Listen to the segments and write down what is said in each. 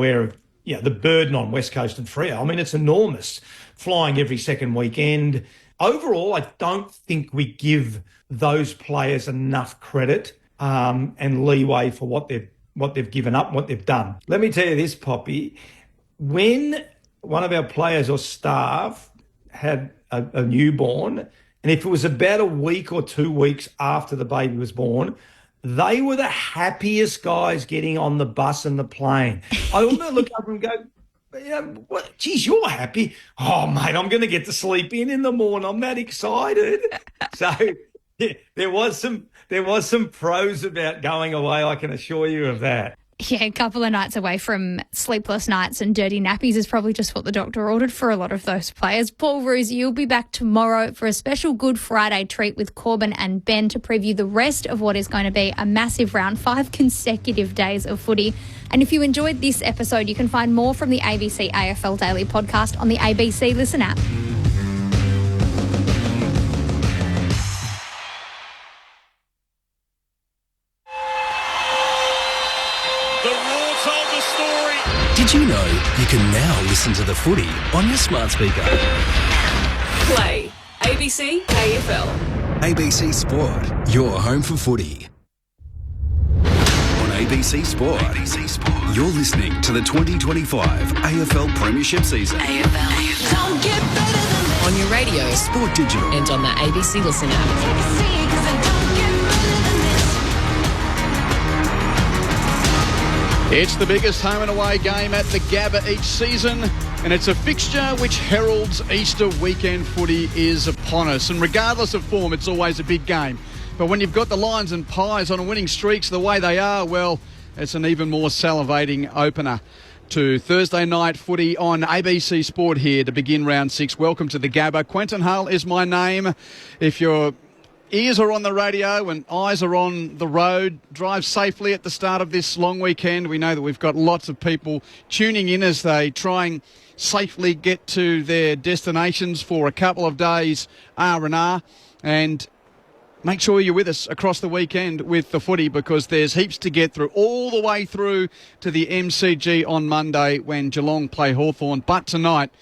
aware of the burden on West Coast and Freo. I mean, it's enormous, flying every second weekend. Overall, I don't think we give those players enough credit and leeway for what they've given up, what they've done. Let me tell you this, Poppy. When one of our players or staff had a newborn, and if it was about a week or 2 weeks after the baby was born, they were the happiest guys getting on the bus and the plane. I remember look up and go, geez, you're happy. Oh, mate, I'm going to get to sleep in the morning. I'm that excited. So yeah, there was some pros about going away, I can assure you of that. Yeah, a couple of nights away from sleepless nights and dirty nappies is probably just what the doctor ordered for a lot of those players. Paul Roos, you'll be back tomorrow for a special Good Friday treat with Corbin and Ben to preview the rest of what is going to be a massive round, 5 consecutive days of footy. And if you enjoyed this episode, you can find more from the ABC AFL Daily podcast on the ABC Listen app. Did you know you can now listen to the footy on your smart speaker? Play ABC AFL. ABC Sport, your home for footy. On ABC Sport, you're listening to the 2025 AFL Premiership season. AFL. Don't get better than this. On your radio, Sport Digital, and on the ABC Listen app. It's the biggest home and away game at the Gabba each season, and it's a fixture which heralds Easter weekend footy is upon us. And regardless of form, it's always a big game. But when you've got the Lions and Pies on a winning streaks the way they are, well, it's an even more salivating opener to Thursday night footy on ABC Sport here to begin round 6. Welcome to the Gabba. Quentin Hull is my name. If you're ears are on the radio and eyes are on the road, drive safely at the start of this long weekend. We know that we've got lots of people tuning in as they try and safely get to their destinations for a couple of days R&R. And make sure you're with us across the weekend with the footy, because there's heaps to get through all the way through to the MCG on Monday when Geelong play Hawthorn. But tonight,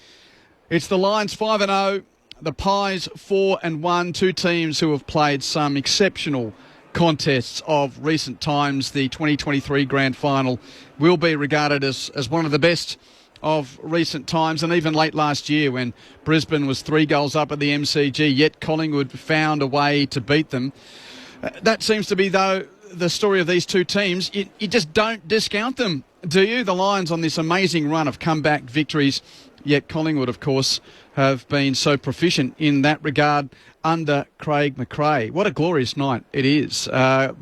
it's the Lions 5-0. The Pies 4-1, two teams who have played some exceptional contests of recent times. The 2023 Grand Final will be regarded as one of the best of recent times, and even late last year when Brisbane was 3 goals up at the MCG, yet Collingwood found a way to beat them. That seems to be, though, the story of these two teams. You just don't discount them, do you? The Lions on this amazing run of comeback victories, yet Collingwood, of course, have been so proficient in that regard under Craig McRae. What a glorious night it is.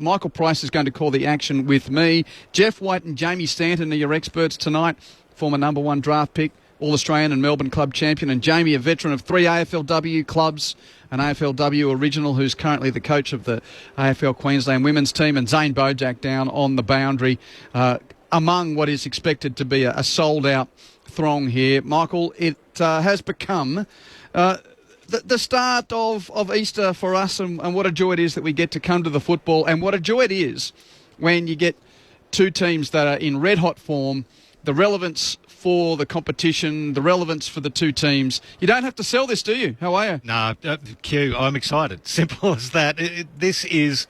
Michael Price is going to call the action with me. Jeff White and Jamie Stanton are your experts tonight. Former number 1 draft pick, All-Australian and Melbourne club champion. And Jamie, a veteran of 3 AFLW clubs, an AFLW original who's currently the coach of the AFL Queensland women's team. And Zane Bojack down on the boundary among what is expected to be a sold-out throng here. Michael, it has become the start of Easter for us, and what a joy it is that we get to come to the football, and what a joy it is when you get two teams that are in red-hot form, the relevance for the competition, the relevance for the two teams. You don't have to sell this, do you? How are you? No, Q, I'm excited. Simple as that. This is...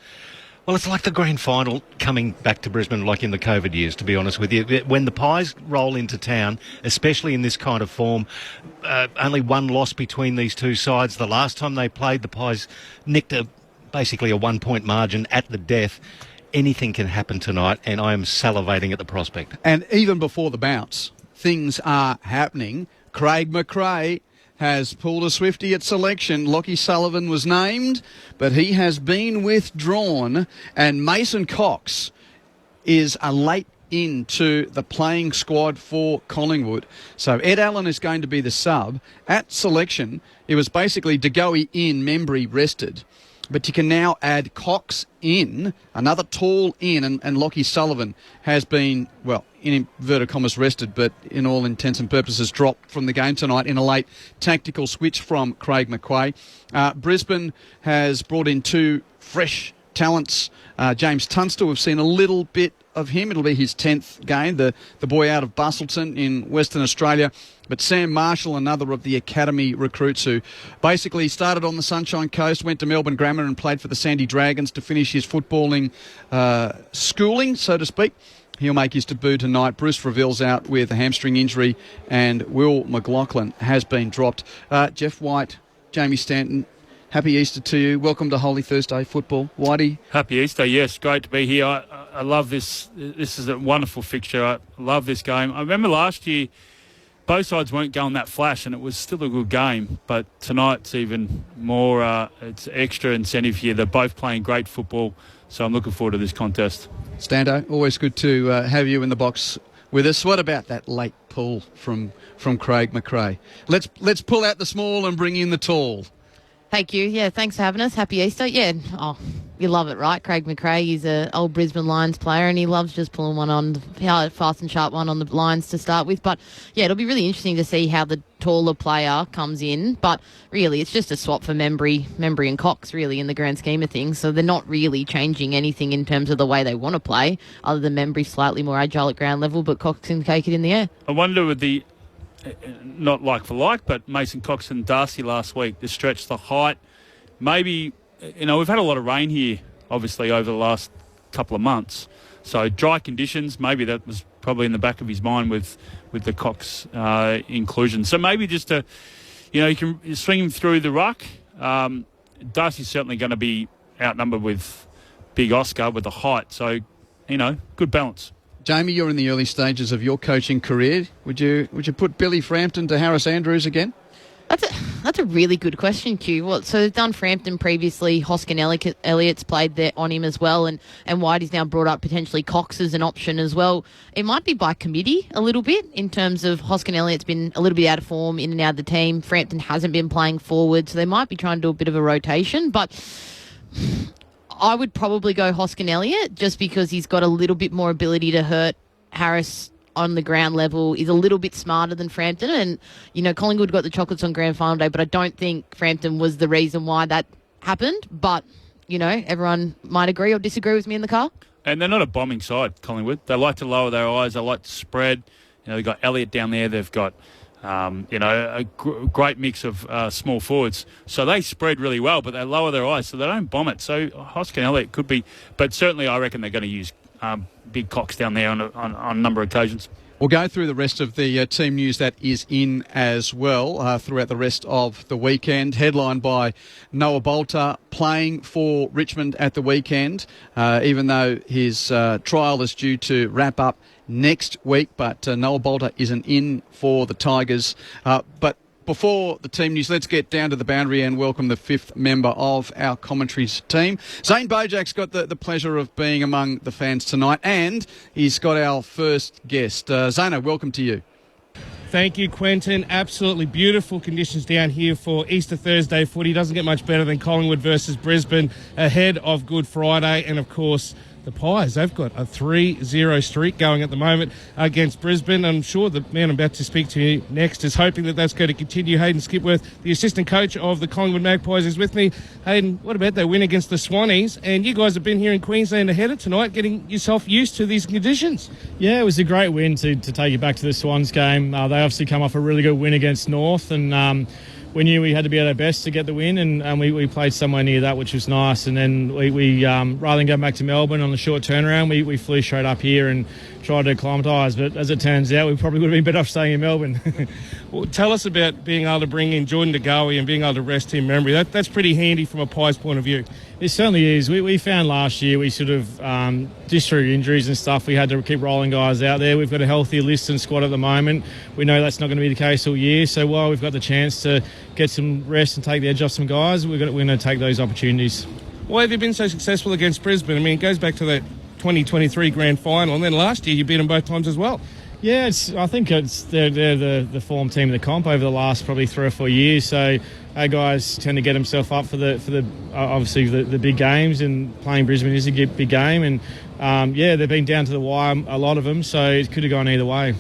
Well, it's like the grand final coming back to Brisbane like in the COVID years, to be honest with you. When the Pies roll into town, especially in this kind of form, only one loss between these two sides. The last time they played, the Pies nicked basically a 1-point margin at the death. Anything can happen tonight, and I am salivating at the prospect. And even before the bounce, things are happening. Craig McRae has pulled a Swiftie at selection. Lockie Sullivan was named, but he has been withdrawn. And Mason Cox is a late into the playing squad for Collingwood. So Ed Allen is going to be the sub. At selection, it was basically De Goey in, Membry rested. But you can now add Cox in, another tall in, and Lockie Sullivan has been, well, in inverted commas rested, but in all intents and purposes dropped from the game tonight in a late tactical switch from Craig McRae. Brisbane has brought in two fresh talents. James Tunstall, we've seen a little bit of him. It'll be his 10th game, the boy out of Bustleton in Western Australia. But Sam Marshall, another of the academy recruits who basically started on the Sunshine Coast, went to Melbourne Grammar and played for the Sandy Dragons to finish his footballing schooling, so to speak. He'll make his debut tonight. Bruce Reville's out with a hamstring injury and Will McLaughlin has been dropped. Jeff White, Jamie Stanton, happy Easter to you. Welcome to Holy Thursday football. Whitey? Happy Easter, yes. Great to be here. I love this. This is a wonderful fixture. I love this game. I remember last year both sides weren't going that flash and it was still a good game. But tonight's even more, it's extra incentive here. They're both playing great football. So I'm looking forward to this contest. Stando, always good to have you in the box with us. What about that late pull from Craig McRae? Let's pull out the small and bring in the tall. Thank you. Yeah, thanks for having us. Happy Easter. Yeah, you love it, right? Craig McRae, he's an old Brisbane Lions player and he loves just pulling one on, fast and sharp one on the Lions to start with. But, yeah, it'll be really interesting to see how the taller player comes in. But, really, it's just a swap for Membry and Cox, really, in the grand scheme of things. So they're not really changing anything in terms of the way they want to play, other than Membry slightly more agile at ground level, but Cox can take it in the air. I wonder with the... not like for like, but Mason Cox and Darcy last week, the stretch, the height, maybe, we've had a lot of rain here, obviously, over the last couple of months. So dry conditions, maybe that was probably in the back of his mind with the Cox inclusion. So maybe just to, you can swing him through the ruck. Darcy's certainly going to be outnumbered with Big Oscar with the height. So, good balance. Jamie, you're in the early stages of your coaching career. Would you put Billy Frampton to Harris Andrews again? That's a really good question, Q. So they've done Frampton previously. Hoskin Elliott's played there on him as well, and Whitey's now brought up potentially Cox as an option as well. It might be by committee a little bit in terms of Hoskin Elliott's been a little bit out of form in and out of the team. Frampton hasn't been playing forward, so they might be trying to do a bit of a rotation, but I would probably go Hoskin Elliott just because he's got a little bit more ability to hurt Harris on the ground level. He's a little bit smarter than Frampton. And, Collingwood got the chocolates on grand final day, but I don't think Frampton was the reason why that happened. But, everyone might agree or disagree with me in the car. And they're not a bombing side, Collingwood. They like to lower their eyes. They like to spread. They've got Elliott down there. They've got... a great mix of small forwards. So they spread really well, but they lower their eyes, so they don't bomb it. So Hoskin Elliott could be, but certainly I reckon they're going to use Big Cox down there on a number of occasions. We'll go through the rest of the team news that is in as well throughout the rest of the weekend. Headlined by Noah Bolter playing for Richmond at the weekend, even though his trial is due to wrap up next week, but Noah Bolter isn't in for the Tigers. But before the team news, let's get down to the boundary and welcome the fifth member of our commentaries team. Zane Bojak's got the pleasure of being among the fans tonight, and he's got our first guest. Zano, welcome to you. Thank you, Quentin. Absolutely beautiful conditions down here for Easter Thursday footy. Doesn't get much better than Collingwood versus Brisbane ahead of Good Friday, and of course the Pies, they've got a 3-0 streak going at the moment against Brisbane. I'm sure the man I'm about to speak to you next is hoping that that's going to continue. Hayden Skipworth, the assistant coach of the Collingwood Magpies, is with me. Hayden, what about their win against the Swannies? And you guys have been here in Queensland ahead of tonight, getting yourself used to these conditions. Yeah, it was a great win to take you back to the Swans game. They obviously come off a really good win against North, and we knew we had to be at our best to get the win, and we played somewhere near that, which was nice. And then we rather than go back to Melbourne on the short turnaround, we flew straight up here and tried to acclimatise. But as it turns out, we probably would have been better off staying in Melbourne. Well, tell us about being able to bring in Jordan De Goey and being able to rest him memory. That's pretty handy from a Pies point of view. It certainly is. We found last year we sort of, just through injuries and stuff, we had to keep rolling guys out there. We've got a healthy list and squad at the moment. We know that's not going to be the case all year. So while we've got the chance to get some rest and take the edge off some guys, we're going to take those opportunities. Why have you been so successful against Brisbane? I mean, it goes back to that 2023 grand final, and then last year you beat them both times as well. Yeah, I think they're the form team of the comp over the last probably 3 or 4 years. So our guys tend to get themselves up for the obviously the big games, and playing Brisbane is a big game. And they've been down to the wire, a lot of them, so it could have gone either way.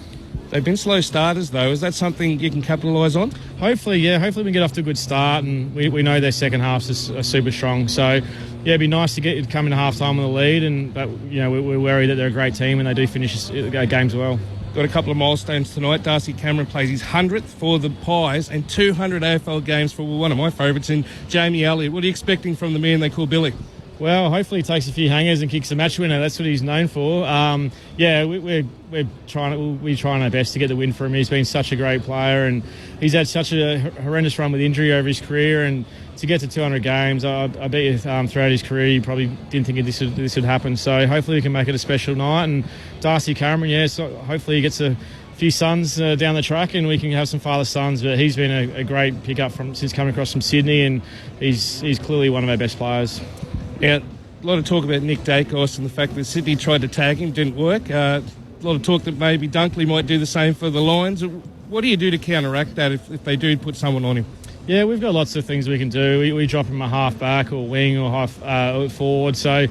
They've been slow starters, though. Is that something you can capitalise on? Hopefully, yeah. Hopefully we can get off to a good start, and we know their second halves are super strong. So, it'd be nice to come into half-time with a lead, but we're worried that they're a great team and they do finish games well. Got a couple of milestones tonight. Darcy Cameron plays his 100th for the Pies and 200 AFL games for one of my favourites in Jamie Elliott. What are you expecting from the man they call Billy? Well, hopefully he takes a few hangers and kicks a match winner. That's what he's known for. We're trying our best to get the win for him. He's been such a great player, and he's had such a horrendous run with injury over his career. And to get to 200 games, I bet you throughout his career, he probably didn't think this would happen. So hopefully we can make it a special night. And Darcy Cameron, so hopefully he gets a few sons down the track and we can have some father sons. But he's been a great pickup since coming across from Sydney, and he's clearly one of our best players. Yeah, a lot of talk about Nick Dacos and the fact that Sydney tried to tag him, didn't work. A lot of talk that maybe Dunkley might do the same for the Lions. What do you do to counteract that if they do put someone on him? Yeah, we've got lots of things we can do. We drop him a half back or wing or half forward. So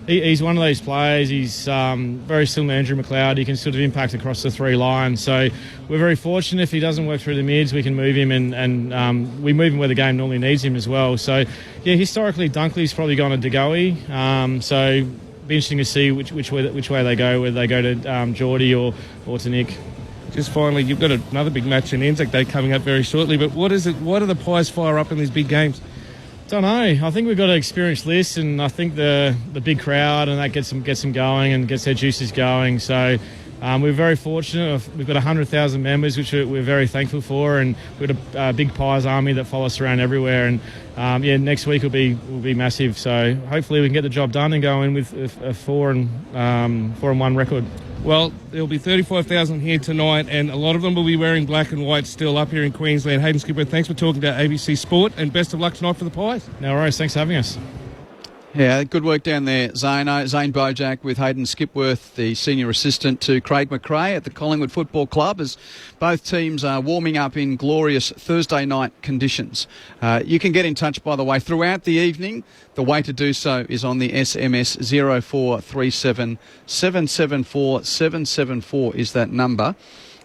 he's one of those players. He's very similar to Andrew McLeod. He can sort of impact across the three lines. So we're very fortunate if he doesn't work through the mids, we can move him and we move him where the game normally needs him as well. So, yeah, historically Dunkley's probably gone to DeGoey. So it'll be interesting to see which way they go, whether they go to Geordie or to Nick. Just finally, you've got another big match in Anzac Day coming up very shortly, but what do the Pies fire up in these big games? Don't know. I think we've got an experienced list, and I think the big crowd and that gets them going and gets their juices going. So we're very fortunate. We've got 100,000 members, which we're very thankful for, and we've got a big Pies army that follow us around everywhere. And next week will be massive. So hopefully we can get the job done and go in with a 4-1 record. Well, there'll be 35,000 here tonight, and a lot of them will be wearing black and white still up here in Queensland. Hayden Skipworth, thanks for talking to ABC Sport, and best of luck tonight for the Pies. No worries, thanks for having us. Yeah, good work down there, Zane Bojack with Hayden Skipworth, the senior assistant to Craig McRae at the Collingwood Football Club, as both teams are warming up in glorious Thursday night conditions. You can get in touch, by the way, throughout the evening. The way to do so is on the SMS 0437 774 774 is that number.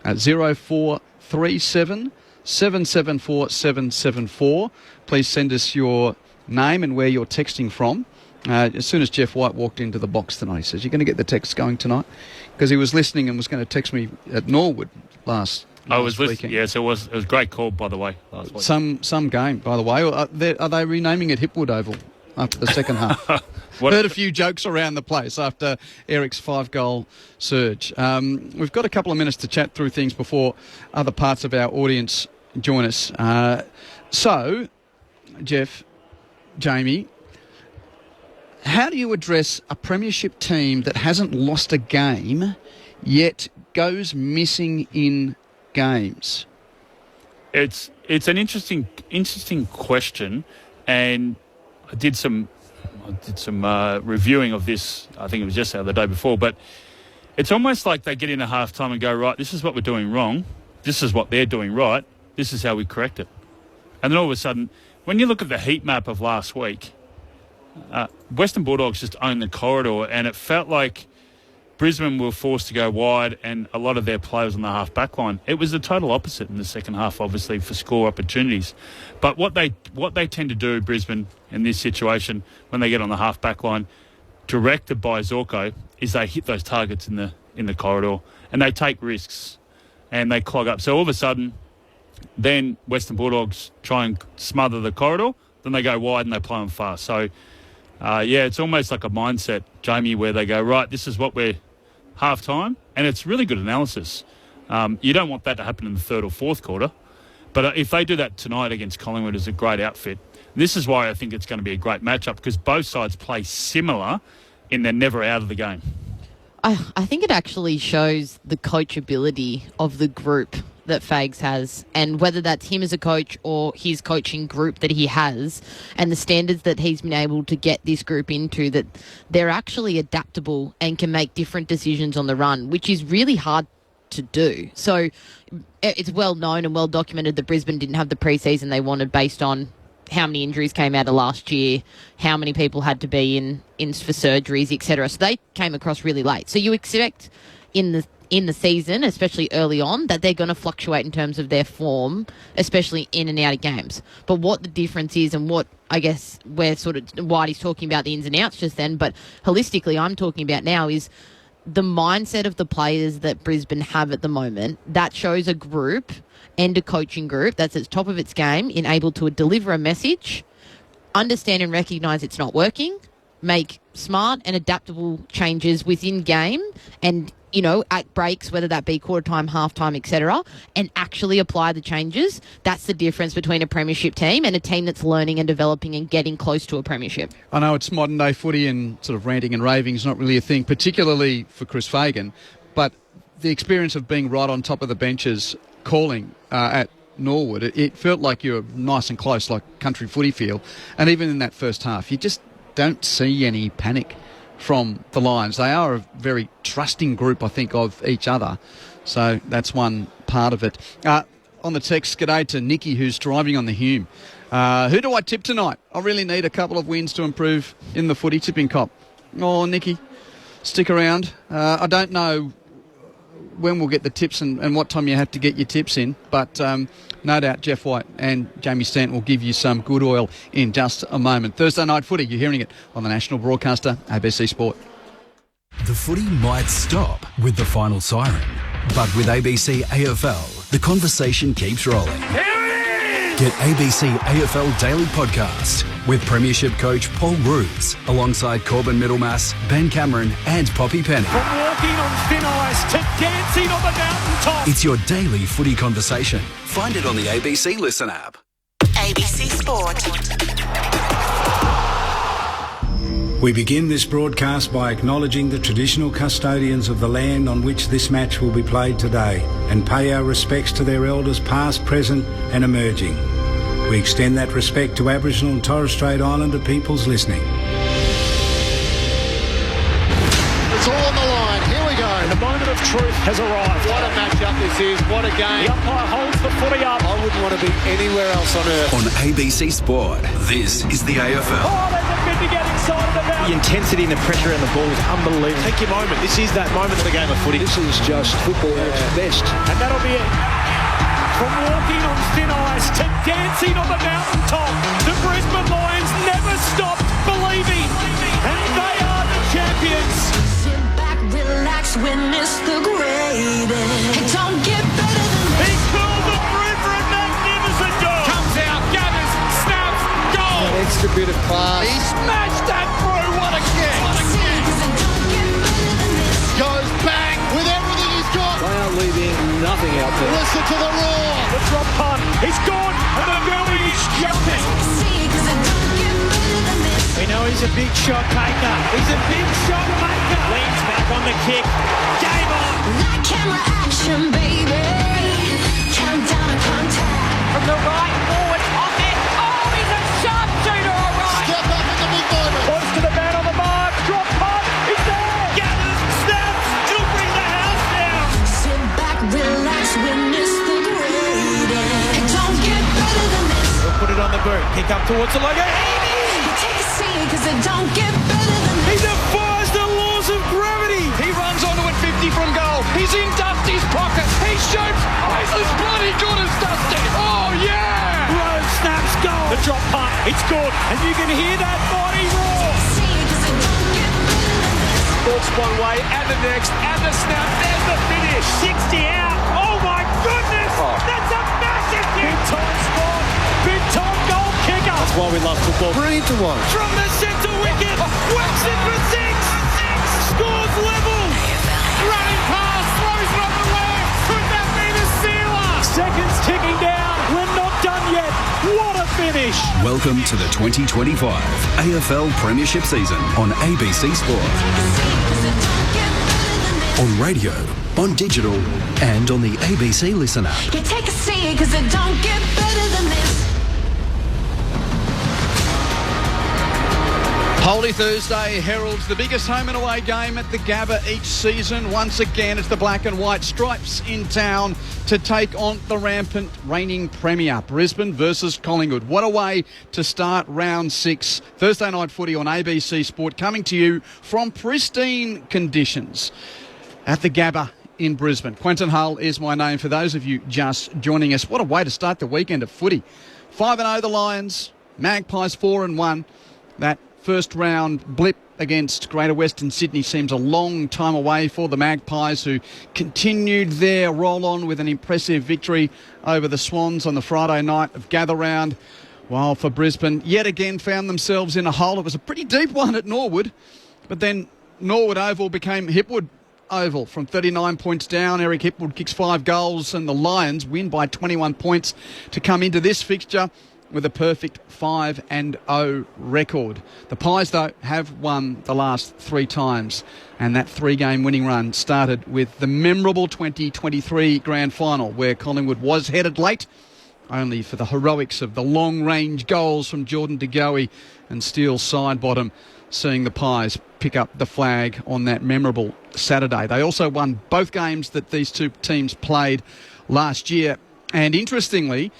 0437 774 774. Please send us your name and where you're texting from. As soon as Jeff White walked into the box tonight, he says, "You're going to get the text going tonight?" Because he was listening and was going to text me at Norwood last weekend. Yes, it was a great call, by the way, last week. Some game, by the way. Are they renaming it Hipwood Oval after the second half? Heard a few jokes around the place after Eric's 5-goal surge. We've got a couple of minutes to chat through things before other parts of our audience join us. So, Jeff, Jamie, how do you address a premiership team that hasn't lost a game yet goes missing in games? It's an interesting question, and I did some reviewing of this. I think it was yesterday or the day before, but it's almost like they get in at half time and go, right, this is what we're doing wrong, this is what they're doing right, this is how we correct it. And then all of a sudden, when you look at the heat map of last week, Western Bulldogs just owned the corridor, and it felt like Brisbane were forced to go wide and a lot of their players on the half-back line. It was the total opposite in the second half, obviously, for score opportunities. But what they tend to do, Brisbane, in this situation, when they get on the half-back line, directed by Zorko, is they hit those targets in the corridor, and they take risks, and they clog up. So all of a sudden, then Western Bulldogs try and smother the corridor, then they go wide and they play them fast. So, it's almost like a mindset, Jamie, where they go, right, this is what we're half-time, and it's really good analysis. You don't want that to happen in the third or fourth quarter, but if they do that tonight against Collingwood, it's a great outfit. This is why I think it's going to be a great matchup, because both sides play similar in they're never out of the game. I think it actually shows the coachability of the group that Fags has, and whether that's him as a coach or his coaching group that he has, and the standards that he's been able to get this group into, that they're actually adaptable and can make different decisions on the run, which is really hard to do. So it's well known and well documented that Brisbane didn't have the preseason they wanted based on how many injuries came out of last year, how many people had to be in for surgeries, etc. So they came across really late. So you expect in in the season, especially early on, that they're going to fluctuate in terms of their form, especially in and out of games. But what the difference is, and what I guess we're sort of, Whitey's talking about the ins and outs just then, but holistically I'm talking about now is the mindset of the players that Brisbane have at the moment. That shows a group and a coaching group that's at the top of its game in able to deliver a message, understand and recognise it's not working, make smart and adaptable changes within game and, you know, at breaks, whether that be quarter time, half time, etc., and actually apply the changes. That's the difference between a premiership team and a team that's learning and developing and getting close to a premiership. I know it's modern day footy and sort of ranting and raving is not really a thing, particularly for Chris Fagan, but the experience of being right on top of the benches calling at Norwood, it felt like you were nice and close, like country footy feel. And even in that first half, you just don't see any panic from the Lions. They are a very trusting group, I think, of each other. So that's one part of it. On the text, g'day to Nikki, who's driving on the Hume. Who do I tip tonight? I really need a couple of wins to improve in the footy tipping comp. Oh, Nikki, stick around. I don't know when we'll get the tips and what time you have to get your tips in, but no doubt Jeff White and Jamie Stanton will give you some good oil in just a moment. Thursday night footy, you're hearing it on the national broadcaster, ABC Sport. The footy might stop with the final siren, but with ABC AFL, the conversation keeps rolling. Get ABC AFL Daily Podcast with Premiership coach Paul Roos alongside Corbin Middlemass, Ben Cameron and Poppy Penny. From walking on thin ice to dancing on the mountaintop. It's your daily footy conversation. Find it on the ABC Listen app. ABC Sport. We begin this broadcast by acknowledging the traditional custodians of the land on which this match will be played today and pay our respects to their elders past, present and emerging. We extend that respect to Aboriginal and Torres Strait Islander peoples listening. It's all on the line. Here we go. The moment of truth has arrived. What a matchup this is. What a game. The umpire holds the footy up. I wouldn't want to be anywhere else on earth. On ABC Sport, this is the AFL. Oh, there's a bit to get excited about. The intensity and the pressure in the ball is unbelievable. Take your moment. This is that moment of the game of footy. This is just football at its best. And that'll be it. From walking on thin ice to dancing on the mountaintop, the Brisbane Lions never stopped believing. And they are the champions. Sit back, relax, witness the greatest. It don't get better than this. He curled the through for a magnificent goal. Comes out, gathers, snaps, goal. An extra bit of class. He smashed that through. What a kick. Goes bang with everything he's got. They are leaving nothing out there. Listen to the roar. The drop punt. He's gone. And the building is jumping. We know he's a big shot taker. He's a big shot maker. Leans back on the kick. Game on. That camera action, baby. Countdown to contact. From the right forward, off it. Oh, he's a sharpshooter, all right. Step up in the big moment. Close to the man on the mark. Drop punt. He's there. Gathers. Snaps. He'll bring the house down. Sit back, relax, witness the greatest. It don't get better than this. We'll put it on the boot. Kick up towards the logo. You take a seat, cause it don't get better than He this. defies the laws of gravity. He runs onto it 50 from goal. He's in Dusty's pocket. He shoots. Oh, he's as bloody good as Dusty. Oh, yeah. Rose snaps goal. The drop punt. It's good. And you can hear that body roar. Walks one way and the next and the snap. There's the finish. 60 out. Oh, my goodness. That's a massive kick. Big time spot. Big time goal kicker. That's why we love football. Brilliant to watch. From the centre wicket. Whacks it for six. Scores level. Running past. Throws it up the left. Could that be the sealer? Seconds ticking down. We're not done yet. What a finish. Welcome to the 2025 AFL Premiership season on ABC Sport. On radio, on digital, and on the ABC Listen app. You take a seat, cause it don't get better than this. Holy Thursday heralds the biggest home and away game at the Gabba each season. Once again, it's the black and white stripes in town to take on the rampant reigning premier, Brisbane versus Collingwood. What a way to start round 6. Thursday night footy on ABC Sport, coming to you from pristine conditions at the Gabba in Brisbane. Quentin Hull is my name for those of you just joining us. What a way to start the weekend of footy. 5-0 the Lions, Magpies 4-1. That first round blip against Greater Western Sydney seems a long time away for the Magpies, who continued their roll-on with an impressive victory over the Swans on the Friday night of Gather Round. While for Brisbane, yet again found themselves in a hole. It was a pretty deep one at Norwood, but then Norwood Oval became Hipwood Oval. From 39 points down, Eric Hipwood kicks 5 goals and the Lions win by 21 points to come into this fixture with a perfect 5-0 record. The Pies, though, have won the last 3 times, and that 3-game winning run started with the memorable 2023 Grand Final, where Collingwood was headed late, only for the heroics of the long-range goals from Jordan De Goey and Steele Sidebottom, seeing the Pies pick up the flag on that memorable Saturday. They also won both games that these two teams played last year. And interestingly,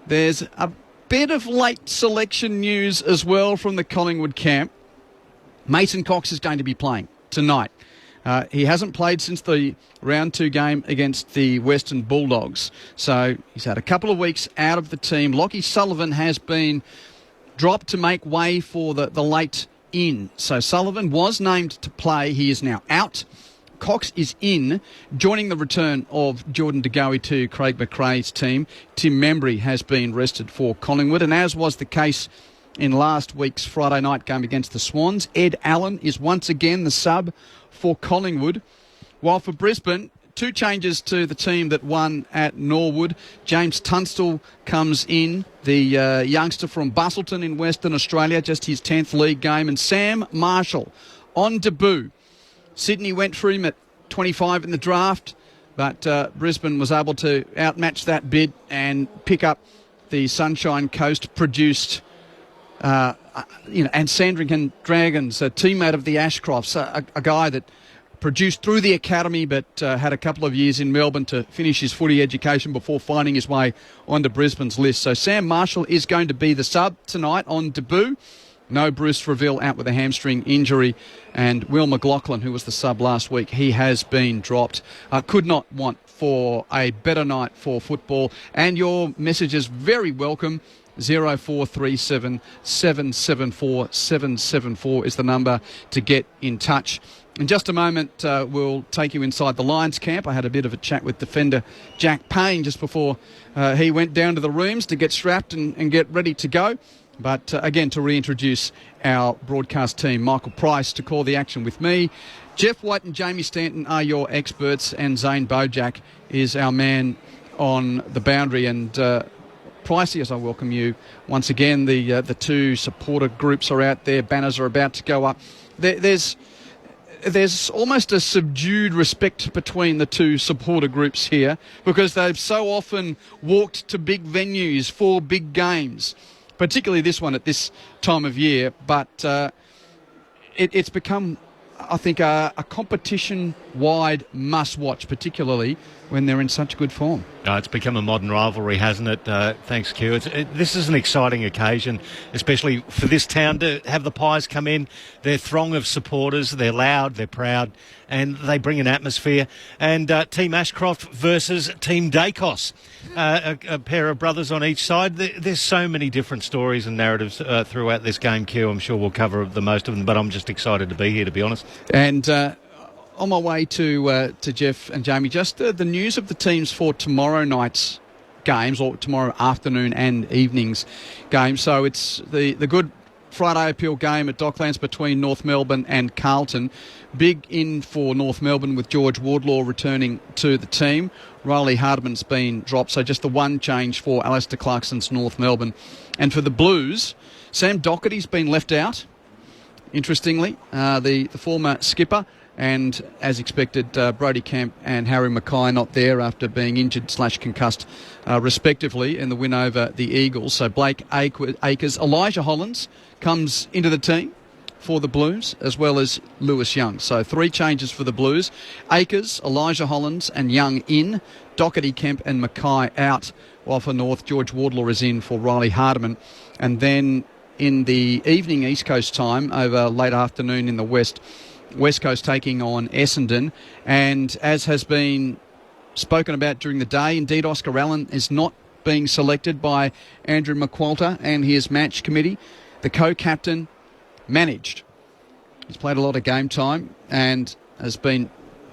there's a bit of late selection news as well from the Collingwood camp. Mason Cox is going to be playing tonight. He hasn't played since the round 2 game against the Western Bulldogs. So he's had a couple of weeks out of the team. Lockie Sullivan has been dropped to make way for the late in. So Sullivan was named to play. He is now out. Cox is in, joining the return of Jordan De Goey to Craig McRae's team. Tim Membry has been rested for Collingwood, and as was the case in last week's Friday night game against the Swans, Ed Allen is once again the sub for Collingwood. While for Brisbane, 2 changes to the team that won at Norwood. James Tunstall comes in, the youngster from Bustleton in Western Australia, just his 10th league game, and Sam Marshall on debut. Sydney went for him at 25 in the draft, but Brisbane was able to outmatch that bid and pick up the Sunshine Coast produced and Sandringham Dragons, a teammate of the Ashcrofts, a guy that produced through the academy but had a couple of years in Melbourne to finish his footy education before finding his way onto Brisbane's list. So Sam Marshall is going to be the sub tonight on debut. No Bruce Reville out with a hamstring injury, and Will McLaughlin, who was the sub last week, he has been dropped. Could not want for a better night for football, and your messages very welcome. 0437 774 774 is the number to get in touch. In just a moment, we'll take you inside the Lions camp. I had a bit of a chat with defender Jack Payne just before he went down to the rooms to get strapped and get ready to go. But again, to reintroduce our broadcast team, Michael Price to call the action with me. Jeff White and Jamie Stanton are your experts, and Zane Bojack is our man on the boundary. And Pricey, as I welcome you once again, the 2 supporter groups are out there. Banners are about to go up. There's almost a subdued respect between the 2 supporter groups here, because they've so often walked to big venues for big games, particularly this one at this time of year. But it's become, I think, a competition-wide must-watch, particularly when they're in such good form. It's become a modern rivalry, hasn't it? Thanks, Q. This is an exciting occasion, especially for this town to have the Pies come in. Their throng of supporters, they're loud, they're proud, and they bring an atmosphere. And Team Ashcroft versus Team Dacos, a pair of brothers on each side. There's so many different stories and narratives throughout this game, Q. I'm sure we'll cover the most of them, but I'm just excited to be here, to be honest. And on my way to Jeff and Jamie, just the news of the teams for tomorrow night's games, or tomorrow afternoon and evening's games. So it's the Good Friday appeal game at Docklands between North Melbourne and Carlton. Big in for North Melbourne with George Wardlaw returning to the team. Riley Hardiman's been dropped, so just the one change for Alistair Clarkson's North Melbourne. And for the Blues, Sam Docherty's been left out, interestingly, the former skipper. And as expected, Brodie Camp and Harry Mackay not there after being injured/concussed, respectively, in the win over the Eagles. So Blake Acres, Elijah Hollands comes into the team for the Blues, as well as Lewis Young. So 3 changes for the Blues. Acres, Elijah Hollands and Young in. Docherty, Kemp and Mackay out. While for North, George Wardlaw is in for Riley Hardiman. And then in the evening East Coast time, over late afternoon in the West, West Coast taking on Essendon. And as has been spoken about during the day, indeed Oscar Allen is not being selected by Andrew McQualter and his match committee. The co-captain managed. He's played a lot of game time and has been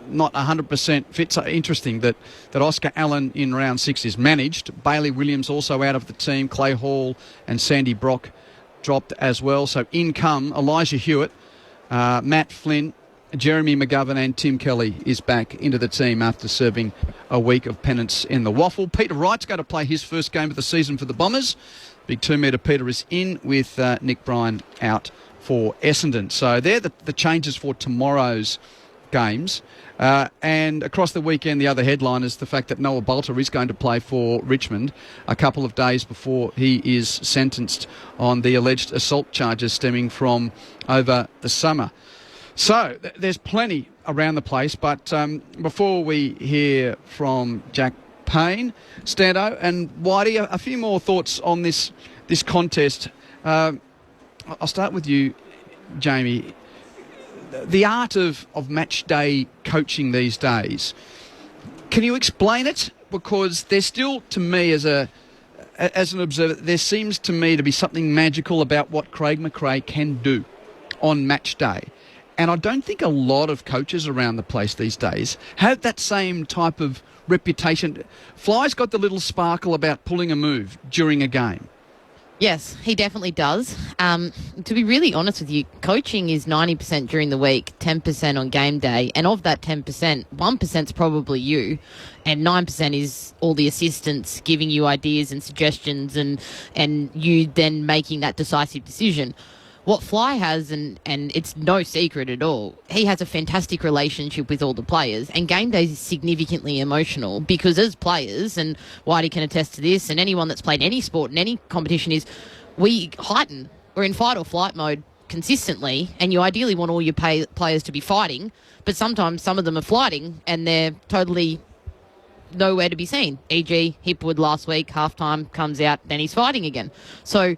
not 100% fit. So interesting that Oscar Allen in round 6 is managed. Bailey Williams also out of the team. Clay Hall and Sandy Brock dropped as well. So in come Elijah Hewitt, Matt Flynn, Jeremy McGovern and Tim Kelly is back into the team after serving a week of penance in the waffle. Peter Wright's going to play his first game of the season for the Bombers. Big 2-metre Peter is in with Nick Bryan out for Essendon. So they're the changes for tomorrow's games. And across the weekend, the other headline is the fact that Noah Bolter is going to play for Richmond a couple of days before he is sentenced on the alleged assault charges stemming from over the summer. So there's plenty around the place, but before we hear from Jack Payne, Stando and Whitey, a few more thoughts on this contest. I'll start with you, Jamie. The art of match day coaching these days, can you explain it? Because there's still, to me, as an observer, there seems to me to be something magical about what Craig McRae can do on match day. And I don't think a lot of coaches around the place these days have that same type of reputation. Fly's got the little sparkle about pulling a move during a game. Yes, he definitely does. To be really honest with you, coaching is 90% during the week, 10% on game day. And of that 10%, 1% is probably you. And 9% is all the assistants giving you ideas and suggestions and you then making that decisive decision. What Fly has, and it's no secret at all, he has a fantastic relationship with all the players, and game day is significantly emotional because as players, and Whitey can attest to this, and anyone that's played any sport in any competition is, we heighten. We're in fight or flight mode consistently, and you ideally want all your players to be fighting, but sometimes some of them are flighting and they're totally nowhere to be seen. E.g., Hipwood last week, halftime comes out, then he's fighting again. So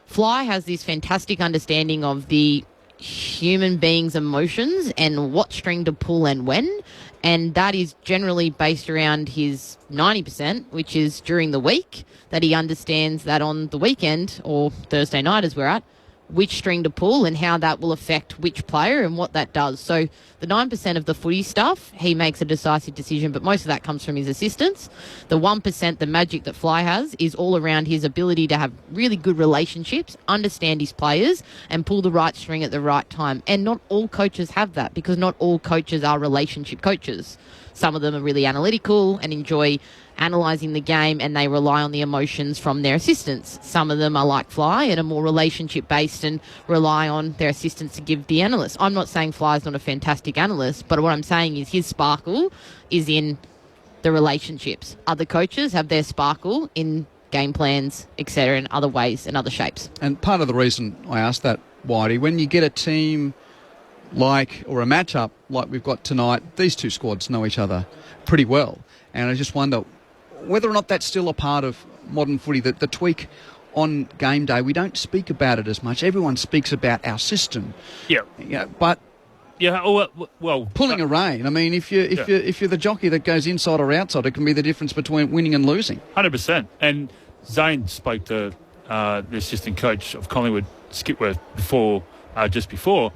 Fly has this fantastic understanding of the human being's emotions and what string to pull and when, and that is generally based around his 90%, which is during the week, that he understands that on the weekend, or Thursday night as we're at, which string to pull and how that will affect which player and what that does. So the 9% of the footy stuff, he makes a decisive decision, but most of that comes from his assistants. The 1%, the magic that Fly has, is all around his ability to have really good relationships, understand his players, and pull the right string at the right time. And not all coaches have that, because not all coaches are relationship coaches. Some of them are really analytical and enjoy analysing the game, and they rely on the emotions from their assistants. Some of them are like Fly and are more relationship-based and rely on their assistants to give the analyst. I'm not saying Fly's not a fantastic analyst, but what I'm saying is his sparkle is in the relationships. Other coaches have their sparkle in game plans, etc., in other ways and other shapes. And part of the reason I asked that, Whitey, when you get a team like, or a matchup like we've got tonight, these two squads know each other pretty well. And I just wonder whether or not that's still a part of modern footy, that the tweak on game day, we don't speak about it as much. Everyone speaks about our system. Yeah. But well, pulling a rein. I mean, if you're the jockey that goes inside or outside, it can be the difference between winning and losing. 100%. And Zane spoke to the assistant coach of Collingwood, Skipworth, just before.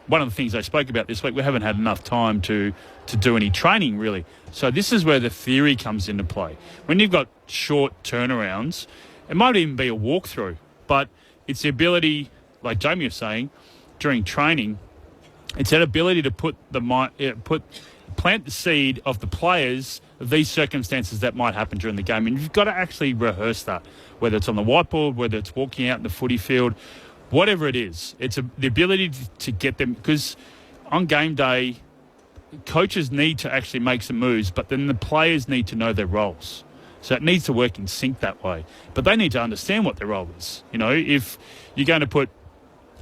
One of the things they spoke about this week, we haven't had enough time to do any training, really. So this is where the theory comes into play. When you've got short turnarounds, it might even be a walkthrough, but it's the ability, like Jamie was saying, during training, it's that ability to plant the seed of the players of these circumstances that might happen during the game. And you've got to actually rehearse that, whether it's on the whiteboard, whether it's walking out in the footy field, whatever it is. It's the ability to get them, because on game day, coaches need to actually make some moves, but then the players need to know their roles. So it needs to work in sync that way. But they need to understand what their role is. If you're going to put,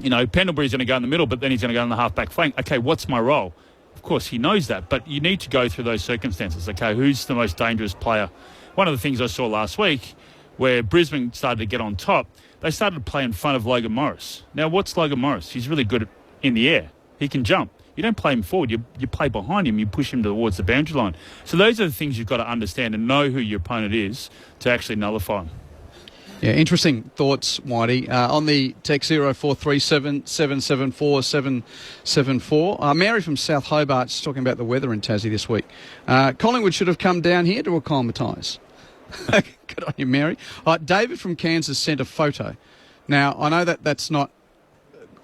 Pendlebury's going to go in the middle, but then he's going to go in the half-back flank. Okay, what's my role? Of course, he knows that, but you need to go through those circumstances. Okay, who's the most dangerous player? One of the things I saw last week, where Brisbane started to get on top, they started to play in front of Logan Morris. Now, what's Logan Morris? He's really good in the air. He can jump. You don't play him forward. You play behind him. You push him towards the boundary line. So those are the things you've got to understand and know who your opponent is to actually nullify him. Yeah, interesting thoughts, Whitey. On the text 0437 774 774. Mary from South Hobart's talking about the weather in Tassie this week. Collingwood should have come down here to acclimatise. Good on you, Mary. David from Kansas sent a photo. Now, I know that's not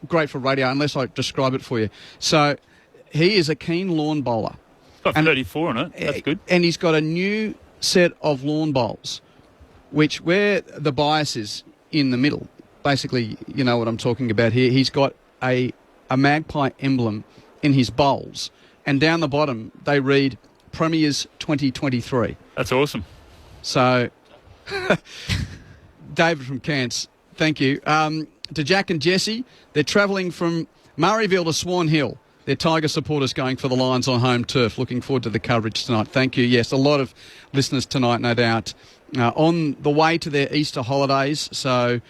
great for radio unless I describe it for you. So he is a keen lawn bowler. Got 34 on it. That's good. And he's got a new set of lawn bowls, which where the bias is in the middle, basically, you know what I'm talking about here. He's got a magpie emblem in his bowls, and down the bottom they read Premiers 2023. That's awesome. So, David from Cairns, thank you. To Jack and Jesse, they're travelling from Murrayville to Swan Hill. They're Tiger supporters going for the Lions on home turf. Looking forward to the coverage tonight. Thank you. Yes, a lot of listeners tonight, no doubt, on the way to their Easter holidays. So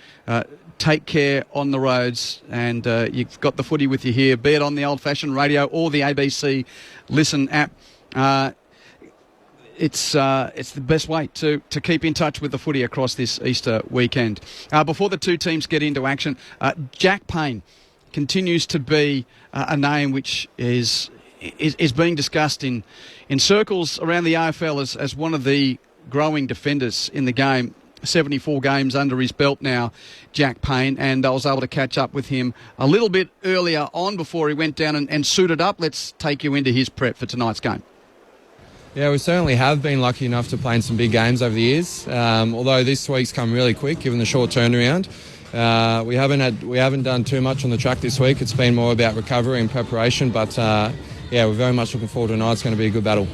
take care on the roads. And you've got the footy with you here, be it on the old-fashioned radio or the ABC Listen app. It's the best way to keep in touch with the footy across this Easter weekend. Before the two teams get into action, Jack Payne continues to be a name which is being discussed in circles around the AFL as one of the growing defenders in the game. 74 games under his belt now, Jack Payne, and I was able to catch up with him a little bit earlier on before he went down and suited up. Let's take you into his prep for tonight's game. Yeah, we certainly have been lucky enough to play in some big games over the years. Although this week's come really quick, given the short turnaround. We haven't done too much on the track this week. It's been more about recovery and preparation. But we're very much looking forward to tonight. It's going to be a good battle.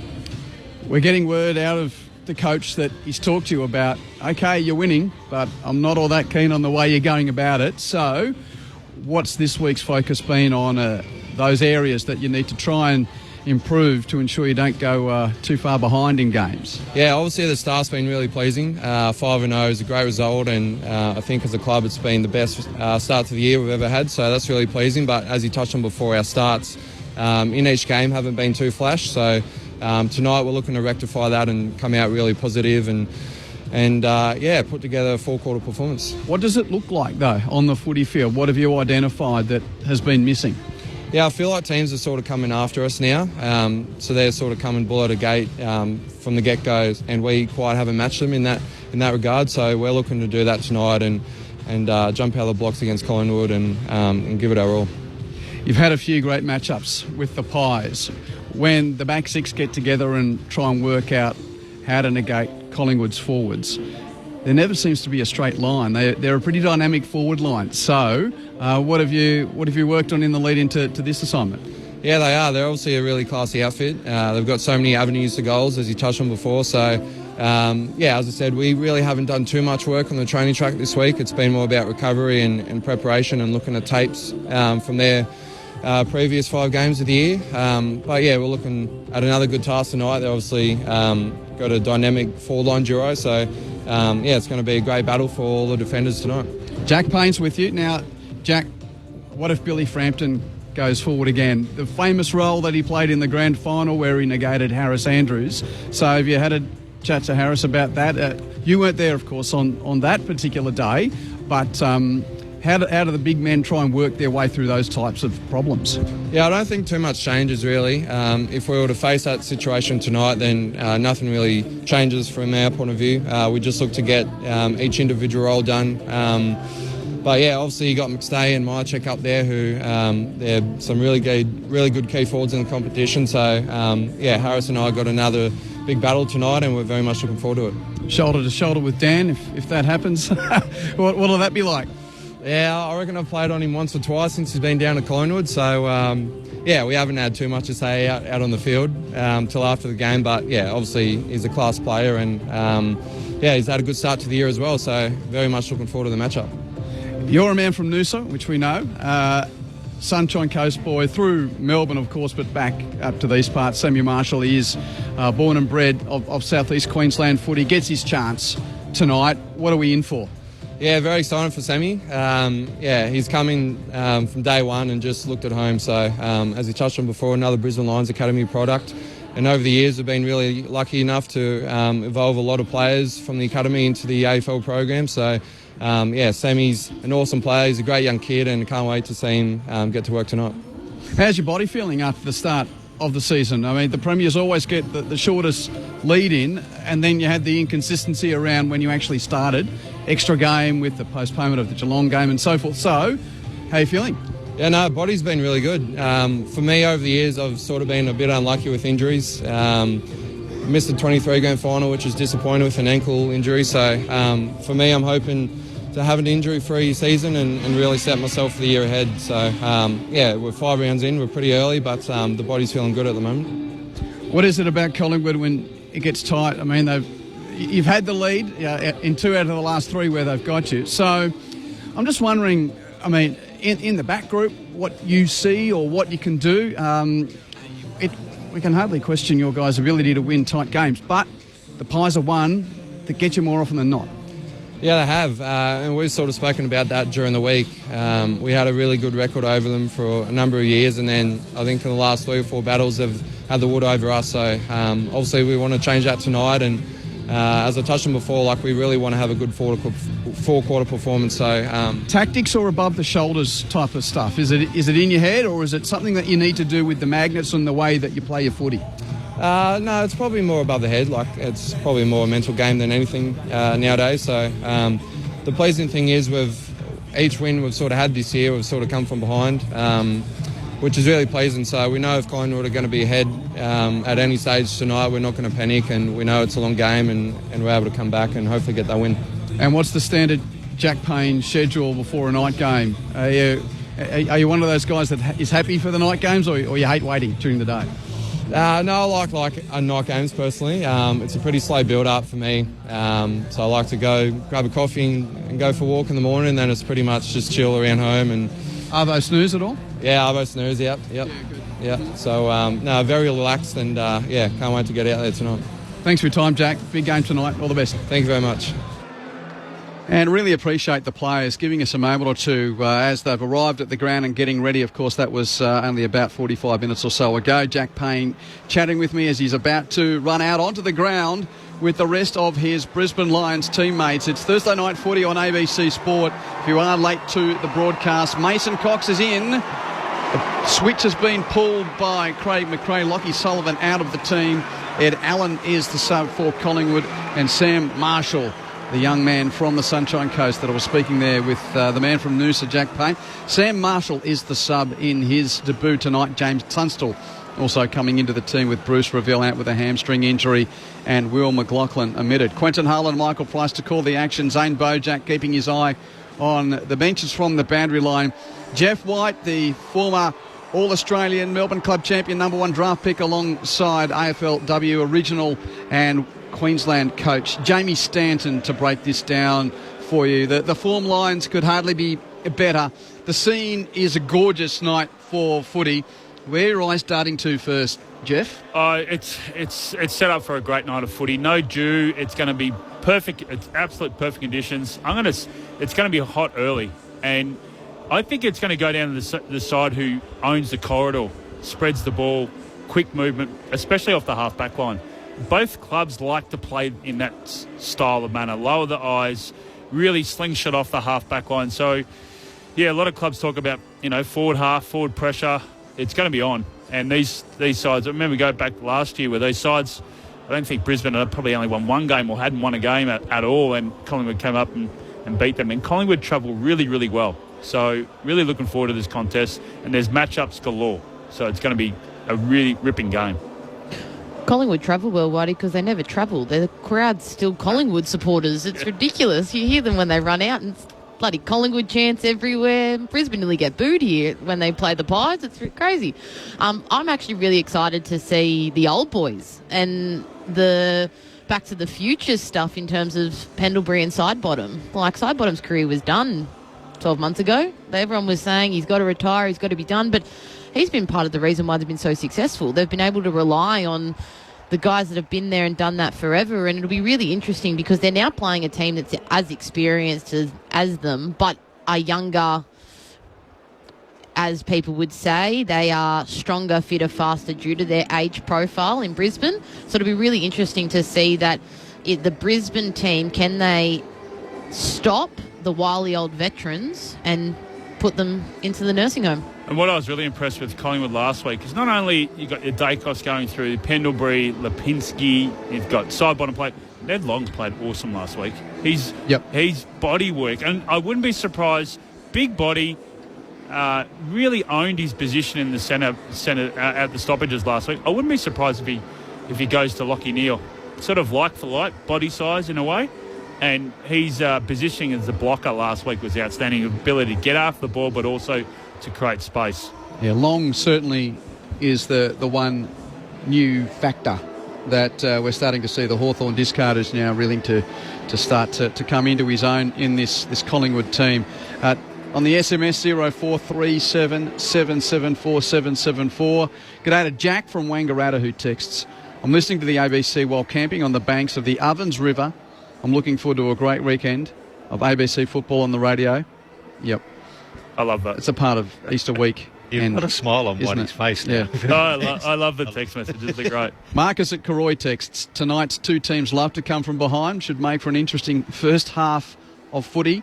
We're getting word out of the coach that he's talked to you about. Okay, you're winning, but I'm not all that keen on the way you're going about it. So, what's this week's focus been on? Those areas that you need to try and improve to ensure you don't go too far behind in games? Yeah, obviously the start's been really pleasing. 5-0 is a great result, and I think as a club it's been the best start to the year we've ever had, so that's really pleasing. But as you touched on before, our starts in each game haven't been too flash, so tonight we're looking to rectify that and come out really positive and put together a four-quarter performance. What does it look like, though, on the footy field? What have you identified that has been missing? Yeah, I feel like teams are sort of coming after us now. So they're sort of coming bull at a gate from the get-go, and we quite haven't matched them in that regard. So we're looking to do that tonight and jump out of the blocks against Collingwood and give it our all. You've had a few great matchups with the Pies. When the back six get together and try and work out how to negate Collingwood's forwards, there never seems to be a straight line. They're a pretty dynamic forward line. So, what have you worked on in the lead into this assignment? Yeah, they are. They're obviously a really classy outfit. They've got so many avenues to goals, as you touched on before. So, as I said, we really haven't done too much work on the training track this week. It's been more about recovery and preparation and looking at tapes from their previous 5 games of the year. We're looking at another good task tonight. They're obviously got a dynamic forward-line duo. So, it's going to be a great battle for all the defenders tonight. Jack Payne's with you. Now, Jack, what if Billy Frampton goes forward again? The famous role that he played in the grand final where he negated Harris Andrews. So have you had a chat to Harris about that? You weren't there, of course, on that particular day, but how do the big men try and work their way through those types of problems? Yeah, I don't think too much changes really. If we were to face that situation tonight, then nothing really changes from our point of view. We just look to get each individual role done. Obviously you got McStay and Myercheck up there who they're some really good key forwards in the competition. So Harris and I got another big battle tonight, and we're very much looking forward to it. Shoulder to shoulder with Dan, if that happens, what'll that be like? Yeah, I reckon I've played on him once or twice since he's been down to Collingwood. So, we haven't had too much to say out on the field till after the game. But, obviously he's a class player and, he's had a good start to the year as well. So, very much looking forward to the matchup. You're a man from Noosa, which we know. Sunshine Coast boy through Melbourne, of course, but back up to these parts. Samuel Marshall, he is born and bred of southeast Queensland footy. Gets his chance tonight. What are we in for? Yeah, very excited for Sammy. He's coming from day one and just looked at home. So, as he touched on before, another Brisbane Lions Academy product. And over the years, we've been really lucky enough to evolve a lot of players from the academy into the AFL program. So, Sammy's an awesome player. He's a great young kid, and can't wait to see him get to work tonight. How's your body feeling after the start of the season? I mean, the Premiers always get the shortest lead in, and then you had the inconsistency around when you actually started. Extra game with the postponement of the Geelong game and so forth. So, how are you feeling? Yeah, no, body's been really good. For me, over the years, I've sort of been a bit unlucky with injuries. Missed the 23 grand final, which was disappointing with an ankle injury. So, for me, I'm hoping to have an injury-free season and really set myself for the year ahead. So, we're 5 rounds in. We're pretty early, but the body's feeling good at the moment. What is it about Collingwood when it gets tight? I mean, you've had the lead in 2 out of the last 3 where they've got you. So I'm just wondering, I mean, in the back group, what you see or what you can do. We can hardly question your guys' ability to win tight games, but the Pies are one that get you more often than not. Yeah, they have, and we've sort of spoken about that during the week. We had a really good record over them for a number of years, and then I think in the last 3 or 4 battles they've had the wood over us. So obviously we want to change that tonight, and as I touched on before, we really want to have a good four-quarter performance. So tactics or above the shoulders type of stuff? Is it in your head, or is it something that you need to do with the magnets and the way that you play your footy? No, it's probably more above the head. It's probably more a mental game than anything nowadays. So the pleasing thing is each win we've sort of had this year, we've sort of come from behind, which is really pleasing. So we know if Collingwood are going to be ahead at any stage tonight, we're not going to panic, and we know it's a long game, and we're able to come back and hopefully get that win. And what's the standard Jack Payne schedule before a night game? Are you one of those guys that is happy for the night games, or you hate waiting during the day? No, I like night games personally. It's a pretty slow build-up for me. So I like to go grab a coffee and go for a walk in the morning, and then it's pretty much just chill around home. And Arvo snooze at all? Yeah, Arvo snooze, yep. Yeah, good. Yeah, so very relaxed, and can't wait to get out there tonight. Thanks for your time, Jack. Big game tonight. All the best. Thank you very much. And really appreciate the players giving us a moment or two as they've arrived at the ground and getting ready. Of course, that was only about 45 minutes or so ago. Jack Payne chatting with me as he's about to run out onto the ground with the rest of his Brisbane Lions teammates. It's Thursday night footy on ABC Sport. If you are late to the broadcast, Mason Cox is in. The switch has been pulled by Craig McRae. Lockie Sullivan out of the team. Ed Allen is the sub for Collingwood, and Sam Marshall, the young man from the Sunshine Coast that I was speaking there with the man from Noosa, Jack Payne. Sam Marshall is the sub in his debut tonight. James Tunstall also coming into the team with Bruce Revell out with a hamstring injury, and Will McLaughlin omitted. Quentin Hull and Michael Price to call the action. Zane Bojack keeping his eye on the benches from the boundary line. Jeff White, the former All-Australian Melbourne Club champion, #1 draft pick, alongside AFLW original and Queensland coach Jamie Stanton to break this down for you. The form lines could hardly be better. The scene is a gorgeous night for footy. Where are I starting to first, Jeff? It's set up for a great night of footy. No dew. It's going to be perfect. It's absolute perfect conditions. It's going to be hot early, and I think it's going to go down to the side who owns the corridor, spreads the ball, quick movement, especially off the half-back line. Both clubs like to play in that style of manner. Lower the eyes, really slingshot off the half-back line. So, yeah, a lot of clubs talk about, forward half, forward pressure. It's going to be on. And these sides, I remember go back last year where these sides, I don't think Brisbane had probably only won one game or hadn't won a game at all, and Collingwood came up and beat them. And Collingwood travelled really, really well. So really looking forward to this contest. And there's matchups galore. So it's going to be a really ripping game. Collingwood travel well, Whitey, because they never travel. The crowd's still Collingwood supporters. It's ridiculous. You hear them when they run out, and it's bloody Collingwood chants everywhere. Brisbane nearly get booed here when they play the Pies. It's crazy. I'm actually really excited to see the old boys and the Back to the Future stuff in terms of Pendlebury and Sidebottom. Sidebottom's career was done 12 months ago. Everyone was saying he's got to retire, he's got to be done, but he's been part of the reason why they've been so successful. They've been able to rely on the guys that have been there and done that forever. And it'll be really interesting because they're now playing a team that's as experienced as them, but are younger, as people would say. They are stronger, fitter, faster due to their age profile in Brisbane. So it'll be really interesting to see that the Brisbane team, can they stop the wily old veterans and put them into the nursing home? And what I was really impressed with Collingwood last week is not only you got your Dacos going through, Pendlebury, Lipinski, you've got side bottom play. Ned Long played awesome last week. He's body work, and I wouldn't be surprised. Big body, really owned his position in the centre at the stoppages last week. I wouldn't be surprised if he goes to Lachie Neale, sort of like for like, body size in a way. And his positioning as a blocker last week was outstanding. Ability to get after the ball, but also to create space. Yeah, Long certainly is the one new factor that we're starting to see. The Hawthorn discarders now willing to start to come into his own in this Collingwood team. On the SMS 0437 774 774. G'day to Jack from Wangaratta who texts, I'm listening to the ABC while camping on the banks of the Ovens River. I'm looking forward to a great weekend of ABC football on the radio. Yep. I love that. It's a part of Easter week. You've got a smile on Whitey's face now. Yeah. I love the text messages. They're great. Marcus at Karoi texts, tonight's two teams love to come from behind. Should make for an interesting first half of footy.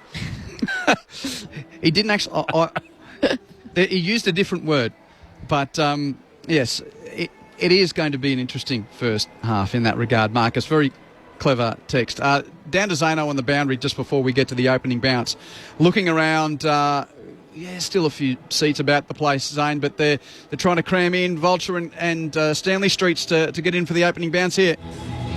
He didn't actually... he used a different word. But, yes, it is going to be an interesting first half in that regard. Marcus, very clever text. Down to Zano on the boundary just before we get to the opening bounce. Looking around, still a few seats about the place, Zane, but they're trying to cram in Vulture and Stanley Streets to get in for the opening bounce here.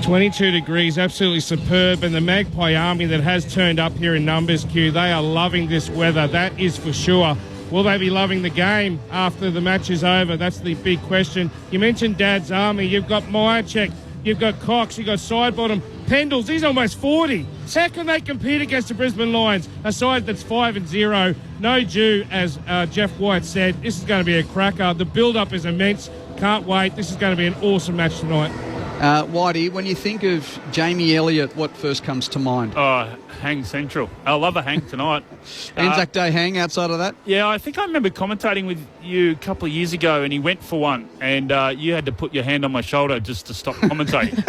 22 degrees, absolutely superb, and the Magpie Army that has turned up here in numbers, Q, they are loving this weather, that is for sure. Will they be loving the game after the match is over? That's the big question. You mentioned Dad's Army, you've got Myercheck, you've got Cox, you've got Sidebottom, Pendles, he's almost 40. How can they compete against the Brisbane Lions? A side that's 5-0, no due, as Jeff White said. This is going to be a cracker. The build-up is immense. Can't wait. This is going to be an awesome match tonight. Whitey, when you think of Jamie Elliott, what first comes to mind? Oh, Hang Central. I love a hang tonight. Anzac Day hang outside of that? Yeah, I think I remember commentating with you a couple of years ago and he went for one and you had to put your hand on my shoulder just to stop commentating.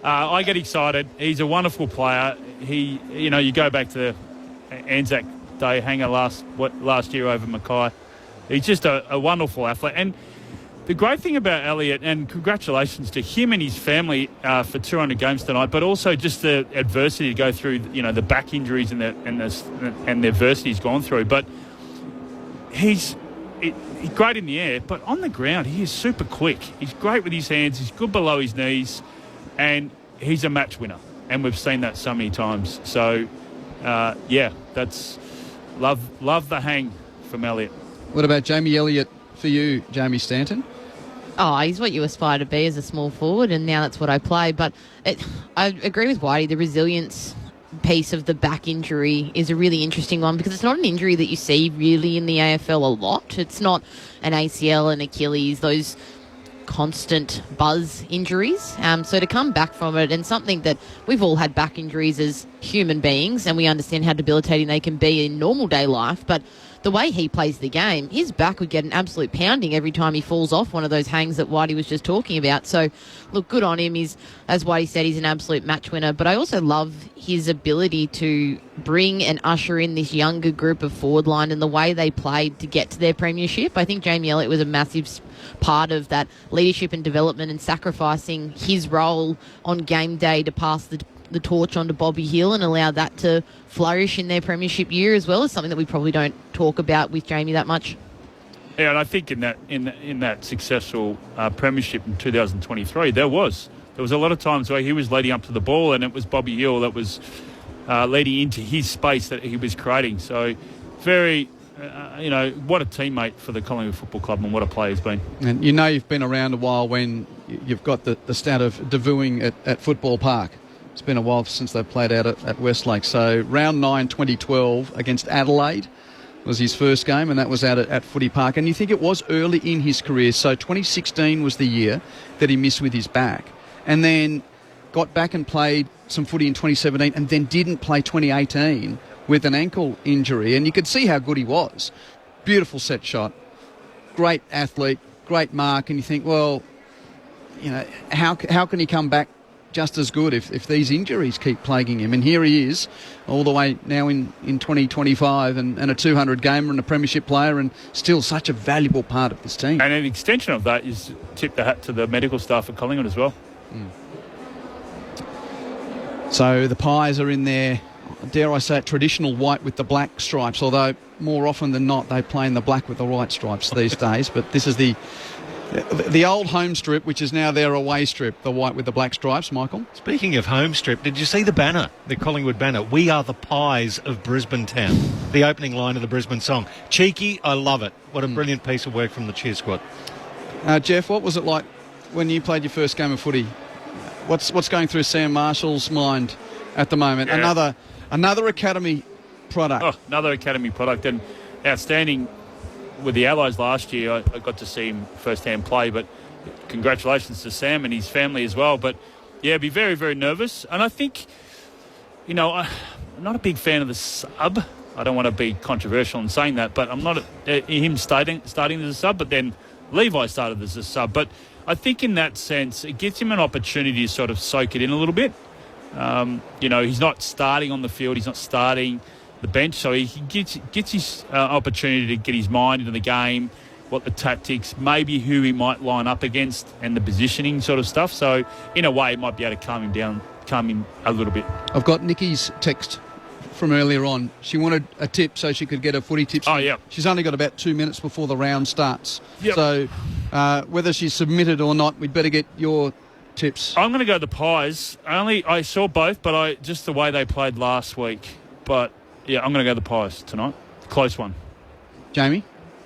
I get excited. He's a wonderful player. You go back to Anzac Day hanger last year over Mackay. He's just a wonderful athlete. And the great thing about Elliott, and congratulations to him and his family for 200 games tonight, but also just the adversity to go through, the back injuries and the adversity he's gone through. But he's great in the air, but on the ground he is super quick. He's great with his hands. He's good below his knees, and he's a match winner. And we've seen that so many times. So, that's love the hang from Elliott. What about Jamie Elliott for you, Jamie Stanton? Oh, he's what you aspire to be as a small forward, and now that's what I play. But I agree with Whitey. The resilience piece of the back injury is a really interesting one because it's not an injury that you see really in the AFL a lot. It's not an ACL, an Achilles, those constant buzz injuries. So to come back from it, and something that we've all had back injuries as human beings, and we understand how debilitating they can be in normal day life, but the way he plays the game, his back would get an absolute pounding every time he falls off one of those hangs that Whitey was just talking about. So, look, good on him. He's, as Whitey said, he's an absolute match winner. But I also love his ability to bring and usher in this younger group of forward line and the way they played to get to their premiership. I think Jamie Elliott was a massive part of that leadership and development and sacrificing his role on game day to pass the torch on to Bobby Hill and allow that to flourish in their premiership year as well, as something that we probably don't talk about with Jamie that much. Yeah, and I think in that successful premiership in 2023, there was a lot of times where he was leading up to the ball and it was Bobby Hill that was leading into his space that he was creating. So very, what a teammate for the Collingwood Football Club and what a player he's been. And you've been around a while when you've got the stat of debuting at Football Park. It's been a while since they've played out at Westlake. So round 9, 2012 against Adelaide. was his first game, and that was out at Footy Park. And you think it was early in his career. So 2016 was the year that he missed with his back. And then got back and played some footy in 2017 and then didn't play 2018 with an ankle injury. And you could see how good he was. Beautiful set shot. Great athlete, great mark. And you think, well, you know, how can he come back just as good if these injuries keep plaguing him? And here he is, all the way now in 2025 and a 200 gamer and a premiership player and still such a valuable part of this team. And an extension of that is tip the hat to the medical staff at Collingwood as well. So the Pies are in there, dare I say it, traditional white with the black stripes, although more often than not they play in the black with the white stripes these days. But this is the old home strip, which is now their away strip, the white with the black stripes, Michael. Speaking of home strip, did you see the banner, the Collingwood banner? We are the Pies of Brisbane Town, the opening line of the Brisbane song. Cheeky, I love it. What a brilliant piece of work from the cheer squad. Jeff, what was it like when you played your first game of footy? What's going through Sam Marshall's mind at the moment? Yeah. Another academy product. Oh, another academy product, and outstanding. With the Allies last year, I got to see him firsthand play, but congratulations to Sam and his family as well. But, yeah, be very, very nervous. And I think, you know, I'm not a big fan of the sub. I don't want to be controversial in saying that, but I'm not him starting as a sub, but then Levi started as a sub. But I think in that sense, it gives him an opportunity to sort of soak it in a little bit. You know, he's not starting on the field. He's not starting the bench, so he gets his opportunity to get his mind into the game, what the tactics, maybe who he might line up against, and the positioning sort of stuff. So in a way, it might be able to calm him a little bit. I've got Nikki's text from earlier on. She wanted a tip so she could get her footy tips. Oh, yeah. She's only got about 2 minutes before the round starts. Yep. So whether she's submitted or not, we'd better get your tips. I'm going to go the Pies. I saw both, but just the way they played last week. But yeah, I'm going to go the Pies tonight. Close one. Jamie?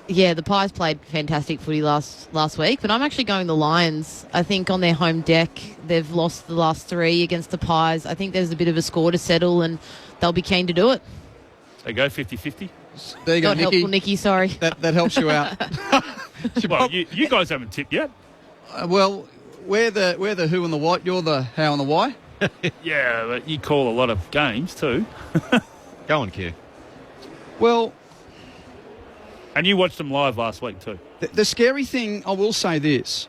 Yeah, the Pies played fantastic footy last week, but I'm actually going the Lions. I think on their home deck, they've lost the last 3 against the Pies. I think there's a bit of a score to settle, and they'll be keen to do it. So go 50-50. There you go, Nikki. Helpful, Nikki, sorry. That helps you out. Well, you guys haven't tipped yet. Well, we're the who and the what. You're the how and the why. Yeah, but you call a lot of games too. Go on, Q. Well, and you watched them live last week too. The scary thing, I will say this: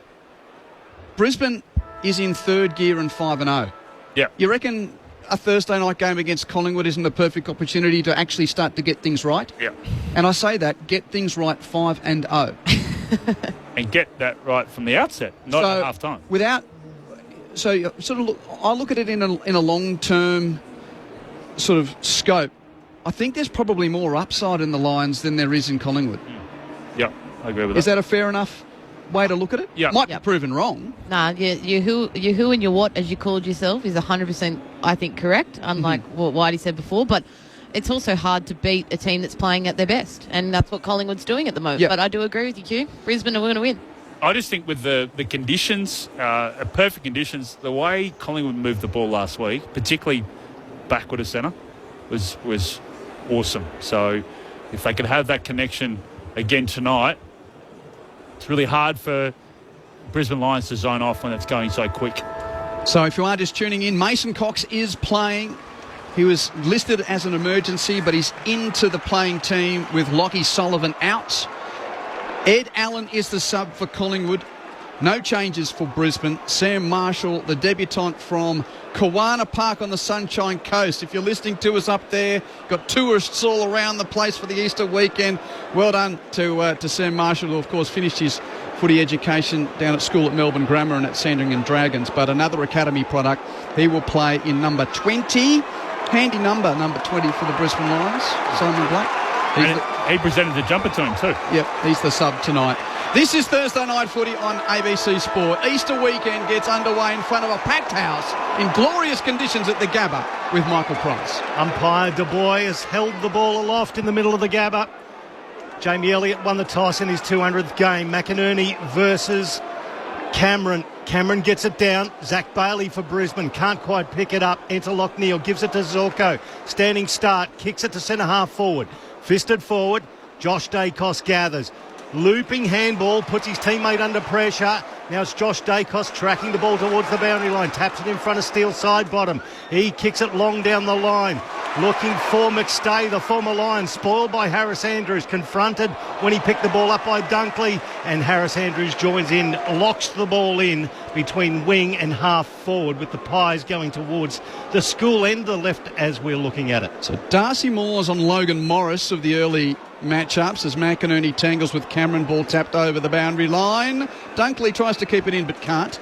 Brisbane is in third gear and 5-0. Yeah. You reckon a Thursday night game against Collingwood isn't the perfect opportunity to actually start to get things right? Yeah. And I say that, get things right 5-0. And get that right from the outset, not at half time. I look at it in a long-term sort of scope. I think there's probably more upside in the Lions than there is in Collingwood. Yeah, I agree with that. Is that a fair enough way to look at it? Yeah. Might be proven wrong. Nah, your who and your what, as you called yourself, is 100%, I think, correct, unlike what Whitey said before. But it's also hard to beat a team that's playing at their best, and that's what Collingwood's doing at the moment. Yep. But I do agree with you, Q. Brisbane are going to win. I just think with the conditions, perfect conditions, the way Collingwood moved the ball last week, particularly backward of centre, was awesome. So if they could have that connection again tonight, it's really hard for Brisbane Lions to zone off when it's going so quick. So if you are just tuning in, Mason Cox is playing. He was listed as an emergency, but he's into the playing team with Lockie Sullivan out. Ed Allen is the sub for Collingwood. No changes for Brisbane. Sam Marshall, the debutant from Kawana Park on the Sunshine Coast. If you're listening to us up there, got tourists all around the place for the Easter weekend. Well done to Sam Marshall, who of course finished his footy education down at school at Melbourne Grammar and at Sandringham Dragons. But another academy product. He will play in number 20. Handy number 20 for the Brisbane Lions, Simon Black. He presented the jumper to him too. Yep, he's the sub tonight. This is Thursday Night Footy on ABC Sport. Easter weekend gets underway in front of a packed house in glorious conditions at the Gabba with Michael Price. Umpire Du Bois has held the ball aloft in the middle of the Gabba. Jamie Elliott won the toss in his 200th game. McInerney versus Cameron. Cameron gets it down. Zach Bailey for Brisbane. Can't quite pick it up. Enter Lockneil. Gives it to Zorko. Standing start. Kicks it to centre half forward. Fisted forward. Josh Dacos gathers. Looping handball, puts his teammate under pressure. Now it's Josh Dacos tracking the ball towards the boundary line. Taps it in front of Steele side bottom. He kicks it long down the line. Looking for McStay, the former Lion, spoiled by Harris Andrews, confronted when he picked the ball up by Dunkley, and Harris Andrews joins in, locks the ball in between wing and half forward, with the Pies going towards the school end, the left, as we're looking at it. So Darcy Moore's on Logan Morris of the early matchups as McInerney tangles with Cameron, ball tapped over the boundary line. Dunkley tries to keep it in but can't.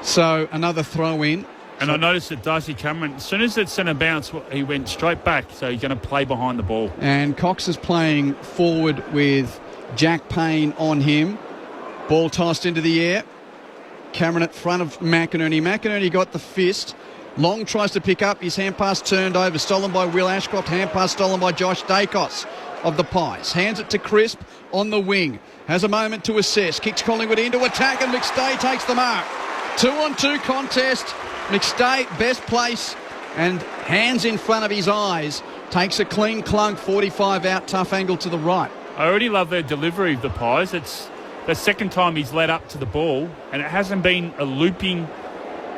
So another throw in. And I noticed that Darcy Cameron, as soon as it sent a bounce, he went straight back, so he's going to play behind the ball. And Cox is playing forward with Jack Payne on him. Ball tossed into the air. Cameron at front of McInerney. McInerney got the fist. Long tries to pick up. His hand pass turned over. Stolen by Will Ashcroft. Hand pass stolen by Josh Dacos of the Pies. Hands it to Crisp on the wing. Has a moment to assess. Kicks Collingwood into attack and McStay takes the mark. 2-on-2 contest. McStay, best place, and hands in front of his eyes. Takes a clean clunk, 45 out, tough angle to the right. I already love their delivery of the Pies. It's the second time he's led up to the ball, and it hasn't been a looping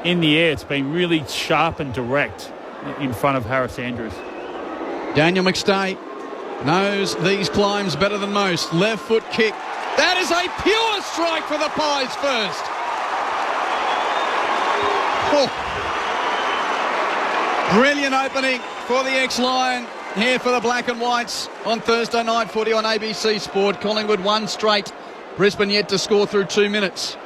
in the air. It's been really sharp and direct in front of Harris Andrews. Daniel McStay knows these climbs better than most. Left foot kick. That is a pure strike for the Pies first. Oh. Brilliant opening for the ex-Lion here for the Black and Whites on Thursday night footy on ABC Sport. Collingwood won straight. Brisbane yet to score through 2 minutes.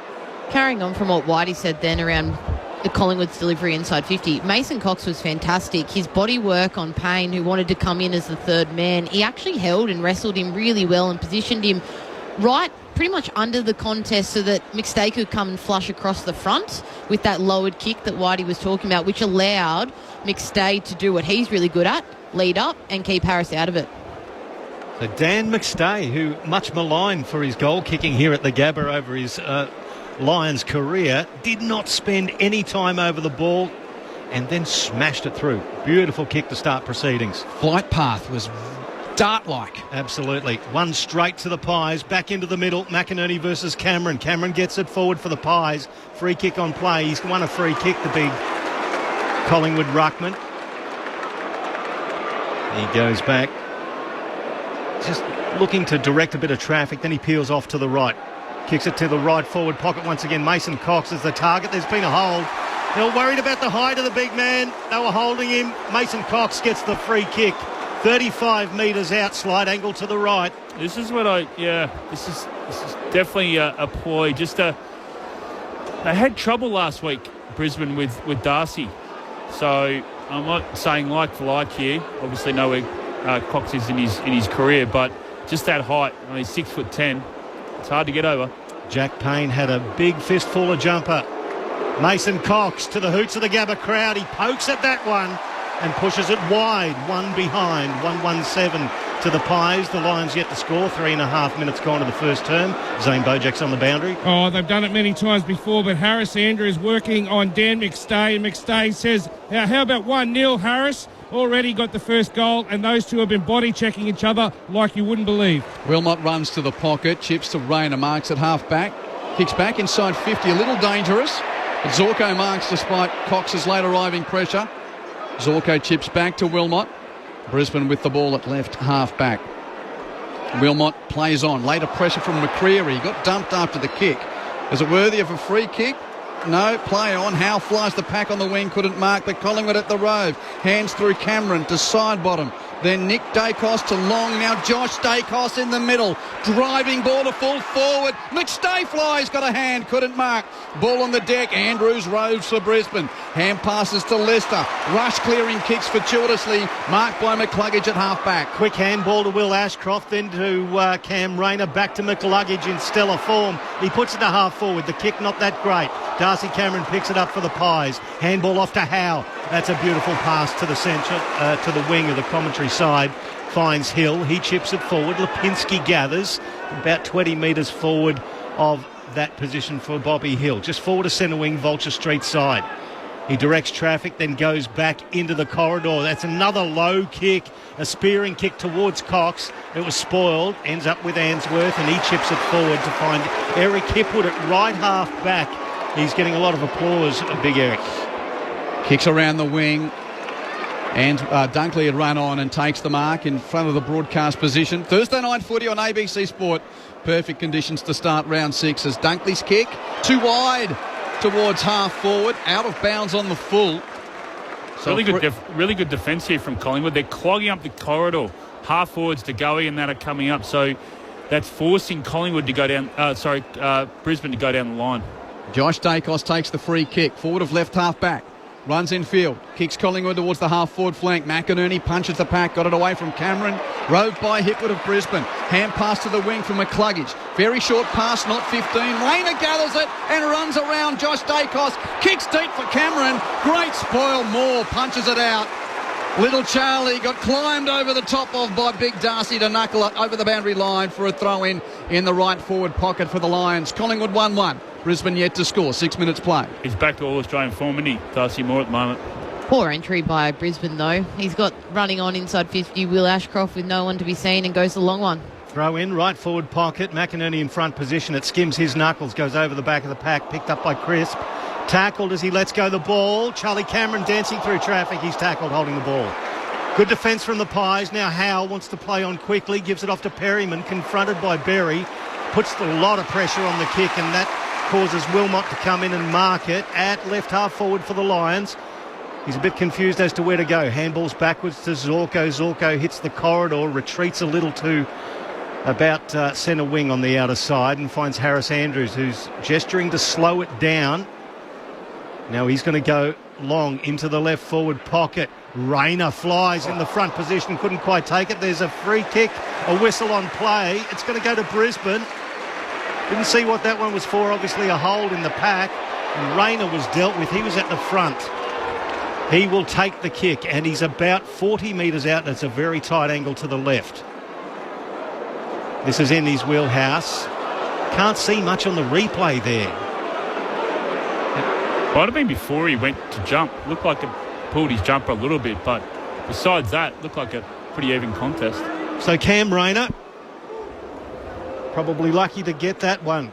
Carrying on from what Whitey said then around the Collingwood's delivery inside 50, Mason Cox was fantastic. His body work on Payne, who wanted to come in as the third man, he actually held and wrestled him really well and positioned him right pretty much under the contest so that McStay could come and flush across the front with that lowered kick that Whitey was talking about, which allowed McStay to do what he's really good at, lead up and keep Harris out of it. So Dan McStay, who much maligned for his goal kicking here at the Gabba over his Lions career, did not spend any time over the ball and then smashed it through. Beautiful kick to start proceedings. Flight path was dart-like. Absolutely. One straight to the Pies, back into the middle. McInerney versus Cameron. Cameron gets it forward for the Pies. Free kick on play. He's won a free kick, the big Collingwood ruckman. He goes back, just looking to direct a bit of traffic, then he peels off to the right. Kicks it to the right forward pocket once again. Mason Cox is the target. There's been a hold. They were worried about the height of the big man. They were holding him. Mason Cox gets the free kick. 35 metres out, slide angle to the right. This is what this is definitely a ploy. They had trouble last week, Brisbane, with Darcy. So I'm not saying like for like here. Obviously know where Cox is in his career, but just that height. I mean, he's 6'10". It's hard to get over. Jack Payne had a big fistful of jumper. Mason Cox to the hoots of the Gabba crowd. He pokes at that one and pushes it wide, one behind, 1-1-7 to the Pies. The Lions yet to score, 3.5 minutes gone to the first term. Zane Bojak's on the boundary. Oh, they've done it many times before, but Harris Andrews working on Dan McStay. McStay says, how about 1-0, Harris? Already got the first goal, and those two have been body checking each other like you wouldn't believe. Wilmot runs to the pocket, chips to Rayner, marks at half back, kicks back inside 50, a little dangerous. But Zorko marks despite Cox's late arriving pressure. Zorko chips back to Wilmot. Brisbane with the ball at left half back. Wilmot plays on. Later pressure from McCreary. Got dumped after the kick. Is it worthy of a free kick? No, play on. Howe flies the pack on the wing, couldn't mark, but Collingwood at the Rove. Hands through Cameron to side bottom. Then Nick Dacos to Long. Now Josh Dacos in the middle. Driving ball to full forward. McStay flies, got a hand, couldn't mark. Ball on the deck. Andrews roves for Brisbane. Hand passes to Leicester. Rush clearing kicks fortuitously. Marked by McCluggage at half back. Quick handball to Will Ashcroft, then to Cam Rayner. Back to McCluggage in stellar form. He puts it to half forward. The kick not that great. Darcy Cameron picks it up for the Pies. Handball off to Howe. That's a beautiful pass to the centre, to the wing of the commentary side. Finds Hill. He chips it forward. Lipinski gathers about 20 metres forward of that position for Bobby Hill. Just forward to centre wing, Vulture Street side. He directs traffic, then goes back into the corridor. That's another low kick, a spearing kick towards Cox. It was spoiled, ends up with Answorth, and he chips it forward to find Eric Hipwood at right half back. He's getting a lot of applause, Big Eric. Kicks around the wing, and Dunkley had run on and takes the mark in front of the broadcast position. Thursday night footy on ABC Sport. Perfect conditions to start round 6 as Dunkley's kick too wide towards half forward, out of bounds on the full. So really good defence here from Collingwood. They're clogging up the corridor. Half forwards to Goey and that are coming up, so that's forcing Collingwood to go down. Brisbane to go down the line. Josh Dacos takes the free kick forward of left half back. Runs in field, kicks Collingwood towards the half-forward flank. McInerney punches the pack, got it away from Cameron. Roved by Hipwood of Brisbane. Hand pass to the wing from McCluggage. Very short pass, not 15. Rayner gathers it and runs around Josh Dacos. Kicks deep for Cameron. Great spoil. Moore punches it out. Little Charlie got climbed over the top of by Big Darcy to knuckle it over the boundary line for a throw-in the right forward pocket for the Lions. Collingwood 1-1. Brisbane yet to score. 6 minutes play. He's back to All-Australian form, isn't he? Darcy Moore at the moment. Poor entry by Brisbane, though. He's got running on inside 50 Will Ashcroft with no one to be seen and goes the long one. Throw in, right forward pocket. McInerney in front position. It skims his knuckles, goes over the back of the pack, picked up by Crisp. Tackled as he lets go the ball. Charlie Cameron dancing through traffic. He's tackled holding the ball. Good defence from the Pies. Now Howe wants to play on quickly. Gives it off to Perryman, confronted by Berry. Puts a lot of pressure on the kick, and that causes Wilmot to come in and mark it at left half forward for the Lions. He's a bit confused as to where to go. Handballs backwards to Zorko. Zorko hits the corridor, retreats a little to about centre wing on the outer side and finds Harris Andrews, who's gesturing to slow it down. Now he's going to go long into the left forward pocket. Rayner flies in the front position, couldn't quite take it. There's a free kick, a whistle on play. It's going to go to Brisbane. Didn't see what that one was for. Obviously a hold in the pack. And Rayner was dealt with. He was at the front. He will take the kick, and he's about 40 metres out, and it's a very tight angle to the left. This is in his wheelhouse. Can't see much on the replay there. Might have been before he went to jump. Looked like it pulled his jumper a little bit, but besides that, looked like a pretty even contest. So Cam Rayner, probably lucky to get that one,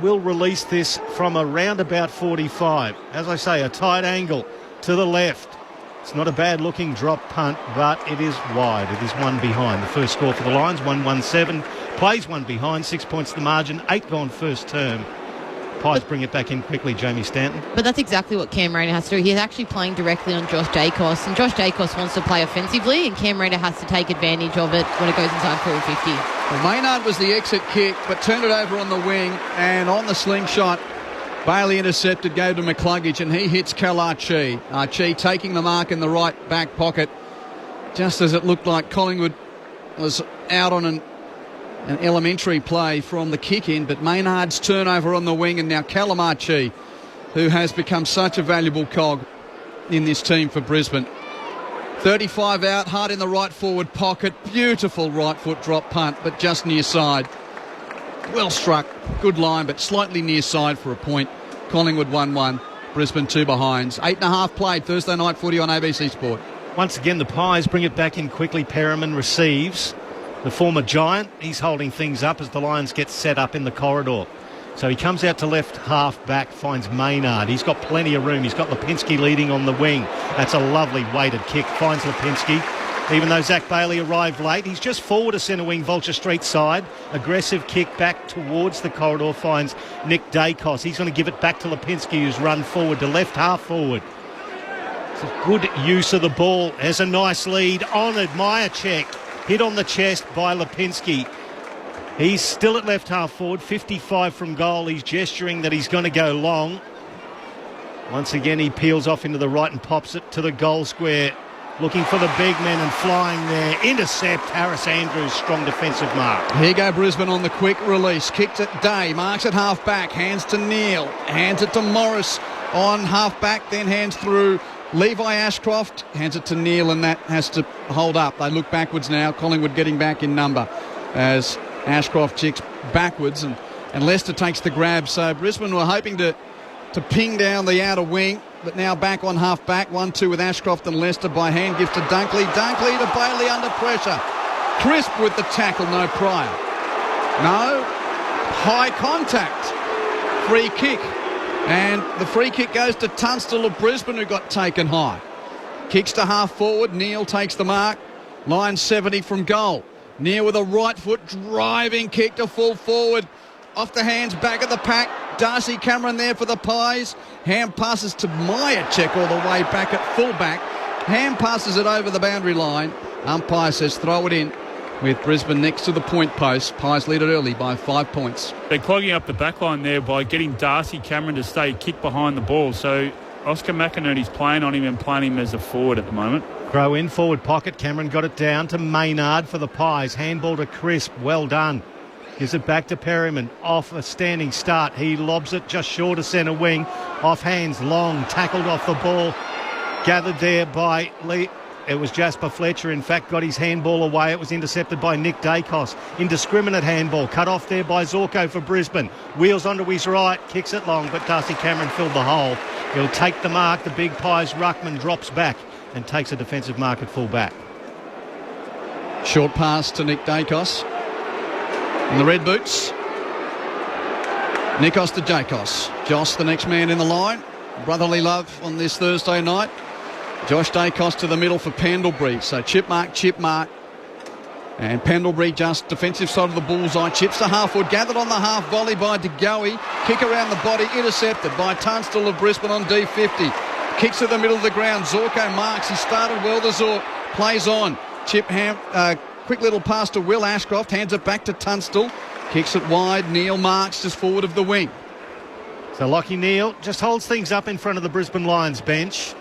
will release this from around about 45. As I say, a tight angle to the left. It's not a bad looking drop punt, but it is wide. It is one behind. The first score for the Lions, 1-1-7. Plays one behind, 6 points the margin, 8 gone first term. Pies bring it back in quickly, Jamie Stanton. But that's exactly what Cam Rayner has to do. He's actually playing directly on Josh Dacos, and Josh Dacos wants to play offensively, and Cam Rayner has to take advantage of it when it goes inside forward 50. Well, Maynard was the exit kick, but turned it over on the wing, and on the slingshot, Bailey intercepted, gave to McCluggage, and he hits Kalachi. Archie taking the mark in the right back pocket, just as it looked like Collingwood was out on an elementary play from the kick-in, but Maynard's turnover on the wing, and now Calamachi, who has become such a valuable cog in this team for Brisbane. 35 out, hard in the right forward pocket, beautiful right foot drop punt, but just near side. Well struck, good line, but slightly near side for a point. Collingwood 1-1, Brisbane 2 behinds. 8.5 played, Thursday night footy on ABC Sport. Once again, the Pies bring it back in quickly. Perriman receives. The former Giant, he's holding things up as the Lions get set up in the corridor. So he comes out to left half back, finds Maynard. He's got plenty of room. He's got Lipinski leading on the wing. That's a lovely weighted kick. Finds Lipinski. Even though Zach Bailey arrived late, he's just forward to centre wing, Vulture Street side. Aggressive kick back towards the corridor, finds Nick Dacos. He's going to give it back to Lipinski, who's run forward to left half forward. It's a good use of the ball. There's a nice lead. Honoured Myercheck. Hit on the chest by Lipinski. He's still at left half forward, 55 from goal. He's gesturing that he's going to go long. Once again, he peels off into the right and pops it to the goal square. Looking for the big men and flying there. Intercept, Harris Andrews, strong defensive mark. Here go Brisbane on the quick release. Kicked it Day, marks it half back, hands to Neil, hands it to Morris on half back, then hands through Levi Ashcroft, hands it to Neil, and that has to hold up. They look backwards now. Collingwood getting back in number as Ashcroft checks backwards, and Leicester takes the grab. So Brisbane were hoping to to ping down the outer wing, but now back on half-back. 1-2 with Ashcroft and Leicester by hand. Gives to Dunkley. Dunkley to Bailey under pressure. Crisp with the tackle, no prior. No. High contact. Free kick. And the free kick goes to Tunstall of Brisbane, who got taken high. Kicks to half forward. Neil takes the mark. Line 70 from goal. Neil with a right foot driving kick to full forward. Off the hands, back of the pack. Darcy Cameron there for the Pies. Ham passes to Myercheck all the way back at full-back. Ham passes it over the boundary line. Umpire says throw it in with Brisbane next to the point post. Pies lead it early by 5 points. They're clogging up the back line there by getting Darcy Cameron to stay kick behind the ball. So Oscar McInerney's playing on him and playing him as a forward at the moment. Throw in forward pocket. Cameron got it down to Maynard for the Pies. Handball to Crisp. Well done. Gives it back to Perryman. Off a standing start. He lobs it just short of centre wing. Off hands. Long. Tackled off the ball. Gathered there by Lee. It was Jasper Fletcher, in fact, got his handball away. It was intercepted by Nick Dacos. Indiscriminate handball. Cut off there by Zorko for Brisbane. Wheels onto his right. Kicks it long, but Darcy Cameron filled the hole. He'll take the mark. The big Pies ruckman drops back and takes a defensive mark at full back. Short pass to Nick Dacos. In the red boots. Nikos to Jacos. Josh, the next man in the line. Brotherly love on this Thursday night. Josh Dacos to the middle for Pendlebury. So chip mark. And Pendlebury just defensive side of the bullseye. Chips to half-forward. Gathered on the half volley by De Goey. Kick around the body. Intercepted by Tunstall of Brisbane on D50. Kicks to the middle of the ground. Zorko marks. He started well, the Zork. Plays on. Quick little pass to Will Ashcroft. Hands it back to Tunstall. Kicks it wide. Neil marks just forward of the wing. So Lachie Neale just holds things up in front of the Brisbane Lions bench.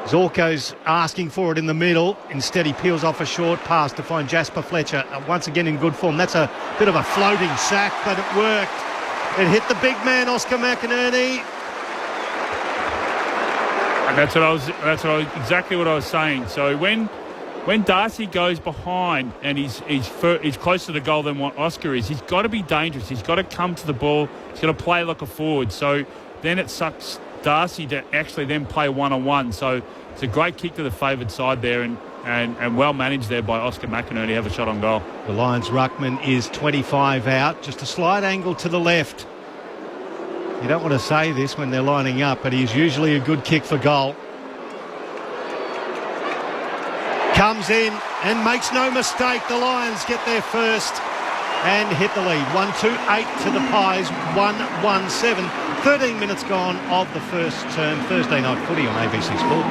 Zorko's asking for it in the middle. Instead, he peels off a short pass to find Jasper Fletcher. Once again in good form. That's a bit of a floating sack, but it worked. It hit the big man, Oscar McInerney. And that's exactly what I was saying. So when Darcy goes behind and he's closer to goal than what Oscar is, he's got to be dangerous. He's got to come to the ball. He's got to play like a forward. So then it sucks Darcy to actually then play one-on-one. So it's a great kick to the favoured side there and well managed there by Oscar McInerney. Have a shot on goal. The Lions ruckman is 25 out. Just a slight angle to the left. You don't want to say this when they're lining up, but he's usually a good kick for goal. Comes in and makes no mistake. The Lions get there first and hit the lead. 1-2-8 to the Pies. 1-1-7. 13 minutes gone of the first term. Thursday night footy on ABC Sport.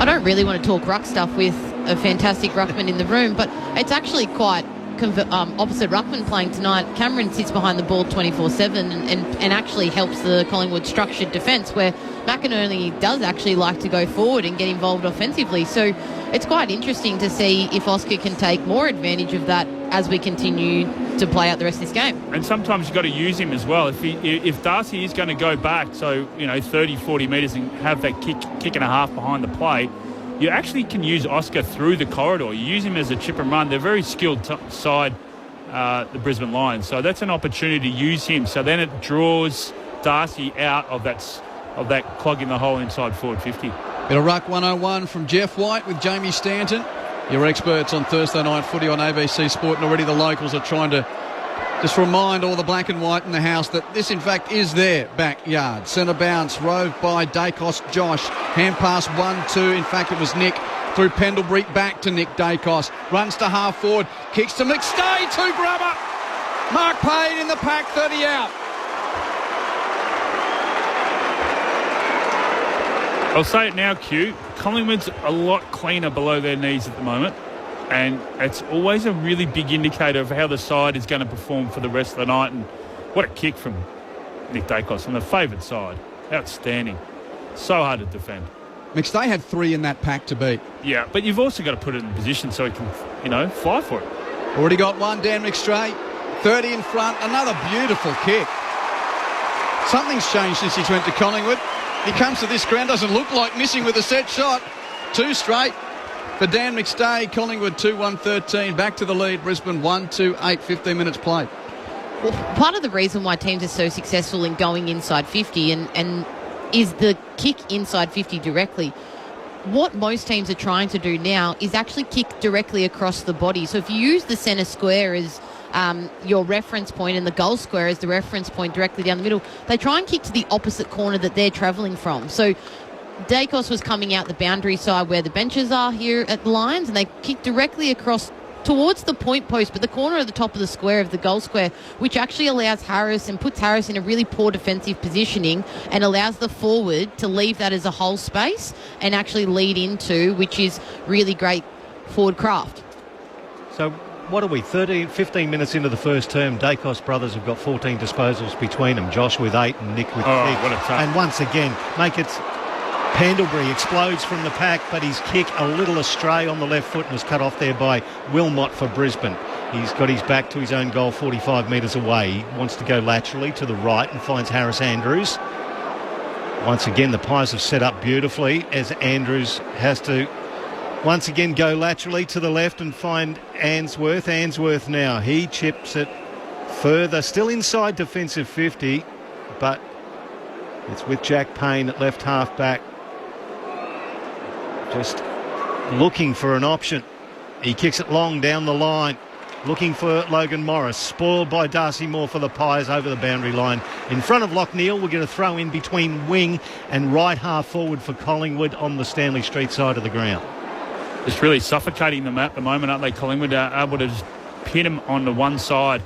I don't really want to talk ruck stuff with a fantastic ruckman in the room, but it's actually quite opposite ruckman playing tonight. Cameron sits behind the ball 24/7 and actually helps the Collingwood structured defence, where McInerney does actually like to go forward and get involved offensively. So it's quite interesting to see if Oscar can take more advantage of that as we continue to play out the rest of this game. And sometimes you've got to use him as well. If Darcy is going to go back, 30, 40 metres and have that kick and a half behind the play, you actually can use Oscar through the corridor. You use him as a chip and run. They're very skilled side, the Brisbane Lions. So that's an opportunity to use him. So then it draws Darcy out of that clogging the hole inside forward 50. Bit of Ruck 101 from Jeff White with Jamie Stanton. Your experts on Thursday night footy on ABC Sport, and already the locals are trying to just remind all the black and white in the house that this in fact is their backyard. Centre bounce, roved by Dacos Josh. Hand pass 1-2. In fact, it was Nick through Pendlebury back to Nick Dacos. Runs to half forward. Kicks to McStay. 2 grubber. Mark Payne in the pack, 30 out. I'll say it now, Q. Collingwood's a lot cleaner below their knees at the moment, and it's always a really big indicator of how the side is going to perform for the rest of the night. And what a kick from Nick Dacos on the favoured side. Outstanding. So hard to defend. McStay had 3 in that pack to beat. Yeah, but you've also got to put it in position so he can, fly for it. Already got one, Dan McStay. 30 in front. Another beautiful kick. Something's changed since he went to Collingwood. He comes to this ground, doesn't look like missing with a set shot. 2 straight for Dan McStay. Collingwood 2-1-13. Back to the lead. Brisbane 1-2-8. 15 minutes played. Well, part of the reason why teams are so successful in going inside 50 and is the kick inside 50 directly. What most teams are trying to do now is actually kick directly across the body. So if you use the centre square as your reference point and the goal square as the reference point directly down the middle, they try and kick to the opposite corner that they're travelling from. So Dacos was coming out the boundary side where the benches are here at the Lions, and they kicked directly across towards the point post, but the corner of the top of the square of the goal square, which actually allows Harris and puts Harris in a really poor defensive positioning and allows the forward to leave that as a whole space and actually lead into, which is really great forward craft. So what are we, 15 minutes into the first term? Dacos brothers have got 14 disposals between them. Josh with 8 and Nick with 6. And once again, make it... Pendlebury explodes from the pack, but his kick a little astray on the left foot and was cut off there by Wilmot for Brisbane. He's got his back to his own goal 45 metres away. He wants to go laterally to the right and finds Harris Andrews. Once again, the Pies have set up beautifully as Andrews has to once again go laterally to the left and find Answorth. Answorth now, he chips it further, still inside defensive 50, but it's with Jack Payne at left half back. Just looking for an option. He kicks it long down the line, looking for Logan Morris. Spoiled by Darcy Moore for the Pies over the boundary line. In front of Lockneil, we're going to throw in between wing and right half forward for Collingwood on the Stanley Street side of the ground. Just really suffocating them at the moment, aren't they? Collingwood are able to just pin them on the one side,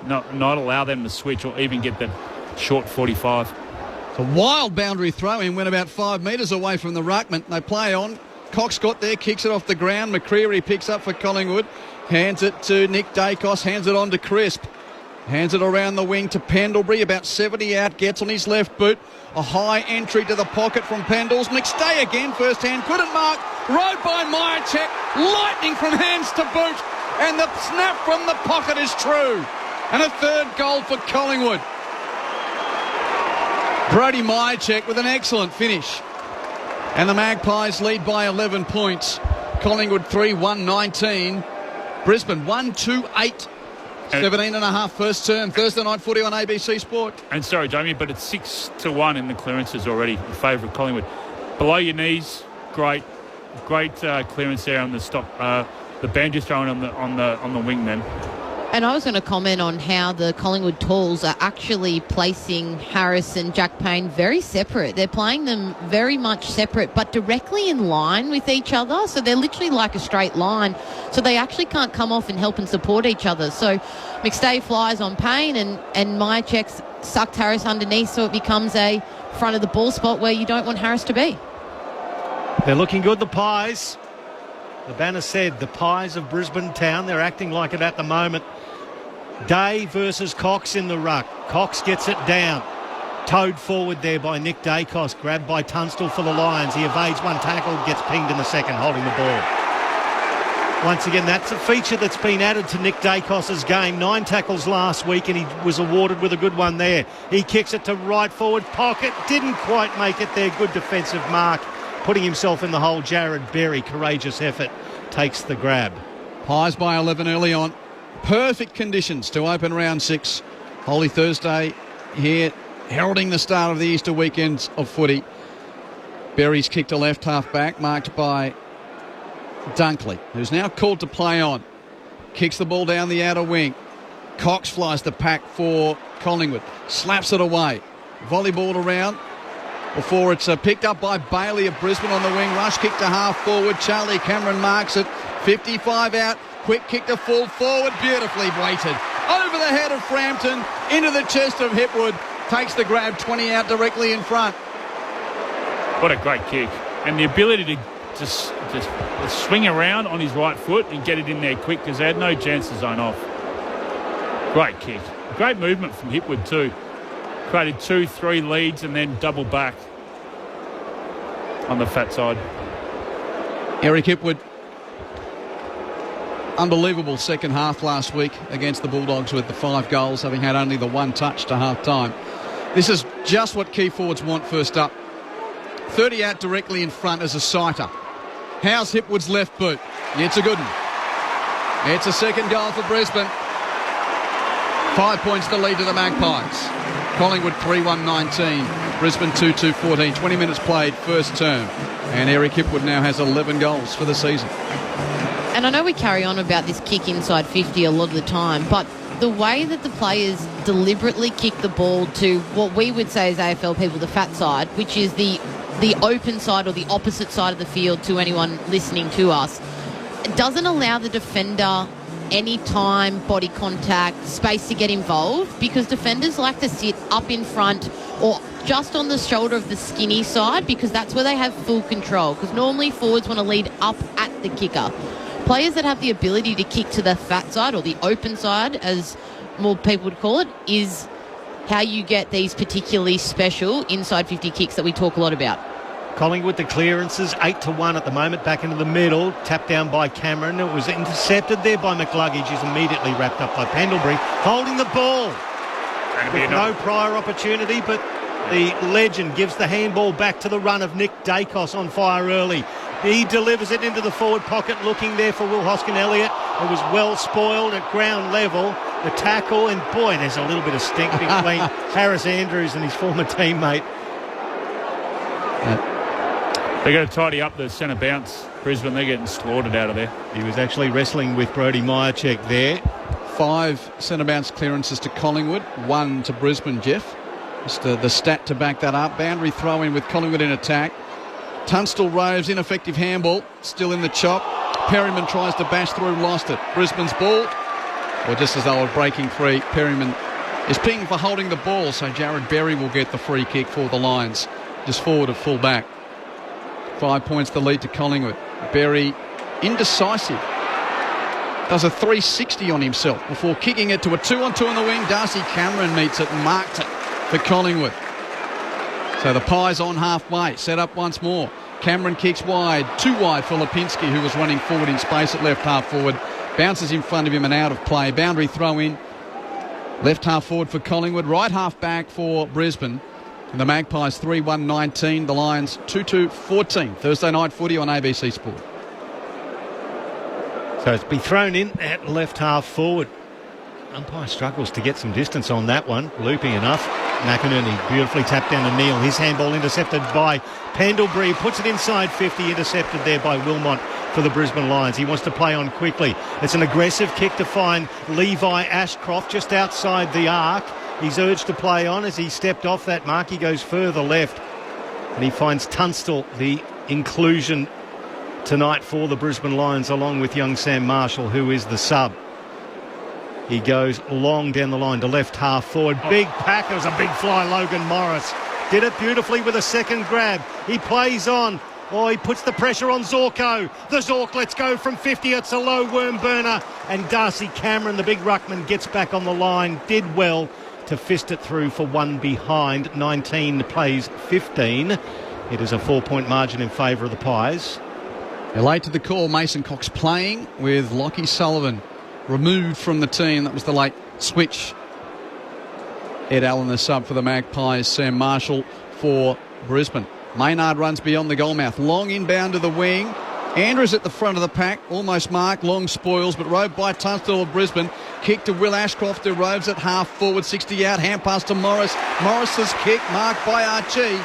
not allow them to switch or even get the short 45. A wild boundary throw in, went about 5 metres away from the ruckman. They play on. Cox got there, kicks it off the ground. McCreary picks up for Collingwood. Hands it to Nick Dacos, hands it on to Crisp. Hands it around the wing to Pendlebury, about 70 out, gets on his left boot. A high entry to the pocket from Pendles. McStay again, first hand, couldn't mark. Rode by Myercheck, lightning from hands to boot. And the snap from the pocket is true. And a third goal for Collingwood. Brody Myercheck with an excellent finish. And the Magpies lead by 11 points. Collingwood 3-1-19. Brisbane 1-2-8. 17 and a half first term. Thursday night footy on ABC Sport. And sorry, Jamie, but it's 6-1 in the clearances already in favour of Collingwood. Below your knees, great clearance there on the stop. The band just throwing on the wing then. And I was going to comment on how the Collingwood Talls are actually placing Harris and Jack Payne very separate. They're playing them very much separate, but directly in line with each other. So they're literally like a straight line. So they actually can't come off and help and support each other. So McStay flies on Payne and Myercheck's sucked Harris underneath, so it becomes a front of the ball spot where you don't want Harris to be. They're looking good, the Pies. The banner said the Pies of Brisbane Town. They're acting like it at the moment. Day versus Cox in the ruck. Cox gets it down. Towed forward there by Nick Dacos. Grabbed by Tunstall for the Lions. He evades one tackle, gets pinged in the second, holding the ball. Once again, that's a feature that's been added to Nick Dacos's game. 9 tackles last week, and he was awarded with a good one there. He kicks it to right forward pocket. Didn't quite make it there. Good defensive mark. Putting himself in the hole. Jared Berry, courageous effort, takes the grab. Pies by 11 early on. Perfect conditions to open round 6. Holy Thursday here, heralding the start of the Easter weekend of footy. Berry's kicked to left half back, marked by Dunkley, who's now called to play on. Kicks the ball down the outer wing. Cox flies the pack for Collingwood. Slaps it away. Volleyball around before it's picked up by Bailey of Brisbane on the wing. Rush kick to half forward. Charlie Cameron marks it. 55 out. Quick kick to full forward. Beautifully weighted. Over the head of Frampton. Into the chest of Hipwood. Takes the grab. 20 out directly in front. What a great kick. And the ability to just swing around on his right foot and get it in there quick, because they had no chance to zone off. Great kick. Great movement from Hipwood too. Created 2-3 leads and then double back on the fat side. Eric Hipwood, unbelievable second half last week against the Bulldogs with the 5 goals, having had only the 1 touch to half time. This is just what key forwards want first up. 30 out directly in front as a sighter. How's Hipwood's left boot? It's a good one. It's a second goal for Brisbane. 5 points to lead to the Magpies. Collingwood 3-1-19, Brisbane 2-2-14. 20 minutes played, first term. And Eric Hipwood now has 11 goals for the season. And I know we carry on about this kick inside 50 a lot of the time, but the way that the players deliberately kick the ball to what we would say as AFL people, the fat side, which is the open side or the opposite side of the field to anyone listening to us, it doesn't allow the defender any time, body contact, space to get involved, because defenders like to sit up in front or just on the shoulder of the skinny side, because that's where they have full control, because normally forwards want to lead up at the kicker. Players that have the ability to kick to the fat side or the open side, as more people would call it, is how you get these particularly special inside 50 kicks that we talk a lot about. Collingwood, the clearances, 8-1 at the moment, back into the middle, tapped down by Cameron. It was intercepted there by McLuggage, who's immediately wrapped up by Pendlebury, holding the ball. With no prior opportunity, but the legend gives the handball back to the run of Nick Dacos, on fire early. He delivers it into the forward pocket, looking there for Will Hoskin-Elliott. It was well spoiled at ground level. The tackle, and boy, there's a little bit of stink between Harris Andrews and his former teammate. They're going to tidy up the centre bounce. Brisbane, they're getting slaughtered out of there. He was actually wrestling with Brodie Myercheck there. 5 centre bounce clearances to Collingwood, 1 to Brisbane, Jeff. Just the stat to back that up. Boundary throw in with Collingwood in attack. Tunstall roves, ineffective handball, still in the chop. Perryman tries to bash through, lost it. Brisbane's ball, or just as they were breaking free, Perryman is pinged for holding the ball, so Jared Berry will get the free kick for the Lions, just forward of full back. 5 points the lead to Collingwood. Berry, indecisive, does a 360 on himself before kicking it to a 2-on-2 on the wing. Darcy Cameron meets it and marked it for Collingwood. So the Pies on halfway, set up once more. Cameron kicks wide, too wide for Lipinski, who was running forward in space at left half forward. Bounces in front of him and out of play. Boundary throw in. Left half forward for Collingwood, right half back for Brisbane. And the Magpies 3-1-19, the Lions 2-2-14. Thursday night footy on ABC Sport. So it's been thrown in at left half forward. Umpire struggles to get some distance on that one. Looping enough. McInerney beautifully tapped down to Neal. His handball intercepted by Pendlebury. Puts it inside 50. Intercepted there by Wilmot for the Brisbane Lions. He wants to play on quickly. It's an aggressive kick to find Levi Ashcroft just outside the arc. He's urged to play on. As he stepped off that mark, he goes further left. And he finds Tunstall, the inclusion tonight for the Brisbane Lions, along with young Sam Marshall, who is the sub. He goes long down the line to left half forward. Big pack. It was a big fly. Logan Morris did it beautifully with a second grab. He plays on. Oh, he puts the pressure on Zorko. The Zork lets go from 50. It's a low worm burner. And Darcy Cameron, the big ruckman, gets back on the line. Did well to fist it through for one behind. 19 plays 15. It is a 4-point margin in favour of the Pies. They're late to the call. Mason Cox playing with Lockie Sullivan removed from the team. That was the late switch. Ed Allen, the sub for the Magpies. Sam Marshall for Brisbane. Maynard runs beyond the goalmouth. Long inbound to the wing. Andrews at the front of the pack. Almost marked. Long spoils, but roved by Tunstall of Brisbane. Kick to Will Ashcroft, who roves at half forward. 60 out. Hand pass to Morris. Morris's kick marked by Archie.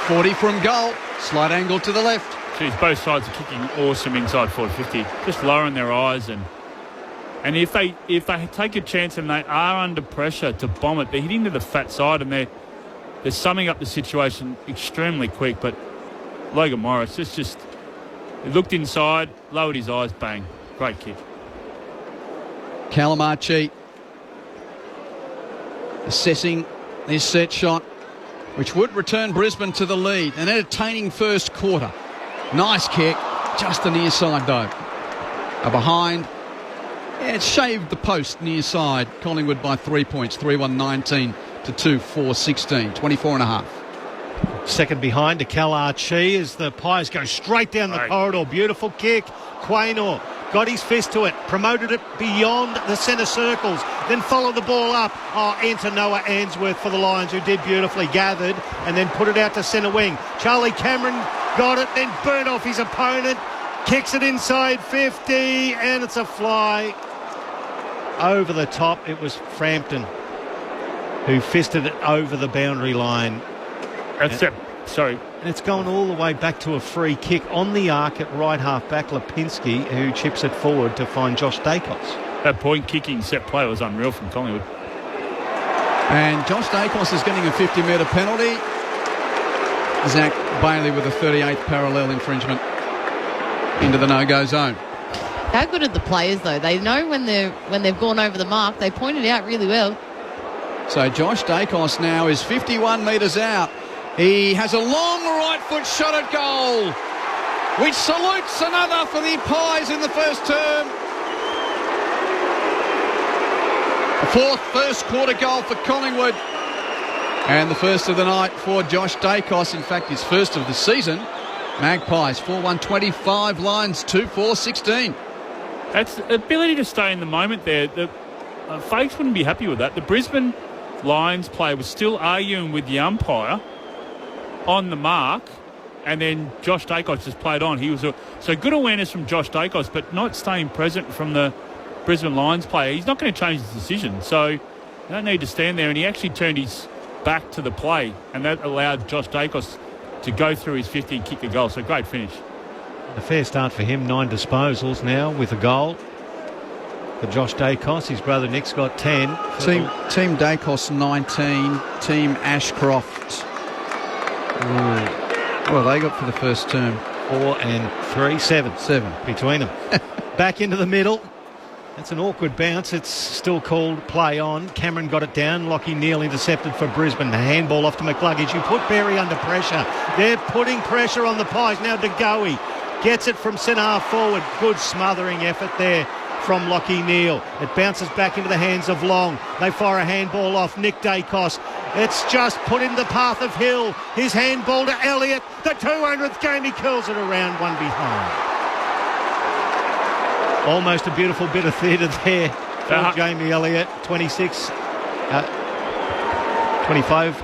40 from goal. Slight angle to the left. Geez, both sides are kicking awesome inside forward 50. Just lowering their eyes and if they take a chance and they are under pressure to bomb it, they're hitting to the fat side and they're summing up the situation extremely quick. But Logan Morris just he looked inside, lowered his eyes, bang. Great kick. Callum Archie assessing this set shot, which would return Brisbane to the lead. An entertaining first quarter. Nice kick, just the near side though. A behind. Yeah, it shaved the post near side. Collingwood by 3 points, 3-1-19 to 2-4-16, 24 and a half. Second behind to Cal Archie as the Pies go straight down the corridor. Beautiful kick. Quaynor got his fist to it, promoted it beyond the centre circles, then followed the ball up. Enter Noah Answorth for the Lions, who did beautifully, gathered and then put it out to centre wing. Charlie Cameron got it, then burnt off his opponent, kicks it inside 50, and it's a fly. over the top. It was Frampton who fisted it over the boundary line. Sorry. And it's going all the way back to a free kick on the arc at right half back, Lipinski, who chips it forward to find Josh Dacos. That point kicking set play was unreal from Collingwood. And Josh Dacos is getting a 50-metre penalty. Zach Bailey with a 38th parallel infringement into the no-go zone. How good are the players, though? They know when they've gone over the mark. They point it out really well. So Josh Dacos now is 51 metres out. He has a long right foot shot at goal, which salutes another for the Pies in the first term. A fourth first quarter goal for Collingwood. And the first of the night for Josh Dacos. In fact, his first of the season. Magpies 4-1-25, Lions 2-4-16. That's the ability to stay in the moment there. The Fakes wouldn't be happy with that. The Brisbane Lions player was still arguing with the umpire on the mark, and then Josh Dacos just played on. So good awareness from Josh Dacos, but not staying present from the Brisbane Lions player. He's not going to change his decision, so you don't need to stand there. And he actually turned his back to the play, and that allowed Josh Dacos to go through his 50 and kick a goal. So great finish. A fair start for him. 9 disposals now with a goal. For Josh Dacos, his brother Nick's got 10. Team Dacos 19, Team Ashcroft. Well, they got for the first term 4 and 3, 7 between them. Back into the middle. That's an awkward bounce. It's still called play on. Cameron got it down. Lachie Neale intercepted for Brisbane. The handball off to McCluggage. You put Berry under pressure. They're putting pressure on the Pies. Now DeGoey gets it from Sinar forward. Good smothering effort there from Lachie Neale. It bounces back into the hands of Long. They fire a handball off Nick Dacos. It's just put in the path of Hill. His handball to Elliott. The 200th game, he curls it around one behind. Almost a beautiful bit of theatre there for Jamie Elliott. 26, 25.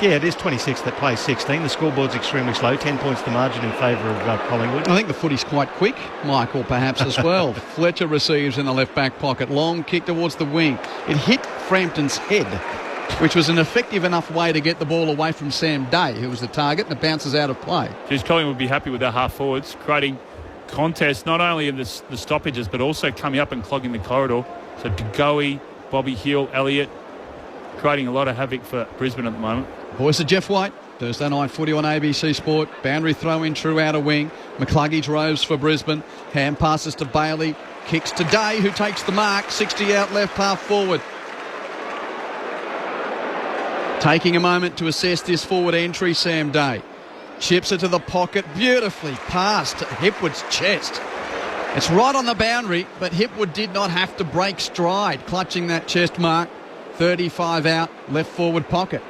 It is 26 that plays 16. The scoreboard's extremely slow. 10 points the margin in favour of Collingwood. I think the footy's quite quick, Michael, perhaps as well. Fletcher receives in the left back pocket. Long kick towards the wing. It hit Frampton's head, which was an effective enough way to get the ball away from Sam Day, who was the target, and it bounces out of play. Collingwood would be happy with their half forwards, creating contest not only in the stoppages but also coming up and clogging the corridor. So DeGoey, Bobby Hill, Elliott, creating a lot of havoc for Brisbane at the moment. Voice of Jeff White, Thursday night footy on ABC Sport. Boundary throw in, true outer wing. McCluggage roves for Brisbane. Hand passes to Bailey, kicks to Day, who takes the mark. 60 out left, half forward. Taking a moment to assess this forward entry, Sam Day. Chips it to the pocket, beautifully past Hipwood's chest. It's right on the boundary, but Hipwood did not have to break stride, clutching that chest mark. 35 out, left forward pocket.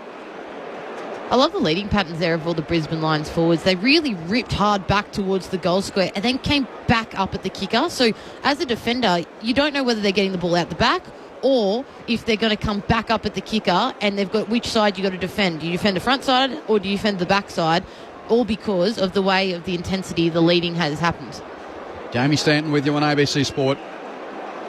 I love the leading patterns there of all the Brisbane Lions forwards. They really ripped hard back towards the goal square and then came back up at the kicker. So as a defender, you don't know whether they're getting the ball out the back or if they're going to come back up at the kicker, and they've got which side you got to defend. Do you defend the front side or do you defend the back side? All because of the way of the intensity the leading has happened. Jamie Stanton with you on ABC Sport.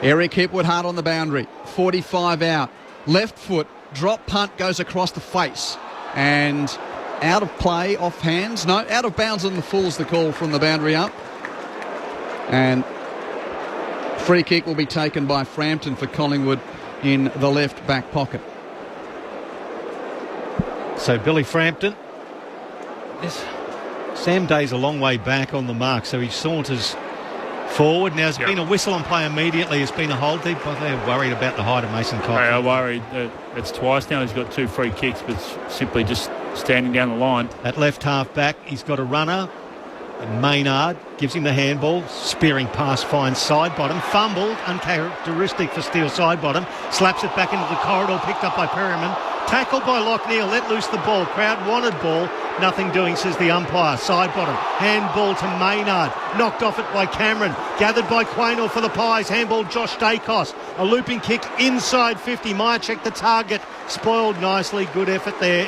Eric Hipwood hard on the boundary. 45 out. Left foot, drop punt goes across the face. And out of play, off hands. No, out of bounds on the full's the call from the boundary up. And free kick will be taken by Frampton for Collingwood in the left back pocket. So Billy Frampton. Sam Day's a long way back on the mark, so he saunters forward. Now, there's been a whistle on play immediately. It's been a hold. They're worried about the height of Mason Cox. They are worried. It's twice now he's got 2 free kicks, but simply just standing down the line. At left half back, he's got a runner. Maynard gives him the handball. Spearing pass finds side bottom. Fumbled, uncharacteristic for Steele side bottom. Slaps it back into the corridor, picked up by Perryman. Tackled by Lockneil, let loose the ball. Crowd wanted ball. Nothing doing, says the umpire. Side bottom. Handball to Maynard. Knocked off it by Cameron. Gathered by Quaynor for the Pies. Handball Josh Dacos. A looping kick inside 50. Myercheck the target. Spoiled nicely. Good effort there.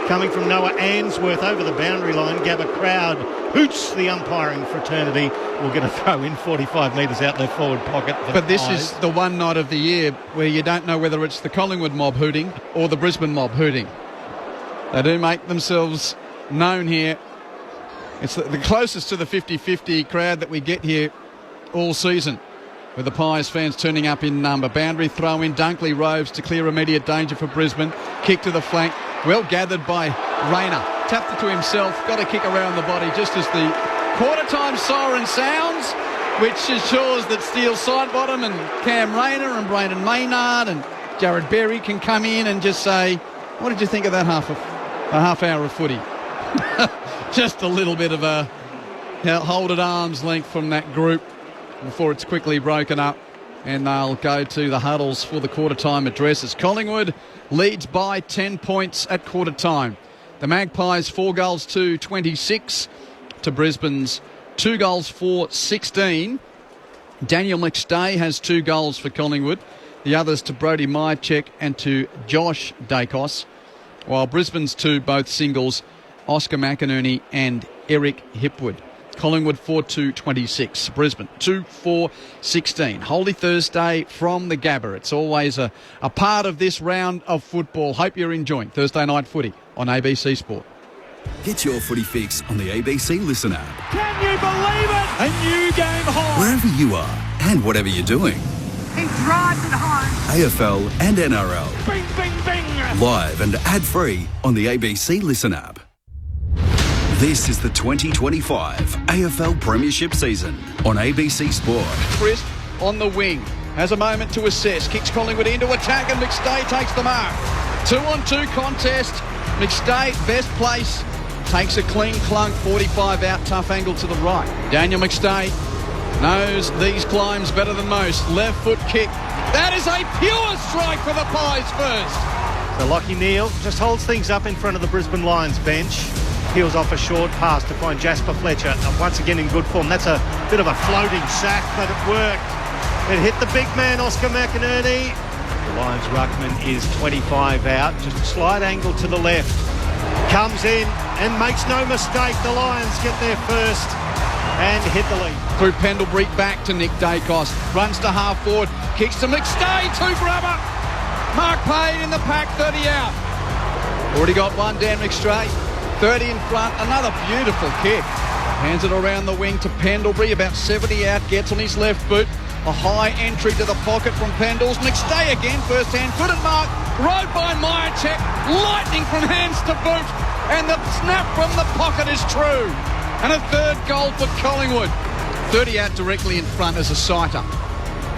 Coming from Noah Answorth over the boundary line. Gabba Crowd hoots the umpiring fraternity. We're going to throw in 45 metres out their forward pocket. But this is the one night of the year where you don't know whether it's the Collingwood mob hooting or the Brisbane mob hooting. They do make themselves known here. It's the closest to the 50-50 crowd that we get here all season, with the Pies fans turning up in number. Boundary throw in, Dunkley roves to clear immediate danger for Brisbane. Kick to the flank, well gathered by Rayner. Tapped it to himself, got a kick around the body just as the quarter-time siren sounds, which ensures that Steele Sidebottom and Cam Rayner and Brayden Maynard and Jared Berry can come in and just say, what did you think of that half hour of footy? Just a little bit of a hold at arm's length from that group before it's quickly broken up, and they'll go to the huddles for the quarter-time addresses. Collingwood leads by 10 points at quarter-time. The Magpies 4 goals to 26 to Brisbane's 2 goals for 16. Daniel McStay has 2 goals for Collingwood. The others to Brody Myercheck and to Josh Dacos, while Brisbane's 2 both singles, Oscar McInerney and Eric Hipwood. Collingwood 4-2-26. Brisbane 2-4-16. Holy Thursday from the Gabba. It's always a part of this round of football. Hope you're enjoying Thursday night footy on ABC Sport. Get your footy fix on the ABC Listen app. Can you believe it? A new game home. Wherever you are and whatever you're doing. He drives it home. AFL and NRL. Bing, bing, bing. Live and ad-free on the ABC Listen app. This is the 2025 AFL Premiership season on ABC Sport. Crisp on the wing, has a moment to assess, kicks Collingwood into attack and McStay takes the mark. 2-on-2 contest, McStay best place, takes a clean clunk, 45 out, tough angle to the right. Daniel McStay knows these climbs better than most. Left foot kick, that is a pure strike for the Pies first. So Lachie Neale just holds things up in front of the Brisbane Lions bench. Peels off a short pass to find Jasper Fletcher, once again in good form. That's a bit of a floating sack, but it worked. It hit the big man, Oscar McInerney. The Lions ruckman is 25 out, just a slight angle to the left. Comes in and makes no mistake. The Lions get there first and hit the lead. Through Pendlebury, back to Nick Dacos. Runs to half forward, kicks to McStay, 2 grubber. Mark Payne in the pack, 30 out. Already got one, Dan McStay. 30 in front, another beautiful kick. Hands it around the wing to Pendlebury, about 70 out, gets on his left boot. A high entry to the pocket from Pendles. McStay again, first hand, footed mark, rode by Myercheck, lightning from hands to boot, and the snap from the pocket is true. And a third goal for Collingwood. 30 out directly in front as a sighter.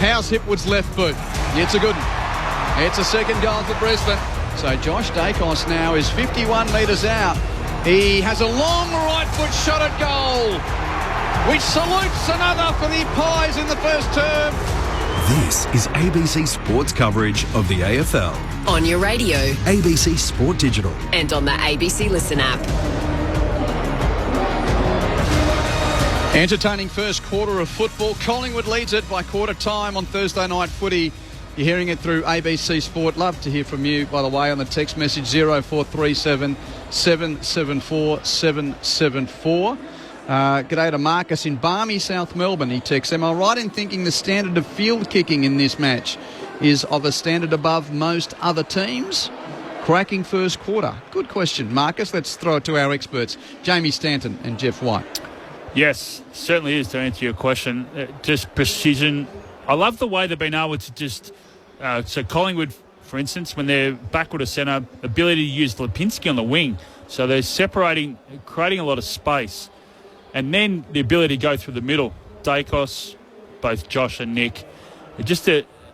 How's Hipwood's left boot? It's a good one. It's a second goal for Brisbane. So Josh Dacos now is 51 metres out. He has a long right foot shot at goal, which salutes another for the Pies in the first term. This is ABC Sports coverage of the AFL. On your radio. ABC Sport Digital. And on the ABC Listen app. Entertaining first quarter of football. Collingwood leads it by quarter time on Thursday night footy. You're hearing it through ABC Sport. Love to hear from you, by the way, on the text message 0437 774 774. G'day to Marcus in balmy South Melbourne. He texts, am I right in thinking the standard of field kicking in this match is of a standard above most other teams? Cracking first quarter. Good question, Marcus. Let's throw it to our experts, Jamie Stanton and Jeff White. Yes, certainly is, to answer your question. Just precision. I love the way they've been able to just... so Collingwood, for instance, when they're backward of centre, ability to use Lipinski on the wing. So they're separating, creating a lot of space. And then the ability to go through the middle. Dacos, both Josh and Nick.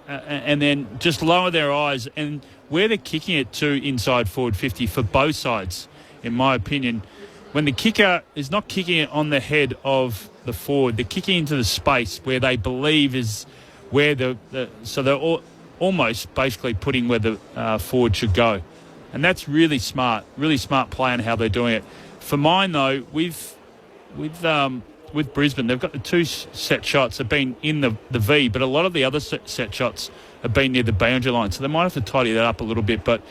And then just lower their eyes. And where they're kicking it to inside forward 50 for both sides, in my opinion, when the kicker is not kicking it on the head of the forward, they're kicking into the space where they believe is where so they're almost basically putting where the forward should go. And that's really smart play on how they're doing it. For mine, though, with Brisbane, they've got the 2 set shots have been in the V, but a lot of the other set shots have been near the boundary line. So they might have to tidy that up a little bit. But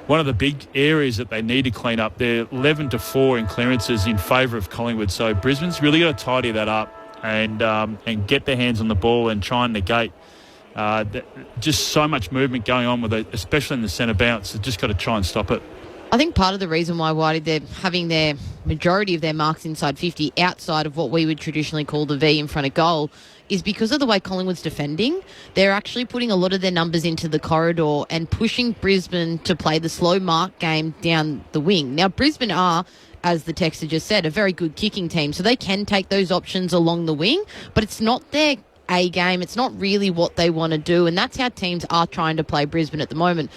one of the big areas that they need to clean up. They're 11-4 in clearances in favour of Collingwood. So Brisbane's really got to tidy that up and get their hands on the ball and try and negate just so much movement going on with it, especially in the centre bounce. They've just got to try and stop it. I think part of the reason why Whitey, they're having their majority of their marks inside 50 outside of what we would traditionally call the V in front of goal is because of the way Collingwood's defending. They're actually putting a lot of their numbers into the corridor and pushing Brisbane to play the slow mark game down the wing. Now, Brisbane are, as the texter just said, a very good kicking team, so they can take those options along the wing, but it's not their A game. It's not really what they want to do, and that's how teams are trying to play Brisbane at the moment.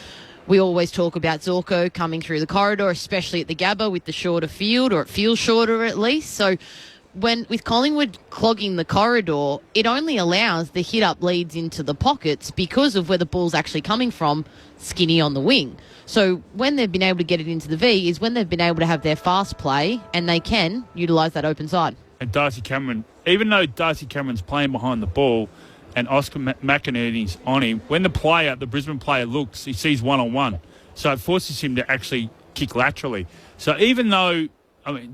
We always talk about Zorko coming through the corridor, especially at the Gabba with the shorter field, or it feels shorter at least. So with Collingwood clogging the corridor, it only allows the hit-up leads into the pockets because of where the ball's actually coming from, skinny on the wing. So when they've been able to get it into the V is when they've been able to have their fast play and they can utilise that open side. And Darcy Cameron, even though Darcy Cameron's playing behind the ball, and Oscar McInerney's on him, when the Brisbane player looks, he sees one-on-one. So it forces him to actually kick laterally. So even though,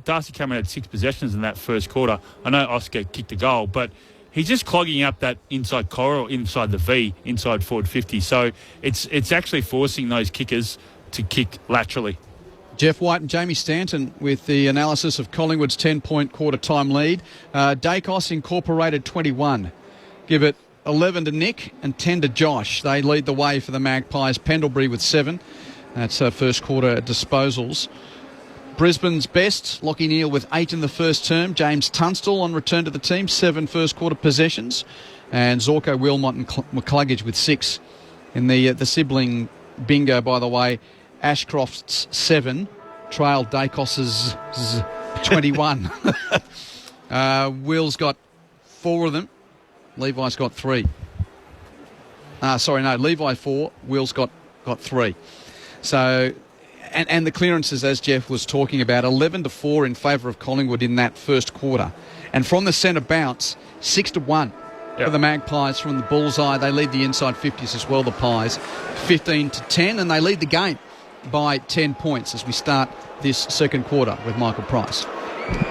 Darcy Cameron had 6 possessions in that first quarter, I know Oscar kicked a goal, but he's just clogging up that inside corridor, inside the V, inside forward 50. So it's actually forcing those kickers to kick laterally. Jeff White and Jamie Stanton with the analysis of Collingwood's 10-point quarter-time lead. Dacos incorporated 21. Give it 11 to Nick and 10 to Josh. They lead the way for the Magpies. Pendlebury with 7. That's first quarter disposals. Brisbane's best, Lachie Neale with 8 in the first term. James Tunstall on return to the team, 7 first quarter possessions. And Zorko, Wilmot and McCluggage with 6. In the sibling bingo, by the way, Ashcroft's 7 trailed Dacos's 21. Will's got 4 of them. Levi's got 3. Levi 4. Will's got 3. So, and the clearances, as Jeff was talking about, 11-4 in favour of Collingwood in that first quarter. And from the centre bounce, 6-1 for the Magpies from the bullseye. They lead the inside 50s as well, the Pies, 15-10, and they lead the game by 10 points as we start this second quarter with Michael Price.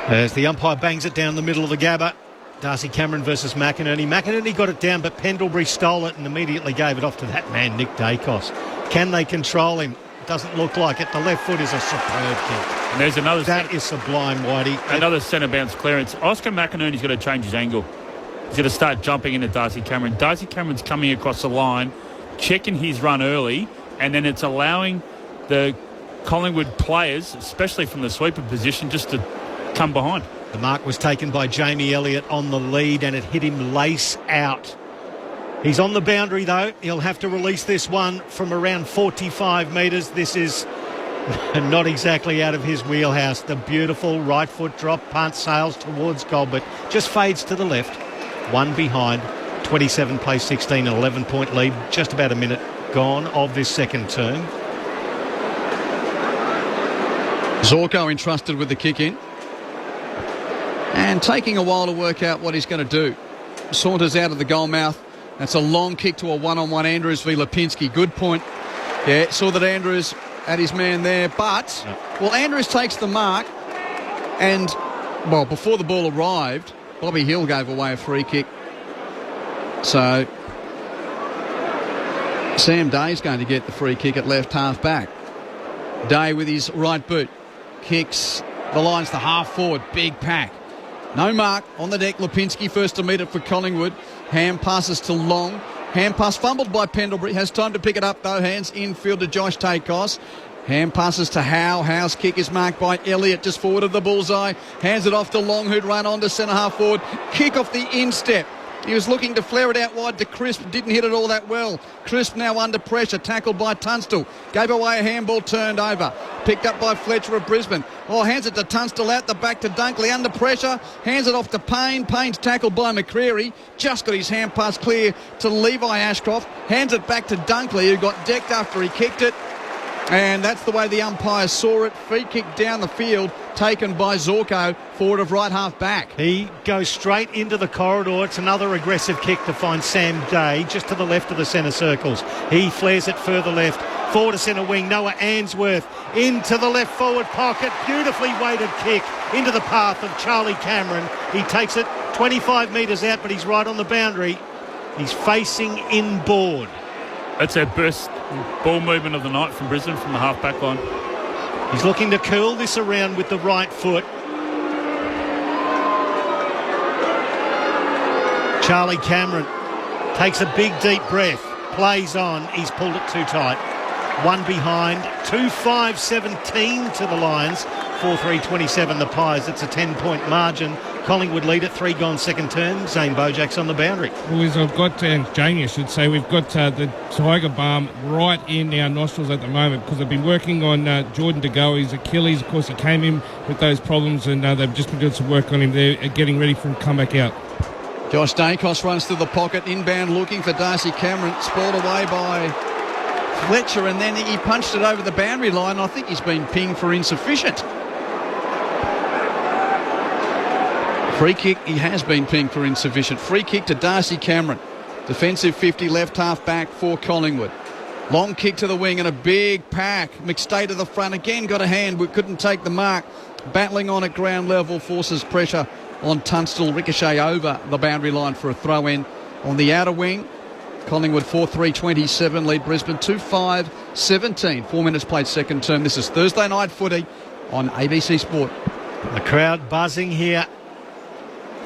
As the umpire bangs it down the middle of the Gabba, Darcy Cameron versus McInerney. McInerney got it down, but Pendlebury stole it and immediately gave it off to that man, Nick Dacos. Can they control him? Doesn't look like it. The left foot is a superb kick. And there's another... That is sublime, Whitey. Another centre bounce clearance. Oscar McInerney's got to change his angle. He's got to start jumping into Darcy Cameron. Darcy Cameron's coming across the line, checking his run early, and then it's allowing the Collingwood players, especially from the sweeper position, just to come behind. The mark was taken by Jamie Elliott on the lead and it hit him lace out. He's on the boundary though. He'll have to release this one from around 45 metres. This is not exactly out of his wheelhouse. The beautiful right foot drop punt sails towards goal, but just fades to the left. One behind. 27 plays 16, an 11-point lead. Just about a minute gone of this second term. Zorko entrusted with the kick in. And taking a while to work out what he's going to do. Saunters out of the goal mouth. That's a long kick to a one-on-one Andrews v. Lipinski. Good point. Yeah, saw that Andrews had his man there. But, well, Andrews takes the mark. And, well, before the ball arrived, Bobby Hill gave away a free kick. So, Sam Day's going to get the free kick at left half back. Day with his right boot. Kicks the lines to half forward. Big pack. No mark on the deck. Lipinski first to meet it for Collingwood. Ham passes to Long. Ham pass fumbled by Pendlebury. Has time to pick it up though. Hands infield to Josh Dacos. Ham passes to Howe. Howe's kick is marked by Elliott just forward of the bullseye. Hands it off to Long, who'd run on to centre half forward. Kick off the instep. He was looking to flare it out wide to Crisp. Didn't hit it all that well. Crisp now under pressure. Tackled by Tunstall. Gave away a handball, turned over. Picked up by Fletcher of Brisbane. Oh, hands it to Tunstall out the back to Dunkley. Under pressure. Hands it off to Payne. Payne's tackled by McCreary. Just got his hand pass clear to Levi Ashcroft. Hands it back to Dunkley, who got decked after he kicked it. And that's the way the umpires saw it. Free kick down the field, taken by Zorko, forward of right half back. He goes straight into the corridor. It's another aggressive kick to find Sam Day, just to the left of the centre circles. He flares it further left, Forward to centre wing, Noah Answorth into the left forward pocket. Beautifully weighted kick into the path of Charlie Cameron. He takes it 25 metres out, but he's right on the boundary. He's facing inboard. That's our best ball movement of the night from Brisbane, from the half-back line. He's looking to curl this around with the right foot. Charlie Cameron takes a big deep breath, plays on. He's pulled it too tight. One behind, 2-5-17 to the Lions, 4-3-27 the Pies. It's a 10-point margin. Collingwood lead at 3 gone second term. Zane Bojak's on the boundary. Well, as I've got, Jamie, I should say, we've got the Tiger Balm right in our nostrils at the moment because they've been working on Jordan De Goey's Achilles. Of course, he came in with those problems and they've just been doing some work on him. They're getting ready for him to come back out. Josh Dacos runs to the pocket, inbound looking for Darcy Cameron, spoiled away by Fletcher, and then he punched it over the boundary line. I think he's been pinged for insufficient. Free kick, he has been pinged for insufficient. Free kick to Darcy Cameron. Defensive 50, left half back for Collingwood. Long kick to the wing and a big pack. McStay to the front again, got a hand, but couldn't take the mark. Battling on at ground level, forces pressure on Tunstall. Ricochet over the boundary line for a throw-in on the outer wing. Collingwood 4-3-27 lead Brisbane 2-5-17. 4 minutes played second term. This is Thursday night footy on ABC Sport. The crowd buzzing here.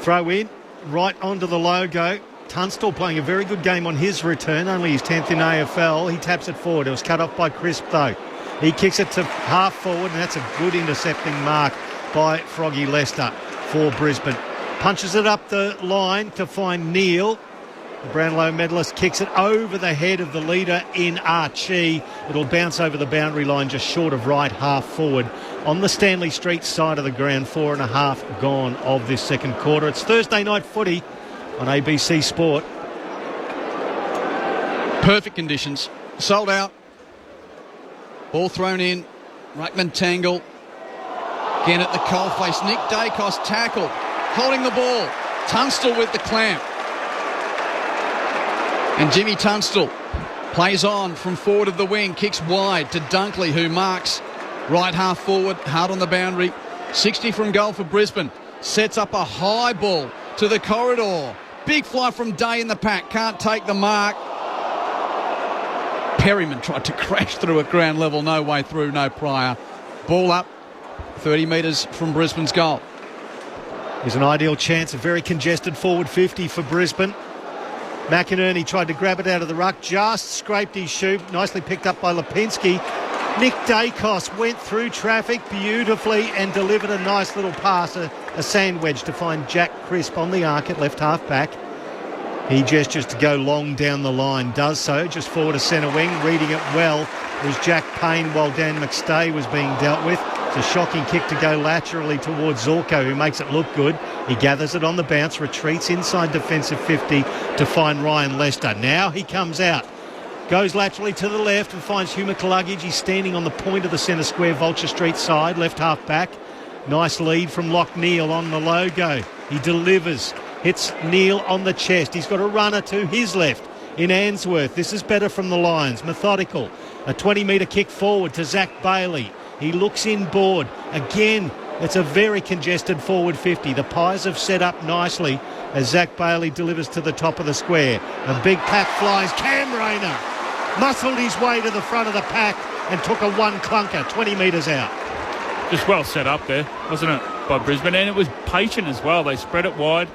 Throw in right onto the logo. Tunstall playing a very good game on his return, only his 10th in AFL. He taps it forward. It was cut off by Crisp though. He kicks it to half forward, and that's a good intercepting mark by Froggy Lester for Brisbane. Punches it up the line to find Neil. The Brownlow medalist kicks it over the head of the leader in Archie. It'll bounce over the boundary line just short of right half forward on the Stanley Street side of the ground. 4.5 gone of this second quarter. It's Thursday night footy on ABC Sport. Perfect conditions. Sold out. Ball thrown in. Ruckman tangle. Again at the coalface. Nick Dacos tackled. Holding the ball. Tunstall with the clamp. And Jimmy Tunstall plays on from forward of the wing. Kicks wide to Dunkley, who marks right half forward. Hard on the boundary. 60 from goal for Brisbane. Sets up a high ball to the corridor. Big fly from Day in the pack. Can't take the mark. Perryman tried to crash through at ground level. No way through, no prior. Ball up 30 metres from Brisbane's goal. Here's an ideal chance. A very congested forward 50 for Brisbane. McInerney tried to grab it out of the ruck. Just scraped his shoe. Nicely picked up by Lipinski. Nick Dacos went through traffic beautifully and delivered a nice little pass, a sand wedge to find Jack Crisp on the arc at left half back. He gestures to go long down the line, does so, just forward to centre wing. Reading it well was Jack Payne while Dan McStay was being dealt with. It's a shocking kick to go laterally towards Zorko, who makes it look good. He gathers it on the bounce, retreats inside defensive 50 to find Ryan Lester. Now he comes out, goes laterally to the left and finds Hugh McCluggage. He's standing on the point of the centre square, Vulture Street side, left half back. Nice lead from Lock Neal on the logo. He delivers, hits Neal on the chest. He's got a runner to his left in Answorth. This is better from the Lions. Methodical. A 20-metre kick forward to Zach Bailey. He looks inboard. Again, it's a very congested forward 50. The Pies have set up nicely as Zach Bailey delivers to the top of the square. A big pack flies. Cam Rayner muscled his way to the front of the pack and took a one clunker 20 metres out. Just well set up there, wasn't it, by Brisbane? And it was patient as well. They spread it wide.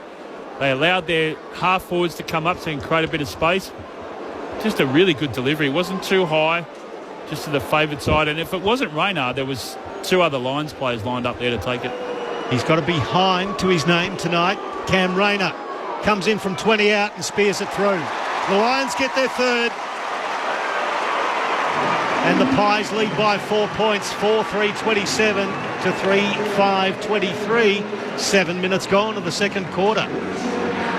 They allowed their half forwards to come up so they can create a bit of space. Just a really good delivery. It wasn't too high, just to the favoured side. And if it wasn't Rayner, there was two other Lions players lined up there to take it. He's got a behind to his name tonight. Cam Rayner comes in from 20 out and spears it through. The Lions get their third. And the Pies lead by 4 points, 4-3-27 to 3-5-23. 7 minutes gone of the second quarter.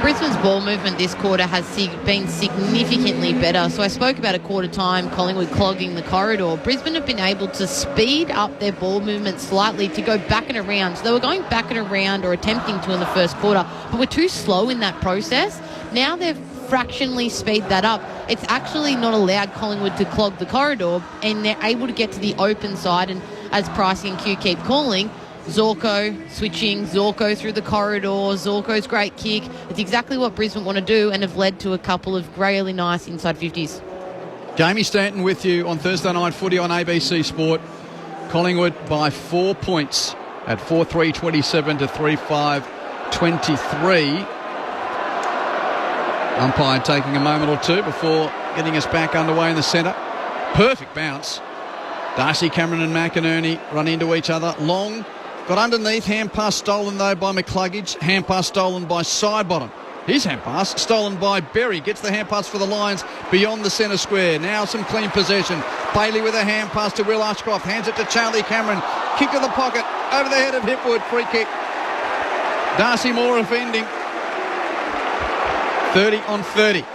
Brisbane's ball movement this quarter has been significantly better. So I spoke about a quarter time, Collingwood clogging the corridor. Brisbane have been able to speed up their ball movement slightly to go back and around. So they were going back and around or attempting to in the first quarter, but were too slow in that process. Now they've fractionally speed that up, it's actually not allowed Collingwood to clog the corridor, and they're able to get to the open side. And as Pricey and Q keep calling, Zorko switching, Zorko through the corridor, Zorko's great kick. It's exactly what Brisbane want to do and have led to a couple of really nice inside 50s. Jamie Stanton with you on Thursday Night Footy on ABC Sport. Collingwood by 4 points at 4-3-27 to 3-5-23. Umpire taking a moment or two before getting us back underway in the centre. Perfect bounce. Darcy, Cameron and McInerney run into each other. Long got underneath. Hand pass stolen though by McCluggage. Hand pass stolen by Sidebottom. His hand pass stolen by Berry. Gets the hand pass for the Lions beyond the centre square. Now some clean possession. Bailey with a hand pass to Will Ashcroft. Hands it to Charlie Cameron. Kick to the pocket. Over the head of Hipwood. Free kick. Darcy Moore offending. 30 on 30.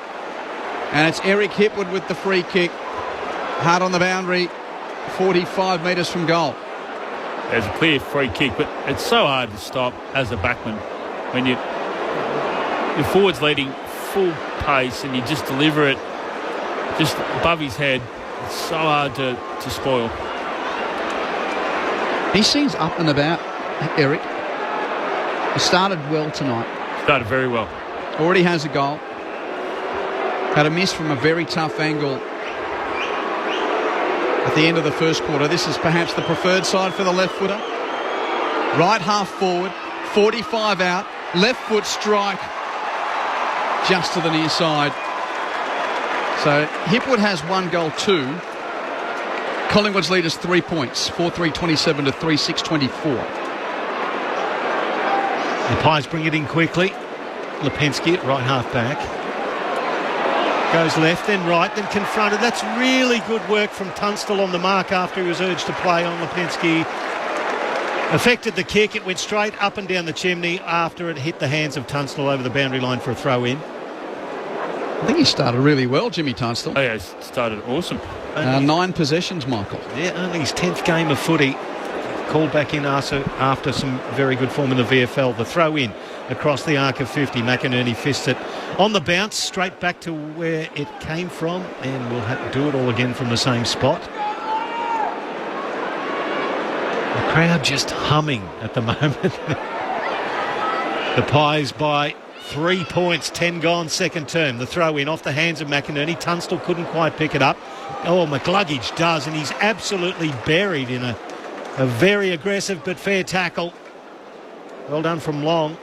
And it's Eric Hipwood with the free kick. Hard on the boundary. 45 metres from goal. There's a clear free kick, but it's so hard to stop as a backman when your forward's leading full pace and you just deliver it just above his head. It's so hard to spoil. He seems up and about, Eric. He started well tonight. Started very well. Already has a goal. Had a miss from a very tough angle at the end of the first quarter. This is perhaps the preferred side for the left footer. Right half forward, 45 out, left foot strike just to the near side. So Hipwood has 1 goal, 2. Collingwood's lead is 3 points, 4-3-27 to 3-6-24. The Pies bring it in quickly. Lipinski at right half back. Goes left, then right, then confronted. That's really good work from Tunstall on the mark after he was urged to play on Lipinski. Affected the kick. It went straight up and down the chimney after it hit the hands of Tunstall over the boundary line for a throw-in. I think he started really well, Jimmy Tunstall. Oh, yeah, he started awesome. 9 possessions, Michael. Yeah, only his 10th game of footy. Called back in after some very good form in the VFL. The throw-in across the arc of 50. McInerney fists it on the bounce, straight back to where it came from, and we'll have to do it all again from the same spot. The crowd just humming at the moment. The Pies by 3 points, 10 gone, second term. The throw-in off the hands of McInerney. Tunstall couldn't quite pick it up. Oh, McCluggage does, and he's absolutely buried in a very aggressive but fair tackle. Well done from Long.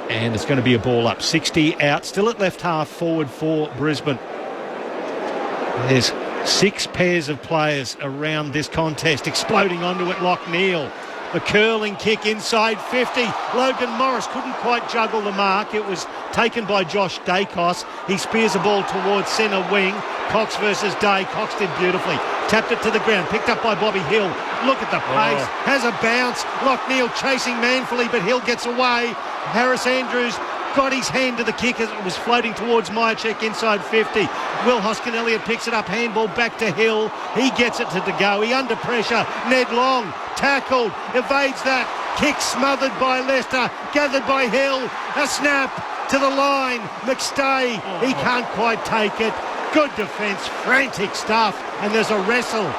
And it's going to be a ball up. 60 out. Still at left half forward for Brisbane. There's 6 pairs of players around this contest. Exploding onto it, Lockneil. The curling kick inside 50. Logan Morris couldn't quite juggle the mark. It was taken by Josh Dacos. He spears the ball towards centre wing. Cox versus Day. Cox did beautifully. Tapped it to the ground. Picked up by Bobby Hill. Look at the pace. Has a bounce. Lockneil chasing manfully, but Hill gets away. Harris Andrews got his hand to the kick as it was floating towards Myercheck inside 50. Will Hoskin-Elliott picks it up. Handball back to Hill. He gets it to go. He under pressure. Ned Long tackled. Evades that. Kick smothered by Leicester. Gathered by Hill. A snap to the line. McStay. He can't quite take it. Good defence. Frantic stuff. And there's a wrestle.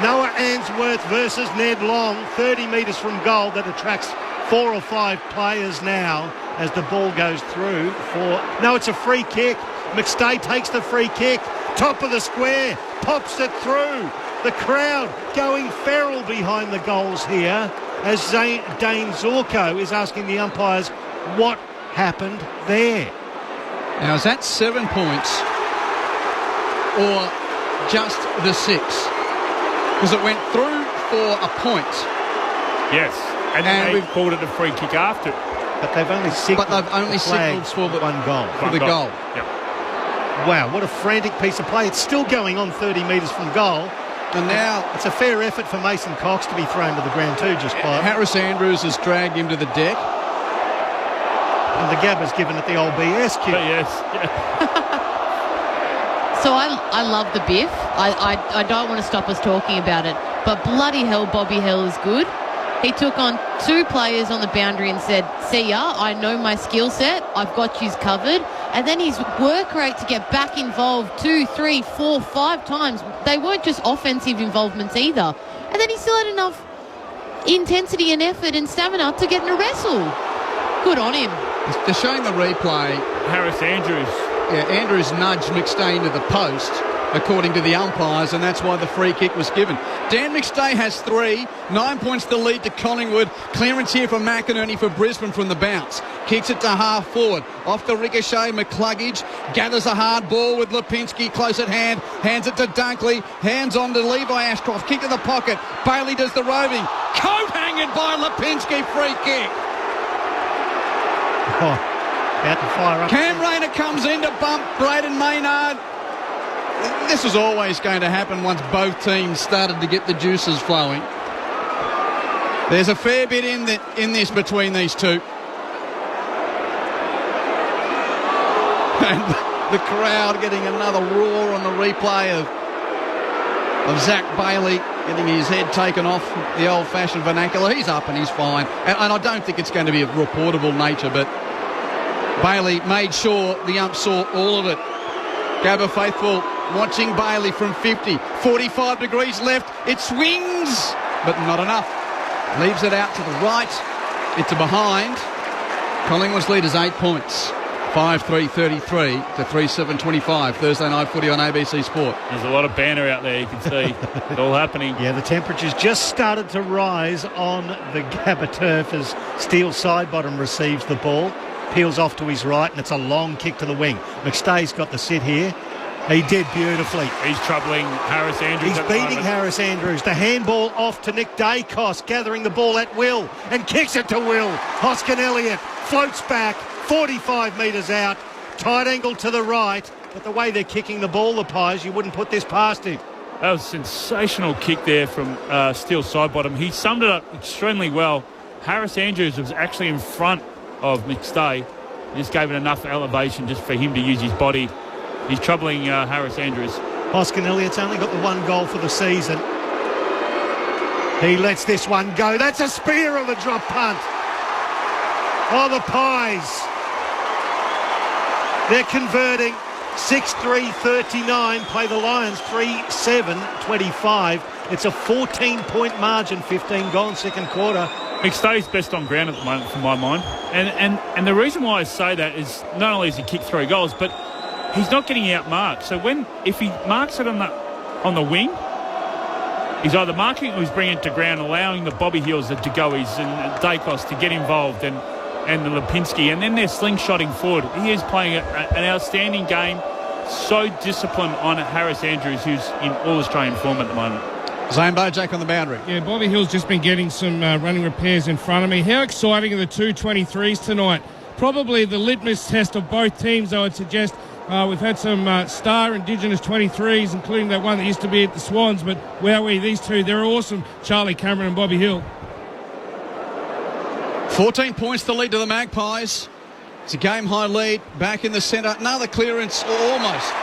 Noah Answorth versus Ned Long. 30 metres from goal. That attracts 4 or 5 players now as the ball goes through for... No, it's a free kick. McStay takes the free kick. Top of the square. Pops it through. The crowd going feral behind the goals here as Dane Zorko is asking the umpires what happened there. Now, is that 7 points or just the 6? Because it went through for a point. Yes. And we've called it a free kick after. But they've only signalled for the 1 goal. For the goal. Yep. Wow, what a frantic piece of play. It's still going on 30 metres from goal. And now it's a fair effort for Mason Cox to be thrown to the ground too, just by. Harris Andrews has dragged him to the deck. And the Gabba's given it the old BS kick. Yes. So I love the biff. I don't want to stop us talking about it. But bloody hell, Bobby Hill is good. He took on 2 players on the boundary and said, see ya, I know my skill set. I've got yous covered. And then his work rate to get back involved 2, 3, 4, 5 times. They weren't just offensive involvements either. And then he still had enough intensity and effort and stamina to get in a wrestle. Good on him. They're showing the replay. Harris Andrews. Yeah, Andrews nudged McStay into the post, according to the umpires, and that's why the free kick was given. Dan McStay has 3, 9 points to lead to Collingwood. Clearance here from McInerney for Brisbane from the bounce. Kicks it to half forward. Off the ricochet, McCluggage gathers a hard ball with Lipinski close at hand. Hands it to Dunkley. Hands on to Levi Ashcroft. Kick to the pocket. Bailey does the roving. Coat hanging by Lipinski. Free kick. Oh, about to fire up. Cam Rayner comes in to bump Braden Maynard. This was always going to happen once both teams started to get the juices flowing. There's a fair bit in this between these two. And the crowd getting another roar on the replay of Zach Bailey getting his head taken off, the old-fashioned vernacular. He's up and he's fine. And I don't think it's going to be of reportable nature, but Bailey made sure the ump saw all of it. Gabba faithful watching Bailey from 50. 45 degrees left. It swings, but not enough. Leaves it out to the right. It's a behind. Collingwood's lead is 8 points. 5-3-33 to 3-7-25. Thursday night footy on ABC Sport. There's a lot of banner out there, you can see. It's all happening. Yeah, the temperatures just started to rise on the Gabba turf as Steele Sidebottom receives the ball. Peels off to his right, and it's a long kick to the wing. McStay's got the sit here. He did beautifully. He's troubling Harris Andrews. He's beating Harris Andrews. The handball off to Nick Dacos, gathering the ball at will and kicks it to Will. Hoskin Elliott floats back, 45 metres out. Tight angle to the right. But the way they're kicking the ball, the Pies, you wouldn't put this past him. That was a sensational kick there from Steele Sidebottom. He summed it up extremely well. Harris Andrews was actually in front of McStay. He just gave it enough elevation just for him to use his body. He's troubling Harris Andrews. Hoskin Elliott's only got the 1 goal for the season. He lets this one go. That's a spear of a drop punt. Oh, the Pies. They're converting. 6-3-39. Play the Lions 3-7-25. It's a 14-point margin, 15 gone second quarter. McStay's best on ground at the moment, from my mind. And the reason why I say that is not only has he kicked 3 goals, but he's not getting outmarked. So if he marks it on the wing, he's either marking or he's bringing it to ground, allowing the Bobby Heels, the DeGoes and Dacos to get involved and the Lipinski. And then they're slingshotting forward. He is playing an outstanding game. So disciplined on Harris Andrews, who's in All-Australian form at the moment. Zane Bojack on the boundary. Yeah, Bobby Hill's just been getting some running repairs in front of me. How exciting are the 223s tonight? Probably the litmus test of both teams, I would suggest. We've had some star Indigenous 23s, including that one that used to be at the Swans, but wowee, these two, they're awesome. Charlie Cameron and Bobby Hill. 14 points to lead to the Magpies. It's a game-high lead. Back in the centre. Another clearance, almost.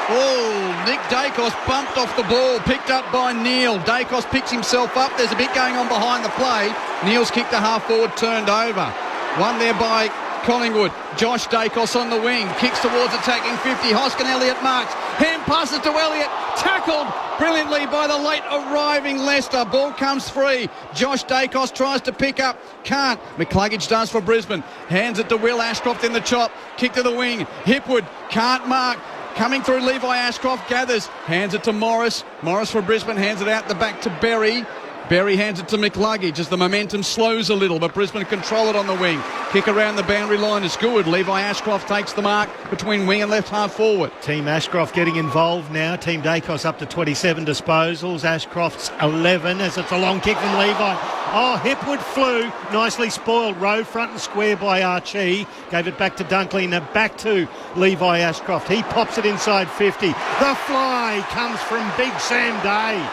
Oh, Nick Dacos bumped off the ball, picked up by Neil. Dacos picks himself up. There's a bit going on behind the play. Neil's kicked to half forward, turned over. One there by Collingwood. Josh Dacos on the wing. Kicks towards attacking 50. Hoskin Elliott marks. Hand passes to Elliott. Tackled brilliantly by the late arriving Leicester. Ball comes free. Josh Dacos tries to pick up. Can't. McCluggage does for Brisbane. Hands it to Will Ashcroft in the chop. Kick to the wing. Hipwood can't mark. Coming through, Levi Ashcroft gathers. Hands it to Morris. Morris for Brisbane. Hands it out the back to Berry. Berry hands it to McCluggage as the momentum slows a little, but Brisbane control it on the wing. Kick around the boundary line is good. Levi Ashcroft takes the mark between wing and left half forward. Team Ashcroft getting involved now. Team Dacos up to 27 disposals. Ashcroft's 11 as it's a long kick from Levi. Oh, Hipwood flew. Nicely spoiled. Row front and square by Archie. Gave it back to Dunkley. Now back to Levi Ashcroft. He pops it inside 50. The fly comes from Big Sam Day.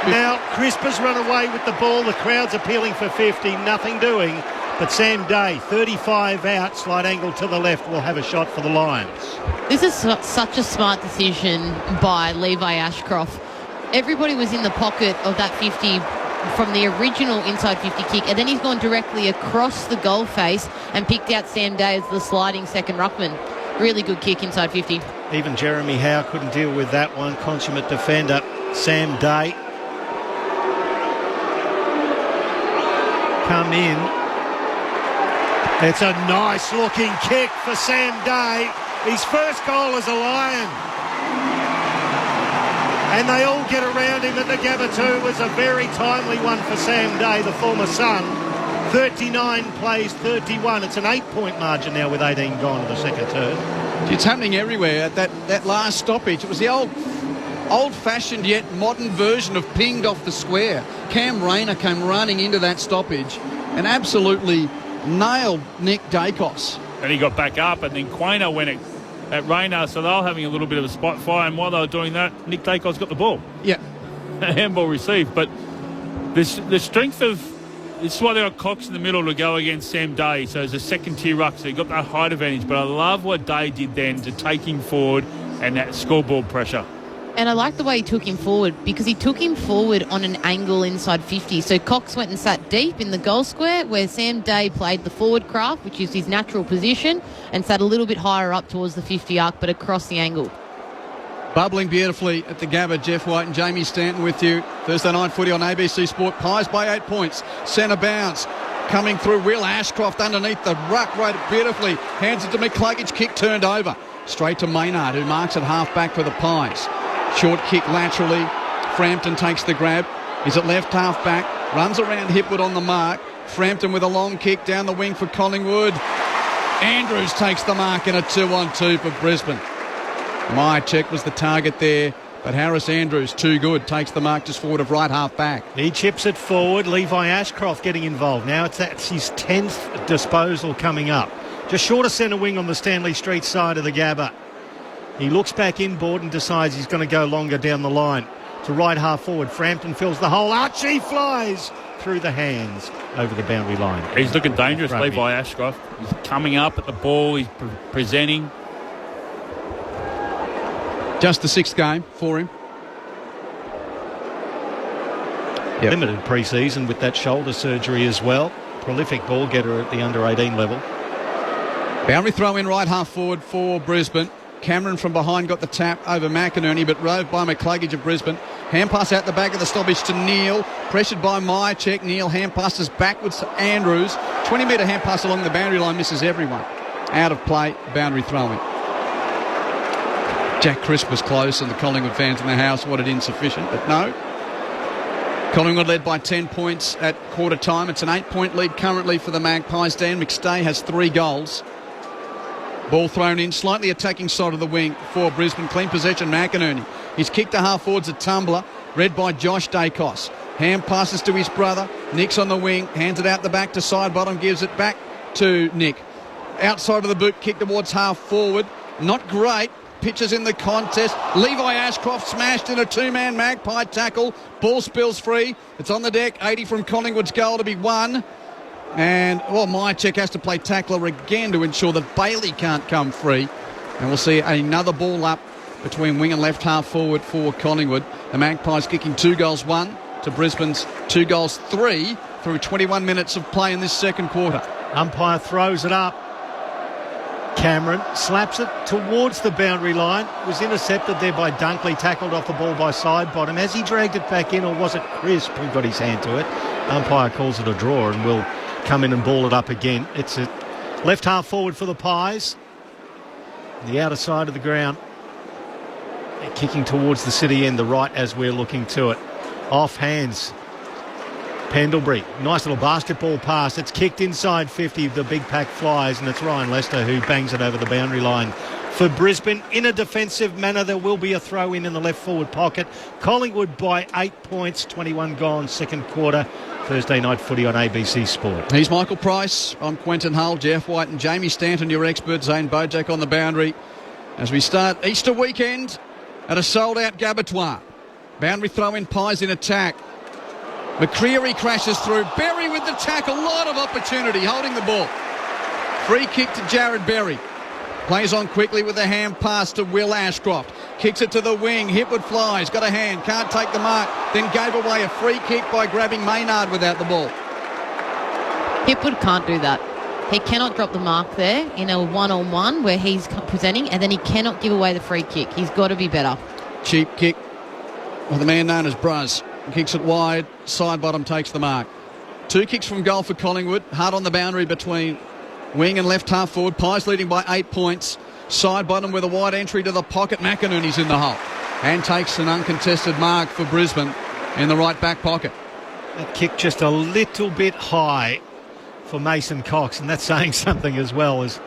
Now, Crisp has run away with the ball. The crowd's appealing for 50. Nothing doing. But Sam Day, 35 out, slight angle to the left, will have a shot for the Lions. This is such a smart decision by Levi Ashcroft. Everybody was in the pocket of that 50 from the original inside 50 kick, and then he's gone directly across the goal face and picked out Sam Day as the sliding second ruckman. Really good kick inside 50. Even Jeremy Howe couldn't deal with that one. Consummate defender, Sam Day. Come in. It's a nice looking kick for Sam Day. His first goal as a Lion. And they all get around him at the Gabba too. It was a very timely one for Sam Day, the former Sun. 39 plays 31. It's an 8-point margin now with 18 gone to the second term. It's happening everywhere at that last stoppage. It was the old-fashioned yet modern version of pinged off the square. Cam Rayner came running into that stoppage and absolutely nailed Nick Dacos. And he got back up, and then Quainer went at Rayner, so they were having a little bit of a spot fire, and while they were doing that, Nick Dacos got the ball. Yeah. Handball received, but the strength of... This is why they got Cox in the middle to go against Sam Day, so as a second-tier ruck, so he got that height advantage, but I love what Day did then to take him forward and that scoreboard pressure. And I like the way he took him forward, because he took him forward on an angle inside 50. So Cox went and sat deep in the goal square where Sam Day played the forward craft, which is his natural position, and sat a little bit higher up towards the 50 arc, but across the angle. Bubbling beautifully at the Gabba, Jeff White and Jamie Stanton with you. Thursday night footy on ABC Sport. Pies by 8 points. Centre bounce. Coming through Will Ashcroft underneath the ruck, right beautifully. Hands it to McCluggage, kick turned over. Straight to Maynard, who marks at half back for the Pies. Short kick laterally. Frampton takes the grab. He's at left half back. Runs around Hipwood on the mark. Frampton with a long kick down the wing for Collingwood. Andrews takes the mark in a 2-on-2 for Brisbane. Myercheck was the target there, but Harris Andrews, too good, takes the mark just forward of right half back. He chips it forward. Levi Ashcroft getting involved. Now that's his 10th disposal coming up. Just short of centre wing on the Stanley Street side of the Gabba. He looks back inboard and decides he's going to go longer down the line. To right half forward, Frampton fills the hole. Archie flies through the hands over the boundary line. He's looking dangerous, Levi Ashcroft. He's coming up at the ball. He's presenting. Just the 6th game for him. Yep. Limited pre-season with that shoulder surgery as well. Prolific ball getter at the under-18 level. Boundary throw in right half forward for Brisbane. Cameron from behind got the tap over McInerney, but rove by McCluggage of Brisbane. Hand pass out the back of the stoppage to Neal. Pressured by Myercheck. Neal hand passes backwards to Andrews. 20-metre hand pass along the boundary line, misses everyone. Out of play, boundary throw in. Jack Crisp was close, and the Collingwood fans in the house wanted insufficient, but no. Collingwood led by 10 points at quarter time. It's an 8-point lead currently for the Magpies. Dan McStay has 3 goals. Ball thrown in, slightly attacking side of the wing for Brisbane. Clean possession, McInerney. He's kicked to half forwards a tumbler, read by Josh Dacos. Hand passes to his brother. Nick's on the wing, hands it out the back to side bottom, gives it back to Nick. Outside of the boot, kick towards half forward. Not great. Pitches in the contest. Levi Ashcroft smashed in a 2-man Magpie tackle. Ball spills free. It's on the deck. 80 from Collingwood's goal to be won. And, Myercheck has to play tackler again to ensure that Bailey can't come free. And we'll see another ball up between wing and left half forward for Collingwood. The Magpies kicking 2 goals 1 to Brisbane's 2 goals 3 through 21 minutes of play in this second quarter. Umpire throws it up. Cameron slaps it towards the boundary line. Was intercepted there by Dunkley, tackled off the ball by side bottom. Has he dragged it back in, or was it Crisp who got his hand to it? Umpire calls it a draw and will come in and ball it up again. It's a left half forward for the Pies. The outer side of the ground. They're kicking towards the city end, the right as we're looking to it. Off hands. Pendlebury, nice little basketball pass. It's kicked inside 50. The big pack flies, and it's Ryan Lester who bangs it over the boundary line. For Brisbane, in a defensive manner, there will be a throw in the left forward pocket. Collingwood by 8 points, 21 gone, second quarter. Thursday night footy on ABC Sport. He's Michael Price. I'm Quentin Hull, Jeff White and Jamie Stanton, your expert. Zane Bojack on the boundary as we start Easter weekend at a sold-out Gabatoir. Boundary throw in, Pies in attack. McCreary crashes through. Berry with the tackle. Lot of opportunity holding the ball. Free kick to Jared Berry. Plays on quickly with a hand pass to Will Ashcroft. Kicks it to the wing. Hipwood flies. Got a hand. Can't take the mark. Then gave away a free kick by grabbing Maynard without the ball. Hipwood can't do that. He cannot drop the mark there in a one-on-one where he's presenting, and then he cannot give away the free kick. He's got to be better. Cheap kick with the man known as Bruz. Kicks it wide. Side bottom takes the mark. 2 kicks from goal for Collingwood. Hard on the boundary between wing and left half forward. Pies leading by 8 points. Side bottom with a wide entry to the pocket. McInerney's in the hole and takes an uncontested mark for Brisbane in the right back pocket. That kick just a little bit high for Mason Cox, and that's saying something as well, as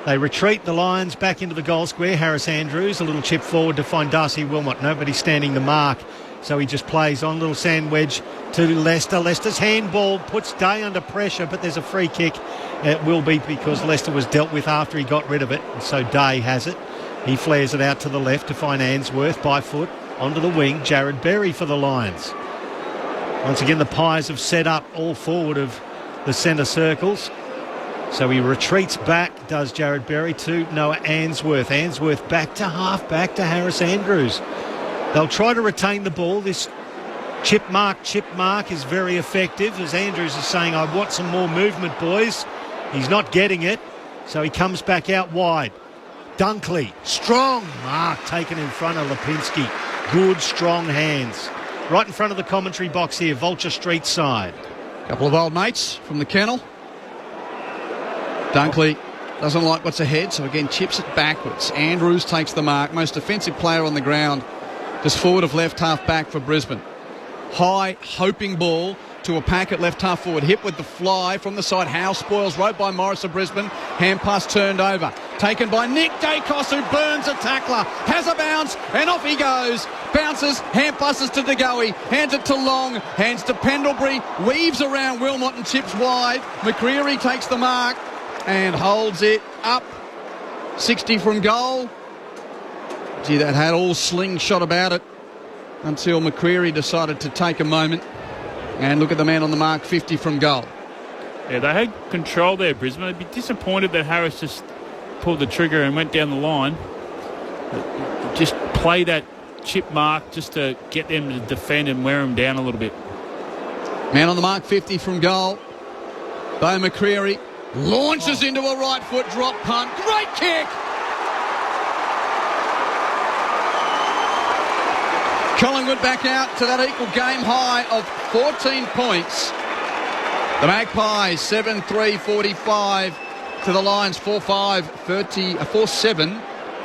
they retreat the Lions back into the goal square. Harris Andrews, a little chip forward to find Darcy Wilmot. Nobody standing the mark, so he just plays on. Little sand wedge to Leicester. Leicester's handball puts Day under pressure, but there's a free kick. It will be because Leicester was dealt with after he got rid of it, and so Day has it. He flares it out to the left to find Ainsworth by foot. Onto the wing, Jared Berry for the Lions. Once again, the Pies have set up all forward of the centre circles. So he retreats back, does Jared Berry, to Noah Ainsworth. Ainsworth back to half, back to Harris Andrews. They'll try to retain the ball. This chip mark is very effective, as Andrews is saying, I want some more movement, boys. He's not getting it, so he comes back out wide. Dunkley, strong mark taken in front of Lipinski. Good, strong hands. Right in front of the commentary box here, Vulture Street side. Couple of old mates from the kennel. Dunkley doesn't like what's ahead, so again chips it backwards. Andrews takes the mark. Most defensive player on the ground. Just forward of left half back for Brisbane. High, hoping ball to a packet left half forward. Hit with the fly from the side. Howe spoils right by Morris of Brisbane. Hand pass turned over. Taken by Nick Dacos, who burns a tackler. Has a bounce, and off he goes. Bounces, hand passes to DeGoey. Hands it to Long. Hands to Pendlebury. Weaves around Wilmot and chips wide. McCreery takes the mark and holds it up. 60 from goal. Gee, that had all slingshot about it until McCreery decided to take a moment. And look at the man on the mark, 50 from goal. Yeah, they had control there, Brisbane. They'd be disappointed that Harris just pulled the trigger and went down the line. Just play that chip mark just to get them to defend and wear them down a little bit. Man on the mark, 50 from goal. Bo McCreery launches into a right foot drop punt. Great kick! Collingwood back out to that equal game high of 14 points. The Magpies 7-3-45 to the Lions 4-5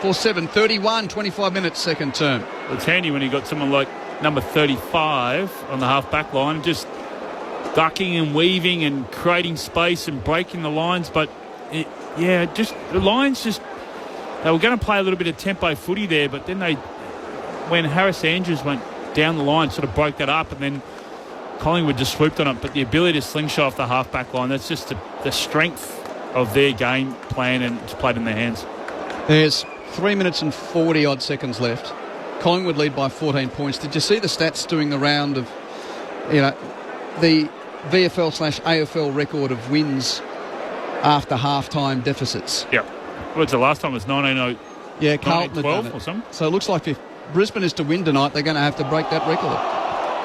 4-7 31 25 minutes second term. It's handy when you got someone like number 35 on the half back line, just ducking and weaving and creating space and breaking the lines. But the Lions they were going to play a little bit of tempo footy there, but then when Harris Andrews went down the line, sort of broke that up, and then Collingwood just swooped on it. But the ability to slingshot off the half-back line, that's just the strength of their game plan, and it's played in their hands. There's 3 minutes and 40-odd seconds left. Collingwood lead by 14 points. Did you see the stats doing the round of, the VFL/AFL record of wins after half-time deficits? Yeah. What's the last time? It was 1912 Yeah, Carlton 1912 or something? So it looks like if Brisbane is to win tonight, they're going to have to break that record.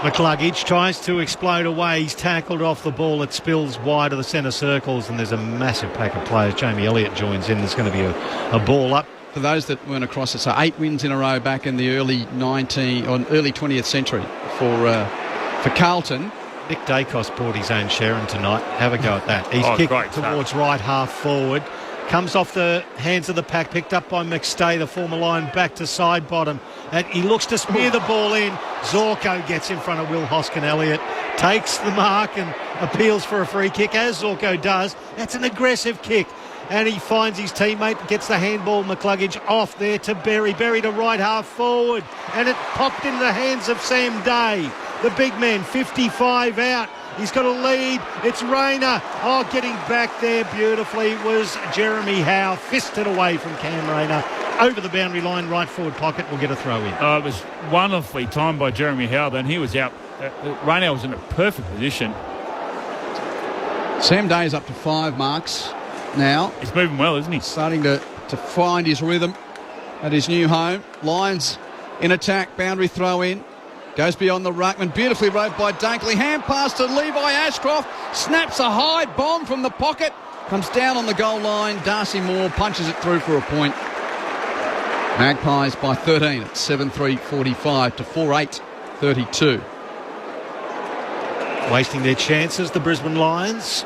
McCluggage tries to explode away. He's tackled off the ball. It spills wide of the centre circles, and there's a massive pack of players. Jamie Elliott joins in. There's going to be a ball up. For those that weren't across it, so 8 wins in a row back in the early 20th century for Carlton. Nick Dacos bought his own Sharon tonight. Have a go at that. He's kicked towards right half forward. Comes off the hands of the pack, picked up by McStay, the former Lion, back to side bottom. And he looks to spear the ball in. Zorko gets in front of Will Hoskin-Elliott, takes the mark and appeals for a free kick, as Zorko does. That's an aggressive kick. And he finds his teammate, gets the handball, McCluggage, off there to Berry. Berry to right half forward. And it popped into the hands of Sam Day. The big man, 55 out. He's got a lead. It's Rayner. Oh, getting back there beautifully was Jeremy Howe. Fisted away from Cam Rayner. Over the boundary line, right forward pocket. Will get a throw in. It was wonderfully timed by Jeremy Howe. Then he was out. Rayner was in a perfect position. Sam Day is up to 5 marks now. He's moving well, isn't he? Starting to find his rhythm at his new home. Lions in attack. Boundary throw in. Goes beyond the ruckman, beautifully rode by Dunkley. Hand pass to Levi Ashcroft. Snaps a high bomb from the pocket comes down on the goal line. Darcy Moore punches it through for a point. Magpies by 13 at 7-3-45 to 4-8-32. Wasting their chances, the Brisbane Lions.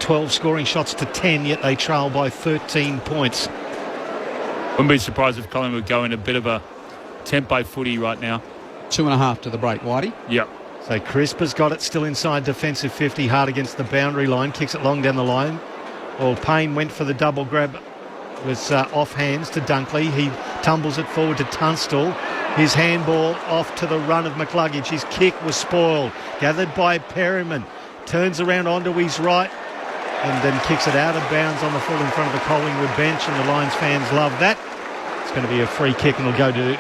12 scoring shots to 10, yet they trail by 13 points. Wouldn't be surprised if Collingwood go in a bit of a tempo footy right now. 2.5 to the break, Whitey. Yep. So Crisp has got it still inside defensive 50, hard against the boundary line, kicks it long down the line. Well, Payne went for the double grab. It was off hands to Dunkley. He tumbles it forward to Tunstall. His handball off to the run of McCluggage. His kick was spoiled. Gathered by Perryman. Turns around onto his right and then kicks it out of bounds on the full in front of the Collingwood bench, and the Lions fans love that. It's going to be a free kick, and it'll go to the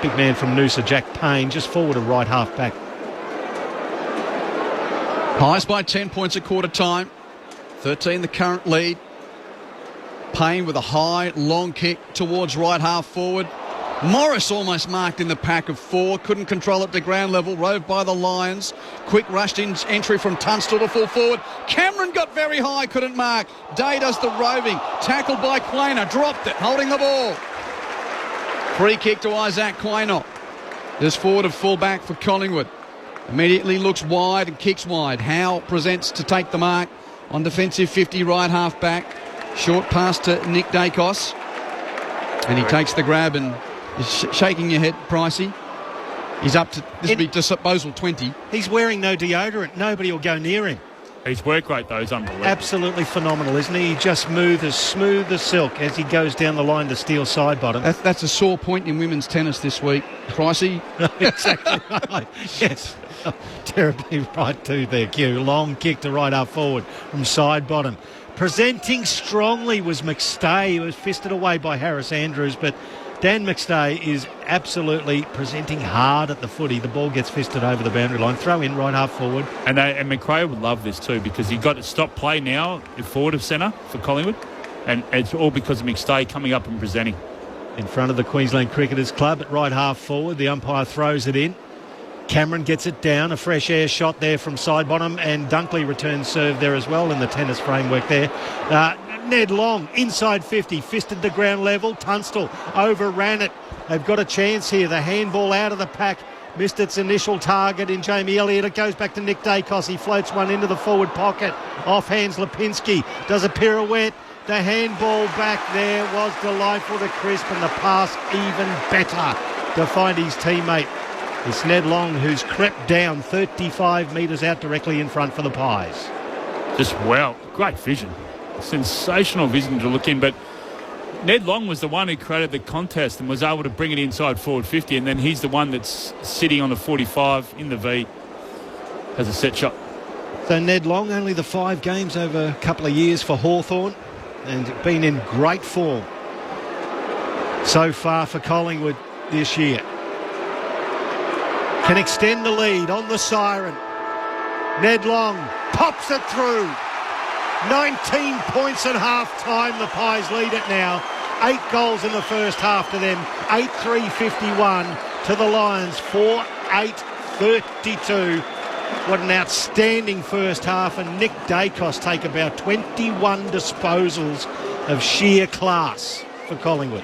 big man from Noosa, Jack Payne, just forward of right half back. Pies by 10 points at quarter time. 13 the current lead. Payne with a high, long kick towards right half forward. Morris almost marked in the pack of 4. Couldn't control it to ground level. Roved by the Lions. Quick rushed in entry from Tunstall to full forward. Cameron got very high, couldn't mark. Day does the roving. Tackled by Quaynor. Dropped it, holding the ball. Free kick to Isaac Quaynor. There's forward of full back for Collingwood. Immediately looks wide and kicks wide. Howe presents to take the mark on defensive 50 right half back. Short pass to Nick Dacos. And he takes the grab and is shaking your head, Pricey. He's up to, this will be disposal 20. He's wearing no deodorant. Nobody will go near him. His work rate, though, is unbelievable. Absolutely phenomenal, isn't he? Just smooth as silk as he goes down the line to steal side bottom. That's a sore point in women's tennis this week, Pricey. Exactly right. Yes. Terribly right too there, Q. Long kick to right up forward from side bottom. Presenting strongly was McStay. He was fisted away by Harris Andrews, but Dan McStay is absolutely presenting hard at the footy. The ball gets fisted over the boundary line. Throw in right half forward. And McRae would love this too, because he got to stop play now forward of centre for Collingwood, and it's all because of McStay coming up and presenting. In front of the Queensland Cricketers Club at right half forward. The umpire throws it in. Cameron gets it down, a fresh air shot there from side bottom, and Dunkley returns serve there as well in the tennis framework there. Ned Long, inside 50, fisted to ground level. Tunstall overran it. They've got a chance here. The handball out of the pack missed its initial target in Jamie Elliott. It goes back to Nick Dacos. He floats one into the forward pocket. Off hands Lipinski, does a pirouette. The handball back there was delightful to Crisp, and the pass even better to find his teammate. It's Ned Long who's crept down 35 metres out directly in front for the Pies. Just wow, great vision. Sensational vision to look in, but Ned Long was the one who created the contest and was able to bring it inside forward 50, and then he's the one that's sitting on the 45 in the V as a set shot. So Ned Long, only the 5 games over a couple of years for Hawthorn, and been in great form so far for Collingwood this year. Can extend the lead on the siren. Ned Long pops it through. 19 points at half-time. The Pies lead it now. 8 goals in the first half to them. 8-3-51 to the Lions. 4-8-32. What an outstanding first half. And Nick Dacos take about 21 disposals of sheer class for Collingwood.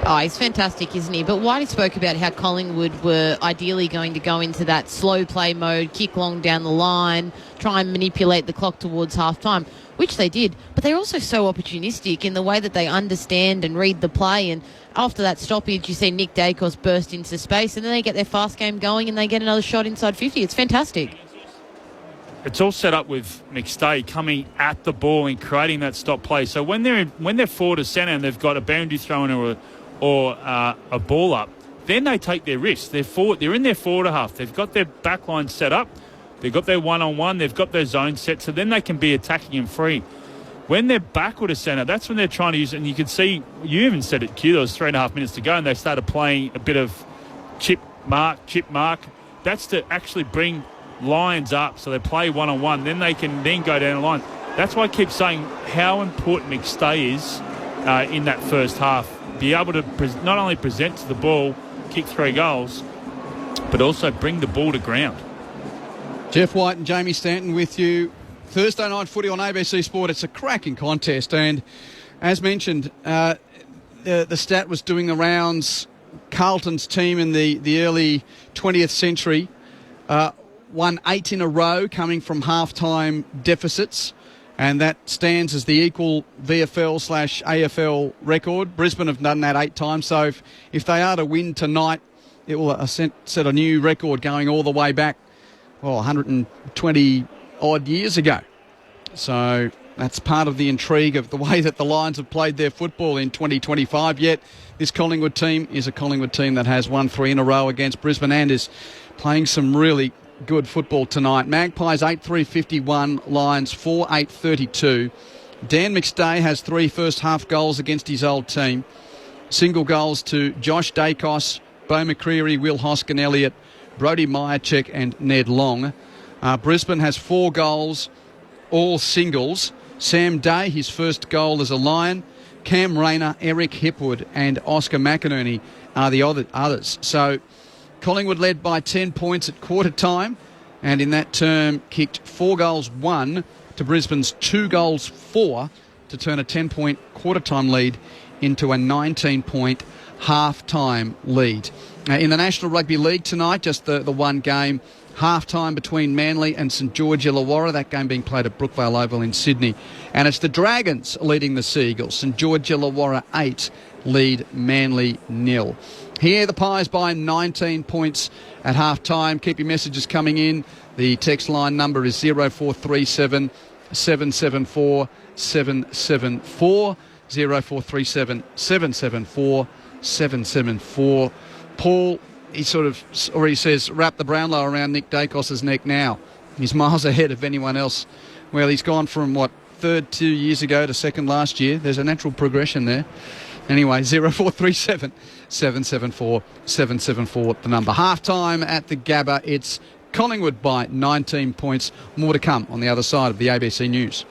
Oh, he's fantastic, isn't he? But Whitey spoke about how Collingwood were ideally going to go into that slow play mode, kick long down the line, try and manipulate the clock towards half-time, which they did. But they're also so opportunistic in the way that they understand and read the play. And after that stoppage, you see Nick Dacos burst into space, and then they get their fast game going and they get another shot inside 50. It's fantastic. It's all set up with McStay coming at the ball and creating that stop play. So when they're forward of centre and they've got a boundary throw in or a ball up, then they take their risks. They're in their forward half. They've got their back line set up. They've got their one-on-one. They've got their zone set, so then they can be attacking and free. When they're backward of centre, that's when they're trying to use it. And you can see, you even said it, Q, there was 3.5 minutes to go, and they started playing a bit of chip mark. That's to actually bring lines up, so they play one-on-one. Then they can then go down the line. That's why I keep saying how important McStay is in that first half. Be able to not only present to the ball, kick 3 goals, but also bring the ball to ground. Jeff White and Jamie Stanton with you Thursday night footy on ABC Sport. It's a cracking contest, and as mentioned, the stat was doing the rounds. Carlton's team in the early 20th century won 8 in a row coming from halftime deficits, and that stands as the equal VFL/AFL record. Brisbane have done that 8 times, so if they are to win tonight, it will set a new record going all the way back, 120 odd years ago. So that's part of the intrigue of the way that the Lions have played their football in 2025. Yet this Collingwood team is a Collingwood team that has won 3 in a row against Brisbane and is playing some really good football tonight. Magpies 8-3-51, Lions 4-8-32. Dan McStay has 3 first half goals against his old team. Single goals to Josh Dacos, Beau McCreery, Will Hoskin Elliott, Brodie Myercheck and Ned Long. Brisbane has 4 goals, all singles. Sam Day, his first goal as a Lion. Cam Rayner, Eric Hipwood and Oscar McInerney are the others. So Collingwood led by 10 points at quarter time, and in that term kicked 4 goals 1 to Brisbane's 2 goals 4 to turn a 10-point quarter time lead into a 19-point half-time lead. In the National Rugby League tonight, just the one game, half-time between Manly and St George Illawarra, that game being played at Brookvale Oval in Sydney. And it's the Dragons leading the Seagulls. St George Illawarra 8 lead Manly 0. Here the Pies by 19 points at half-time. Keep your messages coming in. The text line number is 0437 774 774. 0437 774 774. Paul, he sort of already says, wrap the Brownlow around Nick Dacos's neck now. He's miles ahead of anyone else. Well, he's gone from, third 2 years ago to second last year. There's a natural progression there. Anyway, 0437 774 774, the number. Half-time at the Gabba. It's Collingwood by 19 points. More to come on the other side of the ABC News.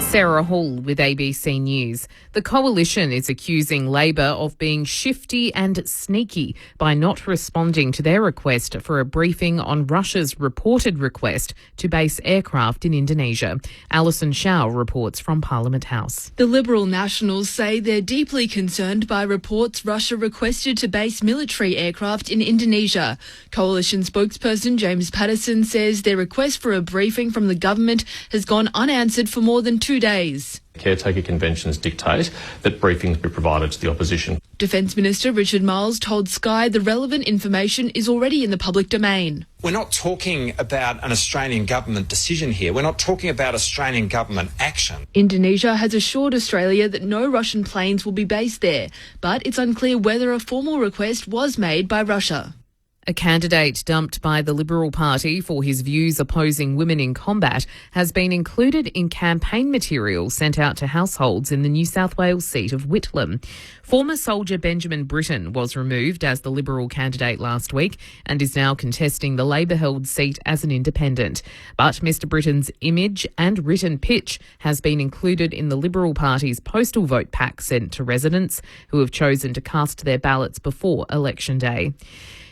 Sarah Hall with ABC News. The Coalition is accusing Labor of being shifty and sneaky by not responding to their request for a briefing on Russia's reported request to base aircraft in Indonesia. Alison Shao reports from Parliament House. The Liberal Nationals say they're deeply concerned by reports Russia requested to base military aircraft in Indonesia. Coalition spokesperson James Patterson says their request for a briefing from the government has gone unanswered for more than 2 days. Caretaker conventions dictate that briefings be provided to the opposition. Defence Minister Richard Marles told Sky the relevant information is already in the public domain. We're not talking about an Australian government decision here. We're not talking about Australian government action. Indonesia has assured Australia that no Russian planes will be based there, but it's unclear whether a formal request was made by Russia. A candidate dumped by the Liberal Party for his views opposing women in combat has been included in campaign material sent out to households in the New South Wales seat of Whitlam. Former soldier Benjamin Britten was removed as the Liberal candidate last week and is now contesting the Labor-held seat as an independent. But Mr Britten's image and written pitch has been included in the Liberal Party's postal vote pack sent to residents who have chosen to cast their ballots before Election Day.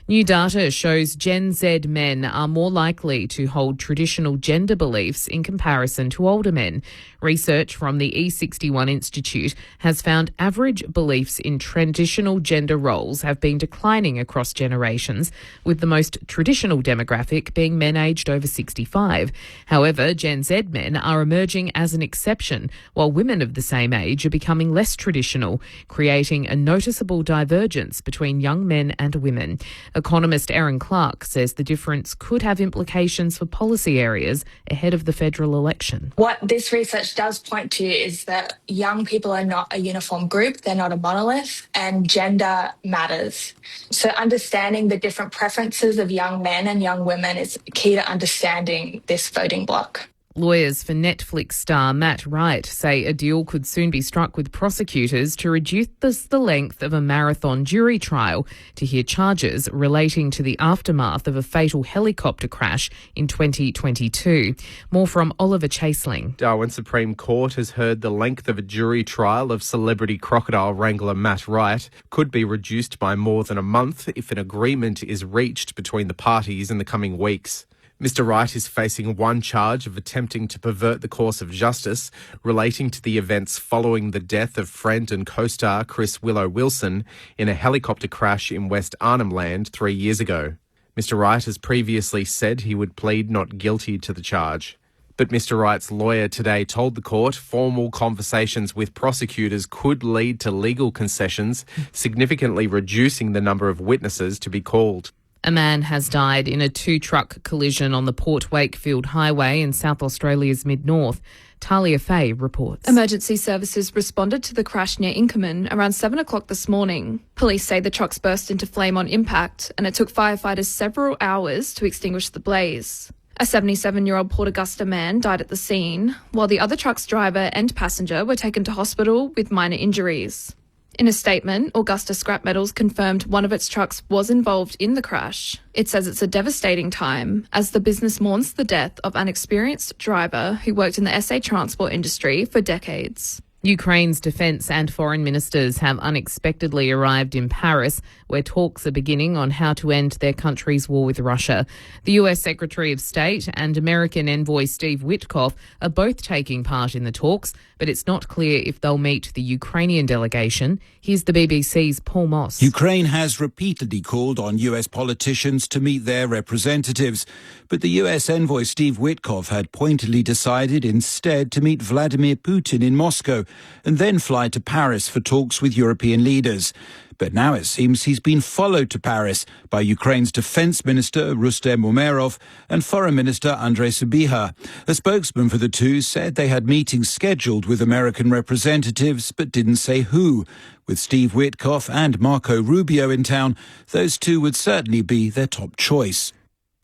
New data shows Gen Z men are more likely to hold traditional gender beliefs in comparison to older men. Research from the E61 Institute has found average beliefs in traditional gender roles have been declining across generations, with the most traditional demographic being men aged over 65. However, Gen Z men are emerging as an exception, while women of the same age are becoming less traditional, creating a noticeable divergence between young men and women. Economist Erin Clark says the difference could have implications for policy areas ahead of the federal election. What this research does point to is that young people are not a uniform group, they're not a monolith, and gender matters. So understanding the different preferences of young men and young women is key to understanding this voting bloc. Lawyers for Netflix star Matt Wright say a deal could soon be struck with prosecutors to reduce the length of a marathon jury trial to hear charges relating to the aftermath of a fatal helicopter crash in 2022. More from Oliver Chaseling. Darwin Supreme Court has heard the length of a jury trial of celebrity crocodile wrangler Matt Wright could be reduced by more than a month if an agreement is reached between the parties in the coming weeks. Mr. Wright is facing one charge of attempting to pervert the course of justice relating to the events following the death of friend and co-star Chris Willow Wilson in a helicopter crash in West Arnhem Land 3 years ago. Mr. Wright has previously said he would plead not guilty to the charge. But Mr. Wright's lawyer today told the court formal conversations with prosecutors could lead to legal concessions, significantly reducing the number of witnesses to be called. A man has died in a two-truck collision on the Port Wakefield Highway in South Australia's mid-north. Talia Fay reports. Emergency services responded to the crash near Inkerman around 7 o'clock this morning. Police say the trucks burst into flame on impact and it took firefighters several hours to extinguish the blaze. A 77-year-old Port Augusta man died at the scene, while the other truck's driver and passenger were taken to hospital with minor injuries. In a statement, Augusta Scrap Metals confirmed one of its trucks was involved in the crash. It says it's a devastating time as the business mourns the death of an experienced driver who worked in the SA transport industry for decades. Ukraine's defence and foreign ministers have unexpectedly arrived in Paris, where talks are beginning on how to end their country's war with Russia. The US Secretary of State and American envoy Steve Witkoff are both taking part in the talks, but it's not clear if they'll meet the Ukrainian delegation. Here's the BBC's Paul Moss. Ukraine has repeatedly called on US politicians to meet their representatives, but the US envoy Steve Witkoff had pointedly decided instead to meet Vladimir Putin in Moscow and then fly to Paris for talks with European leaders. But now it seems he's been followed to Paris by Ukraine's Defence Minister Rustem Umerov and Foreign Minister Andrei Sybiha. A spokesman for the two said they had meetings scheduled with American representatives but didn't say who. With Steve Witkoff and Marco Rubio in town, those two would certainly be their top choice.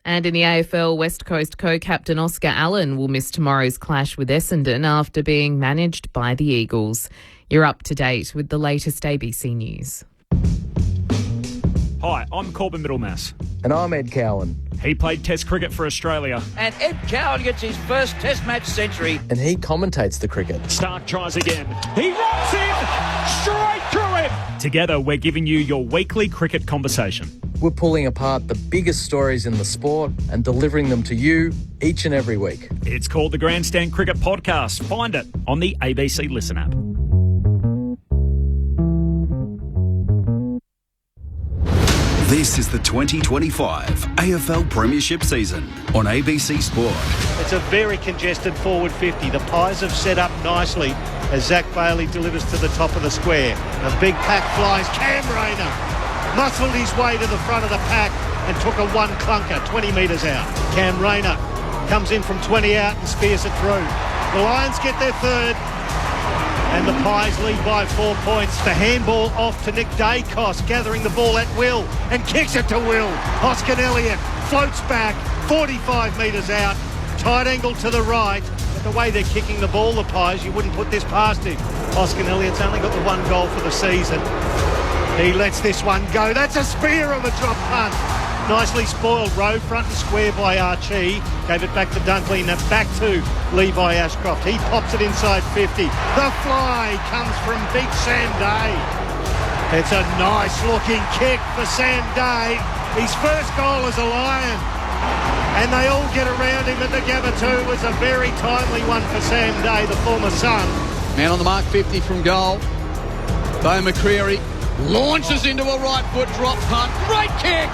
And in the AFL, West Coast co-captain Oscar Allen will miss tomorrow's clash with Essendon after being managed by the Eagles. You're up to date with the latest ABC News. Hi, I'm Corbin Middlemass. And I'm Ed Cowan. He played Test cricket for Australia. And Ed Cowan gets his first Test match century. And he commentates the cricket. Stark tries again. He rocks in straight through him. Together, we're giving you your weekly cricket conversation. We're pulling apart the biggest stories in the sport and delivering them to you each and every week. It's called the Grandstand Cricket Podcast. Find it on the ABC Listen app. This is the 2025 AFL Premiership season on ABC Sport. It's a very congested forward 50. The Pies have set up nicely as Zach Bailey delivers to the top of the square. A big pack flies. Cam Rayner muscled his way to the front of the pack and took a one clunker 20 metres out. Cam Rayner comes in from 20 out and spears it through. The Lions get their third. And the Pies lead by 4 points. The handball off to Nick Dacos, gathering the ball at will and kicks it to will. Hoskin Elliott floats back 45 metres out. Tight angle to the right. But the way they're kicking the ball, the Pies, you wouldn't put this past him. Hoskin Elliott's only got the one goal for the season. He lets this one go. That's a spear of a drop punt. Nicely spoiled row, front and square by Archie. Gave it back to Dunkley and back to Levi Ashcroft. He pops it inside 50. The fly comes from big Sam Day. It's a nice looking kick for Sam Day. His first goal as a Lion. And they all get around him at the Gabba too. It was a very timely one for Sam Day, the former son. Man on the mark, 50 from goal. Bo McCreary launches into a right foot drop punt. Great kick.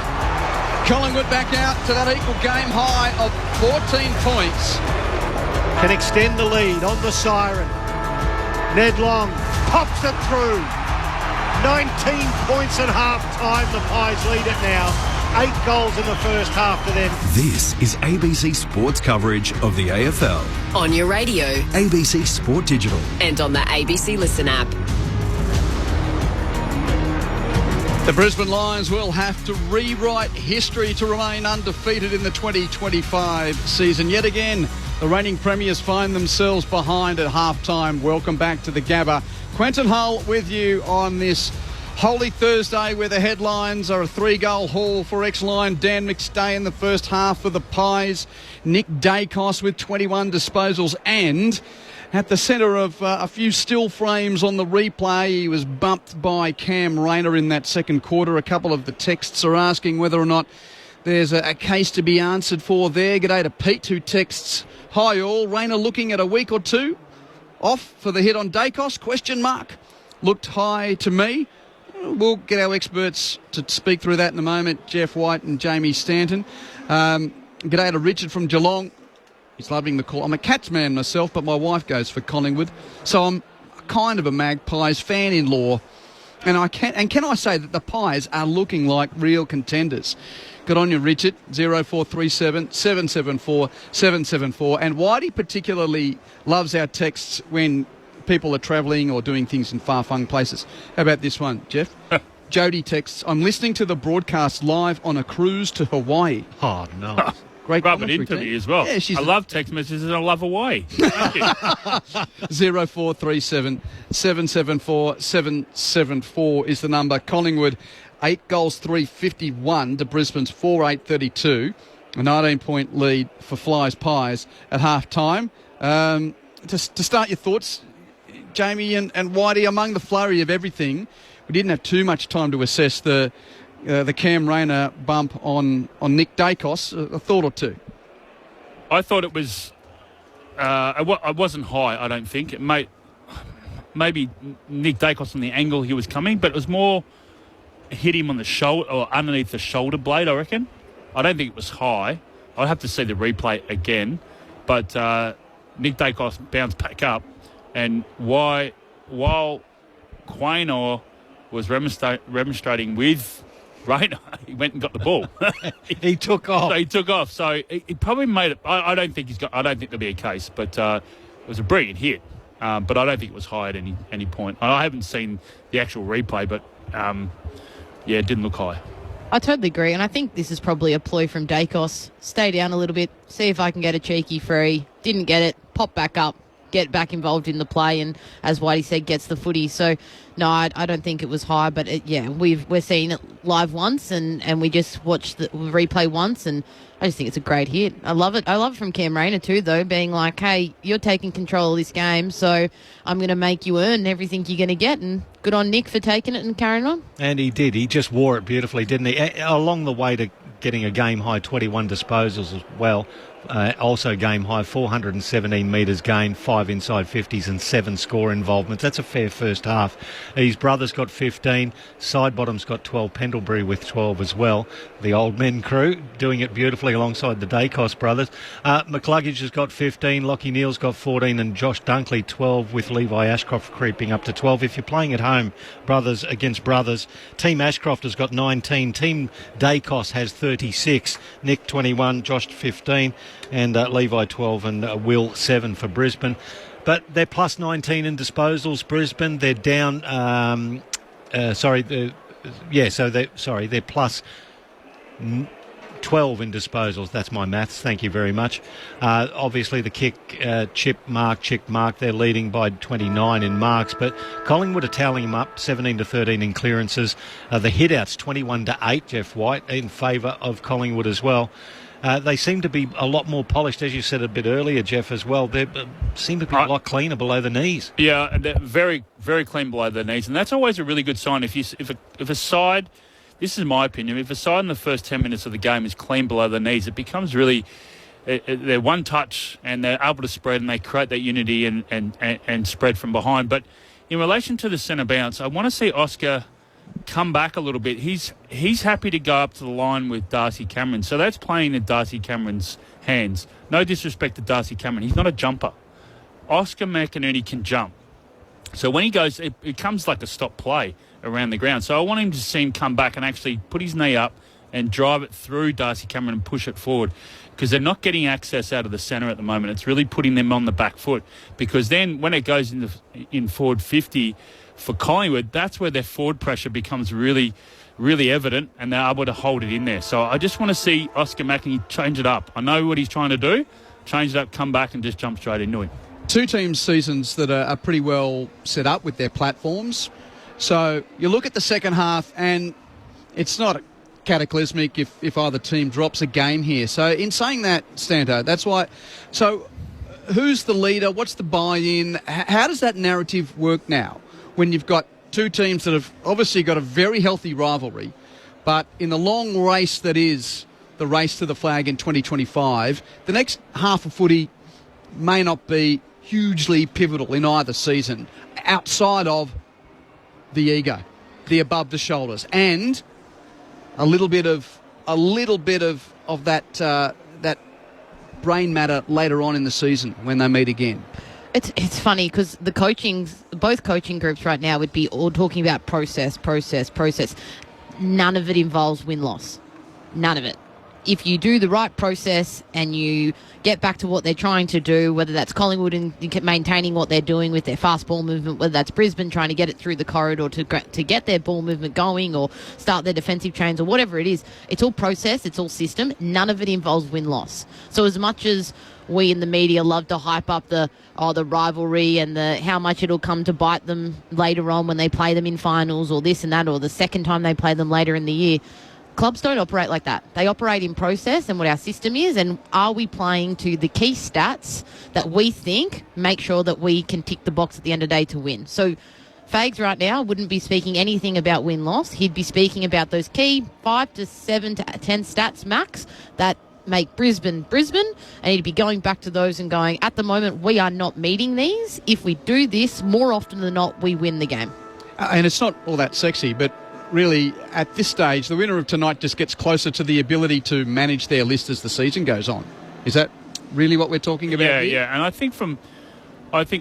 Collingwood back out to that equal game high of 14 points. Can extend the lead on the siren. Ned Long pops it through. 19 points at half time. The Pies lead it now. 8 goals in the first half to them. This is ABC Sports coverage of the AFL. On your radio. ABC Sport Digital. And on the ABC Listen app. The Brisbane Lions will have to rewrite history to remain undefeated in the 2025 season. Yet again, the reigning premiers find themselves behind at halftime. Welcome back to the Gabba. Quentin Hull with you on this Holy Thursday, where the headlines are a 3-goal haul for ex-Lion Dan McStay in the first half for the Pies, Nick Dacos with 21 disposals, and at the centre of a few still frames on the replay, he was bumped by Cam Rayner in that second quarter. A couple of the texts are asking whether or not there's a case to be answered for there. G'day to Pete, who texts, "Hi all, Rayner looking at a week or two off for the hit on Dacos, question mark. Looked high to me." We'll get our experts to speak through that in a moment, Jeff White and Jamie Stanton. G'day to Richard from Geelong. He's loving the call. I'm a Cats man myself, but my wife goes for Collingwood, so I'm kind of a Magpies fan-in-law. And can I say that the Pies are looking like real contenders? Good on you, Richard. 0437 774 774. And Whitey particularly loves our texts when people are travelling or doing things in far-flung places. How about this one, Jeff? Jody texts, "I'm listening to the broadcast live on a cruise to Hawaii." Oh, no. Great Rub it into me as well. Yeah, I love text messages and I love Hawaii. 0437 774 774 is the number. Collingwood, 8 goals, 351 to Brisbane's 4-8-32. A 19-point lead for Flyers Pies at half-time. To start your thoughts, Jamie and Whitey, among the flurry of everything, we didn't have too much time to assess the Cam Rayner bump on Nick Dacos. A thought or two? I thought it was... it wasn't high, I don't think. It maybe Nick Dacos on the angle he was coming, but it was more hit him on the shoulder or underneath the shoulder blade, I reckon. I don't think it was high. I'd have to see the replay again. But Nick Dacos bounced back up, and while Quaynor was remonstrating with Rayner, he went and got the ball. He took off. So he took off. So he probably made it. I don't think I don't think there'll be a case, but it was a brilliant hit. But I don't think it was high at any point. I haven't seen the actual replay, but it didn't look high. I totally agree, and I think this is probably a ploy from Dacos. Stay down a little bit, see if I can get a cheeky free. Didn't get it, pop back up, get back involved in the play, and as Whitey said, gets the footy. So, no, I don't think it was high, but we're seeing it live once, and we just watched the replay once, and I just think it's a great hit. I love it. I love it from Cam Rayner too, though, being like, hey, you're taking control of this game, so I'm going to make you earn everything you're going to get, and good on Nick for taking it and carrying on. And he did. He just wore it beautifully, didn't he? Along the way to getting a game-high 21 disposals as well. Also game-high 417 metres gained, 5 inside 50s and 7 score involvements. That's a fair first half. His brother's got 15. Sidebottom's got 12. Pendlebury with 12 as well. The old men crew doing it beautifully alongside the Dacos brothers. McCluggage has got 15. Lockie Neal's got 14. And Josh Dunkley 12, with Levi Ashcroft creeping up to 12. If you're playing at home, brothers against brothers, Team Ashcroft has got 19. Team Dacos has 36. Nick 21. Josh 15. And Levi 12 and Will 7 for Brisbane. But they're plus 19 in disposals, Brisbane. They're down... they're plus 12 in disposals. That's my maths. Thank you very much. Obviously, the kick, chick mark, they're leading by 29 in marks. But Collingwood are tallying them up 17-13 in clearances. The hit-outs 21-8, Jeff White, in favour of Collingwood as well. They seem to be a lot more polished, as you said a bit earlier, Jeff, as well. They seem to be a lot cleaner below the knees. Yeah, they're very, very clean below the knees, and that's always a really good sign. If a side, this is my opinion, if a side in the first 10 minutes of the game is clean below the knees, it becomes really, they're one touch and they're able to spread and they create that unity and spread from behind. But in relation to the centre bounce, I want to see Oscar come back a little bit. He's happy to go up to the line with Darcy Cameron, so that's playing in Darcy Cameron's hands. No disrespect to Darcy Cameron, he's not a jumper. Oscar McInerney can jump, so when he goes, it becomes like a stop play around the ground. So I want him to see him come back and actually put his knee up and drive it through Darcy Cameron and push it forward, because they're not getting access out of the centre at the moment. It's really putting them on the back foot, because then when it goes in forward 50 for Collingwood, that's where their forward pressure becomes really, really evident, and they're able to hold it in there. So I just want to see Oscar Mackey change it up. I know what he's trying to do. Change it up, come back and just jump straight into him. Two teams' seasons that are pretty well set up with their platforms. So you look at the second half and it's not cataclysmic if either team drops a game here. So in saying that, Stanto, that's why... So who's the leader? What's the buy-in? How does that narrative work now when you've got two teams that have obviously got a very healthy rivalry, but in the long race that is the race to the flag in 2025, the next half of footy may not be hugely pivotal in either season outside of the ego, the above the shoulders, and a little bit of that brain matter later on in the season when they meet again. It's funny because both coaching groups right now would be all talking about process. None of it involves win-loss. None of it. If you do the right process and you get back to what they're trying to do, whether that's Collingwood and maintaining what they're doing with their fast ball movement, whether that's Brisbane trying to get it through the corridor to get their ball movement going or start their defensive chains or whatever it is, it's all process, it's all system. None of it involves win-loss. So as much as we in the media love to hype up the rivalry and how much it'll come to bite them later on when they play them in finals or this and that or the second time they play them later in the year, clubs don't operate like that. They operate in process and what our system is, and are we playing to the key stats that we think make sure that we can tick the box at the end of the day to win. So Fags right now wouldn't be speaking anything about win-loss. He'd be speaking about those key 5 to 7 to 10 stats max that make Brisbane, and he'd be going back to those and going, at the moment, we are not meeting these. If we do this, more often than not, we win the game. And it's not all that sexy, but really, at this stage, the winner of tonight just gets closer to the ability to manage their list as the season goes on. Is that really what we're talking about here? Yeah. And I think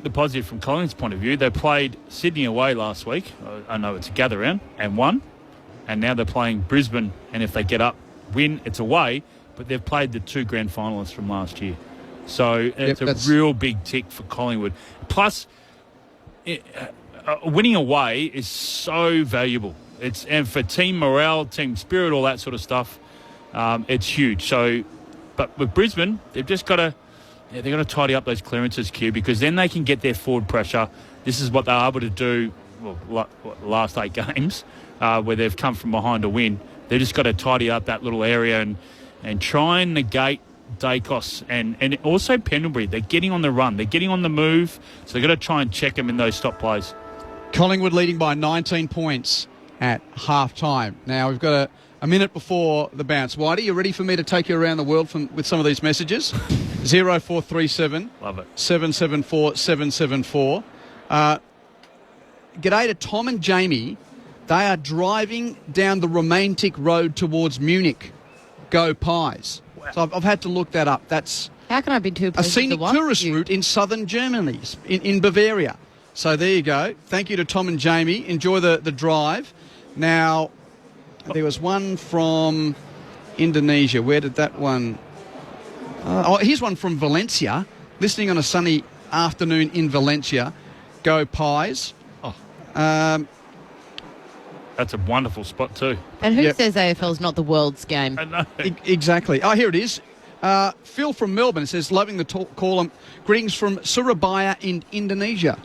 the positive from Collingwood's point of view, they played Sydney away last week. I know it's a gather round and won. And now they're playing Brisbane. And if they get up, win, it's away. But they've played the two grand finalists from last year. So it's a real big tick for Collingwood. Plus, winning away is so valuable. And for team morale, team spirit, all that sort of stuff, it's huge. So, but with Brisbane, they've just got to tidy up those clearances, Q, because then they can get their forward pressure. This is what they're able to do. Last 8 games where they've come from behind to win. They've just got to tidy up that little area and try and negate Dacos and also Pendlebury. They're getting on the run. They're getting on the move. So they've got to try and check them in those stop plays. Collingwood leading by 19 points at half-time. Now, we've got a minute before the bounce. Whitey, you ready for me to take you around the world with some of these messages? 0437 Love it. 774 774. G'day to Tom and Jamie. They are driving down the romantic road towards Munich. Go Pies. Wow. So I've had to look that up. That's how can I be too a scenic tourist route in southern Germany, in Bavaria. So there you go. Thank you to Tom and Jamie. Enjoy the drive. Now, there was one from Indonesia. Where did that one... here's one from Valencia. Listening on a sunny afternoon in Valencia. Go Pies. That's a wonderful spot too. And who says AFL is not the world's game? I know. Exactly. Oh, here it is. Phil from Melbourne says, loving the call. Greetings from Surabaya in Indonesia.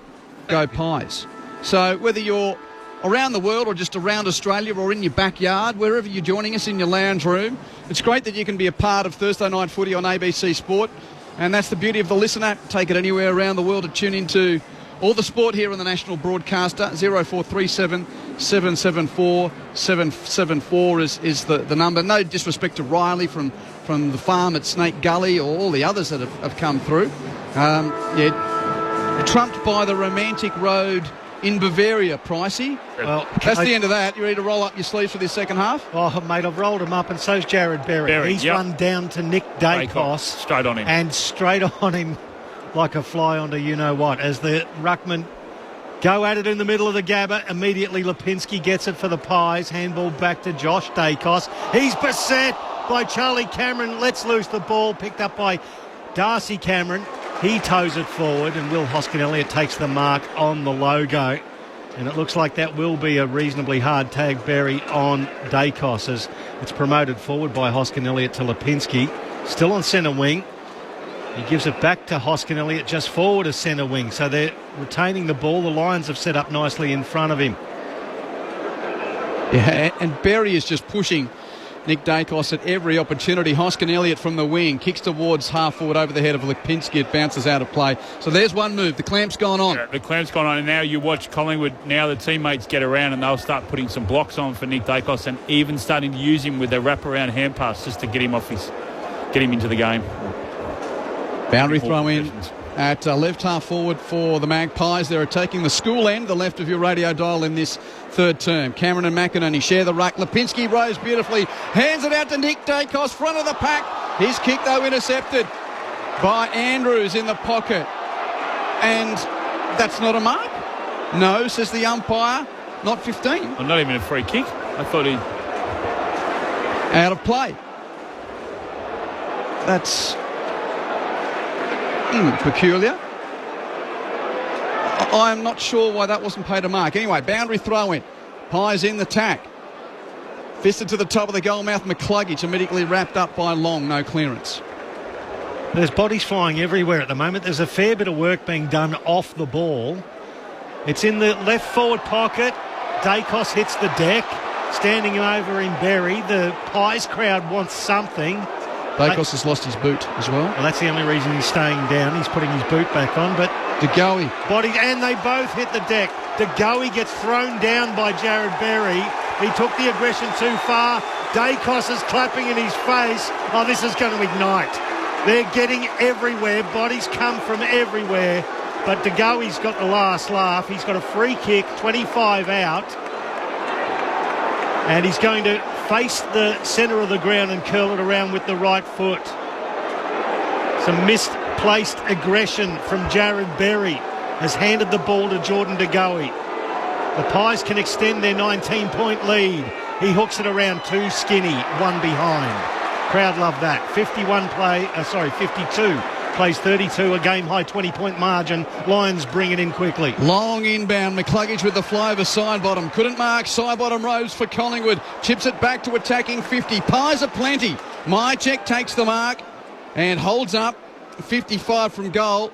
Go Pies. So whether you're around the world or just around Australia or in your backyard, wherever you're joining us in your lounge room, it's great that you can be a part of Thursday Night Footy on ABC Sport. And that's the beauty of the Listen app. Take it anywhere around the world to tune into all the sport here on the national broadcaster. 0437 774 774 is the number. No disrespect to Riley from the farm at Snake Gully or all the others that have come through. Trumped by the romantic road in Bavaria, Pricey. Well, that's the end of that. You ready to roll up your sleeves for this second half? Oh, mate, I've rolled them up, and so's Jared Berry. He's run down to Nick Dacos. Straight on him. And straight on him like a fly onto you-know-what. As the ruckman go at it in the middle of the Gabba, immediately Lipinski gets it for the Pies. Handball back to Josh Dacos. He's beset by Charlie Cameron. Lets loose the ball, picked up by Darcy Cameron. He toes it forward, and Will Hoskin-Elliott takes the mark on the logo. And it looks like that will be a reasonably hard tag, Berry, on Dacos as it's promoted forward by Hoskin Elliott to Lipinski. Still on centre wing. He gives it back to Hoskin Elliott just forward as centre wing. So they're retaining the ball. The Lions have set up nicely in front of him. Yeah, and Berry is just pushing Nick Dacos at every opportunity. Hoskin Elliott from the wing kicks towards half forward over the head of Lipinski. It bounces out of play. So there's one move. The clamp's gone on. Yeah, the clamp's gone on, and now you watch Collingwood. Now the teammates get around and they'll start putting some blocks on for Nick Dacos and even starting to use him with their wraparound hand pass just to get him into the game. Boundary throw in at left half forward for the Magpies. They're taking the school end, the left of your radio dial in this third term. Cameron and McInerney share the ruck. Lipinski rows beautifully, hands it out to Nick Dacos, front of the pack. His kick, though, intercepted by Andrews in the pocket. And that's not a mark? No, says the umpire. Not 15. Well, not even a free kick. I thought he... Out of play. That's peculiar. I'm not sure why that wasn't paid a mark. Anyway, boundary throw in. Pies in the tack. Fisted to the top of the goal mouth. McCluggage immediately wrapped up by Long. No clearance. There's bodies flying everywhere at the moment. There's a fair bit of work being done off the ball. It's in the left forward pocket. Dacos hits the deck. Standing over in Berry. The Pies crowd wants something. Dacos has lost his boot as well. Well, that's the only reason he's staying down. He's putting his boot back on. But DeGoey. And they both hit the deck. DeGoey gets thrown down by Jared Berry. He took the aggression too far. Dacos is clapping in his face. Oh, this is going to ignite. They're getting everywhere. Bodies come from everywhere. But DeGoey's got the last laugh. He's got a free kick, 25 out. And he's going to face the centre of the ground and curl it around with the right foot. Some misplaced aggression from Jared Berry has handed the ball to Jordan DeGoey. The Pies can extend their 19-point lead. He hooks it around too skinny, one behind. Crowd love that. 52 plays 32, a game-high 20-point margin. Lions bring it in quickly. Long inbound. McCluggage with the fly over Sidebottom. Couldn't mark. Sidebottom rose for Collingwood. Chips it back to attacking 50. Pies are plenty. Mychek takes the mark and holds up 55 from goal.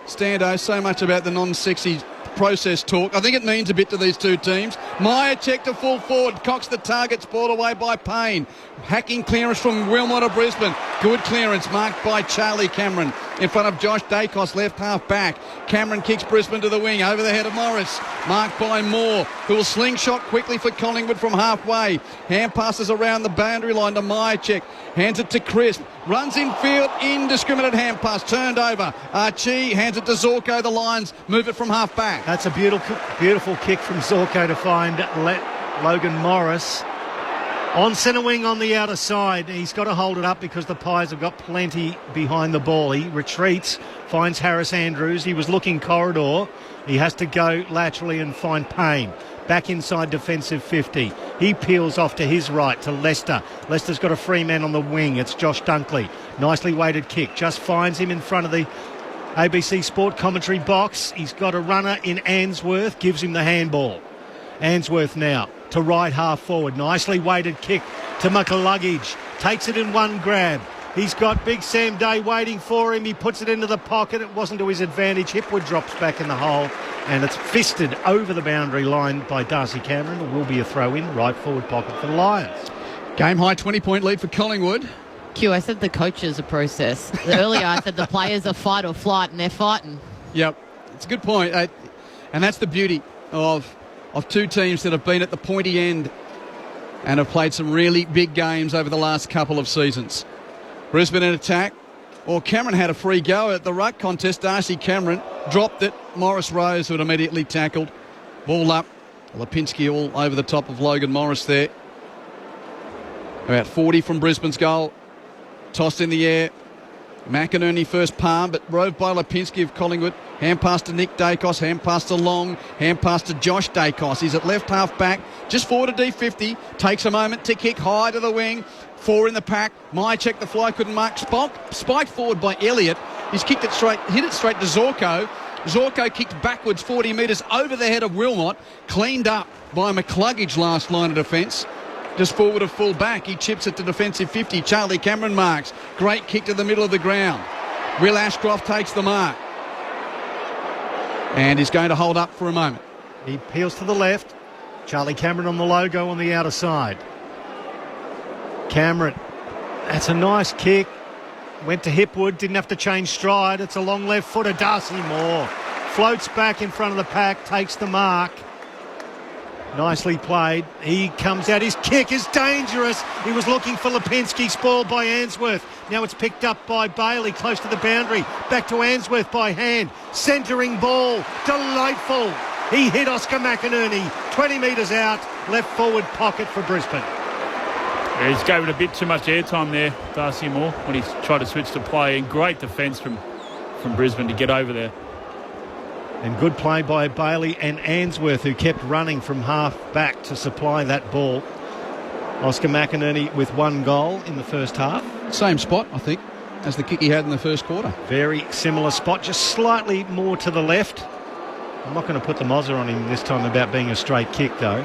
Stando, so much about the non-sexy process talk. I think it means a bit to these two teams. Mychek to full forward. Cocks the target. Spoiled away by Payne. Hacking clearance from Wilmot of Brisbane. Good clearance marked by Charlie Cameron in front of Josh Dacos, left half back. Cameron kicks Brisbane to the wing over the head of Morris. Marked by Moore, who will slingshot quickly for Collingwood from halfway. Hand passes around the boundary line to Mychek. Hands it to Crisp. Runs in field. Indiscriminate hand pass. Turned over. Archie hands it to Zorko. The Lions move it from half back. That's a beautiful kick from Zorko to find Logan Morris. On centre wing on the outer side. He's got to hold it up because the Pies have got plenty behind the ball. He retreats, finds Harris Andrews. He was looking corridor. He has to go laterally and find Payne. Back inside defensive 50. He peels off to his right to Lester. Lester's got a free man on the wing. It's Josh Dunkley. Nicely weighted kick. Just finds him in front of the ABC Sport commentary box. He's got a runner in Answorth. Gives him the handball. Answorth now to right half forward. Nicely weighted kick to McCluggage. Takes it in one grab. He's got Big Sam Day waiting for him. He puts it into the pocket. It wasn't to his advantage. Hipwood drops back in the hole. And it's fisted over the boundary line by Darcy Cameron. It will be a throw in right forward pocket for the Lions. Game high 20-point lead for Collingwood. Q, I said the coaches are process. Earlier I said the players are fight or flight, and they're fighting. Yep, it's a good point. And that's the beauty of two teams that have been at the pointy end and have played some really big games over the last couple of seasons. Brisbane in attack. Well, Cameron had a free go at the ruck contest. Darcy Cameron dropped it. Morris Rose, who had immediately tackled. Ball up. Lipinski all over the top of Logan Morris there. About 40 from Brisbane's goal. Tossed in the air. McInerney first palm, but roved by Lipinski of Collingwood. Hand pass to Nick Dacos, hand pass to Long, hand pass to Josh Dacos. He's at left half back, just forward to D50. Takes a moment to kick high to the wing. 4 in the pack. Mychek the fly couldn't mark. Spiked forward by Elliott. He's kicked it straight, hit it straight to Zorko. Zorko kicked backwards 40 metres over the head of Wilmot, cleaned up by McCluggage last line of defence. Just forward of full back. He chips it to defensive 50. Charlie Cameron marks. Great kick to the middle of the ground. Will Ashcroft takes the mark. And is going to hold up for a moment. He peels to the left. Charlie Cameron on the logo on the outer side. Cameron, that's a nice kick. Went to Hipwood, didn't have to change stride. It's a long left footer. Darcy Moore floats back in front of the pack, takes the mark. Nicely played. He comes out. His kick is dangerous. He was looking for Lipinski, spoiled by Answorth. Now it's picked up by Bailey, close to the boundary. Back to Answorth by hand. Centering ball. Delightful. He hit Oscar McInerney. 20 metres out. Left forward pocket for Brisbane. Yeah, he's gave it a bit too much airtime there, Darcy Moore, when he tried to switch to play. And great defence from Brisbane to get over there. And good play by Bailey and Answorth, who kept running from half back to supply that ball. Oscar McInerney with 1 goal in the first half. Same spot, I think, as the kick he had in the first quarter. Very similar spot, just slightly more to the left. I'm not going to put the Mozza on him this time about being a straight kick, though.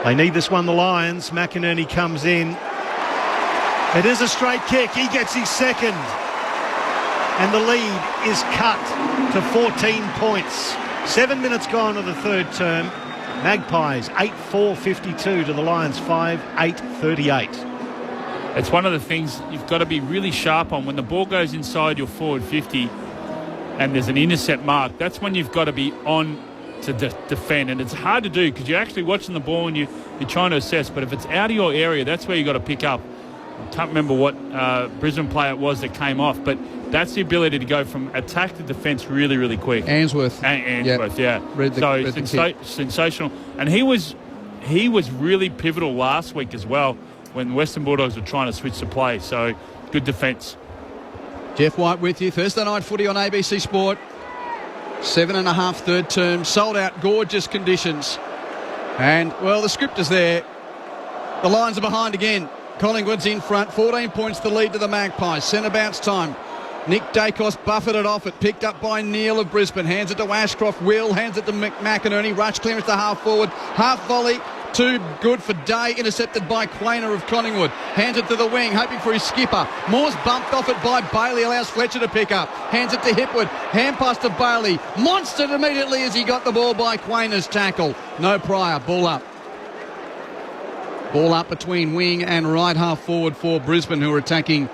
They need this one, the Lions. McInerney comes in. It is a straight kick. He gets his second. And the lead is cut to 14 points. 7 minutes gone of the third term. Magpies 8-4-52 to the Lions 5-8-38. It's one of the things you've got to be really sharp on. When the ball goes inside your forward 50 and there's an intercept mark, that's when you've got to be on to defend. And it's hard to do because you're actually watching the ball and you're trying to assess. But if it's out of your area, that's where you've got to pick up. I can't remember what Brisbane player it was that came off, but that's the ability to go from attack to defence really, really quick. Answorth. Answorth, yeah. Sensational. And he was really pivotal last week as well when Western Bulldogs were trying to switch to play. So good defence. Jeff White with you. Thursday night footy on ABC Sport. 7.5 third term. Sold out. Gorgeous conditions. And, well, the script is there. The Lions are behind again. Collingwood's in front. 14 points the lead to the Magpies. Centre bounce time. Nick Dacos buffeted off it. Picked up by Neil of Brisbane. Hands it to Ashcroft. Will hands it to McInerney. Rush clearance to half forward. Half volley. Too good for Day. Intercepted by Quainer of Collingwood. Hands it to the wing. Hoping for his skipper. Moore's bumped off it by Bailey. Allows Fletcher to pick up. Hands it to Hipwood. Hand pass to Bailey. Monstered immediately as he got the ball by Quainer's tackle. No Pryor. Ball up. Ball up between wing and right half forward for Brisbane, who are attacking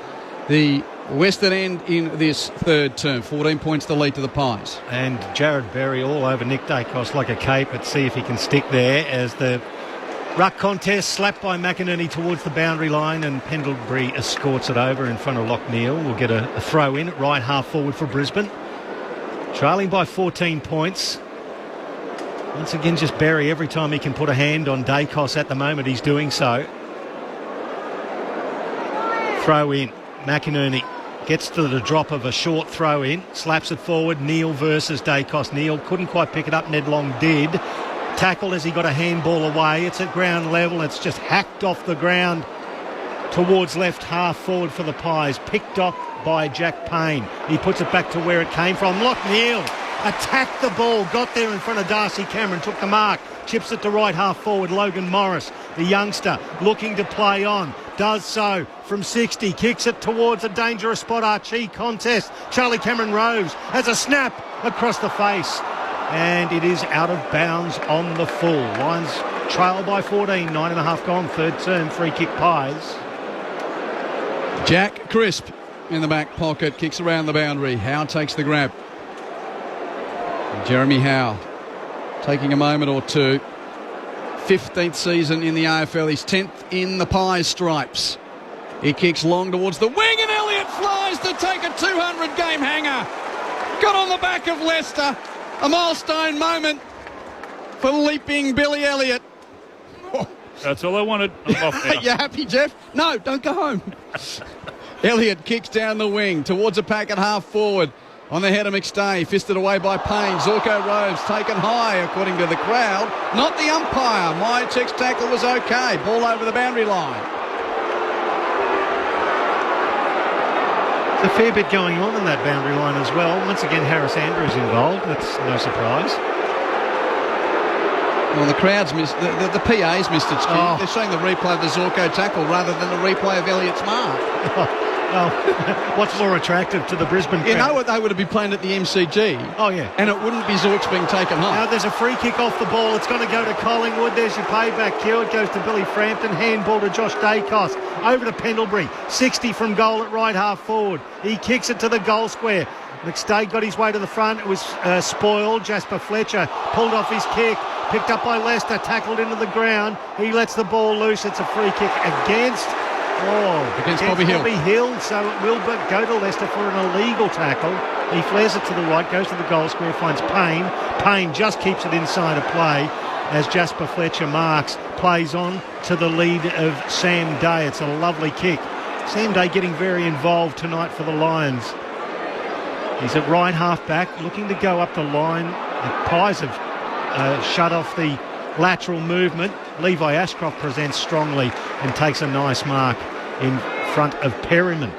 the western end in this third term. 14 points the lead to the Pies. And Jared Berry all over Nick Dacos like a cape. Let's see if he can stick there as the ruck contest slapped by McInerney towards the boundary line, and Pendlebury escorts it over in front of Lockneil. We'll get a throw in at right half forward for Brisbane. Trailing by 14 points. Once again, just Berry. Every time he can put a hand on Dacos at the moment, he's doing so. Throw in. McInerney gets to the drop of a short throw in. Slaps it forward. Neil versus Dacos. Neil couldn't quite pick it up. Ned Long did. Tackle as he got a handball away. It's at ground level. It's just hacked off the ground towards left half forward for the Pies. Picked up by Jack Payne. He puts it back to where it came from. Lockneil attacked the ball, got there in front of Darcy Cameron, took the mark, chips it to right half forward. Logan Morris, the youngster, looking to play on, does so from 60, kicks it towards a dangerous spot. Archie contest. Charlie Cameron Rose has a snap across the face, and it is out of bounds on the full. Lions trail by 14, 9.5 gone, third term, free kick Pies. Jack Crisp in the back pocket, kicks around the boundary. Howe takes the grab. Jeremy Howe taking a moment or two. 15th season in the AFL. He's 10th in the Pies stripes. He kicks long towards the wing, and Elliott flies to take a 200-game hanger. Got on the back of Leicester. A milestone moment for leaping Billy Elliott. That's all I wanted. I'm off now. You happy, Jeff? No, don't go home. Elliott kicks down the wing towards a pack at half forward. On the head of McStay, fisted away by Payne. Zorko Roves taken high, according to the crowd. Not the umpire. Mychek's tackle was okay. Ball over the boundary line. There's a fair bit going on in that boundary line as well. Once again, Harris Andrews involved. That's no surprise. Well, the crowd's missed, the PA's missed its cue. Oh. They're showing the replay of the Zorko tackle rather than the replay of Elliott's mark. Well, what's more attractive to the Brisbane crowd? You know what, they would have been playing at the MCG. Oh, yeah. And it wouldn't be Zorks being taken home. Now there's a free kick off the ball. It's going to go to Collingwood. There's your payback cue. It goes to Billy Frampton. Handball to Josh Dacos. Over to Pendlebury. 60 from goal at right half forward. He kicks it to the goal square. McStay got his way to the front. It was spoiled. Jasper Fletcher pulled off his kick. Picked up by Leicester. Tackled into the ground. He lets the ball loose. It's a free kick against Bobby Hill. So it will go to Leicester for an illegal tackle. He flares it to the right, goes to the goal square, finds Payne. Payne just keeps it inside of play as Jasper Fletcher marks, plays on to the lead of Sam Day. It's a lovely kick. Sam Day getting very involved tonight for the Lions. He's at right half back, looking to go up the line. The Pies have shut off the lateral movement. Levi Ashcroft presents strongly and takes a nice mark in front of Perryman.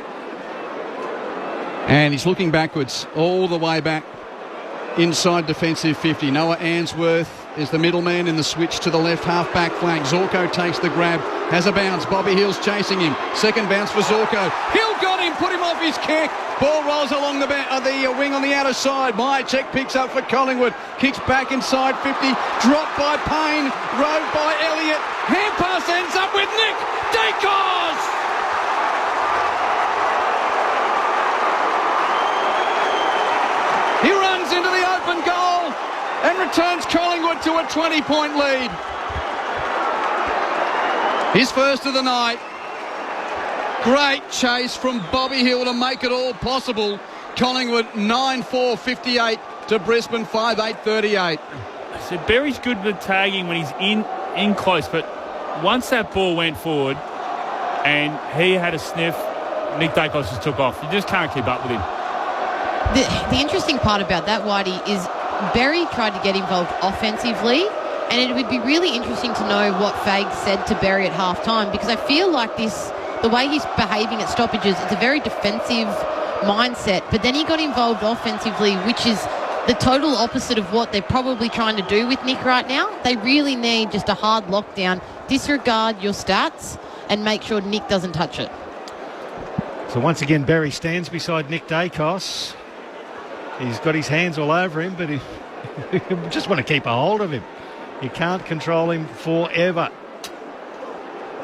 And he's looking backwards, all the way back inside defensive 50. Noah Answorth is the middleman in the switch to the left half-back flank. Zorko takes the grab, has a bounce. Bobby Hill's chasing him. Second bounce for Zorko. Hill got him, put him off his kick. Ball rolls along the wing on the outer side. Myercheck picks up for Collingwood. Kicks back inside 50. Dropped by Payne. Rode by Elliott. Hand pass ends up with Nick Dacos. He runs into the open goal and returns Collingwood to a 20-point lead. His first of the night. Great chase from Bobby Hill to make it all possible. Collingwood 9-4-58 to Brisbane 5-8-38. So Berry's good with tagging when he's in close, but once that ball went forward and he had a sniff, Nick Dacos just took off. You just can't keep up with him. The interesting part about that, Whitey, is Berry tried to get involved offensively, and it would be really interesting to know what Fags said to Berry at half-time, because I feel like the way he's behaving at stoppages, it's a very defensive mindset, but then he got involved offensively, which is the total opposite of what they're probably trying to do with Nick right now. They really need just a hard lockdown, disregard your stats, and make sure Nick doesn't touch it. So once again, Berry stands beside Nick Dacos. He's got his hands all over him, but he just want to keep a hold of him. You can't control him forever.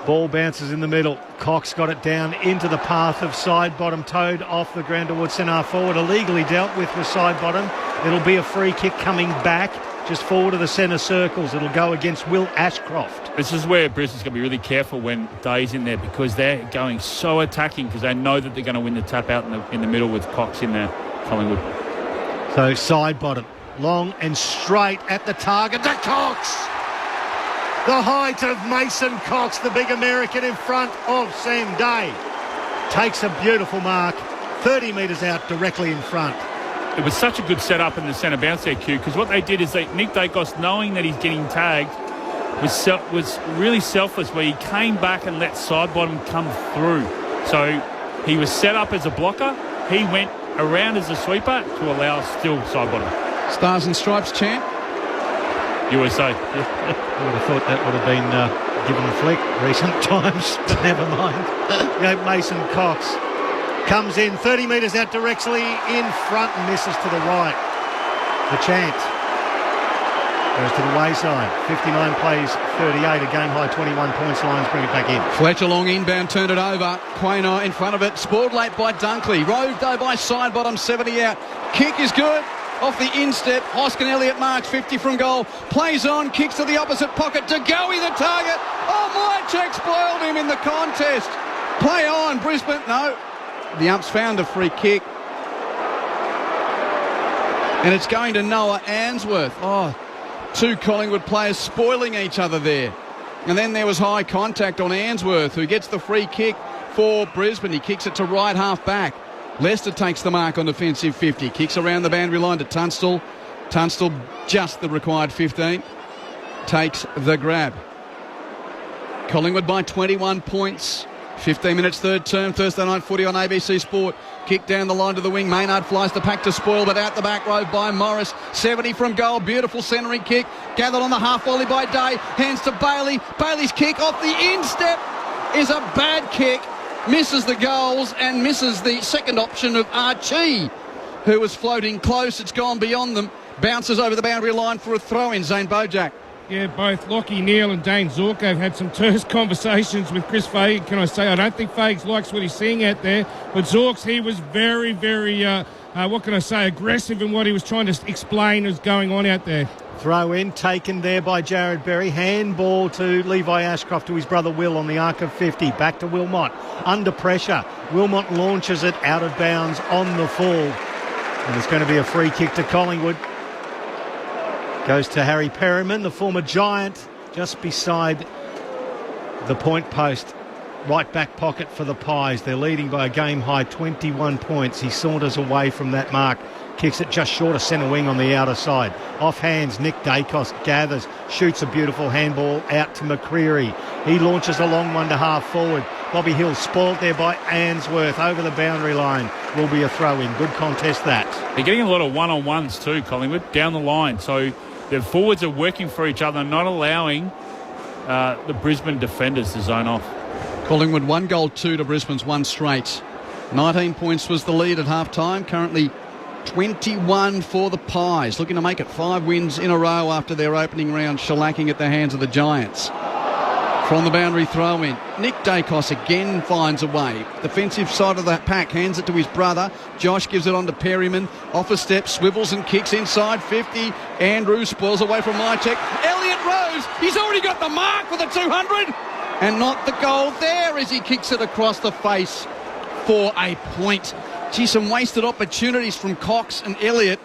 Ball bounces in the middle. Cox got it down into the path of side bottom, towed off the ground towards centre forward. Illegally dealt with side bottom. It'll be a free kick coming back just forward of the centre circles. It'll go against Will Ashcroft. This is where Brisbane's going to be really careful when Day's in there, because they're going so attacking because they know that they're going to win the tap out in the middle with Cox in there, Collingwood. So side bottom, long and straight at the target to Cox. The height of Mason Cox, the big American in front of Sam Day. Takes a beautiful mark, 30 metres out directly in front. It was such a good setup in the centre bounce there, Q, because what they did is Nick Dacos, knowing that he's getting tagged, was really selfless, where he came back and let side bottom come through. So he was set up as a blocker. He went around as a sweeper to allow still side bottom. Stars and Stripes chant. USA. I would have thought that would have been given a flick recent times, but never mind. Mason Cox comes in 30 metres out directly in front and misses to the right. The chant goes to the wayside. 59 plays 38, a game high 21 points. Lions bring it back in. Fletcher long inbound, turned it over. Quaynor in front of it, spoiled late by Dunkley. Rode though by side bottom, 70 out. Kick is good. Off the instep, Hoskin Elliott marks 50 from goal. Plays on, kicks to the opposite pocket. To Goey the target. Oh, Myercheck spoiled him in the contest. Play on, Brisbane. No. The umps found a free kick. And it's going to Noah Answorth. Oh, two Collingwood players spoiling each other there. And then there was high contact on Answorth, who gets the free kick for Brisbane. He kicks it to right half back. Leicester takes the mark on defensive 50. Kicks around the boundary line to Tunstall. Tunstall just the required 15. Takes the grab. Collingwood by 21 points 15 minutes third term, Thursday night footy on ABC Sport. Kick down the line to the wing. Maynard flies the pack to spoil, but out the back row by Morris. 70 from goal. Beautiful centering kick. Gathered on the half volley by Day. Hands to Bailey. Bailey's kick off the instep is a bad kick. Misses the goals and misses the second option of Archie, who was floating close. It's gone beyond them. Bounces over the boundary line for a throw-in. Zane Bojack. Yeah, both Lockie Neal and Dane Zorko have had some terse conversations with Chris Fagan, can I say. I don't think Fagan likes what he's seeing out there, but Zorks, he was very, very, aggressive in what he was trying to explain was going on out there. Throw in, taken there by Jared Berry. Handball to Levi Ashcroft to his brother Will on the arc of 50. Back to Wilmot. Under pressure. Wilmot launches it out of bounds on the full. And it's going to be a free kick to Collingwood. Goes to Harry Perryman, the former Giant, just beside the point post. Right back pocket for the Pies. They're leading by a game-high 21 points. He saunters away from that mark. Kicks it just short of centre wing on the outer side. Off hands, Nick Dacos gathers, shoots a beautiful handball out to McCreery. He launches a long one to half forward. Bobby Hill spoiled there by Answorth over the boundary line. Will be a throw-in. Good contest that. They're getting a lot of one-on-ones too, Collingwood, down the line. So the forwards are working for each other, not allowing the Brisbane defenders to zone off. Collingwood 1 goal 2 to Brisbane's 1 straight. 19 points was the lead at half-time. Currently 21 for the Pies, looking to make it 5 wins in a row after their opening round shellacking at the hands of the Giants. From the boundary throw-in, Nick Dacos again finds a way. Defensive side of that pack, hands it to his brother. Josh gives it on to Perryman. Off a step, swivels and kicks inside 50. Andrew spoils away from Mytek. Elliott Rose, he's already got the mark for the 200. And not the goal there as he kicks it across the face for a point. Gee, some wasted opportunities from Cox and Elliott.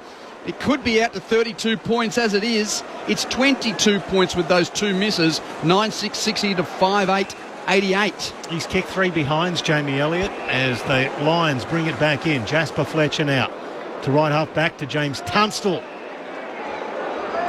It could be out to 32 points as it is. It's 22 points with those 2 misses. 9-6-60 to 5-8-88. He's kicked 3 behinds, Jamie Elliott, as the Lions bring it back in. Jasper Fletcher now to right half back to James Tunstall.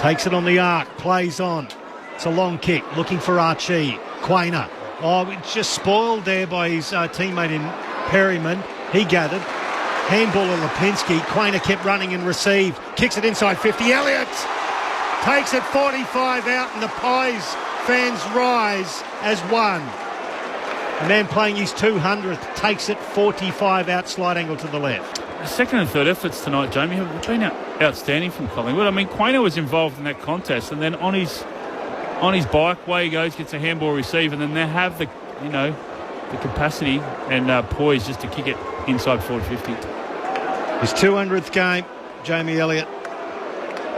Takes it on the arc, plays on. It's a long kick, looking for Archie. Quainer. Oh, it's just spoiled there by his teammate in Perryman. He gathered. Handball to Lipinski. Quainer kept running and received. Kicks it inside 50. Elliott takes it 45 out, and the Pies fans rise as one. The man playing his 200th takes it 45 out, slight angle to the left. The second and third efforts tonight, Jamie, have been outstanding from Collingwood. I mean, Quainer was involved in that contest, and then on his bike, away he goes, gets a handball receive, and then they have the capacity and poise just to kick it inside forward 50. His 200th game, Jamie Elliott.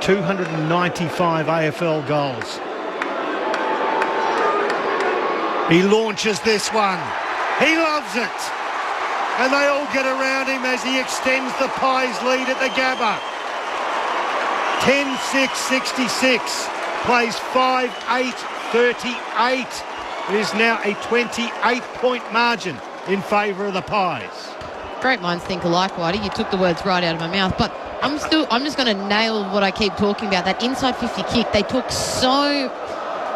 295 AFL goals. He launches this one. He loves it. And they all get around him as he extends the Pies lead at the Gabba. 10-6-66. Plays 5-8-38. It is now a 28-point margin in favour of the Pies. Great minds think alike, Whitey. You took the words right out of my mouth. But I'm just going to nail what I keep talking about. That inside 50 kick. They took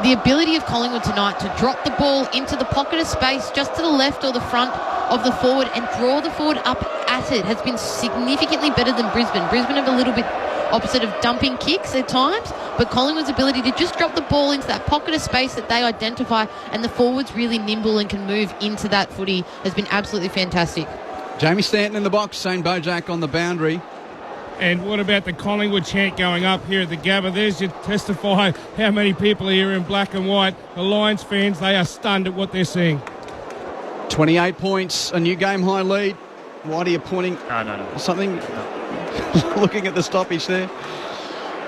the ability of Collingwood tonight to drop the ball into the pocket of space just to the left or the front of the forward and draw the forward up at it has been significantly better than Brisbane. Brisbane have a little bit opposite of dumping kicks at times, but Collingwood's ability to just drop the ball into that pocket of space that they identify, and the forward's really nimble and can move into that footy, has been absolutely fantastic. Jamie Stanton in the box, Zane Bojack on the boundary. And what about the Collingwood chant going up here at the Gabba? There's your testify how many people are here in black and white. The Lions fans, they are stunned at what they're seeing. 28 points, a new game-high lead. Why are you pointing? No. Something? No. Looking at the stoppage there.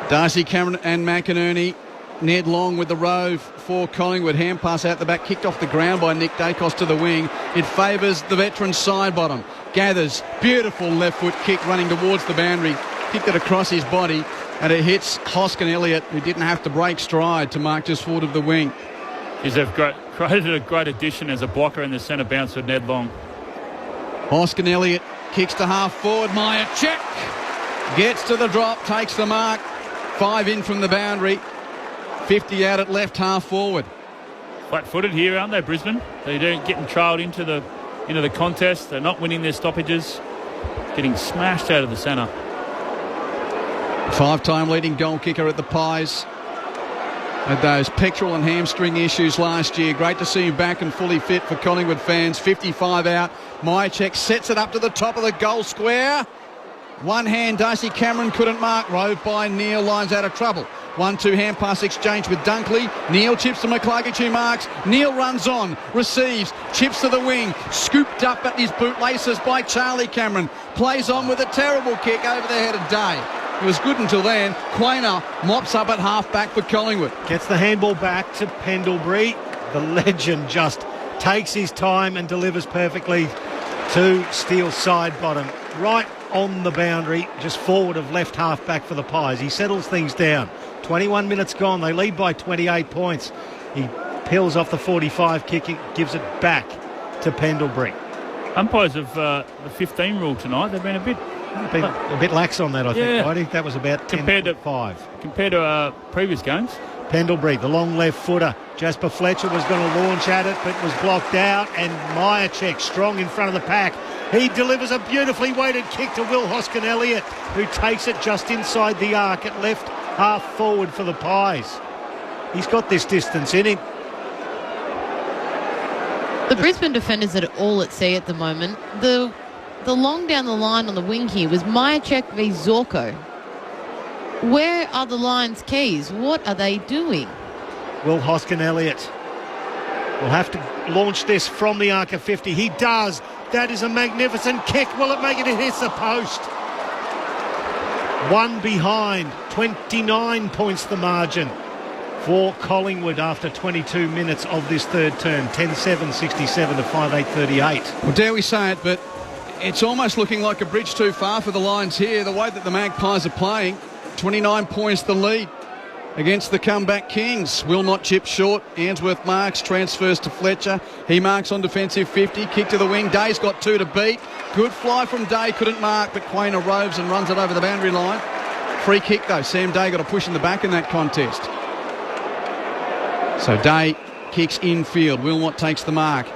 Darcy, Cameron and McInerney. Ned Long with the rove for Collingwood. Hand pass out the back, kicked off the ground by Nick Dacos to the wing. It favours the veteran side bottom. Gathers, beautiful left foot kick running towards the boundary. Kicked it across his body and it hits Hoskin Elliott, who didn't have to break stride to mark just forward of the wing. They've created a great addition as a blocker in the centre bounce for Ned Long. Hoskin Elliott kicks to half forward. Meyer check. Gets to the drop, takes the mark. 5 in from the boundary. 50 out at left half forward. flat-footed here, aren't they, Brisbane? They're getting trailed into the contest. They're not winning their stoppages. Getting smashed out of the centre. 5-time leading goal kicker at the Pies. Had those pectoral and hamstring issues last year. Great to see him back and fully fit for Collingwood fans. 55 out. Myercheck sets it up to the top of the goal square. One hand, Darcy Cameron couldn't mark. Rove by Neil, lines out of trouble. 1-2 hand pass exchange with Dunkley. Neil chips to McCluggage, who marks. Neil runs on, receives, chips to the wing. Scooped up at his bootlaces by Charlie Cameron. Plays on with a terrible kick over the head of Day. It was good until then. Quainer mops up at half-back for Collingwood. Gets the handball back to Pendlebury. The legend just takes his time and delivers perfectly to Steele's side bottom. Right on the boundary, just forward of left half-back for the Pies. He settles things down. 21 minutes gone. They lead by 28 points. He peels off the 45 kick, gives it back to Pendlebury. Umpires of the 15 rule tonight, they've been a bit lax on that, I think. I think that was about 10 compared to 5. Compared to previous games. Pendlebury, the long left footer. Jasper Fletcher was going to launch at it, but was blocked out. And Myercheck, strong in front of the pack. He delivers a beautifully weighted kick to Will Hoskin-Elliott, who takes it just inside the arc at left half forward for the Pies. He's got this distance in him. The Brisbane defenders are all at sea at the moment. The long down the line on the wing here was Myercheck v Zorko. Where are the Lions' keys? What are they doing? Will Hoskin-Elliott will have to launch this from the arc of 50. He does. That is a magnificent kick. Will it make it? It hits the post. One behind. 29 points the margin for Collingwood after 22 minutes of this third term. 10-7-67 to 5-8-38. Well, dare we say it, but it's almost looking like a bridge too far for the Lions here. The way that the Magpies are playing, 29 points the lead against the comeback Kings. Wilmot chips short. Ainsworth marks, transfers to Fletcher. He marks on defensive 50. Kick to the wing. Day's got 2 to beat. Good fly from Day. Couldn't mark, but Quainer roves and runs it over the boundary line. Free kick, though. Sam Day got a push in the back in that contest. So Day kicks infield. Wilmot takes the mark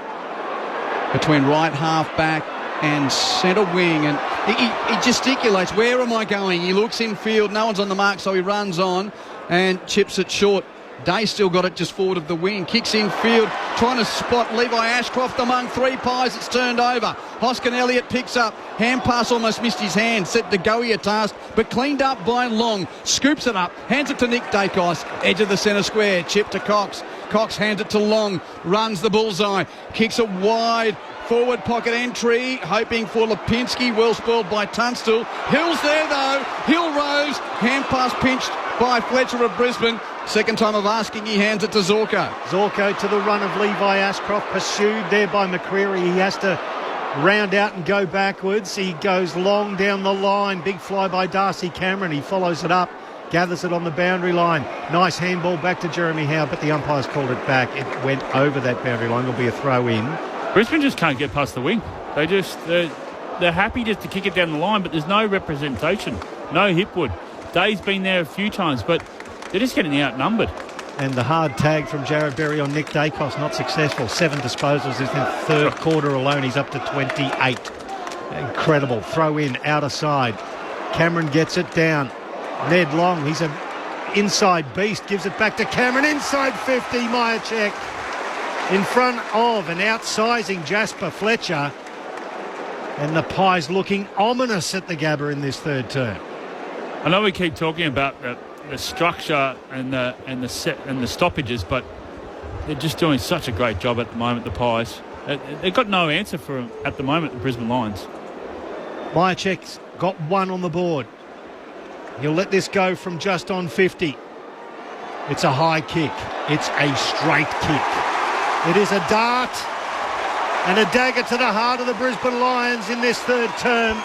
between right half back and centre wing, and he gesticulates, where am I going? He looks infield, no one's on the mark, so he runs on and chips it short. Day still got it just forward of the wing, kicks infield, trying to spot Levi Ashcroft among 3 Pies. It's turned over. Hoskin-Elliott picks up, hand pass almost missed his hand, set to go a task, but cleaned up by Long, scoops it up, hands it to Nick Dacos, edge of the centre square, chip to Cox. Cox hands it to Long, runs the bullseye, kicks it wide, forward pocket entry, hoping for Lipinski, well spoiled by Tunstall. Hill's there though, Hill rose, hand pass pinched by Fletcher of Brisbane. Second time of asking, he hands it to Zorko. Zorko to the run of Levi Ashcroft, pursued there by McCreary. He has to round out and go backwards. He goes long down the line. Big fly by Darcy Cameron. He follows it up, gathers it on the boundary line. Nice handball back to Jeremy Howe, but the umpires called it back. It went over that boundary line. There'll be a throw in. Brisbane just can't get past the wing. They're happy just to kick it down the line, but there's no representation, no Hipwood. Day's been there a few times, but they're just getting outnumbered. And the hard tag from Jared Berry on Nick Dacos, not successful. 7 disposals in the third quarter alone. He's up to 28. Incredible. Throw in, outer side. Cameron gets it down. Ned Long, he's an inside beast, gives it back to Cameron. Inside 50, Myercheck. In front of and outsizing Jasper Fletcher. And the Pies looking ominous at the Gabba in this third term. I know we keep talking about the structure and the stoppages, but they're just doing such a great job at the moment, the Pies. They've got no answer for them at the moment, the Brisbane Lions. Myercheck's got 1 on the board. He'll let this go from just on 50. It's a high kick. It's a straight kick. It is a dart and a dagger to the heart of the Brisbane Lions in this third term.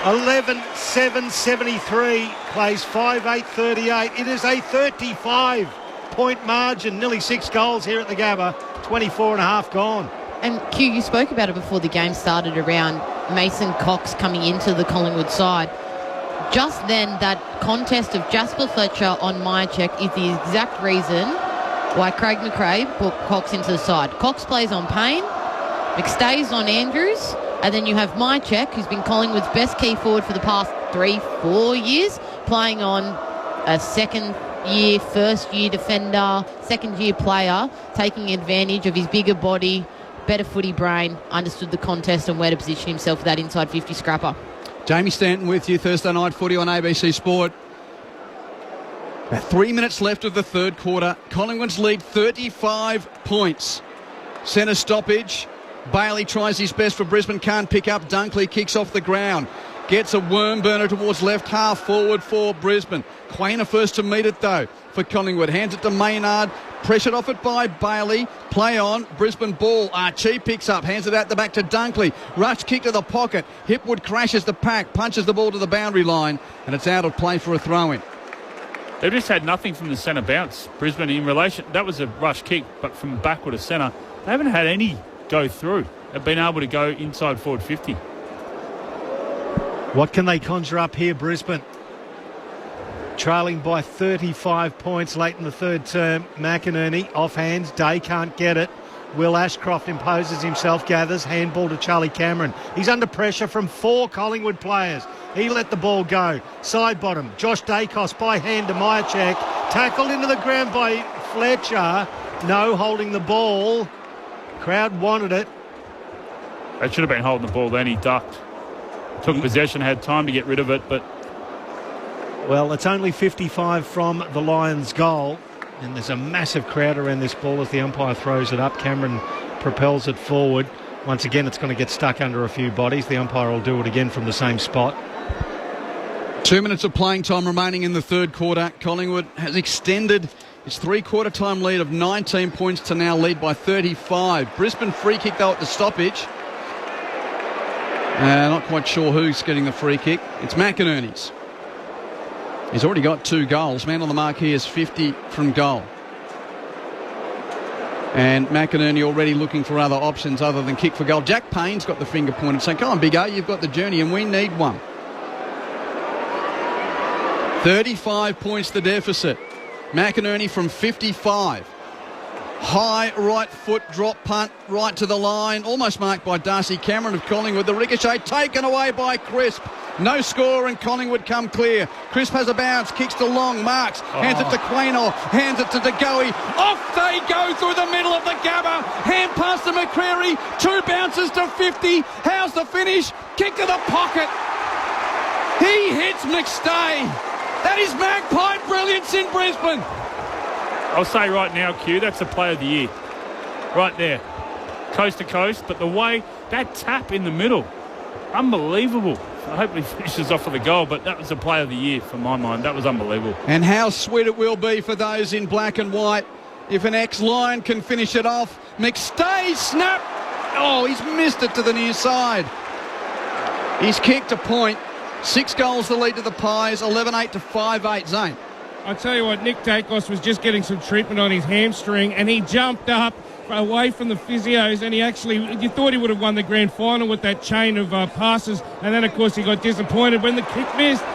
11-7-73, plays 5-8-38. It is a 35-point margin, nearly 6 goals here at the Gabba, 24 and a half gone. And Q, you spoke about it before the game started around Mason Cox coming into the Collingwood side. Just then, that contest of Jasper Fletcher on Myercheck is the exact reason Why Craig McRae put Cox into the side. Cox plays on Payne, McStay's on Andrews, and then you have Mychek, who's been Collingwood's best key forward for the past 3-4 years, playing on a second-year, first-year defender, second-year player, taking advantage of his bigger body, better footy brain, understood the contest and where to position himself for that inside 50 scrapper. Jamie Stanton with you, Thursday Night Footy on ABC Sport. About 3 minutes left of the third quarter. Collingwood's lead 35 points. Centre stoppage. Bailey tries his best for Brisbane, can't pick up. Dunkley kicks off the ground. Gets a worm burner towards left half forward for Brisbane. Quainer first to meet it though for Collingwood. Hands it to Maynard. Pressured off it by Bailey. Play on. Brisbane ball. Archie picks up. Hands it out the back to Dunkley. Rush kick to the pocket. Hipwood crashes the pack. Punches the ball to the boundary line. And it's out of play for a throw-in. They've just had nothing from the centre bounce. Brisbane in relation. That was a rush kick, but from backward to centre. They haven't had any go through. They've been able to go inside forward 50. What can they conjure up here, Brisbane? Trailing by 35 points late in the third term. McInerney off hands. Day can't get it. Will Ashcroft imposes himself, gathers. Handball to Charlie Cameron. He's under pressure from 4 Collingwood players. He let the ball go. Side bottom. Josh Dacos by hand to Mychek. Tackled into the ground by Fletcher. No holding the ball. Crowd wanted it. They should have been holding the ball then. He ducked. Took possession, had time to get rid of it, but... Well, it's only 55 from the Lions' goal. And there's a massive crowd around this ball as the umpire throws it up. Cameron propels it forward. Once again, it's going to get stuck under a few bodies. The umpire will do it again from the same spot. 2 minutes of playing time remaining in the third quarter. Collingwood has extended its three-quarter time lead of 19 points to now lead by 35. Brisbane free kick though at the stoppage. Not quite sure who's getting the free kick. It's McInerney's. He's already got 2 goals. Man on the mark here is 50 from goal. And McInerney already looking for other options other than kick for goal. Jack Payne's got the finger pointed saying, come on, Big O, you've got the journey and we need one. 35 points the deficit. McInerney from 55. High right foot drop punt right to the line. Almost marked by Darcy Cameron of Collingwood. The ricochet taken away by Crisp. No score and Collingwood come clear. Crisp has a bounce, kicks to Long, marks, hands it to Quaynor, hands it to DeGoey. Off they go through the middle of the Gabba. Hand pass to McCreary. 2 bounces to 50. How's the finish? Kick to the pocket. He hits McStay. That is Magpie brilliance in Brisbane. I'll say right now, Q, that's a player of the year. Right there. Coast to coast, but the way, that tap in the middle, unbelievable. I hope he finishes off for the goal, but that was a player of the year for my mind. That was unbelievable. And how sweet it will be for those in black and white if an ex-Lion can finish it off. McStay snap. Oh, he's missed it to the near side. He's kicked a point. 6 goals the lead to the Pies, 11-8 to 5-8. Zane. I tell you what, Nick Dacos was just getting some treatment on his hamstring and he jumped up away from the physios and you thought he would have won the grand final with that chain of passes, and then of course he got disappointed when the kick missed.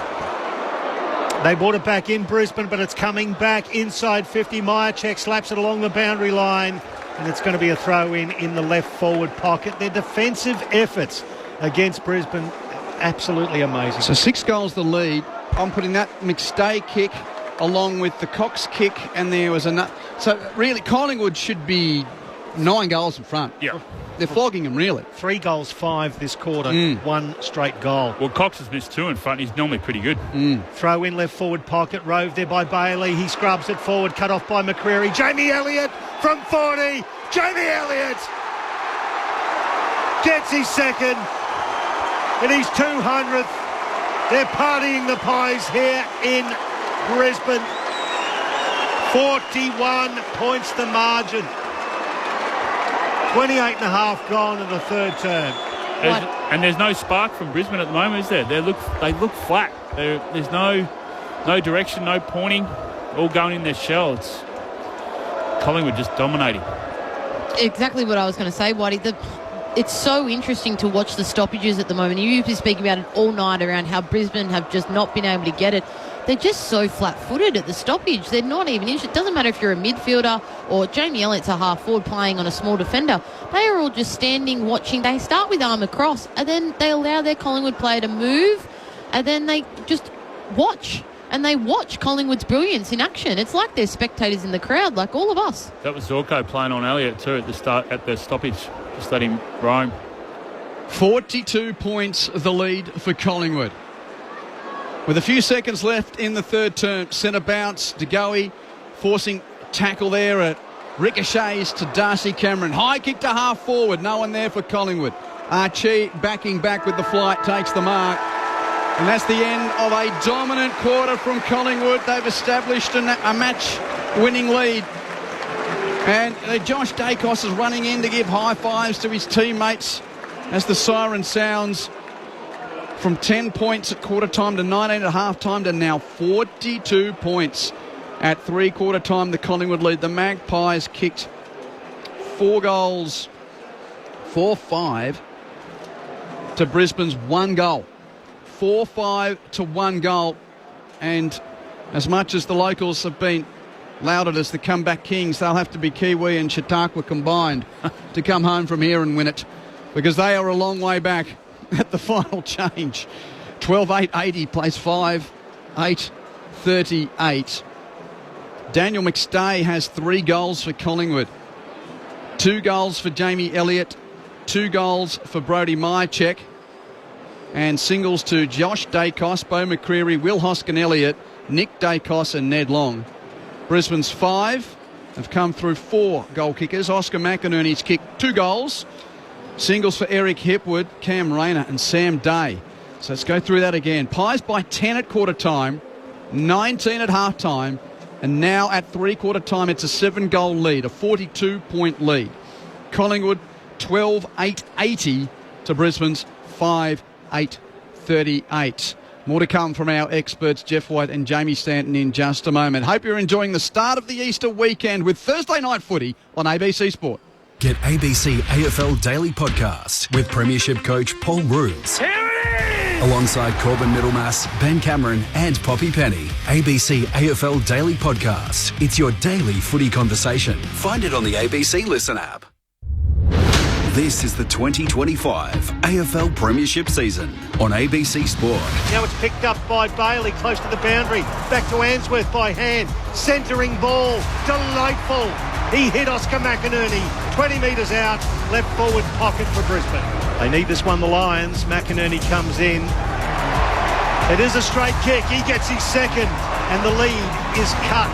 They brought it back in Brisbane, but it's coming back inside 50. Mychek slaps it along the boundary line and it's going to be a throw in the left forward pocket. Their defensive efforts against Brisbane, absolutely amazing. So 6 goals the lead. I'm putting that McStay kick along with the Cox kick, and there was another. So really, Collingwood should be 9 goals in front. Yeah. They're flogging them, really. 3 goals, 5 this quarter, 1 straight goal. Well, Cox has missed 2 in front. He's normally pretty good. Throw in left forward pocket, rove there by Bailey. He scrubs it forward, cut off by McCreary. Jamie Elliott from 40. Jamie Elliott gets his second and his 200th. They're partying the Pies here in Brisbane. 41 points the margin. 28.5 gone in the third term. And there's no spark from Brisbane at the moment, is there? They look flat. There's no direction, no pointing, all going in their shell. It's Collingwood just dominating. Exactly what I was going to say, Whitey. It's so interesting to watch the stoppages at the moment. You've been speaking about it all night around how Brisbane have just not been able to get it. they're just so flat-footed at the stoppage. They're not even injured. It doesn't matter if you're a midfielder or Jamie Elliott's a half-forward playing on a small defender. They are all just standing, watching. They start with arm across, and then they allow their Collingwood player to move, and then they just watch. And they watch Collingwood's brilliance in action. It's like they're spectators in the crowd, like all of us. That was Zorko playing on Elliott too at the stoppage. Just let him roam. 42 points the lead for Collingwood. With a few seconds left in the third term, centre bounce, DeGoey forcing tackle there at ricochets to Darcy Cameron. High kick to half forward, no one there for Collingwood. Archie backing back with the flight, takes the mark. And that's the end of a dominant quarter from Collingwood. They've established a match-winning lead. And Josh Dacos is running in to give high fives to his teammates as the siren sounds. From 10 points at quarter time to 19 at half time to now 42 points at three-quarter time. The Collingwood lead. The Magpies kicked 4 goals, 4-5 to Brisbane's 1 goal. 4-5 to 1 goal. And as much as the locals have been lauded as the comeback kings, they'll have to be Kiwi and Chautauqua combined to come home from here and win it, because they are a long way back at the final change. 12-8-80 plays 5-8-38. Daniel McStay has 3 goals for Collingwood. 2 goals for Jamie Elliott. 2 goals for Brodie Myercheck. And singles to Josh Dacos, Beau McCreery, Will Hoskin-Elliott, Nick Dacos and Ned Long. Brisbane's 5 have come through 4 goal kickers. Oscar McInerney's kicked 2 goals. Singles for Eric Hipwood, Cam Rayner and Sam Day. So let's go through that again. Pies by 10 at quarter time, 19 at half time, and now at three-quarter time it's a 7-goal lead, a 42-point lead. Collingwood 12-8-80 to Brisbane's 5-8-38. More to come from our experts, Jeff White and Jamie Stanton, in just a moment. Hope you're enjoying the start of the Easter weekend with Thursday Night Footy on ABC Sport. Get ABC AFL Daily Podcast with Premiership coach Paul Roos. Alongside Corbin Middlemass, Ben Cameron and Poppy Penny. ABC AFL Daily Podcast. It's your daily footy conversation. Find it on the ABC Listen app. This is the 2025 AFL Premiership season on ABC Sport. Now it's picked up by Bailey, close to the boundary. Back to Answorth by hand. Centering ball. Delightful. He hit Oscar McInerney. 20 metres out. Left forward pocket for Brisbane. They need this one, the Lions. McInerney comes in. It is a straight kick. He gets his second. And the lead is cut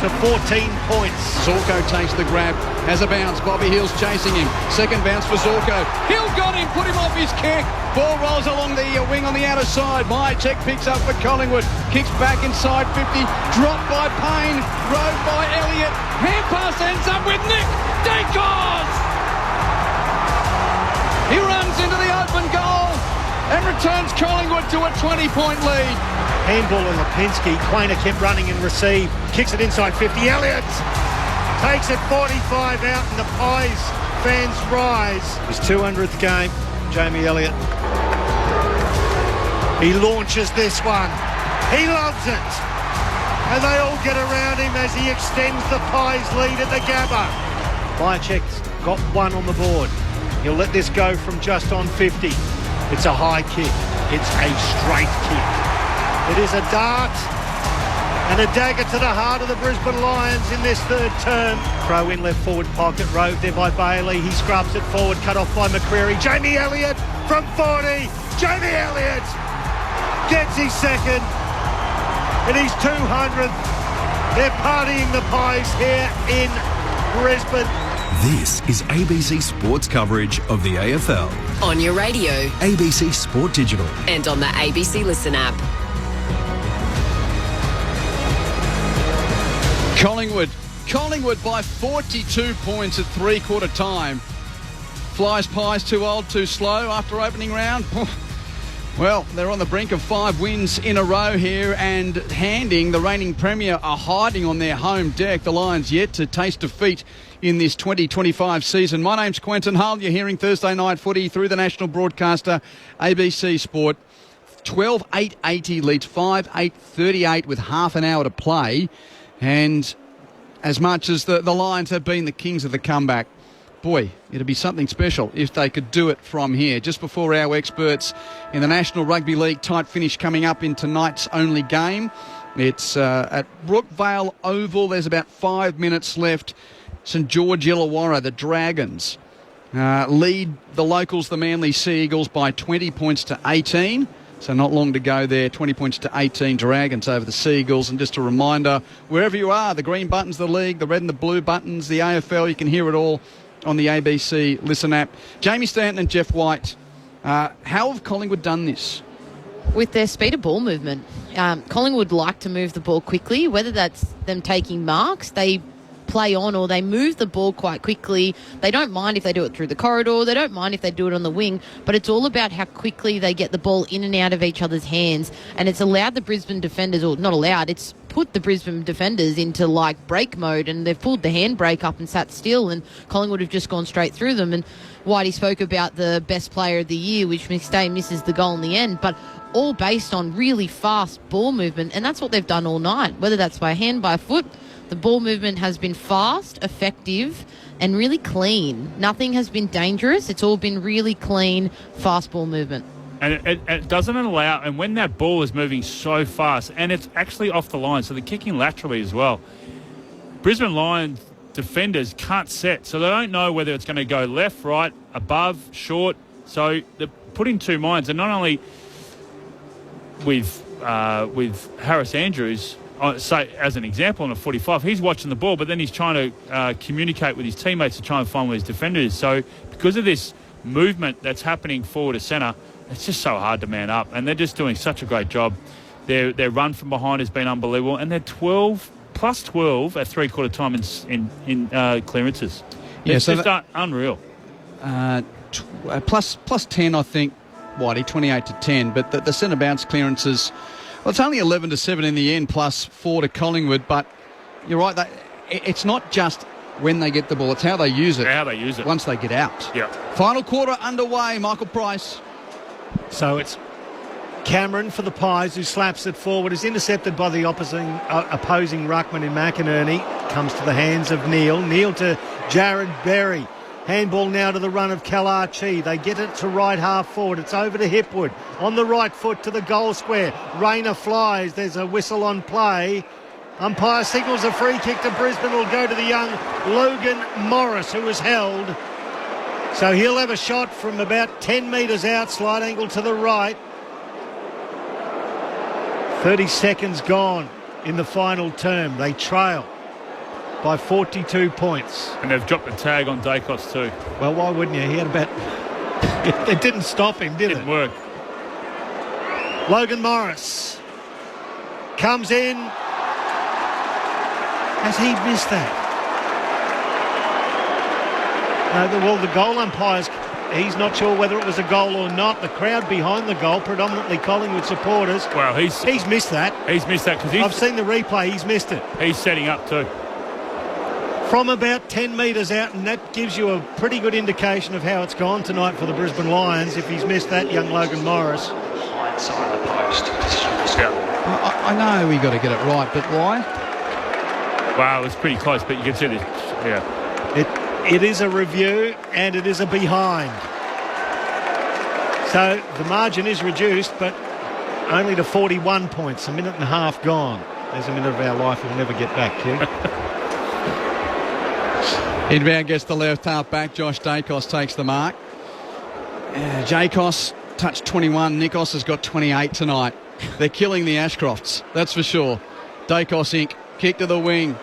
to 14 points. Zorko takes the grab. Has a bounce. Bobby Hill's chasing him. Second bounce for Zorko. Hill got him. Put him off his kick. Ball rolls along the wing on the outer side. Myercheck picks up for Collingwood. Kicks back inside 50. Dropped by Payne. Rode by Elliott. Hand pass ends up with Nick Dacos. He runs into the open goal and returns Collingwood to a 20-point lead. Handball on Lipinski. Quainer kept running and received. Kicks it inside 50. Elliott takes it 45 out and the Pies fans rise. His 200th game, Jamie Elliott. He launches this one. He loves it. And they all get around him as he extends the Pies lead at the Gabba. Myercheck's got one on the board. He'll let this go from just on 50. It's a high kick. It's a straight kick. It is a dart and a dagger to the heart of the Brisbane Lions in this third term. Throw in left forward pocket, rode there by Bailey. He scrubs it forward, cut off by McCreery. Jamie Elliott from 40. Jamie Elliott gets his second and his 200th. They're partying the Pies here in Brisbane. This is ABC Sports coverage of the AFL. On your radio. ABC Sport Digital. And on the ABC Listen app. Collingwood by 42 points at three-quarter time. Flies Pies too old, too slow after opening round. Well, they're on the brink of 5 wins in a row here and handing the reigning premier a hiding on their home deck. The Lions yet to taste defeat in this 2025 season. My name's Quentin Hull. You're hearing Thursday Night Footy through the national broadcaster ABC Sport. 12-8-80 leads 5-8-38 with half an hour to play. And as much as the Lions have been the kings of the comeback, boy, it'd be something special if they could do it from here. Just before our experts in the National Rugby League tight finish coming up in tonight's only game. It's at Brookvale Oval. There's about 5 minutes left. St George Illawarra, the Dragons, lead the locals, the Manly Sea Eagles, by 20 points to 18. So not long to go there, 20 points to 18 Dragons over the Seagulls. And just a reminder, wherever you are, the green buttons, the league, the red and the blue buttons, the AFL, you can hear it all on the ABC Listen app. Jamie Stanton and Jeff White, how have Collingwood done this? With their speed of ball movement. Collingwood like to move the ball quickly, whether that's them taking marks, they play on, or they move the ball quite quickly. They don't mind if they do it through the corridor, they don't mind if they do it on the wing, but it's all about how quickly they get the ball in and out of each other's hands. And it's allowed the Brisbane defenders, or not allowed, it's put the Brisbane defenders into like break mode, and they've pulled the handbrake up and sat still, and Collingwood have just gone straight through them. And Whitey spoke about the best player of the year, which McStay misses the goal in the end, but all based on really fast ball movement, and that's what they've done all night, whether that's by hand, by foot. The ball movement has been fast, effective, and really clean. Nothing has been dangerous. It's all been really clean, fast ball movement. And it doesn't allow, and when that ball is moving so fast, and it's actually off the line, so they're kicking laterally as well, Brisbane Lions defenders can't set, so they don't know whether it's going to go left, right, above, short. So they're put in two minds, and not only with Harris Andrews, say as an example on a 45, he's watching the ball, but then he's trying to communicate with his teammates to try and find where his defender is. So because of this movement that's happening forward to centre, it's just so hard to man up, and they're just doing such a great job. Their run from behind has been unbelievable, and they're 12 at three-quarter time in clearances. Yeah, it's so just unreal. Plus 10, I think, Whitey, 28 to 10, but the centre bounce clearances, well, it's only 11 to 7 in the end, plus 4 to Collingwood, but you're right, it's not just when they get the ball, it's how they use it. How they use it. Once they get out. Yeah. Final quarter underway, Michael Price. So it's Cameron for the Pies, who slaps it forward, is intercepted by the opposing ruckman in McInerney. Comes to the hands of Neil. Neil to Jared Berry. Handball now to the run of Kalachi. They get it to right half forward. It's over to Hipwood. On the right foot to the goal square. Rayner flies. There's a whistle on play. Umpire signals a free kick to Brisbane. Will go to the young Logan Morris, who was held. So he'll have a shot from about 10 metres out. Slight angle to the right. 30 seconds gone in the final term. They trail by 42 points. And they've dropped the tag on Dacos too. Well, why wouldn't you? He had about... It didn't stop him, did it? Didn't work. Logan Morris comes in. Has he missed that? No, the goal umpires, he's not sure whether it was a goal or not. The crowd behind the goal, predominantly Collingwood supporters. Well, he's missed that. He's missed that because I've seen the replay. He's missed it. He's setting up too. From about 10 metres out, and that gives you a pretty good indication of how it's gone tonight for the Brisbane Lions if he's missed that, young Logan Morris. Inside the post. I know we got to get it right, but why? Wow, it's pretty close, but you can see this. Yeah. It is a review and it is a behind. So the margin is reduced, but only to 41 points. A minute and a half gone. There's a minute of our life we'll never get back to. Inbound gets the left half back. Josh Dacos takes the mark. Jacos touched 21. Nikos has got 28 tonight. They're killing the Ashcrofts, that's for sure. Dacos Inc. Kick to the wing.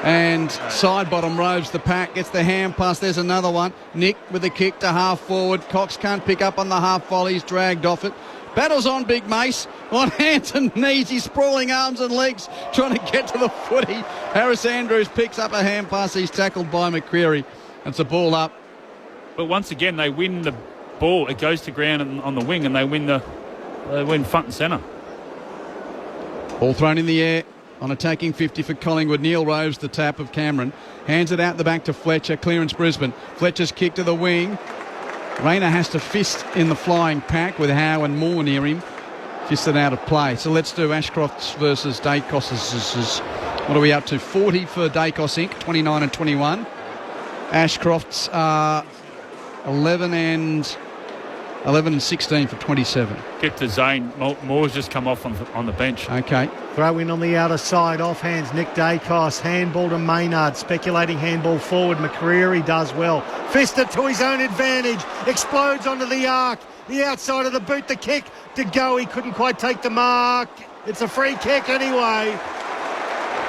And side bottom robes the pack. Gets the hand pass. There's another one. Nick with the kick to half forward. Cox can't pick up on the half volley. He's dragged off it. Battles on Big Mace. On hands and knees. He's sprawling arms and legs trying to get to the footy. Harris Andrews picks up a hand pass. He's tackled by McCreary. It's a ball up. But once again, they win the ball. It goes to ground on the wing, and they win front and centre. Ball thrown in the air. On attacking 50 for Collingwood. Neil Rose, the tap of Cameron. Hands it out the back to Fletcher. Clearance Brisbane. Fletcher's kick to the wing. Rayner has to fist in the flying pack with Howe and Moore near him. just an out of play. So let's do Ashcroft's versus Dacos's. What are we up to? 40 for Dacos Inc., 29 and 21. Ashcroft's 11 and 16 for 27. Get to Zane. Moore's just come off on the bench. Okay. Throw in on the outer side, off hands, Nick Dacos, handball to Maynard, speculating handball forward, McCreary does well. Fisted to his own advantage, explodes onto the arc, the outside of the boot, the kick to go, he couldn't quite take the mark. It's a free kick anyway.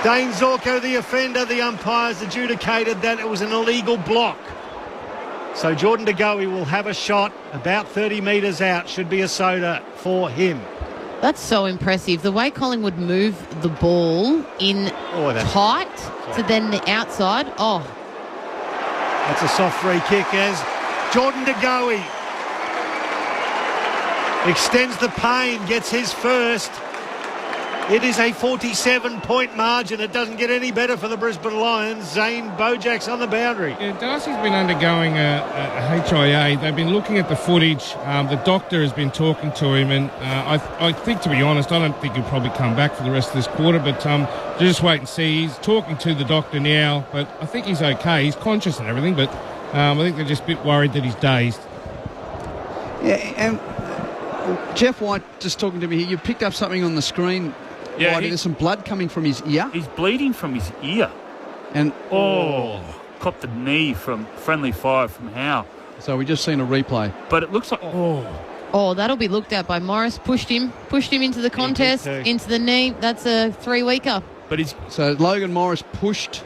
Dane Zorko, the offender, the umpires adjudicated that it was an illegal block. So Jordan De Goey will have a shot about 30 metres out. Should be a soda for him. That's so impressive. The way Collingwood move the ball in tight to then the outside. Oh. That's a soft free kick as Jordan De Goey extends the pain, gets his first. It is a 47-point margin. It doesn't get any better for the Brisbane Lions. Zane Bojak's on the boundary. Yeah, Darcy's been undergoing a HIA. They've been looking at the footage. The doctor has been talking to him, and I think, to be honest, I don't think he'll probably come back for the rest of this quarter, but just wait and see. He's talking to the doctor now, but I think he's okay. He's conscious and everything, but I think they're just a bit worried that he's dazed. Yeah, and Jeff White just talking to me here. You picked up something on the screen. Yeah, there's some blood coming from his ear. He's bleeding from his ear. And copped a knee from friendly fire from Howe. So we just seen a replay. But it looks like that'll be looked at by Morris. Pushed him into the contest, into the knee. That's a 3-weeker. So Logan Morris pushed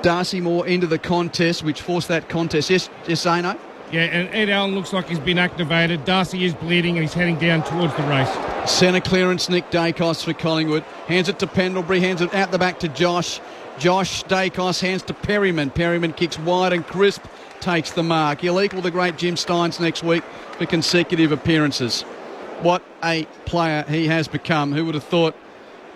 Darcy Moore into the contest, which forced that contest. Yes, Zano? Yeah, and Ed Allen looks like he's been activated. Darcy is bleeding and he's heading down towards the race. Centre clearance, Nick Dacos for Collingwood. Hands it to Pendlebury, hands it out the back to Josh. Josh Dacos hands to Perryman. Perryman kicks wide and Crisp takes the mark. He'll equal the great Jim Steins next week for consecutive appearances. What a player he has become. Who would have thought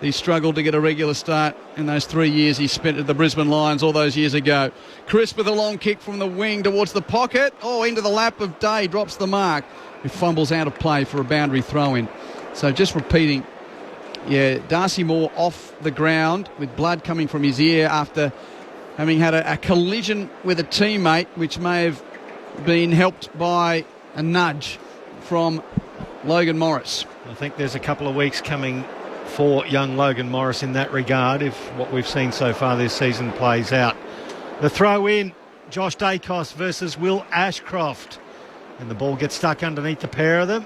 he struggled to get a regular start in those 3 years he spent at the Brisbane Lions all those years ago. Crisp with a long kick from the wing towards the pocket. Into the lap of Day, drops the mark. He fumbles out of play for a boundary throw-in. So just repeating, Darcy Moore off the ground with blood coming from his ear after having had a collision with a teammate, which may have been helped by a nudge from Logan Morris. I think there's a couple of weeks coming for young Logan Morris in that regard, if what we've seen so far this season plays out. The throw in, Josh Dacos versus Will Ashcroft. And the ball gets stuck underneath the pair of them.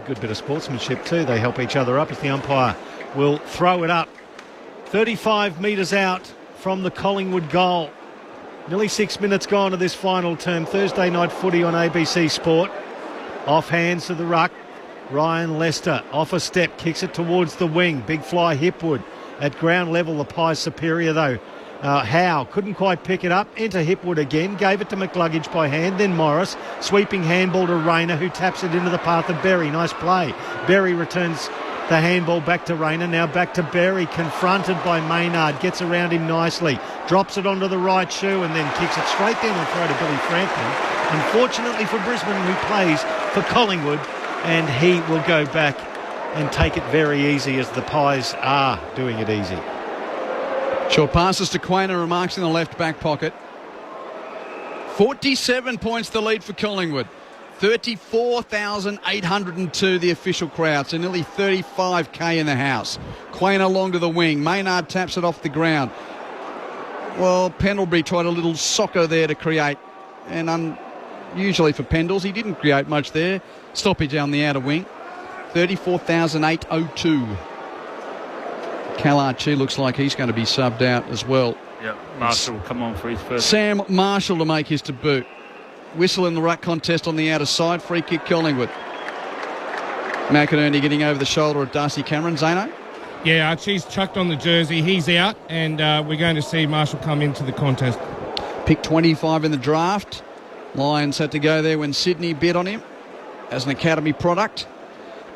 Good bit of sportsmanship too. They help each other up as the umpire will throw it up. 35 metres out from the Collingwood goal. Nearly 6 minutes gone to this final term. Thursday night footy on ABC Sport. Off hands to the ruck. Ryan Lester off a step, kicks it towards the wing. Big fly Hipwood. At ground level, the Pies superior though. Howe couldn't quite pick it up. Enter Hipwood again. Gave it to McCluggage by hand. Then Morris. Sweeping handball to Rayner, who taps it into the path of Berry. Nice play. Berry returns the handball back to Rayner. Now back to Berry. Confronted by Maynard. Gets around him nicely. Drops it onto the right shoe and then kicks it straight down the throw to Billy Frampton. Unfortunately for Brisbane, who plays for Collingwood, and he will go back and take it very easy as the Pies are doing it easy. Short passes to Quainer, remarks in the left back pocket. 47 points the lead for Collingwood. 34,802 the official crowd, so nearly 35k in the house. Quainer long to the wing. Maynard taps it off the ground. Well, Pendlebury tried a little soccer there to create, and usually for Pendles, he didn't create much there. Stoppage on the outer wing. 34,802. Cal Archie looks like he's going to be subbed out as well. Yeah, Marshall will come on for his first. Sam Marshall to make his debut. Whistle in the ruck contest on the outer side. Free kick Collingwood. McInerney getting over the shoulder of Darcy Cameron. Zano? Yeah, Archie's chucked on the jersey. He's out, and we're going to see Marshall come into the contest. Pick 25 in the draft. Lions had to go there when Sydney bid on him as an academy product.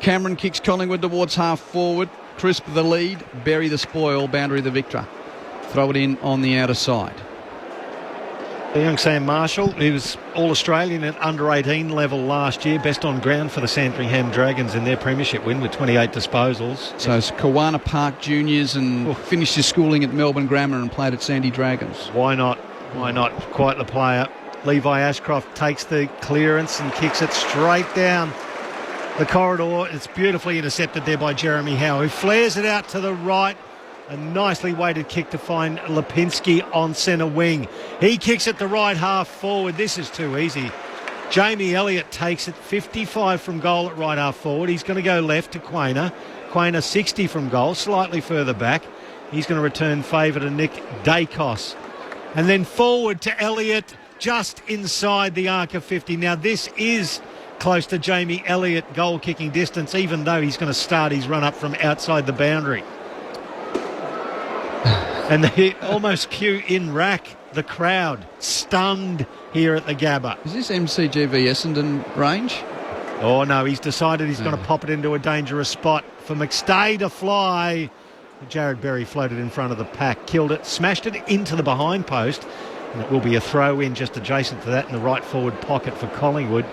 Cameron kicks Collingwood towards half forward. Crisp the lead. Berry the spoil. Boundary the victor. Throw it in on the outer side. The young Sam Marshall, who was All-Australian at under-18 level last year, best on ground for the Sandringham Dragons in their premiership win with 28 disposals. So it's Kawana Park Juniors and finished his schooling at Melbourne Grammar and played at Sandy Dragons. Why not? Why not? Quite the player. Levi Ashcroft takes the clearance and kicks it straight down the corridor. It's beautifully intercepted there by Jeremy Howe, who flares it out to the right. A nicely weighted kick to find Lipinski on centre wing. He kicks it the right half forward. This is too easy. Jamie Elliott takes it 55 from goal at right half forward. He's going to go left to Quainer. Quainer 60 from goal, slightly further back. He's going to return favour to Nick Dacos. And then forward to Elliott, just inside the arc of 50. Now this is close to Jamie Elliott goal-kicking distance, even though he's going to start his run up from outside the boundary. And they almost cue in rack the crowd, stunned here at the Gabba. Is this MCGV Essendon range? Oh, no, he's decided he's going to pop it into a dangerous spot for McStay to fly. Jared Berry floated in front of the pack, killed it, smashed it into the behind post, and it will be a throw-in just adjacent to that in the right forward pocket for Collingwood,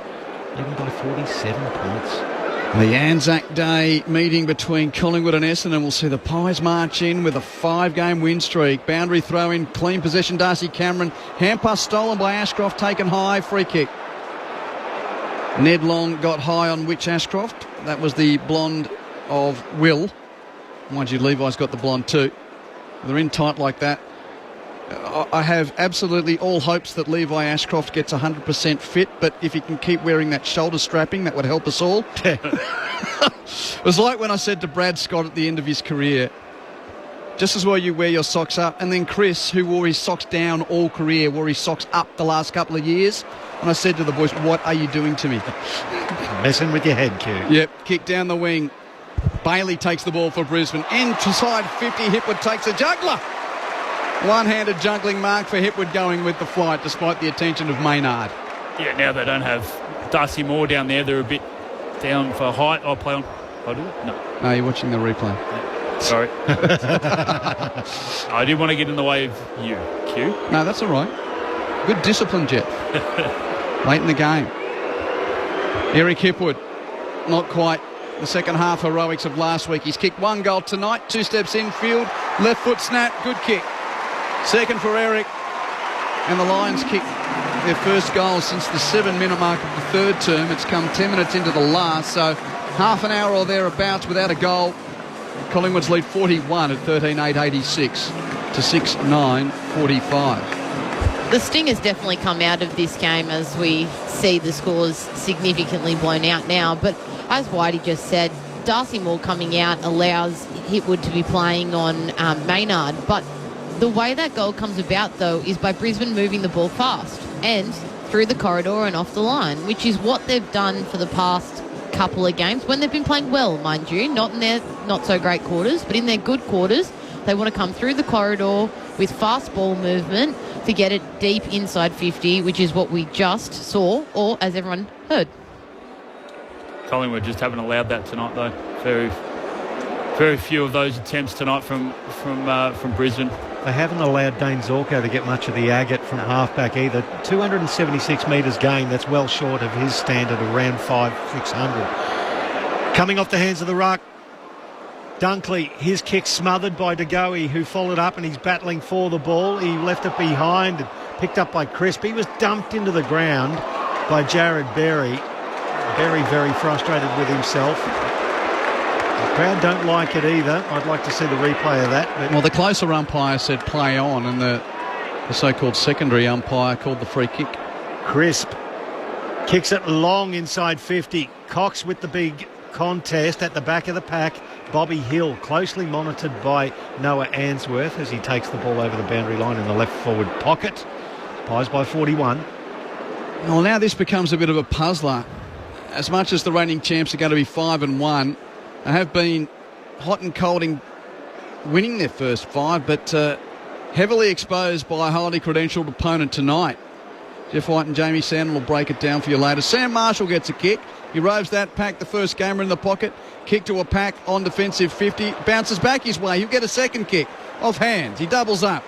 even by 47 points. The Anzac Day meeting between Collingwood and Essendon will see the Pies march in with a 5-game win streak. Boundary throw in, clean possession, Darcy Cameron. Hand pass stolen by Ashcroft, taken high, free kick. Ned Long got high on which Ashcroft? That was the blonde of Will. Mind you, Levi's got the blonde too. They're in tight like that. I have absolutely all hopes that Levi Ashcroft gets 100% fit, but if he can keep wearing that shoulder strapping, that would help us all. It was like when I said to Brad Scott at the end of his career, just as well you wear your socks up. And then Chris, who wore his socks down all career, wore his socks up the last couple of years. And I said to the boys, what are you doing to me? Messing with your head, Q. Yep, kick down the wing. Bailey takes the ball for Brisbane. Inside 50, Hipwood takes a juggler. One-handed juggling mark for Hipwood going with the flight despite the attention of Maynard. Yeah, now they don't have Darcy Moore down there. They're a bit down for height. I'll play on. I'll do it? No, you're watching the replay. Yeah. Sorry. I didn't want to get in the way of you, Q. No, that's all right. Good discipline, Jet. Late in the game. Eric Hipwood, not quite the second half heroics of last week. He's kicked 1 goal tonight, 2 steps infield, left foot snap, good kick. Second for Eric, and the Lions kick their first goal since the 7-minute mark of the third term. It's come 10 minutes into the last, so half an hour or thereabouts without a goal. Collingwood's lead 41 at 13:8:86 to 6:9:45. The sting has definitely come out of this game as we see the scores significantly blown out now. But as Whitey just said, Darcy Moore coming out allows Hipwood to be playing on Maynard. But the way that goal comes about, though, is by Brisbane moving the ball fast and through the corridor and off the line, which is what they've done for the past couple of games when they've been playing well, mind you, not in their not-so-great quarters, but in their good quarters. They want to come through the corridor with fast ball movement to get it deep inside 50, which is what we just saw, or as everyone heard. Collingwood just haven't allowed that tonight, though. Very, very few of those attempts tonight from Brisbane. They haven't allowed Dane Zorko to get much of the agate from halfback either. 276 metres gained, that's well short of his standard around 500-600. Coming off the hands of the ruck, Dunkley, his kick smothered by De Goey, who followed up and he's battling for the ball. He left it behind and picked up by Crisp. He was dumped into the ground by Jared Berry. Berry very frustrated with himself. The crowd don't like it either. I'd like to see the replay of that. Well, the closer umpire said play on, and the so-called secondary umpire called the free kick. Crisp kicks it long inside 50. Cox with the big contest at the back of the pack. Bobby Hill closely monitored by Noah Answorth as he takes the ball over the boundary line in the left forward pocket. Pies by 41. Well, now this becomes a bit of a puzzler. As much as the reigning champs are going to be 5-1, they have been hot and cold in winning their first 5, but heavily exposed by a highly credentialed opponent tonight. Jeff White and Jamie Sandon will break it down for you later. Sam Marshall gets a kick. He roves that pack, the first gamer in the pocket. Kick to a pack on defensive 50. Bounces back his way. He'll get a second kick off hands. He doubles up.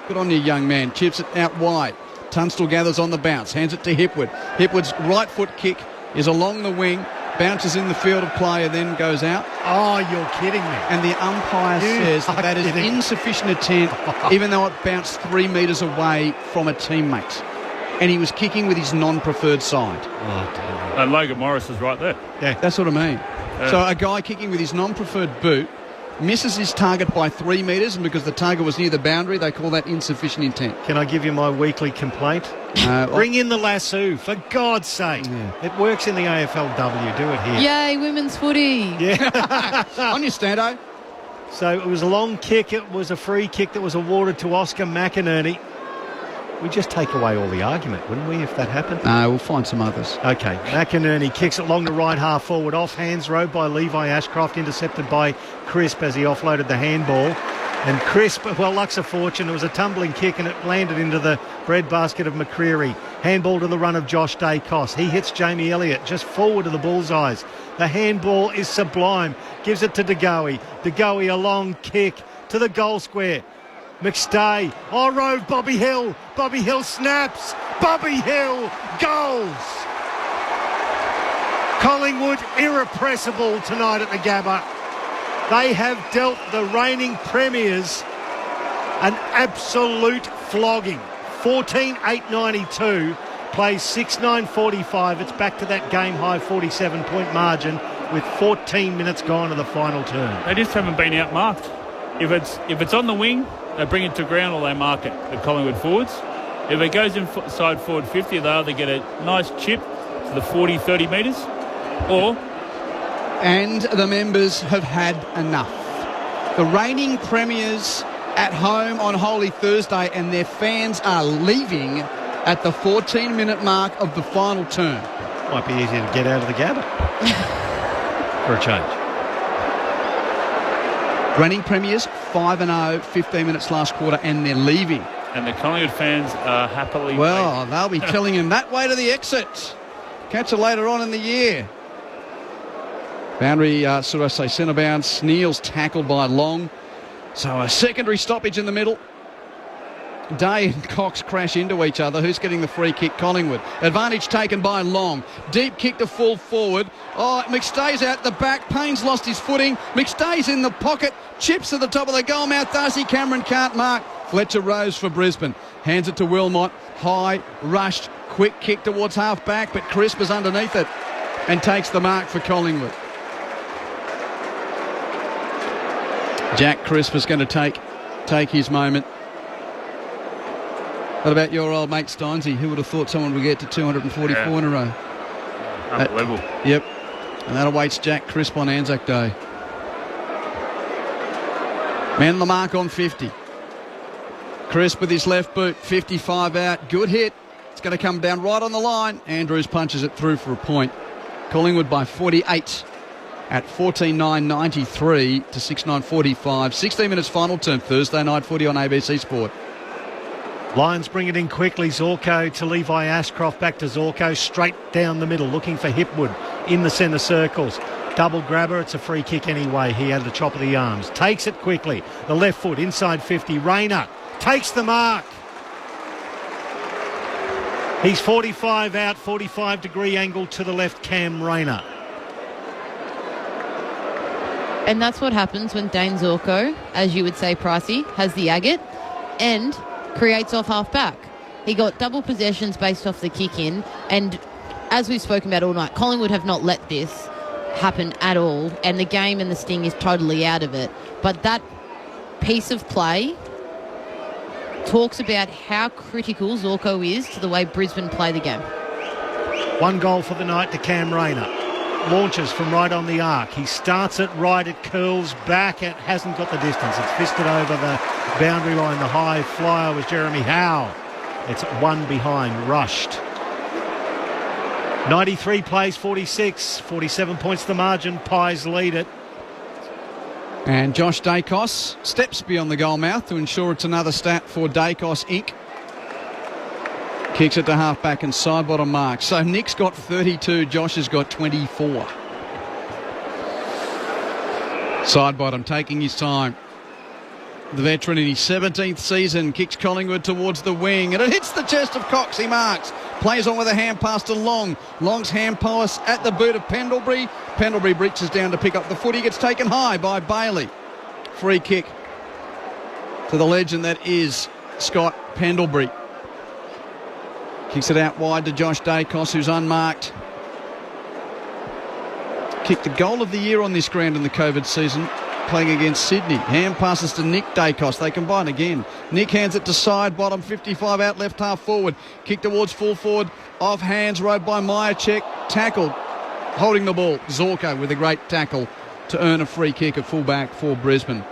Good on you, young man. Chips it out wide. Tunstall gathers on the bounce, hands it to Hipwood. Hipwood's right foot kick is along the wing, bounces in the field of play and then goes out. Oh, you're kidding me. And the umpire says that is insufficient intent, even though it bounced 3 metres away from a teammate. And he was kicking with his non-preferred side. Oh, dear. And Logan Morris is right there. Yeah, that's what I mean. So a guy kicking with his non-preferred boot misses his target by 3 metres, and because the target was near the boundary, they call that insufficient intent. Can I give you my weekly complaint? Bring in the lasso, for God's sake. Yeah. It works in the AFLW. Do it here. Yay, women's footy. Yeah. On your stando. So it was a long kick. It was a free kick that was awarded to Oscar McInerney. We'd just take away all the argument, wouldn't we, if that happened? No, we'll find some others. OK, McInerney kicks it along the right half forward, off hands row by Levi Ashcroft, intercepted by Crisp as he offloaded the handball. And Crisp, well, luck's a fortune. It was a tumbling kick and it landed into the breadbasket of McCreary. Handball to the run of Josh Dacos. He hits Jamie Elliott just forward of the bullseyes. The handball is sublime. Gives it to DeGoey. DeGoey, a long kick to the goal square. McStay, rove Bobby Hill. Bobby Hill snaps. Bobby Hill goals. Collingwood irrepressible tonight at the Gabba. They have dealt the reigning premiers an absolute flogging. 14-8-92, plays 6-9-45. It's back to that game-high 47-point margin with 14 minutes gone to the final turn. They just haven't been outmarked. If it's on the wing, they bring it to ground or they mark it, the Collingwood forwards. If it goes inside forward 50, they either get a nice chip to the 40, 30 metres or... And the members have had enough. The reigning premiers at home on Holy Thursday, and their fans are leaving at the 14-minute mark of the final turn. Might be easier to get out of the Gabba for a change. Reigning premiers, 5-0, 15 minutes last quarter, and they're leaving. And the Collingwood fans are happily... Well, they'll be telling him that way to the exit. Catch it later on in the year. Boundary, centre bounce. Sneal's tackled by Long. So a secondary stoppage in the middle. Day and Cox crash into each other. Who's getting the free kick? Collingwood. Advantage taken by Long. Deep kick to full forward. McStay's out the back. Payne's lost his footing. McStay's in the pocket. Chips to the top of the goal mouth. Darcy Cameron can't mark. Fletcher Rose for Brisbane. Hands it to Wilmot. High, rushed, quick kick towards half back, but Crisp is underneath it and takes the mark for Collingwood. Jack Crisp is going to take his moment. What about your old mate Steinsey? Who would have thought someone would get to 244 in a row? Unbelievable. Yep. And that awaits Jack Crisp on Anzac Day. Man the mark on 50. Crisp with his left boot, 55 out. Good hit. It's going to come down right on the line. Andrews punches it through for a point. Collingwood by 48 at 14-9-93 to 6-9-45. 16 minutes final turn. Thursday night footy on ABC Sport. Lions bring it in quickly. Zorko to Levi Ashcroft. Back to Zorko. Straight down the middle. Looking for Hipwood in the centre circles. Double grabber. It's a free kick anyway. He had the chop of the arms. Takes it quickly. The left foot inside 50. Rayner takes the mark. He's 45 out. 45-degree angle to the left. Cam Rayner. And that's what happens when Dane Zorko, as you would say, Pricey, has the agate and creates off half-back. He got double possessions based off the kick-in, and as we've spoken about all night, Collingwood have not let this happen at all, and the game and the sting is totally out of it. But that piece of play talks about how critical Zorko is to the way Brisbane play the game. One goal for the night to Cam Rayner. Launches from right on the arc. He starts it right, it curls back, it hasn't got the distance. It's fisted over the boundary line. The high flyer was Jeremy Howe. It's one behind, rushed. 93 plays 46, 47 points the margin. Pies lead it. And Josh Dacos steps beyond the goal mouth to ensure it's another stat for Dacos Inc. Kicks it to half-back and side-bottom mark. So Nick's got 32, Josh has got 24. Side-bottom taking his time. The veteran in his 17th season kicks Collingwood towards the wing, and it hits the chest of Cox. He marks. Plays on with a hand pass to Long. Long's hand pass at the boot of Pendlebury. Pendlebury reaches down to pick up the footy. Gets taken high by Bailey. Free kick to the legend that is Scott Pendlebury. Kicks it out wide to Josh Dacos, who's unmarked. Kicked the goal of the year on this ground in the COVID season, playing against Sydney. Hand passes to Nick Dacos. They combine again. Nick hands it to side bottom, 55 out, left half forward. Kick towards full forward. Off hands, rode by Myercheck. Tackled. Holding the ball. Zorko with a great tackle to earn a free kick at full back for Brisbane.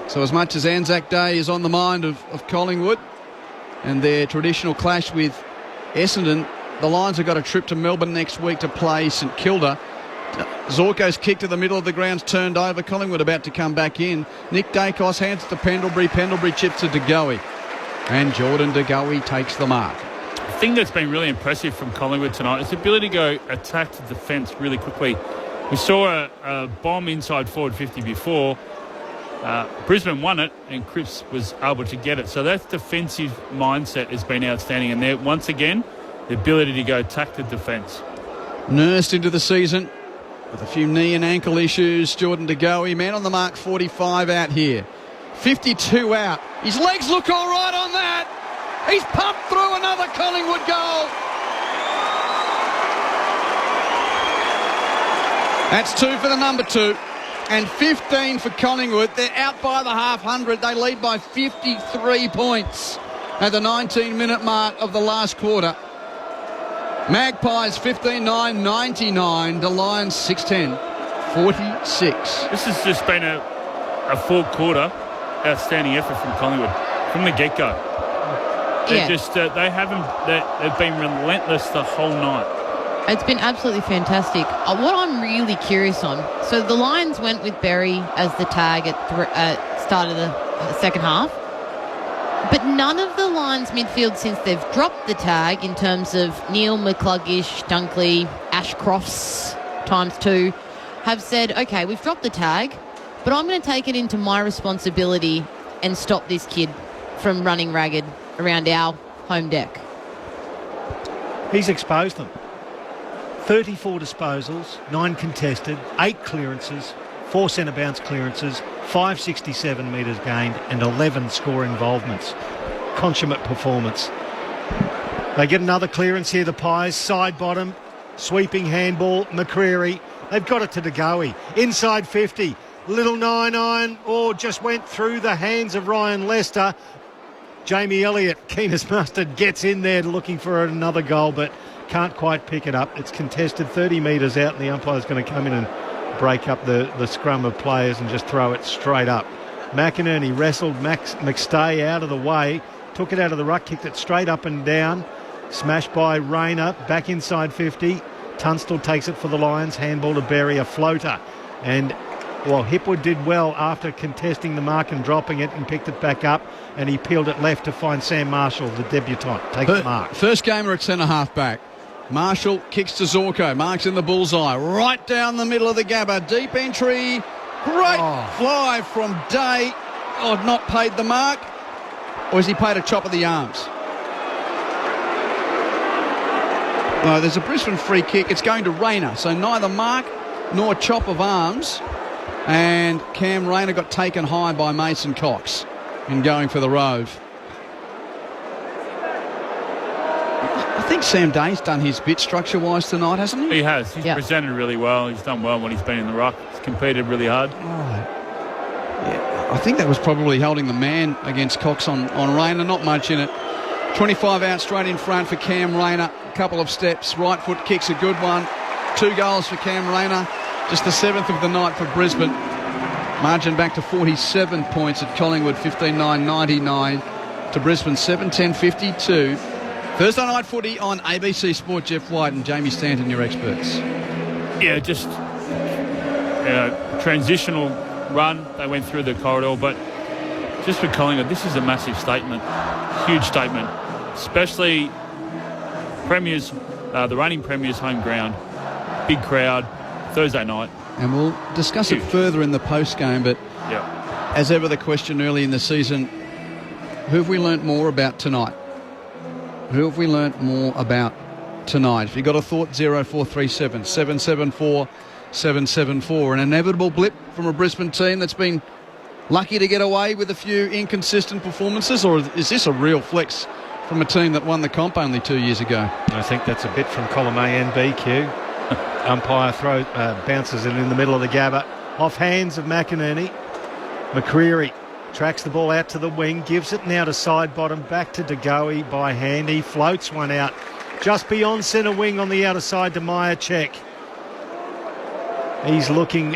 So as much as Anzac Day is on the mind of Collingwood and their traditional clash with Essendon, the Lions have got a trip to Melbourne next week to play St Kilda. Zorko's kick to the middle of the ground's turned over. Collingwood about to come back in. Nick Dacos hands it to Pendlebury. Pendlebury chips to De Goey. And Jordan De Goey takes the mark. The thing that's been really impressive from Collingwood tonight is the ability to go attack to defence really quickly. We saw a bomb inside forward 50 before. Brisbane won it and Cripps was able to get it. So that defensive mindset has been outstanding. And there, once again, the ability to go attack to defence. Nursed into the season with a few knee and ankle issues. Jordan De Goey, man on the mark, 45 out here. 52 out. His legs look all right on that. He's pumped through another Collingwood goal. That's 2 for the number 2. And 15 for Collingwood. They're out by the half 100. They lead by 53 points at the 19-minute mark of the last quarter. Magpies 15-9, 99. The Lions 6-10, 46. This has just been a full quarter outstanding effort from Collingwood from the get-go. Yeah. They've been relentless the whole night. It's been absolutely fantastic. What I'm really curious on, so the Lions went with Berry as the tag at start of the second half, but none of the Lions midfield since they've dropped the tag in terms of Neil, McCluggish, Dunkley, Ashcrofts ×2 have said, okay, we've dropped the tag, but I'm going to take it into my responsibility and stop this kid from running ragged around our home deck. He's exposed them. 34 disposals, 9 contested, 8 clearances, 4 centre bounce clearances, 567 metres gained and 11 score involvements. Consummate performance. They get another clearance here, the Pies, side bottom, sweeping handball, McCreary. They've got it to De Goey. Inside 50, little 9-9, just went through the hands of Ryan Lester. Jamie Elliott, keen as mustard, gets in there looking for another goal, but can't quite pick it up. It's contested 30 metres out and the umpire's going to come in and break up the scrum of players and just throw it straight up. McInerney wrestled McStay out of the way, took it out of the ruck, kicked it straight up and down, smashed by Rayner, back inside 50. Tunstall takes it for the Lions, handball to Berry, a floater. And, Hipwood did well after contesting the mark and dropping it and picked it back up, and he peeled it left to find Sam Marshall, the debutant. Take the mark. First gamer at centre-half back. Marshall kicks to Zorko, marks in the bullseye, right down the middle of the Gabba. Deep entry, great fly from Day. Not paid the mark, or has he paid a chop of the arms? No, there's a Brisbane free kick. It's going to Rayner, so neither mark nor chop of arms. And Cam Rayner got taken high by Mason Cox in going for the Rove. I think Sam Day's done his bit structure-wise tonight, hasn't he? He has. He's presented really well. He's done well when he's been in the ruck. He's competed really hard. I think that was probably holding the man against Cox on Rayner. Not much in it. 25 out straight in front for Cam Rayner. A couple of steps. Right foot kicks a good one. 2 goals for Cam Rayner. Just the 7th of the night for Brisbane. Margin back to 47 points at Collingwood, 15-9, 99 to Brisbane, 7-10, 52. Thursday night footy on ABC Sport. Jeff White and Jamie Stanton, your experts. Yeah, just transitional run. They went through the corridor, but just for Collingwood, this is a massive statement. Huge statement. Especially Premiers, the reigning Premiers home ground. Big crowd, Thursday night. And we'll discuss it further in the post-game, but As ever, the question early in the season, who have we learnt more about tonight? Who have we learnt more about tonight? If you've got a thought, 0437 774 774. An inevitable blip from a Brisbane team that's been lucky to get away with a few inconsistent performances, or is this a real flex from a team that won the comp only 2 years ago? I think that's a bit from column A and B, Q. Umpire bounces it in the middle of the Gabba. Off hands of McInerney. McCreery tracks the ball out to the wing, gives it now to side bottom, back to De Goey by hand. He floats one out just beyond centre wing on the outer side to Myercheck. He's looking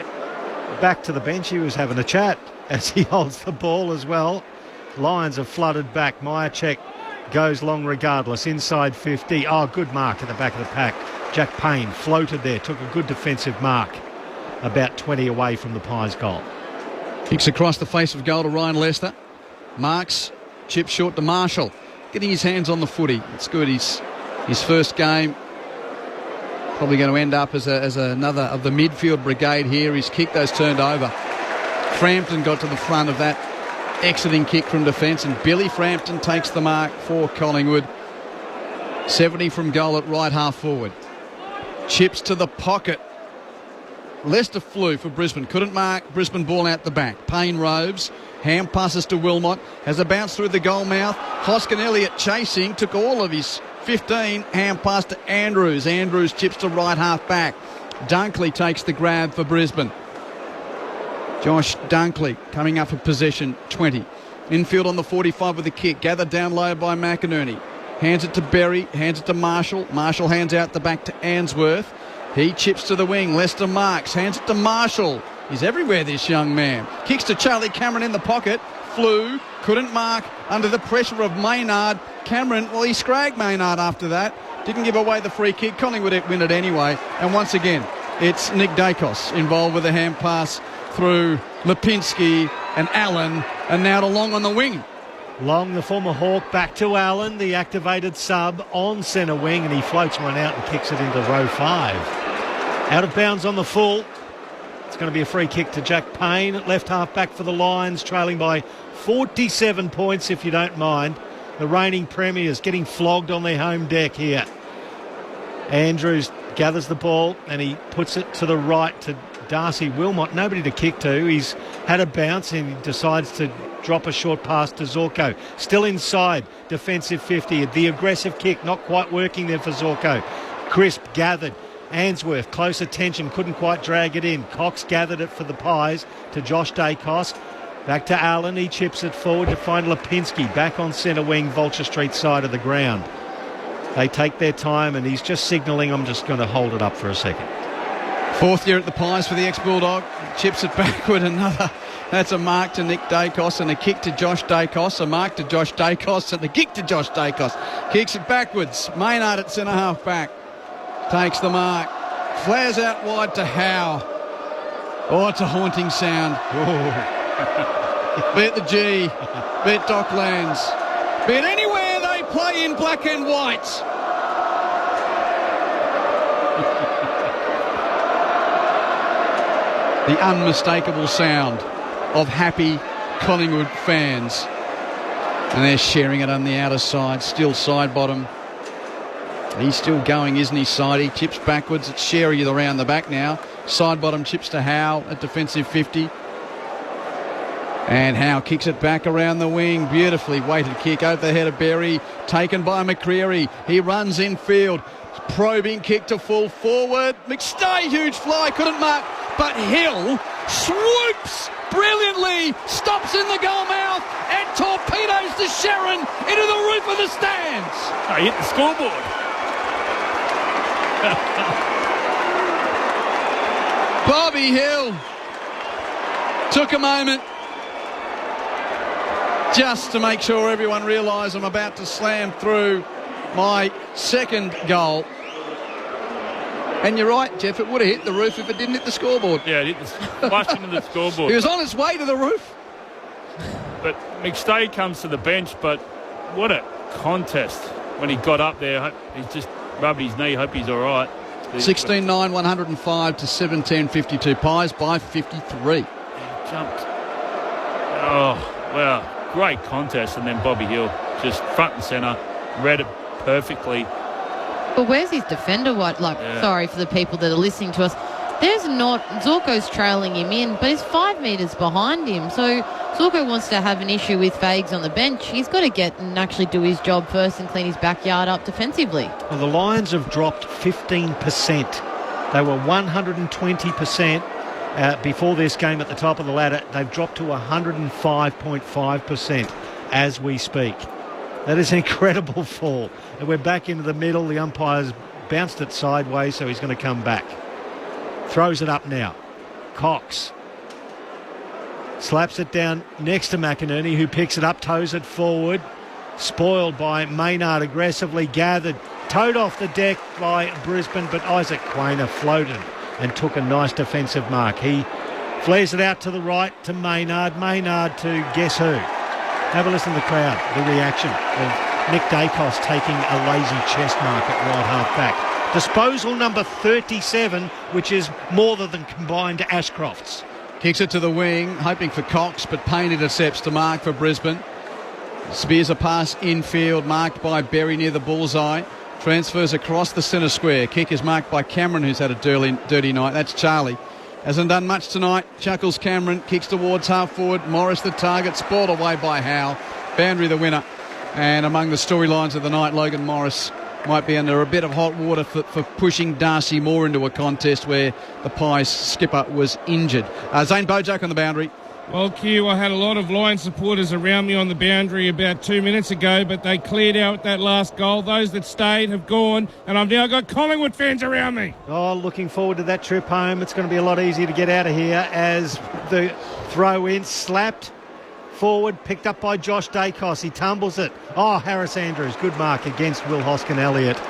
back to the bench. He was having a chat as he holds the ball as well. Lions have flooded back. Myercheck goes long regardless. Inside 50. Oh, good mark at the back of the pack. Jack Payne floated there, took a good defensive mark. About 20 away from the Pies goal. Kicks across the face of goal to Ryan Lester. Marks, chip short to Marshall. Getting his hands on the footy. It's good. His first game. Probably going to end up as another of the midfield brigade here. His kick, those turned over. Frampton got to the front of that exiting kick from defence, and Billy Frampton takes the mark for Collingwood. 70 from goal at right half forward. Chips to the pocket. Lester flew for Brisbane. Couldn't mark. Brisbane ball out the back. Payne roves. Ham passes to Wilmot. Has a bounce through the goal mouth. Hoskin Elliott chasing. Took all of his 15. Ham pass to Andrews. Andrews chips to right half back. Dunkley takes the grab for Brisbane. Josh Dunkley coming up for possession 20. Infield on the 45 with the kick. Gathered down low by McInerney. Hands it to Berry. Hands it to Marshall. Marshall hands out the back to Answorth. He chips to the wing. Lester marks. Hands it to Marshall. He's everywhere, this young man. Kicks to Charlie Cameron in the pocket. Flew. Couldn't mark under the pressure of Maynard. Cameron, well, he scragged Maynard after that. Didn't give away the free kick. Collingwood win it anyway. And once again, it's Nick Dacos involved with a hand pass through Lipinski and Allen. And now to Long on the wing. Long, the former Hawk, back to Allen, the activated sub on centre wing, and he floats one out and kicks it into row 5. Out of bounds on the full. It's going to be a free kick to Jack Payne at left half back for the Lions, trailing by 47 points, if you don't mind. The reigning premiers getting flogged on their home deck here. Andrews gathers the ball and he puts it to the right to Darcy Wilmot. Nobody to kick to. He's had a bounce and he decides to drop a short pass to Zorko. Still inside, defensive 50. The aggressive kick not quite working there for Zorko. Crisp gathered. Answorth, close attention, couldn't quite drag it in. Cox gathered it for the Pies to Josh Dacos. Back to Allen, he chips it forward to find Lipinski. Back on centre wing, Vulture Street side of the ground. They take their time and he's just signalling, I'm just going to hold it up for a second. Fourth year at the Pies for the ex-Bulldog. Chips it backward, another. That's a mark to Nick Dacos and a kick to Josh Dacos. A mark to Josh Dacos and a kick to Josh Dacos. Kicks it backwards. Maynard at centre half back. Takes the mark. Flares out wide to Howe. Oh, it's a haunting sound. Be it the G. Be it Docklands. Be it anywhere they play in black and white. The unmistakable sound of happy Collingwood fans. And they're sharing it on the outer side. Still side bottom. He's still going, isn't he, Sidey? Chips backwards. It's Sherry around the back now. Side bottom chips to Howe at defensive 50. And Howe kicks it back around the wing. Beautifully weighted kick over the head of Berry. Taken by McCreery. He runs infield. Probing kick to full forward. McStay, huge fly. Couldn't mark. But Hill swoops brilliantly. Stops in the goal mouth. And torpedoes the Sharon into the roof of the stands. Oh, he hit the scoreboard. Bobby Hill took a moment just to make sure everyone realised I'm about to slam through my second goal. And you're right, Jeff, it would have hit the roof if it didn't hit the scoreboard. Yeah, it hit the flushed into the scoreboard. He was on his way to the roof. But McStay comes to the bench, but what a contest when he got up there. He's just rubbed his knee, hope he's all right. 16-9, 105 to 17-52. Pies by 53. Jumped Well, great contest, and then Bobby Hill just front and centre, read it perfectly. But where's his defender? Sorry for the people that are listening to us. There's not. Zorko's trailing him in, but he's 5 metres behind him. So Zorko wants to have an issue with Fags on the bench. He's got to get and actually do his job first and clean his backyard up defensively. Well, the Lions have dropped 15%. They were 120% before this game at the top of the ladder. They've dropped to 105.5% as we speak. That is an incredible fall. And we're back into the middle. The umpire's bounced it sideways, so he's going to come back. Throws it up now. Cox slaps it down next to McInerney, who picks it up, toes it forward. Spoiled by Maynard, aggressively gathered. Towed off the deck by Brisbane, but Isaac Quainer floated and took a nice defensive mark. He flares it out to the right to Maynard. Maynard to guess who? Have a listen to the crowd, the reaction of Nick Dacos taking a lazy chest mark at right half back. Disposal number 37, which is more than combined Ashcroft's. Kicks it to the wing, hoping for Cox, but Payne intercepts to mark for Brisbane. Spears a pass infield, marked by Berry near the bullseye. Transfers across the centre square. Kick is marked by Cameron, who's had a dirty night. That's Charlie. Hasn't done much tonight. Chuckles Cameron, kicks towards half forward. Morris the target, spoiled away by Howe. Boundary the winner. And among the storylines of the night, Logan Morris might be under a bit of hot water for pushing Darcy Moore into a contest where the Pies skipper was injured. Zane Bojack on the boundary. Well, Q, I had a lot of Lions supporters around me on the boundary about 2 minutes ago, but they cleared out that last goal. Those that stayed have gone, and I've now got Collingwood fans around me. Oh, looking forward to that trip home. It's going to be a lot easier to get out of here as the throw in slapped forward, picked up by Josh Dacos. He tumbles it. Oh, Harris Andrews, good mark against Will Hoskin-Elliott.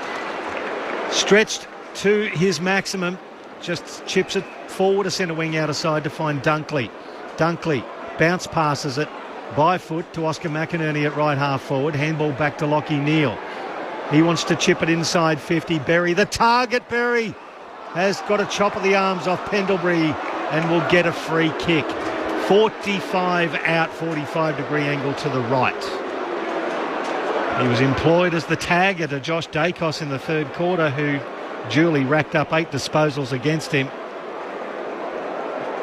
Stretched to his maximum, just chips it forward a centre wing out of side to find Dunkley. Dunkley bounce passes it by foot to Oscar McInerney at right half forward. Handball back to Lockie Neal. He wants to chip it inside 50. Berry, the target, Berry, has got a chop of the arms off Pendlebury and will get a free kick. 45 out, 45-degree angle to the right. He was employed as the tagger to Josh Dacos in the third quarter, who duly racked up 8 disposals against him.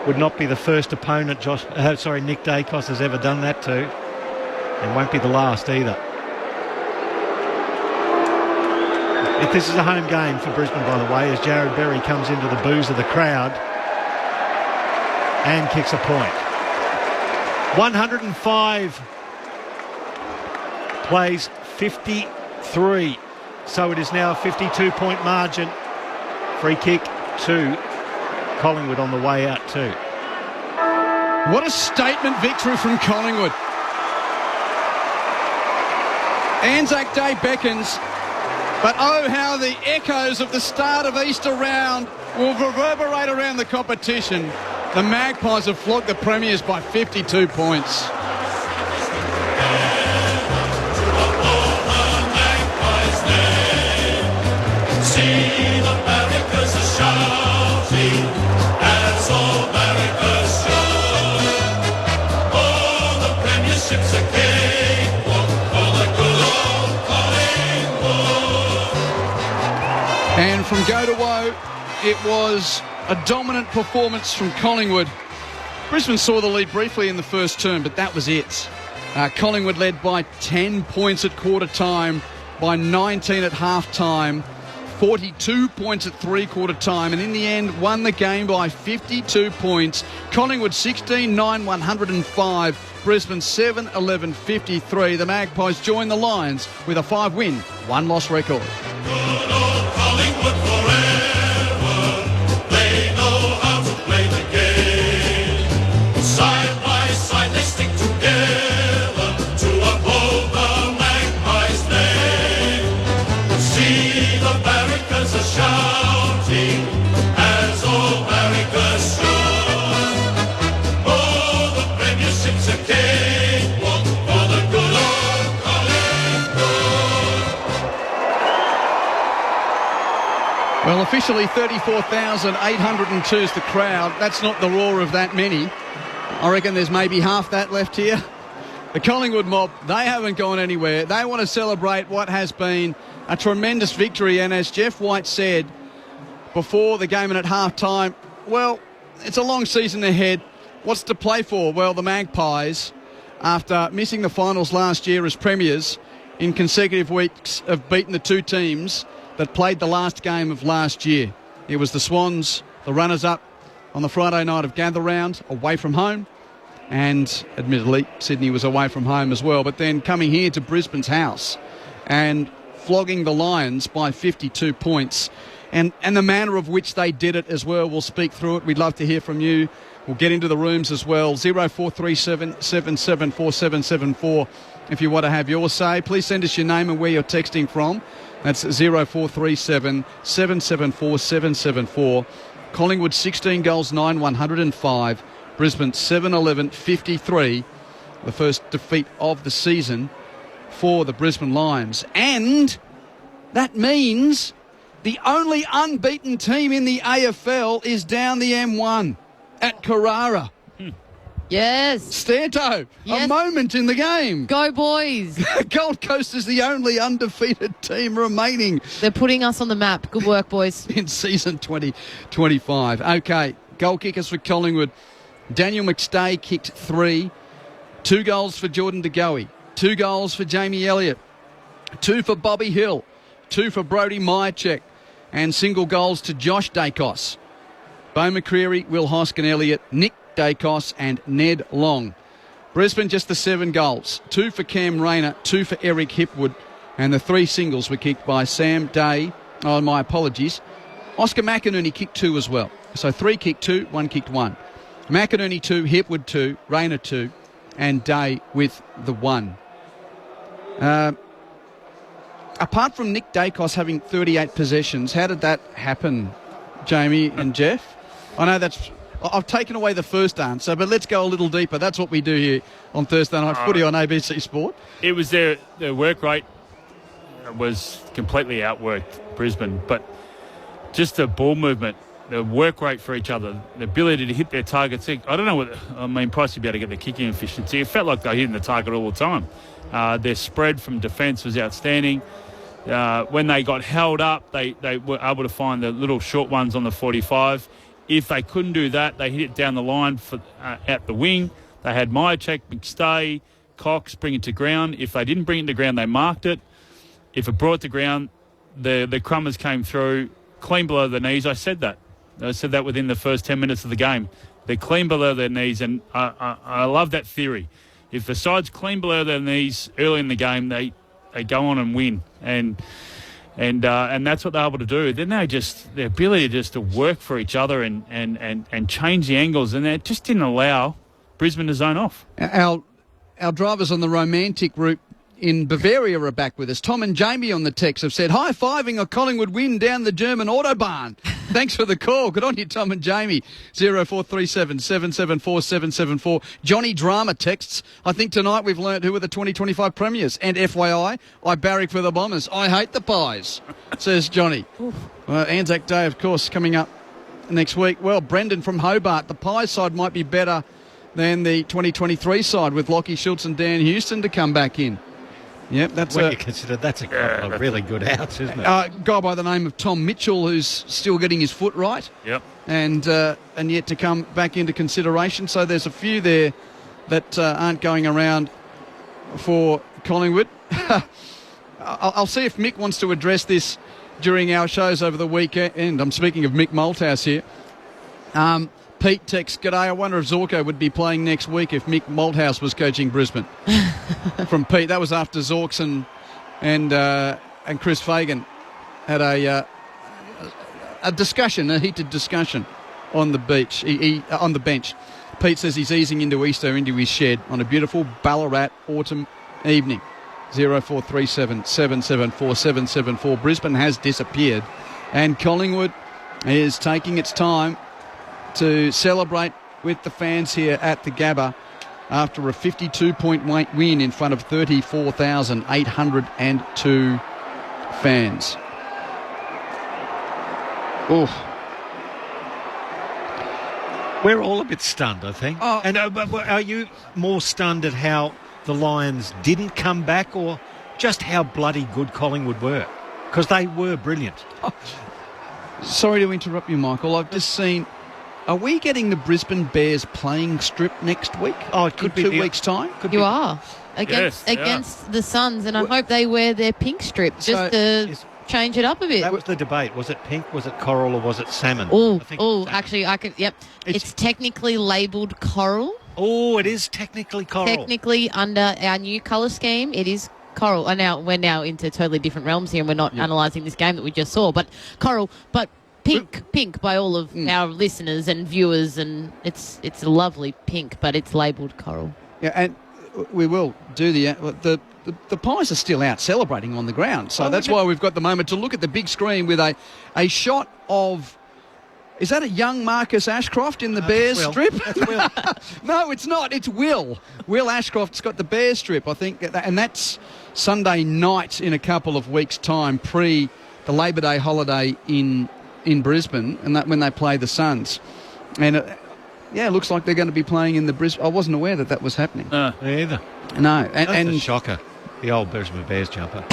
Would not be the first opponent Nick Dacos has ever done that to, and won't be the last either. If this is a home game for Brisbane, by the way, as Jared Berry comes into the boos of the crowd and kicks a point. 105 plays 53, so it is now a 52-point margin. Free kick to Collingwood on the way out too. What a statement victory from Collingwood. Anzac Day beckons, but oh how the echoes of the start of Easter round will reverberate around the competition. The Magpies have flogged the Premiers by 52 points. And from go to woe, it was a dominant performance from Collingwood. Brisbane saw the lead briefly in the first term, but that was it. Collingwood led by 10 points at quarter time, by 19 at half time, 42 points at three-quarter time, and in the end won the game by 52 points. Collingwood 16-9-105, Brisbane 7-11-53. The Magpies join the Lions with a 5-win, 1-loss record. Well, officially 34,802 is the crowd. That's not the roar of that many. I reckon there's maybe half that left here. The Collingwood mob, they haven't gone anywhere. They want to celebrate what has been a tremendous victory. And as Jeff White said before the game and at half-time, well, it's a long season ahead. What's to play for? Well, the Magpies, after missing the finals last year as premiers, in consecutive weeks have beaten the two teams that played the last game of last year. It was the Swans, the runners-up on the Friday night of Gather Round, away from home. And admittedly, Sydney was away from home as well. But then coming here to Brisbane's house and flogging the Lions by 52 points. And the manner of which they did it as well. We'll speak through it. We'd love to hear from you. We'll get into the rooms as well. 0437 774 774 if you want to have your say. Please send us your name and where you're texting from. That's 0437 774 774. Collingwood 16 goals, 9-105. Brisbane 7-11-53, the first defeat of the season for the Brisbane Lions. And that means the only unbeaten team in the AFL is down the M1 at Carrara. Yes. Stanto, yes. A moment in the game. Go, boys. Gold Coast is the only undefeated team remaining. They're putting us on the map. Good work, boys. In season 2025. Okay, goal kickers for Collingwood. Daniel McStay kicked 3. 2 goals for Jordan De Goey. 2 goals for Jamie Elliott. 2 for Bobby Hill. 2 for Brodie Myercheck. And single goals to Josh Dacos. Beau McCreary, Will Hoskin Elliott, Nick Dacos and Ned Long. Brisbane just the 7 goals. 2 for Cam Rayner, 2 for Eric Hipwood. And the 3 singles were kicked by Sam Day. Oh, my apologies. Oscar McInerney kicked 2 as well. So 3 kicked 2, 1 kicked 1. McInerney 2, Hipwood 2, Rayner 2, and Day with the 1. Apart from Nick Dacos having 38 possessions, how did that happen, Jamie and Jeff? I know I've taken away the first answer, but let's go a little deeper. That's what we do here on Thursday Night Footy on ABC Sport. It was their work rate was completely outworked Brisbane, but just the ball movement, the work rate for each other, the ability to hit their targets. I don't know Price would be able to get the kicking efficiency. It felt like they were hitting the target all the time. Their spread from defence was outstanding. When they got held up, they were able to find the little short ones on the 45. If they couldn't do that, they hit it down the line at the wing. They had Myercheck, McStay, Cox bring it to ground. If they didn't bring it to ground, they marked it. If it brought it to ground, the crummers came through clean below the knees. I said that within the first 10 minutes of the game. They're clean below their knees, and I love that theory. If the side's clean below their knees early in the game, they go on and win. And that's what they're able to do. Then their ability just to work for each other and change the angles, and it just didn't allow Brisbane to zone off. Our drivers on the romantic route in Bavaria are back with us. Tom and Jamie on the text have said, high-fiving a Collingwood win down the German Autobahn. Thanks for the call. Good on you, Tom and Jamie. 0437 774 774. Johnny Drama texts, I think tonight we've learnt who are the 2025 premiers. And FYI, I barrack for the Bombers. I hate the Pies, says Johnny. Well, Anzac Day, of course, coming up next week. Well, Brendan from Hobart, the Pies side might be better than the 2023 side with Lockie Schultz and Dan Houston to come back in. Yep, that's you consider that's a couple of really good outs, isn't it? A guy by the name of Tom Mitchell who's still getting his foot right. Yep. And yet to come back into consideration. So there's a few there that aren't going around for Collingwood. I'll see if Mick wants to address this during our shows over the weekend. I'm speaking of Mick Malthouse here. Pete texts, g'day, I wonder if Zorko would be playing next week if Mick Malthouse was coaching Brisbane. From Pete. That was after Zorks and Chris Fagan had a discussion, a heated discussion on the beach, on the bench. Pete says he's easing into Easter, into his shed on a beautiful Ballarat autumn evening. 0437 774 774. Brisbane has disappeared, and Collingwood is taking its time to celebrate with the fans here at the Gabba after a 52-point win in front of 34,802 fans. Oh. We're all a bit stunned, I think. And are you more stunned at how the Lions didn't come back or just how bloody good Collingwood were? Because they were brilliant. Sorry to interrupt you, Michael. I've just seen... Are we getting the Brisbane Bears playing strip next week? Oh, it could be 2 weeks' time? You are. Against the Suns, and I hope they wear their pink strip just to change it up a bit. That was the debate. Was it pink, was it coral, or was it salmon? Actually, I could. Yep, it's technically labelled coral. Oh, it is technically coral. Technically, under our new colour scheme, it is coral. And we're now into totally different realms here, and we're not analysing this game that we just saw. But coral, but pink by all of our listeners and viewers, and it's a lovely pink, but it's labelled coral. Yeah, and we will do the Pies are still out celebrating on the ground, so that's why we've got the moment to look at the big screen with a shot of... Is that a young Marcus Ashcroft in the Bears strip? That's Will. No, it's not. It's Will. Will Ashcroft's got the Bears strip, I think, and that's Sunday night in a couple of weeks' time, pre the Labor Day holiday in Brisbane, and that when they play the Suns. And it looks like they're going to be playing in the Brisbane. I wasn't aware that was happening. Me either. No, and a shocker. The old Brisbane Bears jumper.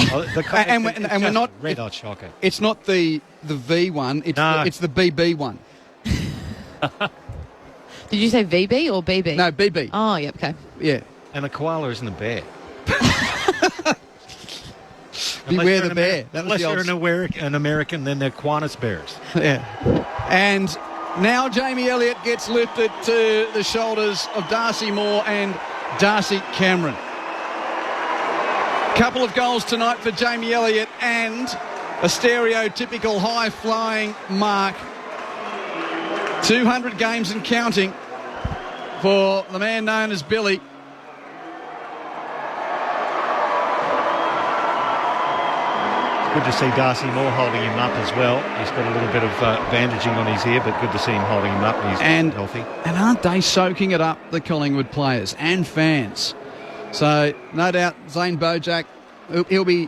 And we're not red hot shocker. It's not the V one. It's the BB one. Did you say VB or BB? No, BB. Oh, yeah, okay. Yeah. And a koala isn't a bear. Beware the bear. Unless you're an American, then they're Qantas bears. Yeah. And now Jamie Elliott gets lifted to the shoulders of Darcy Moore and Darcy Cameron. Couple of goals tonight for Jamie Elliott and a stereotypical high-flying mark. 200 games and counting for the man known as Billy. It's good to see Darcy Moore holding him up as well. He's got a little bit of bandaging on his ear, but good to see him holding him up. He's healthy. And aren't they soaking it up, the Collingwood players and fans? So no doubt Zane Bojack, he'll be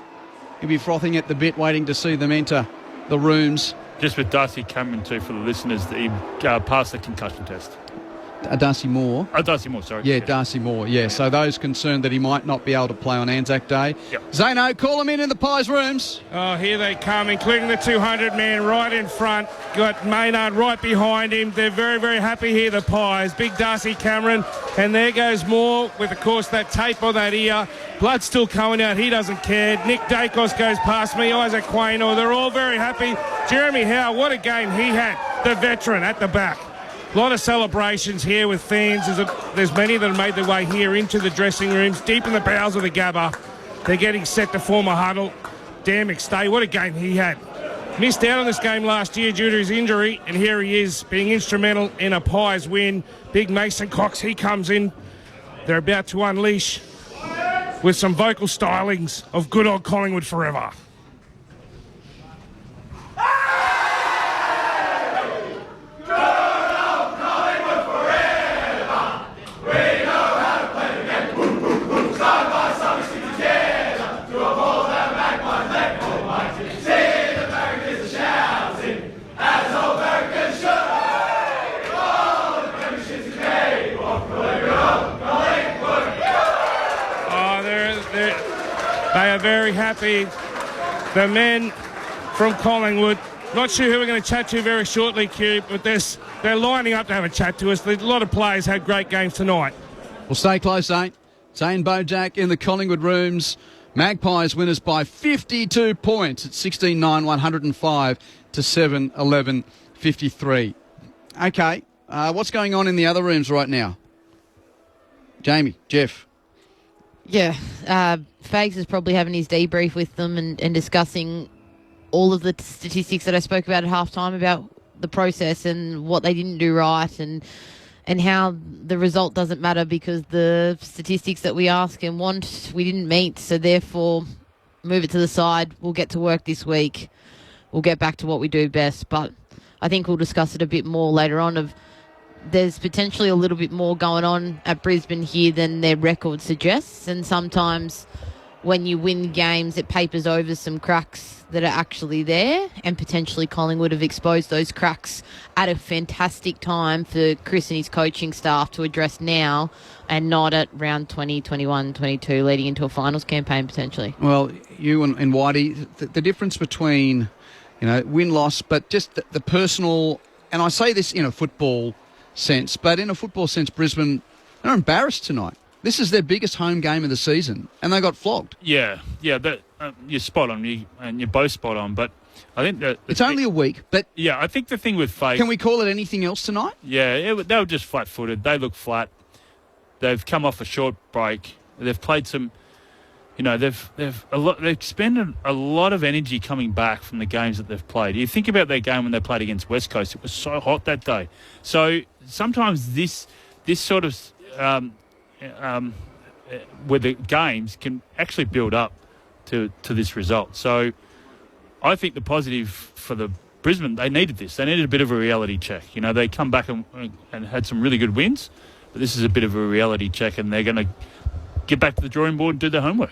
frothing at the bit, waiting to see them enter the rooms. Just with Darcy Cameron too, for the listeners, that he passed the concussion test. Darcy Moore. Darcy Moore, sorry. Yeah, Darcy Moore, yeah. So those concerned that he might not be able to play on Anzac Day. Yep. Zano, call them in the Pies rooms. Oh, here they come, including the 200-man right in front. Got Maynard right behind him. They're very, very happy here, the Pies. Big Darcy Cameron. And there goes Moore with, of course, that tape on that ear. Blood still coming out. He doesn't care. Nick Dacos goes past me. Isaac Quaino. They're all very happy. Jeremy Howe, what a game he had. The veteran at the back. A lot of celebrations here with fans. There's many that have made their way here into the dressing rooms, deep in the bowels of the Gabba. They're getting set to form a huddle. Dan McStay, what a game he had. Missed out on this game last year due to his injury, and here he is being instrumental in a Pies win. Big Mason Cox, he comes in. They're about to unleash with some vocal stylings of good old Collingwood forever. They are very happy. The men from Collingwood, not sure who we're going to chat to very shortly, Q, but they're lining up to have a chat to us. A lot of players had great games tonight. Well, stay close, Zane. Zane Bojack in the Collingwood rooms. Magpies winners by 52 points at 16-9, 105 to 7-11, 53. Okay, what's going on in the other rooms right now? Jamie, Jeff. Yeah, Fags is probably having his debrief with them and discussing all of the statistics that I spoke about at halftime about the process and what they didn't do right and how the result doesn't matter because the statistics that we ask and want we didn't meet, so therefore move it to the side. We'll get to work this week. We'll get back to what we do best, but I think we'll discuss it a bit more later on. There's potentially a little bit more going on at Brisbane here than their record suggests, and sometimes when you win games, it papers over some cracks that are actually there, and potentially Collingwood have exposed those cracks at a fantastic time for Chris and his coaching staff to address now, and not at round 20, 21, 22, leading into a finals campaign potentially. Well, you and Whitey, the difference between, win-loss, but just the personal, and I say this in a football sense, but in a football sense, Brisbane, they're embarrassed tonight. This is their biggest home game of the season, and they got flogged. Yeah, but you're spot on, and you're both spot on. But I think that it's only a week. But yeah, I think the thing with Faith, can we call it anything else tonight? Yeah, they were just flat-footed. They look flat. They've come off a short break. They've played some. They've expended a lot of energy coming back from the games that they've played. You think about their game when they played against West Coast. It was so hot that day. So sometimes this sort of with the games can actually build up to this result. So I think the positive for the Brisbane, they needed this. They needed a bit of a reality check. They come back and had some really good wins, but this is a bit of a reality check, and they're going to get back to the drawing board and do their homework,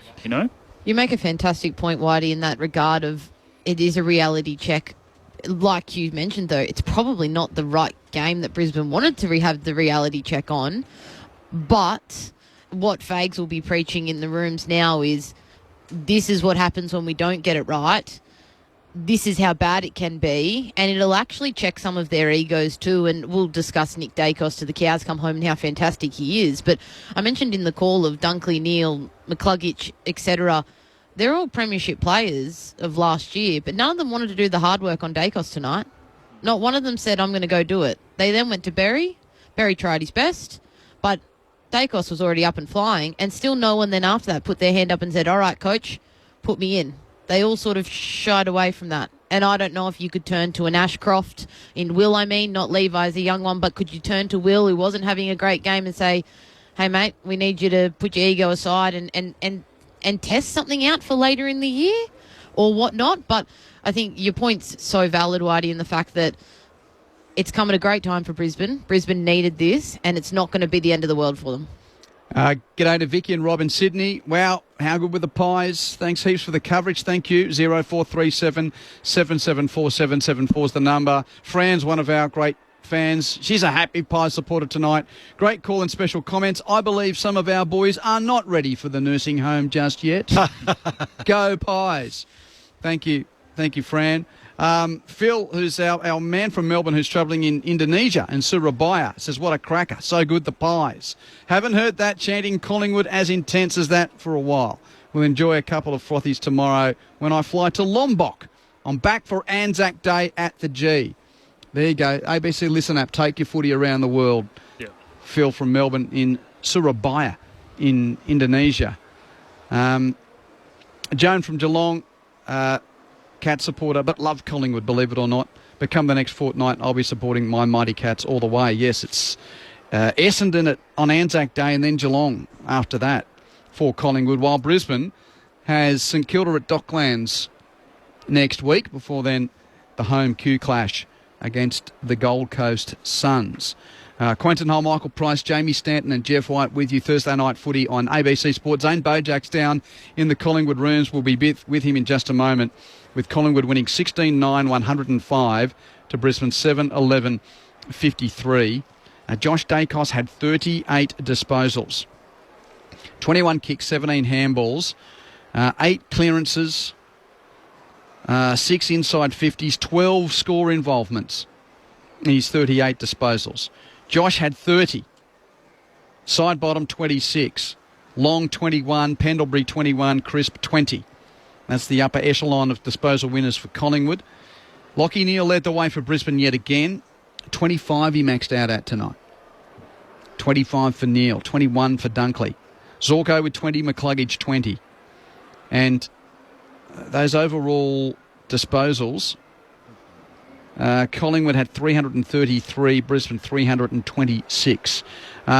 You make a fantastic point, Whitey, in that regard of it is a reality check. Like you mentioned, though, it's probably not the right game that Brisbane wanted to have the reality check on. But what Fags will be preaching in the rooms now is this is what happens when we don't get it right. This is how bad it can be. And it'll actually check some of their egos too. And we'll discuss Nick Dacos to the cows come home and how fantastic he is. But I mentioned in the call of Dunkley, Neal, McCluggage, etc., they're all premiership players of last year, but none of them wanted to do the hard work on Dacos tonight. Not one of them said, I'm going to go do it. They then went to Berry. Berry tried his best, but Dacos was already up and flying, and still no one then after that put their hand up and said, all right, coach, put me in. They all sort of shied away from that. And I don't know if you could turn to an Ashcroft, in Will not Levi as a young one, but could you turn to Will, who wasn't having a great game, and say, hey, mate, we need you to put your ego aside and test something out for later in the year or whatnot. But I think your point's so valid, Whitey, in the fact that it's come at a great time for Brisbane. Brisbane needed this, and it's not going to be the end of the world for them. G'day to Vicky and Rob in Sydney. Wow, how good were the Pies? Thanks heaps for the coverage. Thank you. 0437 774 774 is the number. Fran's one of our great fans. She's a happy Pies supporter tonight. Great call and special comments. I believe some of our boys are not ready for the nursing home just yet. Go Pies. Thank you. Thank you, Fran. Phil, who's our man from Melbourne who's travelling in Indonesia, and Surabaya, says, what a cracker. So good, the Pies. Haven't heard that chanting Collingwood as intense as that for a while. We'll enjoy a couple of frothies tomorrow when I fly to Lombok. I'm back for Anzac Day at the G. There you go. ABC Listen App, take your footy around the world. Yeah. Phil from Melbourne in Surabaya in Indonesia. Joan from Geelong, Cat supporter, but love Collingwood, believe it or not. But come the next fortnight, I'll be supporting my mighty Cats all the way. Yes, it's Essendon on Anzac Day and then Geelong after that for Collingwood, while Brisbane has St Kilda at Docklands next week, before then the home Q clash against the Gold Coast Suns. Quentin Hull, Michael Price, Jamie Stanton and Jeff White with you Thursday night footy on ABC Sports. Zane Bojak's down in the Collingwood rooms. We'll be with him in just a moment, with Collingwood winning 16-9-105 to Brisbane 7-11-53. Josh Dacos had 38 disposals, 21 kicks, 17 handballs, 8 clearances, 6 inside 50s, 12 score involvements in his 38 disposals. Josh had 30. Side bottom 26. Long 21. Pendlebury 21. Crisp 20. That's the upper echelon of disposal winners for Collingwood. Lachie Neale led the way for Brisbane yet again. 25 he maxed out at tonight. 25 for Neale. 21 for Dunkley. Zorko with 20. McCluggage 20. And those overall disposals, Collingwood had 333, Brisbane 326.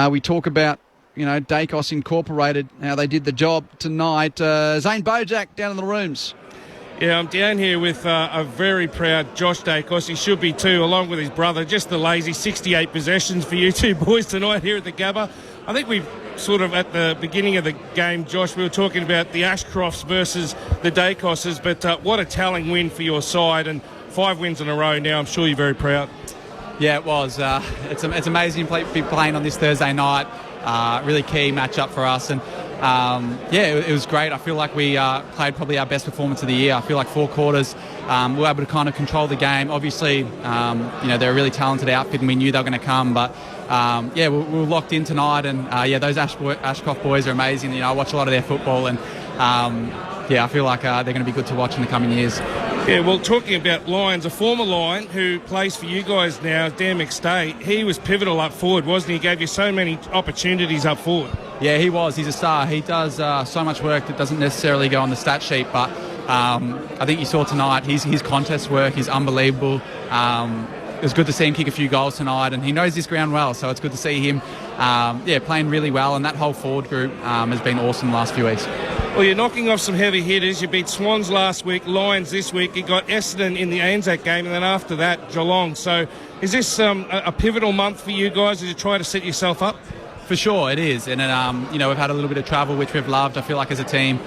We talk about, Dacos Incorporated, how they did the job tonight. Zane Bojak down in the rooms. Yeah, I'm down here with a very proud Josh Dacos. He should be too, along with his brother. Just the lazy 68 possessions for you two boys tonight here at the Gabba. I think we've sort of at the beginning of the game, Josh, we were talking about the Ashcrofts versus the Dacosses, but what a telling win for your side, and 5 wins in a row now. I'm sure you're very proud. Yeah, it was. It's amazing to be playing on this Thursday night. Really key matchup for us, and it was great. I feel like we played probably our best performance of the year. I feel like 4 quarters we were able to kind of control the game. Obviously, they're a really talented outfit, and we knew they were going to come, but we were locked in tonight, and those Ashcroft boys are amazing. I watch a lot of their football, and I feel like they're going to be good to watch in the coming years. Yeah, well, talking about Lions, a former Lion who plays for you guys now, Dan McStay, he was pivotal up forward, wasn't he? He gave you so many opportunities up forward. Yeah, he was. He's a star. He does so much work that doesn't necessarily go on the stat sheet, but I think you saw tonight his contest work is unbelievable. It was good to see him kick a few goals tonight, and he knows this ground well, so it's good to see him playing really well, and that whole forward group has been awesome the last few weeks. Well, you're knocking off some heavy hitters. You beat Swans last week, Lions this week. You got Essendon in the Anzac game, and then after that, Geelong. So is this a pivotal month for you guys as you try to set yourself up? For sure, it is. And we've had a little bit of travel, which we've loved. I feel like as a team,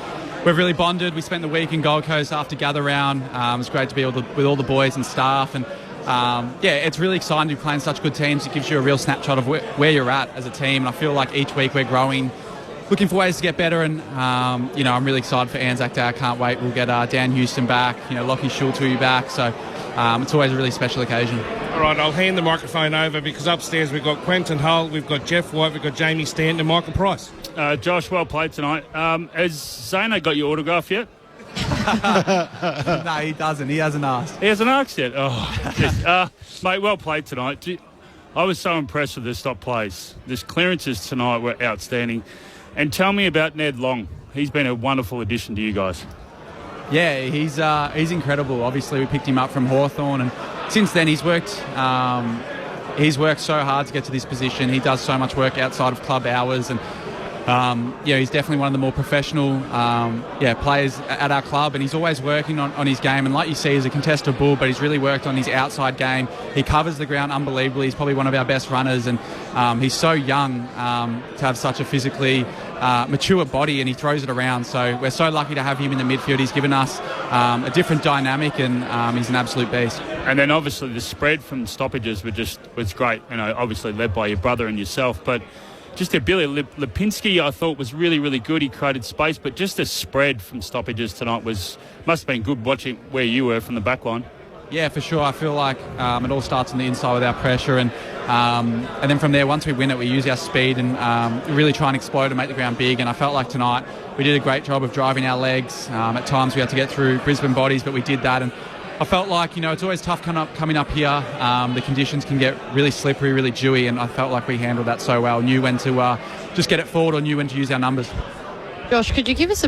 we've really bonded. We spent the week in Gold Coast after gather round. It was great to be with all the boys and staff. And it's really exciting to be playing such good teams. It gives you a real snapshot of where you're at as a team. And I feel like each week we're growing, looking for ways to get better, and I'm really excited for Anzac Day. I can't wait. We'll get Dan Houston back, Lockie Schultz will be back, so it's always a really special occasion. All right, I'll hand the microphone over because upstairs we've got Quentin Hull, we've got Jeff White, we've got Jamie Stanton and Michael Price. Josh, well played tonight. Has Zano got your autograph yet? No, he doesn't. He hasn't asked. He hasn't asked yet? Oh, mate, well played tonight. I was so impressed with the stop plays. His clearances tonight were outstanding. And tell me about Ned Long. He's been a wonderful addition to you guys. Yeah, he's incredible. Obviously, we picked him up from Hawthorn, and since then he's worked so hard to get to this position. He does so much work outside of club hours, and he's definitely one of the more professional players at our club, and he's always working on his game. And like you see, he's a contested bull, but he's really worked on his outside game. He covers the ground unbelievably. He's probably one of our best runners, and he's so young to have such a physically mature body, and he throws it around. So we're so lucky to have him in the midfield. He's given us a different dynamic, and he's an absolute beast. And then obviously the spread from stoppages was great. Obviously led by your brother and yourself, but just Billy Lipinski, I thought, was really, really good. He created space, but just the spread from stoppages tonight must have been good watching where you were from the back line. Yeah, for sure. I feel like it all starts on the inside with our pressure, and then from there, once we win it, we use our speed and really try and explode and make the ground big. And I felt like tonight we did a great job of driving our legs. At times we had to get through Brisbane bodies, but we did that. And I felt like, it's always tough coming up here. The conditions can get really slippery, really dewy, and I felt like we handled that so well. Knew when to just get it forward, or knew when to use our numbers. Josh, could you give us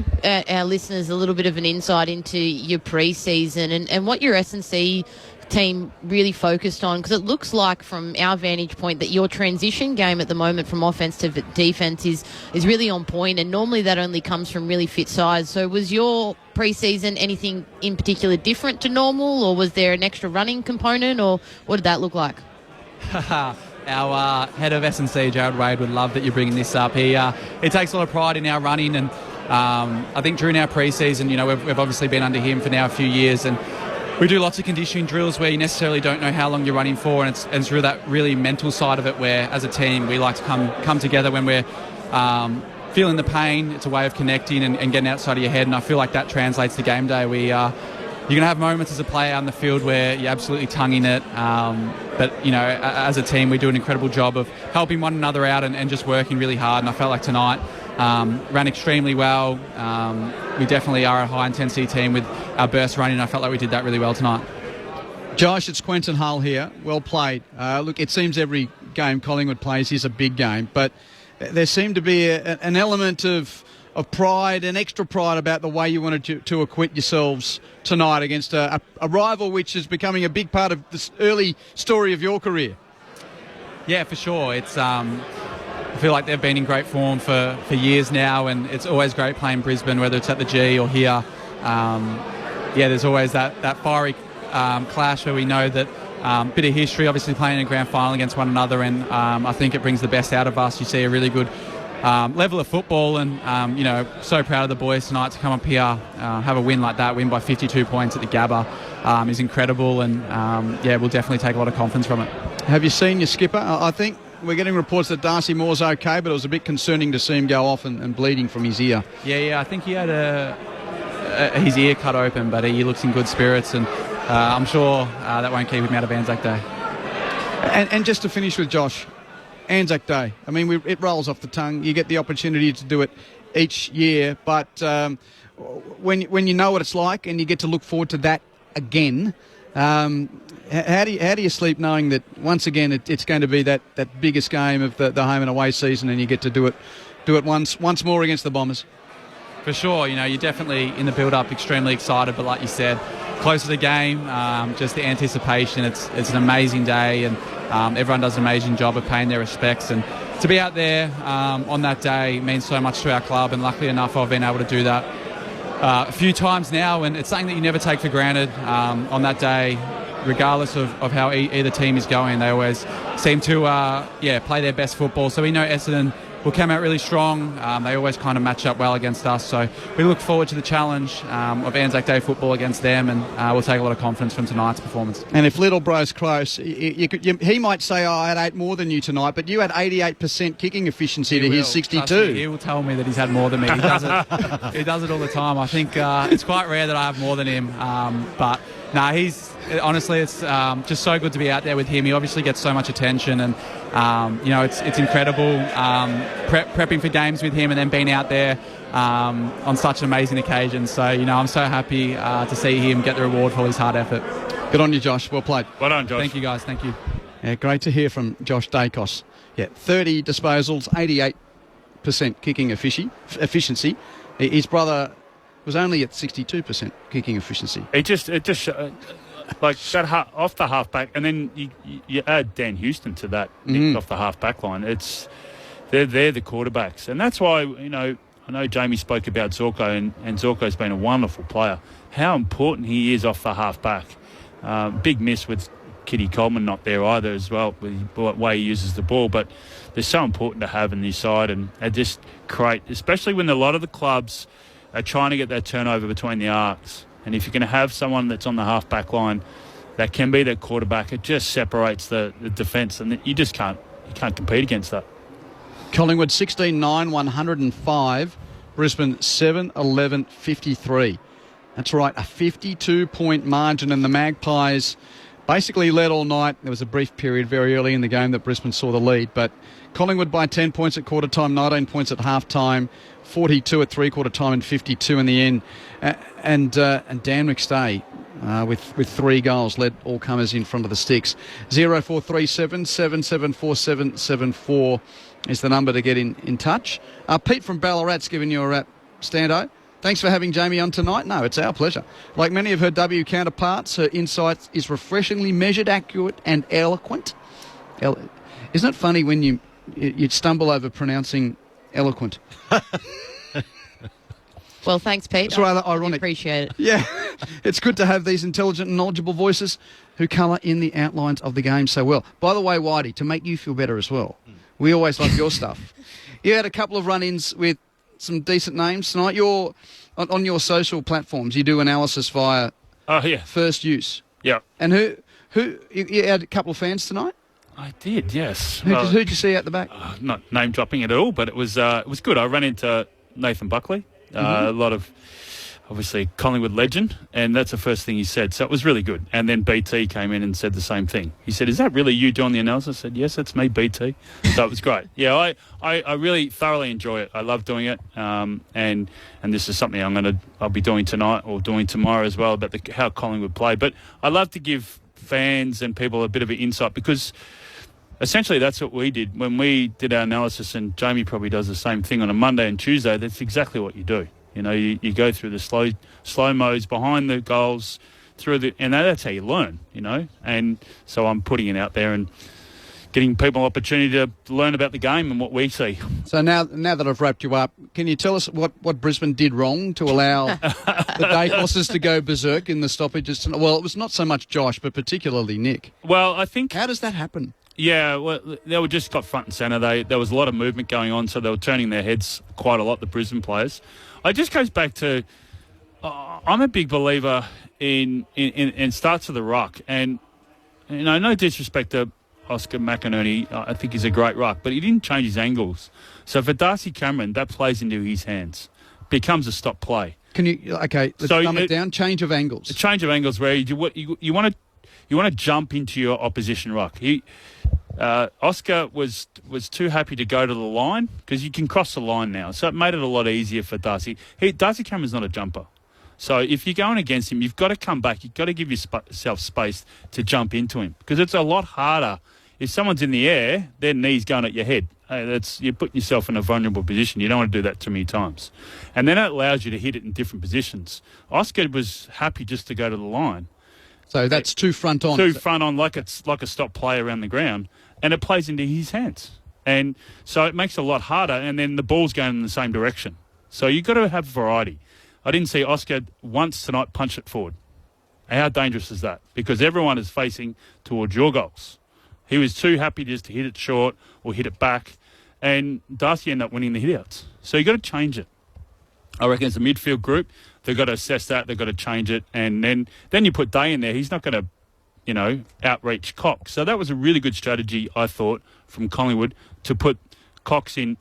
our listeners a little bit of an insight into your pre-season and what your S&C team really focused on? Because it looks like, from our vantage point, that your transition game at the moment from offence to defence is really on point, and normally that only comes from really fit sides. So was your pre-season anything in particular different to normal, or was there an extra running component, or what did that look like? Our head of S&C, Jared Wade, would love that you're bringing this up. He takes a lot of pride in our running, and I think during our pre-season, we've obviously been under him for now a few years, and we do lots of conditioning drills where you necessarily don't know how long you're running for, and it's through that really mental side of it where, as a team, we like to come together when we're feeling the pain. It's a way of connecting and getting outside of your head, and I feel like that translates to game day. You're going to have moments as a player on the field where you're absolutely tonguing it, but as a team, we do an incredible job of helping one another out and just working really hard. And I felt like tonight ran extremely well. We definitely are a high-intensity team with our burst running, and I felt like we did that really well tonight. Josh, it's Quentin Hull here. Well played. Look, it seems every game Collingwood plays is a big game, but there seemed to be an element of pride and extra pride about the way you wanted to acquit yourselves tonight against a rival which is becoming a big part of this early story of your career. Yeah, for sure. It's I feel like they've been in great form for years now, and it's always great playing Brisbane, whether it's at the G or here. There's always that fiery clash where we know that bit of history, obviously playing in a grand final against one another, and I think it brings the best out of us. You see a really good level of football, and so proud of the boys tonight to come up here, have a win like that, win by 52 points at the Gabba, is incredible, and we'll definitely take a lot of confidence from it. Have you seen your skipper? I think we're getting reports that Darcy Moore's okay, but it was a bit concerning to see him go off and bleeding from his ear. Yeah, I think he had his ear cut open, but he looks in good spirits, and I'm sure that won't keep him out of Anzac Day. And just to finish with Josh, Anzac Day, I mean, it rolls off the tongue. You get the opportunity to do it each year, but when you know what it's like and you get to look forward to that again, how do you sleep knowing that once again it's going to be that biggest game of the home and away season, and you get to do it once more against the Bombers? For sure, you're definitely in the build-up extremely excited, but like you said, close to the game, just the anticipation, it's an amazing day, and everyone does an amazing job of paying their respects, and to be out there on that day means so much to our club, and luckily enough I've been able to do that a few times now, and it's something that you never take for granted. On that day, regardless of how either team is going, they always seem to play their best football. So we know Essendon will come out really strong. They always kind of match up well against us. So we look forward to the challenge of Anzac Day football against them, and we'll take a lot of confidence from tonight's performance. And if little bro's close, he might say, I had 8 more than you tonight, but you had 88% kicking efficiency to his 62. He will tell me that he's had more than me. He does it. He does it all the time. I think it's quite rare that I have more than him. But honestly, it's just so good to be out there with him. He obviously gets so much attention, and it's incredible prepping for games with him and then being out there on such an amazing occasion. So I'm so happy to see him get the reward for his hard effort. Good on you, Josh. Well played. Well done, Josh. Thank you, guys. Thank you. Yeah, great to hear from Josh Dacos. Yeah, 30 disposals, 88% kicking efficiency. His brother was only at 62% kicking efficiency. It just like that off the halfback, and then you add Dan Houston to that off the half-back line. They're the quarterbacks, and that's why I know Jamie spoke about Zorko, and Zorko's been a wonderful player. How important he is off the half-back. Big miss with Kitty Coleman not there either as well, with the way he uses the ball, but they're so important to have in this side, and they just create, especially when a lot of the clubs are trying to get that turnover between the arcs. And if you're going to have someone that's on the half-back line that can be that quarterback, it just separates the defence, and you just can't compete against that. Collingwood 16-9, 105. Brisbane 7-11, 53. That's right, a 52-point margin, and the Magpies basically led all night. There was a brief period very early in the game that Brisbane saw the lead, but Collingwood by 10 points at quarter time, 19 points at half time, 42 at three-quarter time and 52 in the end. And Dan McStay with 3 goals led all comers in front of the sticks. 0437 774 774 is the number to get in touch. Pete from Ballarat's giving you a rap, Stando. Thanks for having Jamie on tonight. No, it's our pleasure. Like many of her W counterparts, her insights is refreshingly measured, accurate and eloquent. Isn't it funny when you stumble over pronouncing eloquent? Well, thanks, Pete. It's rather ironic. I appreciate it. Yeah, it's good to have these intelligent and knowledgeable voices who colour in the outlines of the game so well. By the way, Whitey, to make you feel better as well, we always love your stuff. You had a couple of run-ins with some decent names tonight. You're on your social platforms. You do analysis via first use. Yeah. And who you had a couple of fans tonight? I did, yes. Who'd you see at the back? Not name dropping it at all, but it was good. I ran into Nathan Buckley, a lot of obviously Collingwood legend, and that's the first thing he said. So it was really good. And then BT came in and said the same thing. He said, "Is that really you doing the analysis?" I said, "Yes, that's me, BT." So it was great. Yeah, I really thoroughly enjoy it. I love doing it, and this is something I'll be doing tonight or doing tomorrow as well about how Collingwood play. But I love to give fans and people a bit of an insight, because essentially that's what we did when we did our analysis, and Jamie probably does the same thing on a Monday and Tuesday. That's exactly what you do. You go through the slow modes behind the goals, and that's how you learn, And so I'm putting it out there and getting people an opportunity to learn about the game and what we see. So now that I've wrapped you up, can you tell us what Brisbane did wrong to allow the Dacoses to go berserk in the stoppages tonight? Well, it was not so much Josh, but particularly Nick. Well, I think... How does that happen? Yeah, well, they were just got front and centre. There was a lot of movement going on, so they were turning their heads quite a lot, the Brisbane players. It just goes back to, I'm a big believer in starts of the ruck. And, no disrespect to Oscar McInerney, I think he's a great ruck, but he didn't change his angles. So for Darcy Cameron, that plays into his hands. Becomes a stop play. Can you, let's dumb it down. Change of angles. A change of angles where you want to jump into your opposition ruck. Oscar was too happy to go to the line because you can cross the line now. So it made it a lot easier for Darcy. Darcy Cameron's not a jumper. So if you're going against him, you've got to come back. You've got to give yourself space to jump into him because it's a lot harder. If someone's in the air, their knee's going at your head. You're putting yourself in a vulnerable position. You don't want to do that too many times. And then it allows you to hit it in different positions. Oscar was happy just to go to the line. So that's two front on. Two front on like it's like a stop play around the ground. And it plays into his hands. And so it makes it a lot harder. And then the ball's going in the same direction. So you've got to have variety. I didn't see Oscar once tonight punch it forward. How dangerous is that? Because everyone is facing towards your goals. He was too happy just to hit it short or hit it back. And Darcy ended up winning the hitouts. So you've got to change it. I reckon as a midfield group, they've got to assess that. They've got to change it. And then you put Day in there. He's not going to, outreach Cox. So that was a really good strategy, I thought, from Collingwood to put Cox in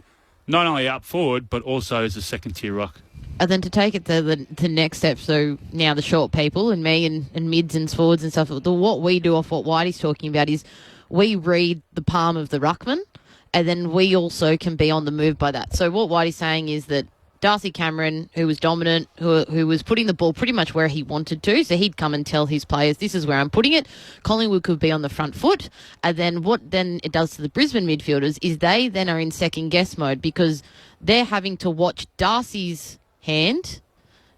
not only out forward, but also as a second-tier ruck. And then to take it to the next step, so now the short people and me and mids and forwards and stuff, what we do off what Whitey's talking about is we read the palm of the ruckman and then we also can be on the move by that. So what Whitey's saying is that Darcy Cameron, who was dominant, who was putting the ball pretty much where he wanted to, so he'd come and tell his players, this is where I'm putting it. Collingwood could be on the front foot. And then what then it does to the Brisbane midfielders is they then are in second-guess mode because they're having to watch Darcy's hand,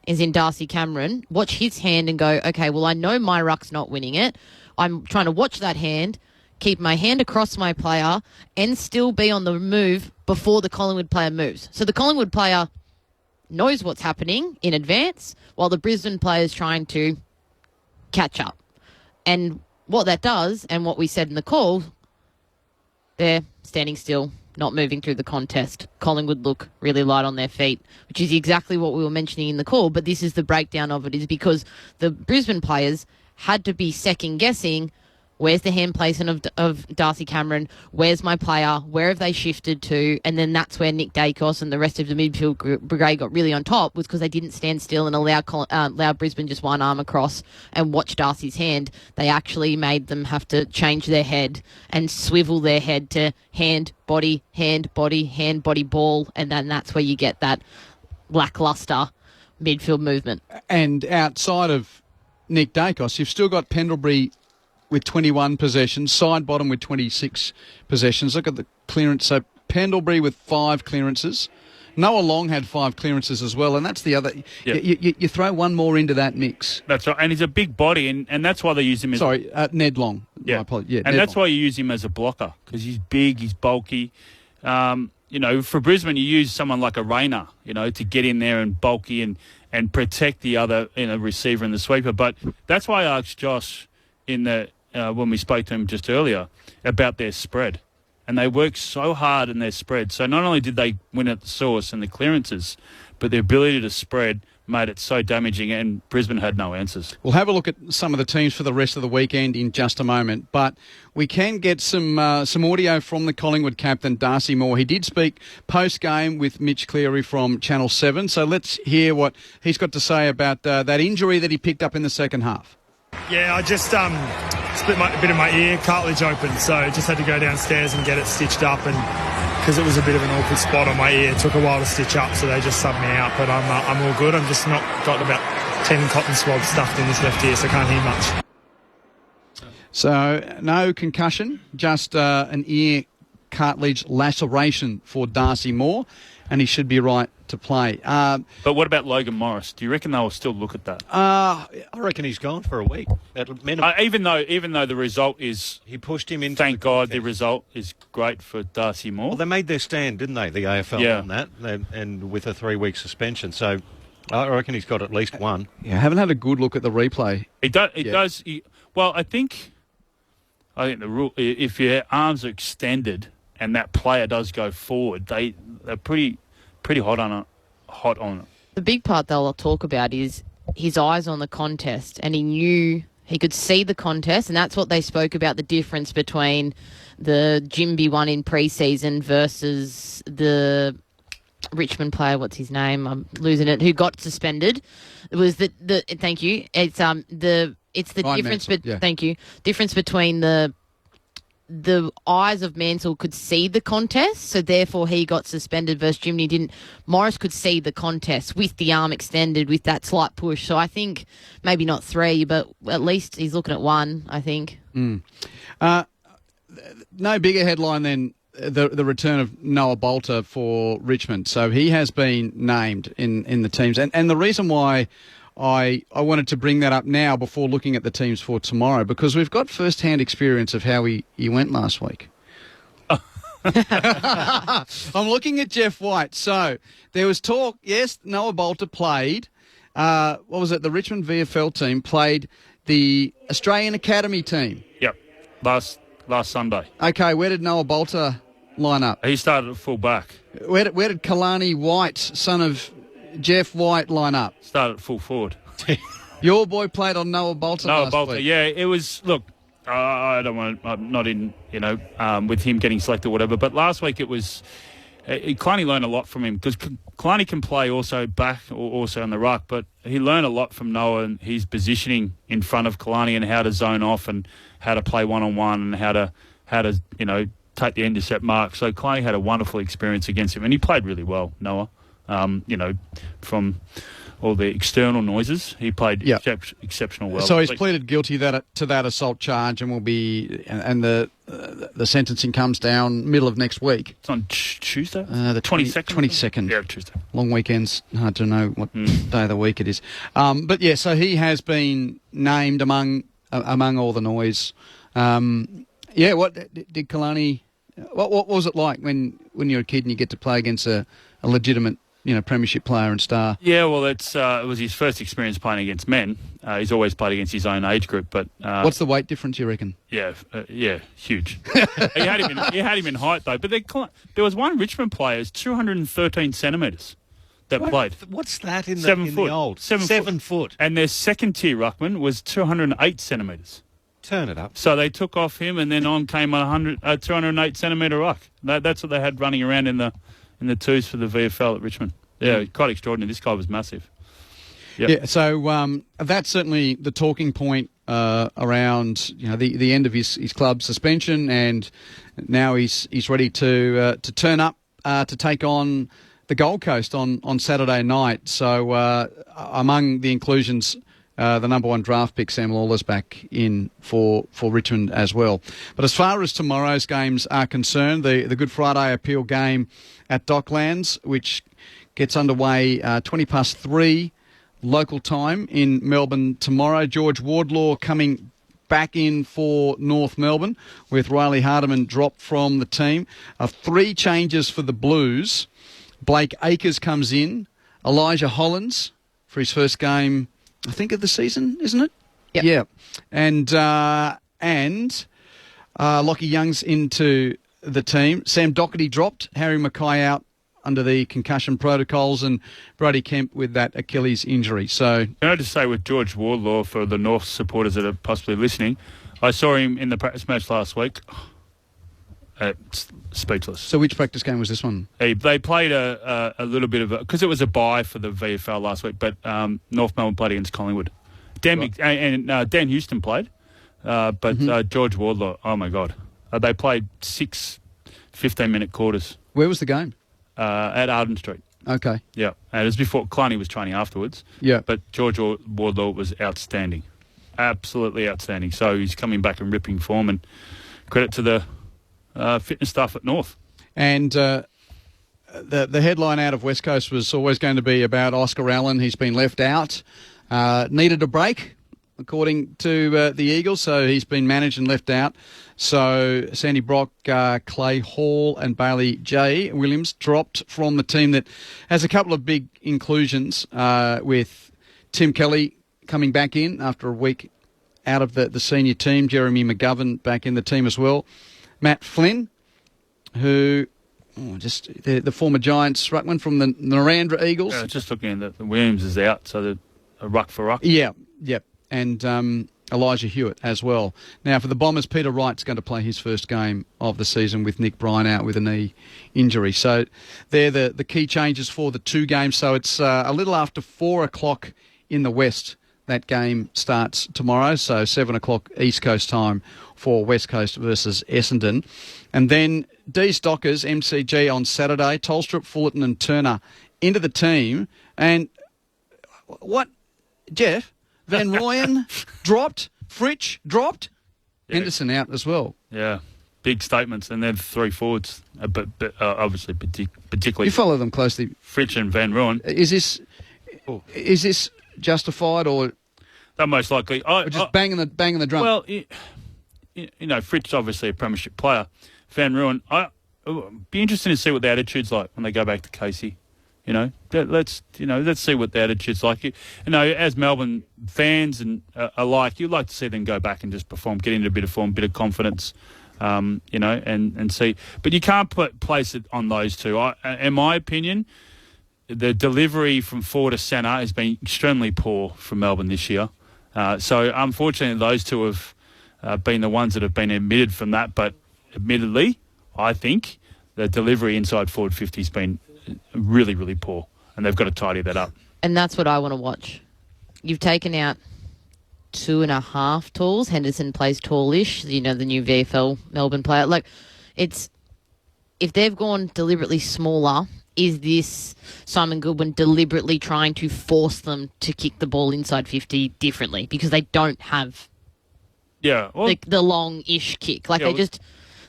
is in Darcy Cameron, watch his hand and go, okay, well, I know my ruck's not winning it. I'm trying to watch that hand, keep my hand across my player, and still be on the move before the Collingwood player moves. So the Collingwood player knows what's happening in advance while the Brisbane player is trying to catch up. And what that does, and what we said in the call, they're standing still, not moving through the contest. Collingwood look really light on their feet, which is exactly what we were mentioning in the call, but this is the breakdown of it, is because the Brisbane players had to be second-guessing, where's the hand placement of Darcy Cameron, where's my player, where have they shifted to, and then that's where Nick Dacos and the rest of the midfield brigade got really on top, was because they didn't stand still and allow Brisbane just one arm across and watch Darcy's hand. They actually made them have to change their head and swivel their head to hand, body, ball, and then that's where you get that lacklustre midfield movement. And outside of Nick Dacos, you've still got Pendlebury with 21 possessions, side bottom with 26 possessions. Look at the clearance. So Pendlebury with 5 clearances. Noah Long had 5 clearances as well, and that's the other. Yep. You throw one more into that mix. That's right, and he's a big body, and that's why they use him as... Sorry, Ned Long. Yeah, and Ned that's Long. Why you use him as a blocker, because he's big, he's bulky. For Brisbane, you use someone like a Rayner, to get in there and bulky and protect the other receiver and the sweeper. But that's why I asked Josh when we spoke to him just earlier about their spread. And they worked so hard in their spread. So not only did they win at the source and the clearances, but their ability to spread made it so damaging, and Brisbane had no answers. We'll have a look at some of the teams for the rest of the weekend in just a moment, but we can get some audio from the Collingwood captain, Darcy Moore. He did speak post-game with Mitch Cleary from Channel 7, so let's hear what he's got to say about that injury that he picked up in the second half. Yeah, I just split a bit of my ear, cartilage open, so just had to go downstairs and get it stitched up, and because it was a bit of an awkward spot on my ear, it took a while to stitch up, so they just subbed me out, but I'm all good. I'm just got about 10 cotton swabs stuffed in this left ear, so I can't hear much. So no concussion, just an ear cartilage laceration for Darcy Moore, and he should be right to play. But what about Logan Morris? Do you reckon they'll still look at that? I reckon he's gone for a week. Even though the result is... He pushed him into... Thank God the result is great for Darcy Moore. Well, they made their stand, didn't they, the AFL on that, and with a 3-week suspension. So I reckon he's got at least one. Yeah, I haven't had a good look at the replay. It does. Well, I think I think the rule, if your arms are extended and that player does go forward, they're pretty hot on it. The big part they'll talk about is his eyes on the contest, and he knew he could see the contest, and that's what they spoke about, the difference between the Jimby one in pre-season versus the Richmond player, what's his name? I'm losing it. Who got suspended? It was the thank you. It's the Ryan difference. Mansell, yeah. Thank you. Difference between the eyes of Mansell could see the contest, so therefore he got suspended versus Jimmy didn't. Morris could see the contest with the arm extended, with that slight push. So I think maybe not 3, but at least he's looking at 1, I think. No bigger headline than the return of Noah Bolter for Richmond. So he has been named in the teams. And the reason why I wanted to bring that up now before looking at the teams for tomorrow, because we've got first-hand experience of how he went last week. I'm looking at Jeff White. So there was talk, yes, Noah Bolter played, what was it, the Richmond VFL team played the Australian Academy team. Yep, last Sunday. Okay, where did Noah Bolter line up? He started at full back. Where did Kalani White, son of Jeff White, line up? Started at full forward. Your boy played on Noah Bolter last week. Yeah, it was, look, I don't want to, I'm not in, with him getting selected or whatever, but last week it was, Kalani learned a lot from him, because Kalani can play also back or also on the ruck, but he learned a lot from Noah and his positioning in front of Kalani and how to zone off and how to play one-on-one and how to take the intercept mark. So Kalani had a wonderful experience against him, and he played really well, Noah. From all the external noises, he played exceptional well. So he's pleaded guilty to that assault charge, and will be, and the sentencing comes down middle of next week. It's on Tuesday, the 22nd. 22nd. Yeah, Tuesday. Long weekends, hard to know what day of the week it is. But yeah, so he has been named among all the noise. What did Kalani? What was it like when you're a kid and you get to play against a legitimate, premiership player and star? Yeah, well, it was his first experience playing against men. He's always played against his own age group, but what's the weight difference, you reckon? Yeah, huge. he had him in height though. But there was one Richmond player, who's 213 centimetres, that played. What's that in 7 the foot. old? 7 foot. And their second tier ruckman was 208 centimetres. Turn it up. So they took off him, and then on came a 208 centimetre ruck. That's what they had running around in the twos for the VFL at Richmond. Yeah, quite extraordinary. This guy was massive. Yep. Yeah, so that's certainly the talking point around the end of his club suspension, and now he's ready to turn up to take on the Gold Coast on Saturday night. So among the inclusions, the number 1 draft pick, Sam Lawler's back in for Richmond as well. But as far as tomorrow's games are concerned, the Good Friday appeal game at Docklands, which gets underway 3:20 local time in Melbourne tomorrow. George Wardlaw coming back in for North Melbourne, with Riley Hardiman dropped from the team. 3 changes for the Blues. Blake Acres comes in. Elijah Hollands for his first game, I think, of the season, isn't it? Yep. Yeah. And Lockie Young's into the team. Sam Doherty dropped. Harry Mackay out under the concussion protocols, and Brody Kemp with that Achilles injury. So, can I just say, with George Wardlaw, for the North supporters that are possibly listening, I saw him in the practice match last week. Speechless. So which practice game was this one? They played a little bit of a, because it was a bye for the VFL last week, but North Melbourne played against Collingwood. Dan Houston played, but George Wardlaw, oh my God. They played 6 15-minute quarters. Where was the game? At Arden Street. Okay. Yeah, and it was before Kalani was training afterwards. Yeah. But George Wardlaw was outstanding. Absolutely outstanding. So he's coming back in ripping form, and credit to the fitness staff at North. And the headline out of West Coast was always going to be about Oscar Allen. He's been left out. Needed a break, according to the Eagles, so he's been managed and left out. So Sandy Brock, Clay Hall and Bailey J. Williams dropped from the team that has a couple of big inclusions, with Tim Kelly coming back in after a week out of the senior team. Jeremy McGovern back in the team as well. Matt Flynn, who the former Giants ruckman from the Narrandera Eagles. Yeah, just looking at the Williams is out, so the ruck for ruck. Yeah, yep. And Elijah Hewitt as well. Now, for the Bombers, Peter Wright's going to play his first game of the season with Nick Bryan out with a knee injury. So they're the key changes for the 2 games. So it's a little after 4 o'clock in the West. That game starts tomorrow, so 7 o'clock East Coast time for West Coast versus Essendon. And then D's Dockers, MCG on Saturday, Tolstrup, Fullerton and Turner into the team. And what, Jeff? Van Rooyen dropped, Fritsch dropped, Henderson out as well. Yeah, big statements, and they're 3 forwards, but obviously particularly. You follow them closely. Fritsch and Van Rooyen. Is this justified or? They're most likely. Just banging the drum. Well, Fritsch obviously a premiership player. Van Rooyen, it'd be interesting to see what the attitude's like when they go back to Casey. Let's see what the attitude's like. As Melbourne fans and alike, you'd like to see them go back and just perform, get into a bit of form, bit of confidence, and see. But you can't place it on those two. In my opinion, the delivery from forward to centre has been extremely poor from Melbourne this year. So unfortunately, those two have been the ones that have been omitted from that. But admittedly, I think the delivery inside forward 50 has been really, really poor, and they've got to tidy that up. And that's what I want to watch. You've taken out 2.5 talls. Henderson plays tallish, the new VFL Melbourne player. If they've gone deliberately smaller, is this Simon Goodwin deliberately trying to force them to kick the ball inside 50 differently? Because they don't have the long-ish kick.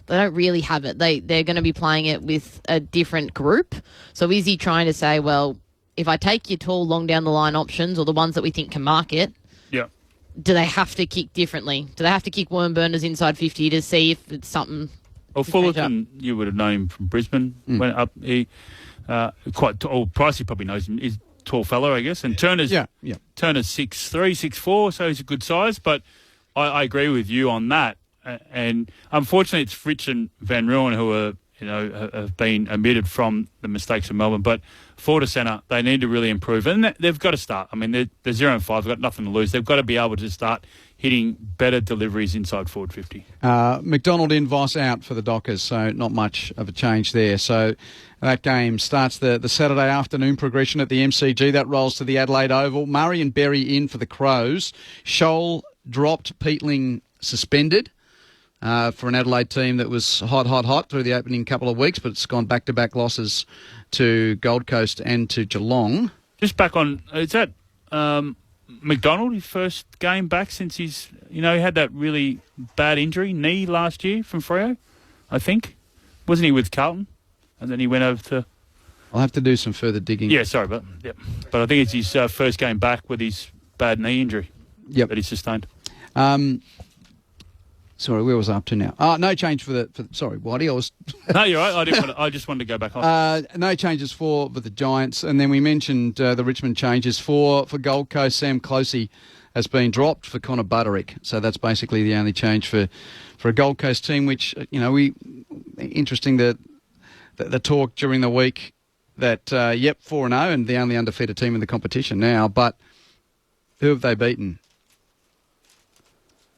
They don't really have it. They're going to be playing it with a different group. So is he trying to say, well, if I take your tall, long down the line options or the ones that we think can mark it, do they have to kick differently? Do they have to kick worm burners inside 50 to see if it's something? Well, Fullerton, you would have known him from Brisbane. Went up. He quite tall. Pricey probably knows him. He's a tall fellow, I guess. And Turner's 6'3", 6'4", so he's a good size. But I agree with you on that. And unfortunately, it's Fritsch and Van Rooyen who are, have been omitted from the mistakes of Melbourne. But forward to centre, they need to really improve, and they've got to start. I mean, they're 0-5. They've got nothing to lose. They've got to be able to start hitting better deliveries inside forward 50. McDonald in, Voss out for the Dockers, so not much of a change there. So that game starts the Saturday afternoon progression at the MCG. That rolls to the Adelaide Oval. Murray and Berry in for the Crows. Scholl dropped, Peatling suspended. For an Adelaide team that was hot through the opening couple of weeks, but it's gone back-to-back losses to Gold Coast and to Geelong. Just back on, is that McDonald, his first game back since he had that really bad injury, knee last year from Freo, I think? Wasn't he with Carlton? And then he went over to... I'll have to do some further digging. Yeah, sorry, but I think it's his first game back with his bad knee injury that he sustained. Sorry, where was I up to now? No change sorry, Whitey. No, you're right. I just wanted to go back on. No changes for the Giants, and then we mentioned the Richmond changes for Gold Coast. Sam Closey has been dropped for Connor Butterick, so that's basically the only change for a Gold Coast team. Which interesting the talk during the week that 4-0 and the only undefeated team in the competition now. But who have they beaten?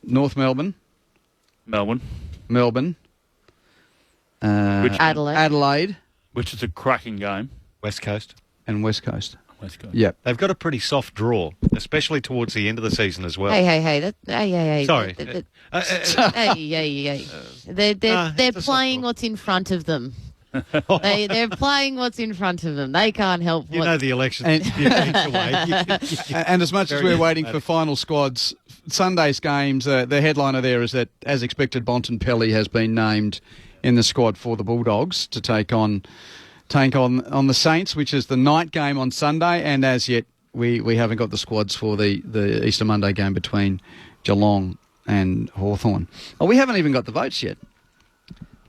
North Melbourne. Melbourne. Adelaide. Which is a cracking game. West Coast. And West Coast. Yeah. They've got a pretty soft draw, especially towards the end of the season as well. Hey. Sorry. They're playing what's in front of them. They're playing what's in front of them. They can't help. The election. And as much as we're waiting for final squads, Sunday's games, the headliner there is that, as expected, Bontempelli has been named in the squad for the Bulldogs to take on the Saints, which is the night game on Sunday. And as yet, we haven't got the squads for the Easter Monday game between Geelong and Hawthorn. Oh, we haven't even got the votes yet.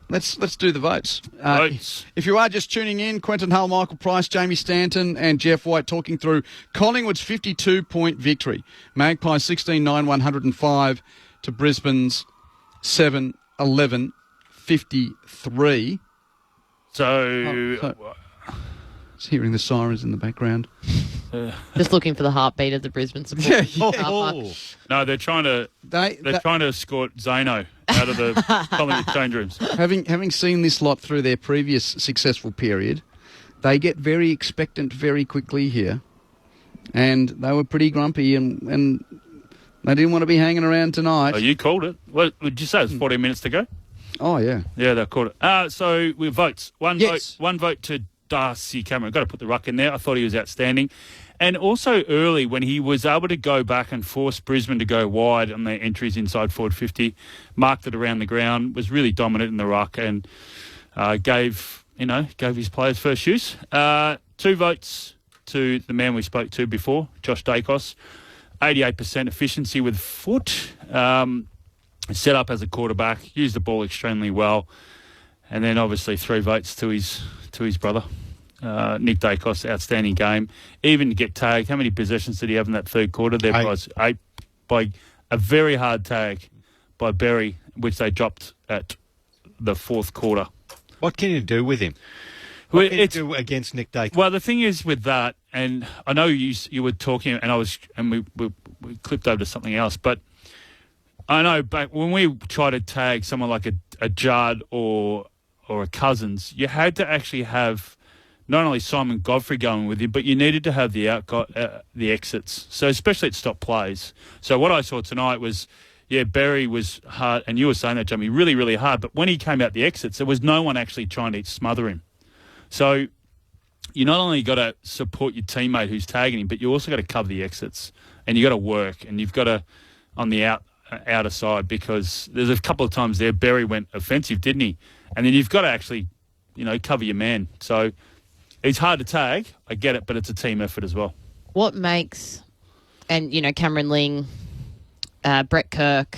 Let's do the votes. Votes. If you are just tuning in, Quentin Hull, Michael Price, Jamie Stanton and Jeff White talking through Collingwood's 52-point victory. Magpies 16-9-105 to Brisbane's 7-11-53. So just hearing the sirens in the background. Just looking for the heartbeat of the Brisbane support. No, they're trying to trying to escort Zano out of the Collingwood change rooms. Having seen this lot through their previous successful period, they get very expectant very quickly here, and they were pretty grumpy and they didn't want to be hanging around tonight. Oh, you called it. What did you say? It was 14 minutes to go. Oh yeah, yeah, they called it. So we votes. One vote to Darcy Cameron. Got to put the ruck in there. I thought he was outstanding. And also early when he was able to go back and force Brisbane to go wide on their entries inside forward 50, marked it around the ground, was really dominant in the ruck and gave his players first use. 2 votes to the man we spoke to before, Josh Dacos. 88% efficiency with foot. Set up as a quarterback, used the ball extremely well. And then obviously 3 votes to his brother. Nick Dacos, outstanding game. Even to get tagged, how many possessions did he have in that third quarter? There was 8 by a very hard tag by Berry, which they dropped at the fourth quarter. What can you do with him? What can you do against Nick Dacos? Well, the thing is with that, and I know you were talking, and we clipped over to something else, but I know back when we tried to tag someone like a Judd or a Cousins, you had to actually have not only Simon Godfrey going with you, but you needed to have the exits. So especially at stop plays. So what I saw tonight was, Berry was hard, and you were saying that, Jamie, really, really hard. But when he came out the exits, there was no one actually trying to smother him. So you not only got to support your teammate who's tagging him, but you also got to cover the exits, and you got to work, and you've got to on the outer side, because there's a couple of times there Berry went offensive, didn't he? And then you've got to actually, cover your man. So it's hard to tag. I get it, but it's a team effort as well. What makes, and, Cameron Ling, Brett Kirk,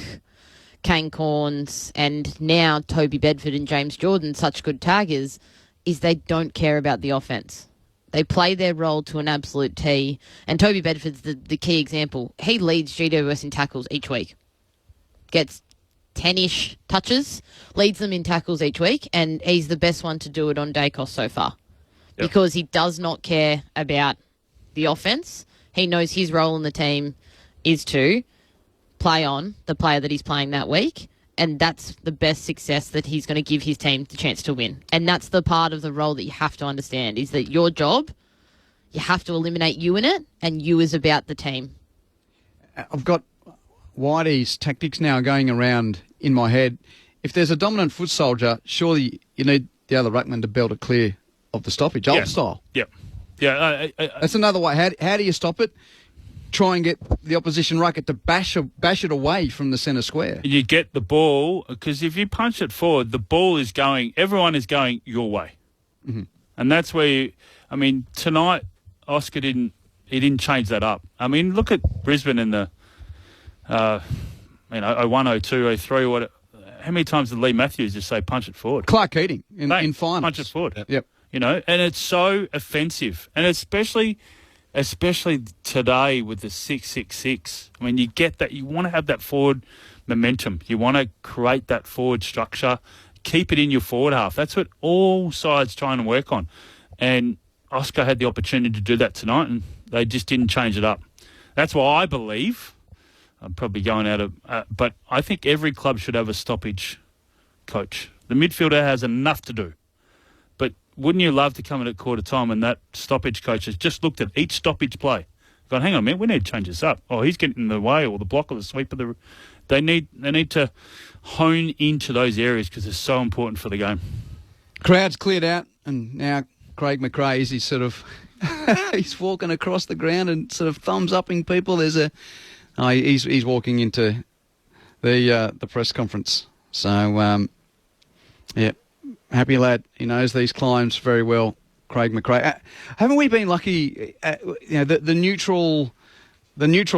Kane Corns, and now Toby Bedford and James Jordan such good taggers is they don't care about the offense. They play their role to an absolute T. And Toby Bedford's the key example. He leads GWS in tackles each week. Gets 10-ish touches, leads them in tackles each week, and he's the best one to do it on Dacos so far. Yep. Because he does not care about the offense. He knows his role in the team is to play on the player that he's playing that week, and that's the best success that he's going to give his team the chance to win. And that's the part of the role that you have to understand, is that your job, you have to eliminate you in it, and you is about the team. I've got Whitey's tactics now going around in my head. If there's a dominant foot soldier, surely you need the other ruckman to belt it clear of the stoppage, old style. Yep. Yeah. That's another way. How do you stop it? Try and get the opposition rucker to bash it away from the centre square. You get the ball, because if you punch it forward, the ball is going, everyone is going your way. Mm-hmm. And that's where, tonight, Oscar didn't change that up. Look at Brisbane in the 01, 02, 03, how many times did Lee Matthews just say punch it forward? Clark Keating in finals. Punch it forward. Yep. And it's so offensive. And especially today with the 6-6-6. You get that. You want to have that forward momentum. You want to create that forward structure. Keep it in your forward half. That's what all sides trying to work on. And Oscar had the opportunity to do that tonight, and they just didn't change it up. That's why I believe, I'm probably going out of, but I think every club should have a stoppage coach. The midfielder has enough to do. But wouldn't you love to come in at quarter time and that stoppage coach has just looked at each stoppage play, gone, hang on a minute, we need to change this up. Oh, he's getting in the way, or the block, or the sweep of the. They need to hone into those areas because they're so important for the game. Crowd's cleared out, and now Craig McRae is he's walking across the ground and sort of thumbs upping people. He's walking into the press conference. So happy lad. He knows these climbs very well, Craig McRae. Haven't we been lucky? The neutral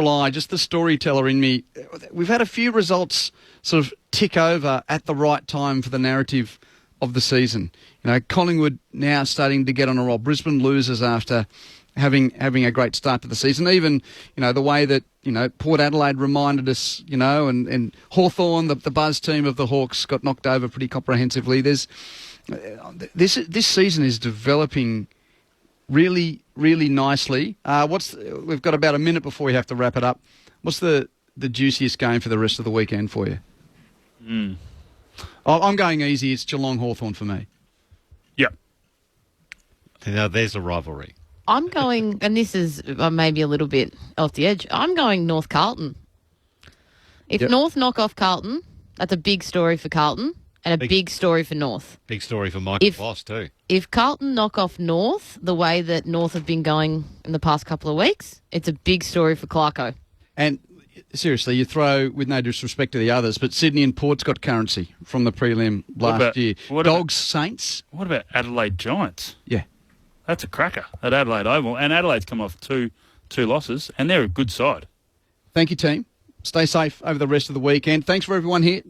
eye, just the storyteller in me. We've had a few results sort of tick over at the right time for the narrative of the season. You know, Collingwood now starting to get on a roll. Brisbane losers after having a great start to the season. Even, you know, the way that, you know, Port Adelaide reminded us, you know, and Hawthorn, the buzz team of the Hawks, got knocked over pretty comprehensively. This season is developing really, really nicely. We've got about a minute before we have to wrap it up. What's the juiciest game for the rest of the weekend for you? I'm going easy. It's Geelong Hawthorn for me. Yep. Now there's a rivalry. I'm going, and this is maybe a little bit off the edge, I'm going North Carlton. If North knock off Carlton, that's a big story for Carlton and a big story for North. Big story for Michael Voss too. If Carlton knock off North the way that North have been going in the past couple of weeks, it's a big story for Clarko. And seriously, you throw, with no disrespect to the others, but Sydney and Port's got currency from the prelim last year. Dogs, Saints. What about Adelaide Giants? Yeah. That's a cracker at Adelaide Oval. And Adelaide's come off two losses, and they're a good side. Thank you, team. Stay safe over the rest of the weekend. Thanks for everyone here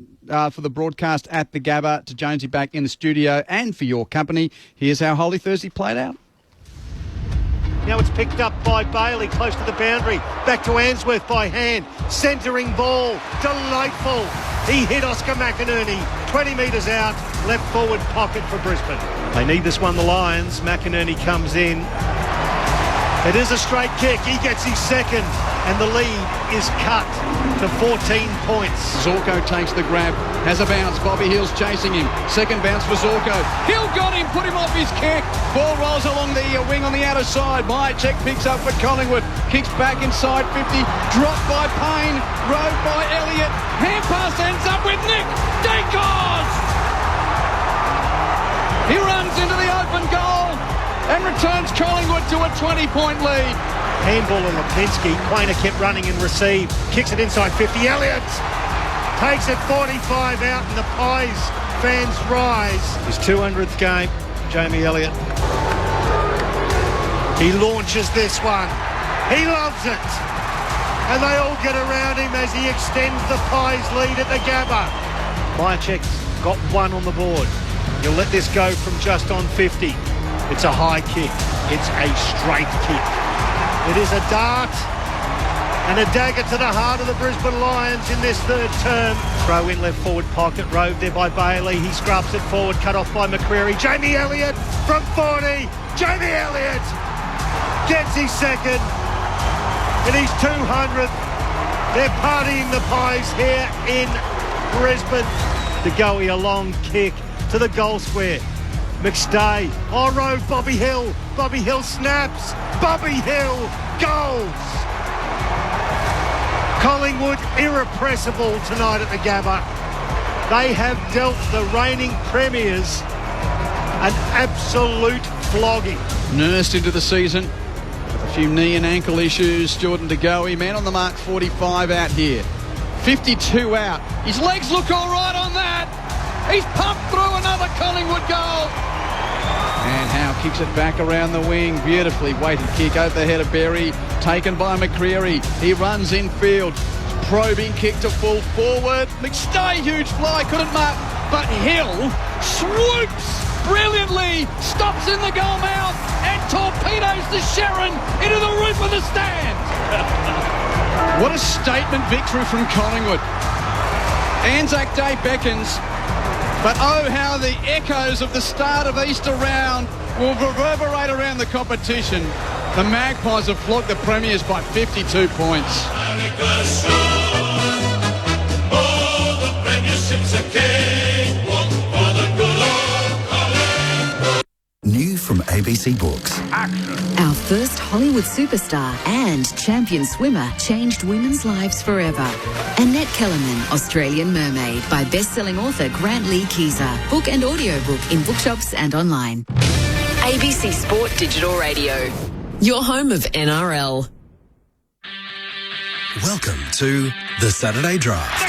for the broadcast at the Gabba, to Jonesy back in the studio, and for your company. Here's how Holy Thursday played out. Now it's picked up by Bailey, close to the boundary. Back to Answorth by hand. Centering ball. Delightful. He hit Oscar McInerney. 20 metres out. Left forward pocket for Brisbane. They need this one, the Lions. McInerney comes in. It is a straight kick. He gets his second. And the lead is cut to 14 points. Zorko takes the grab. Has a bounce. Bobby Hill's chasing him. Second bounce for Zorko. Hill got him. Put him off his kick. Ball rolls along the wing on the outer side. Myercheck picks up for Collingwood. Kicks back inside 50. Dropped by Payne. Rode by Elliott. Hand pass ends up with Nick Dacos. He runs into the open goal and returns Collingwood to a 20-point lead. Handball on Lipinski. Quainer kept running and received. Kicks it inside 50. Elliott takes it 45 out, and the Pies fans rise. His 200th game, Jamie Elliott. He launches this one. He loves it. And they all get around him as he extends the Pies lead at the Gabba. Myercheck's got one on the board. He'll let this go from just on 50. It's a high kick. It's a straight kick. It is a dart and a dagger to the heart of the Brisbane Lions in this third term. Throw in left forward pocket, roved there by Bailey. He scrubs it forward, cut off by McCreary. Jamie Elliott from 40. Jamie Elliott gets his second and his 200th. They're partying the Pies here in Brisbane. De Goey, a long kick to the goal square. McStay, road, Bobby Hill. Bobby Hill snaps. Bobby Hill goals. Collingwood irrepressible tonight at the Gabba. They have dealt the reigning premiers an absolute flogging. Nursed into the season with a few knee and ankle issues. Jordan De Goey, man on the mark, 45 out here. 52 out. His legs look all right on that. He's pumped through another Collingwood goal. And Howe kicks it back around the wing. Beautifully weighted kick over the head of Berry. Taken by McCreary. He runs infield. Probing kick to full forward. McStay, huge fly, couldn't mark. But Hill swoops brilliantly. Stops in the goal mouth and torpedoes the Sharon into the roof of the stand. What a statement victory from Collingwood. Anzac Day beckons. But oh, how the echoes of the start of Easter round will reverberate around the competition. The Magpies have flogged the Premiers by 52 points. New from ABC Books. Our first Hollywood superstar and champion swimmer changed women's lives forever. Annette Kellerman, Australian Mermaid, by best-selling author Grant Lee Keezer. Book and audiobook in bookshops and online. ABC Sport Digital Radio. Your home of NRL. Welcome to The Saturday Drive.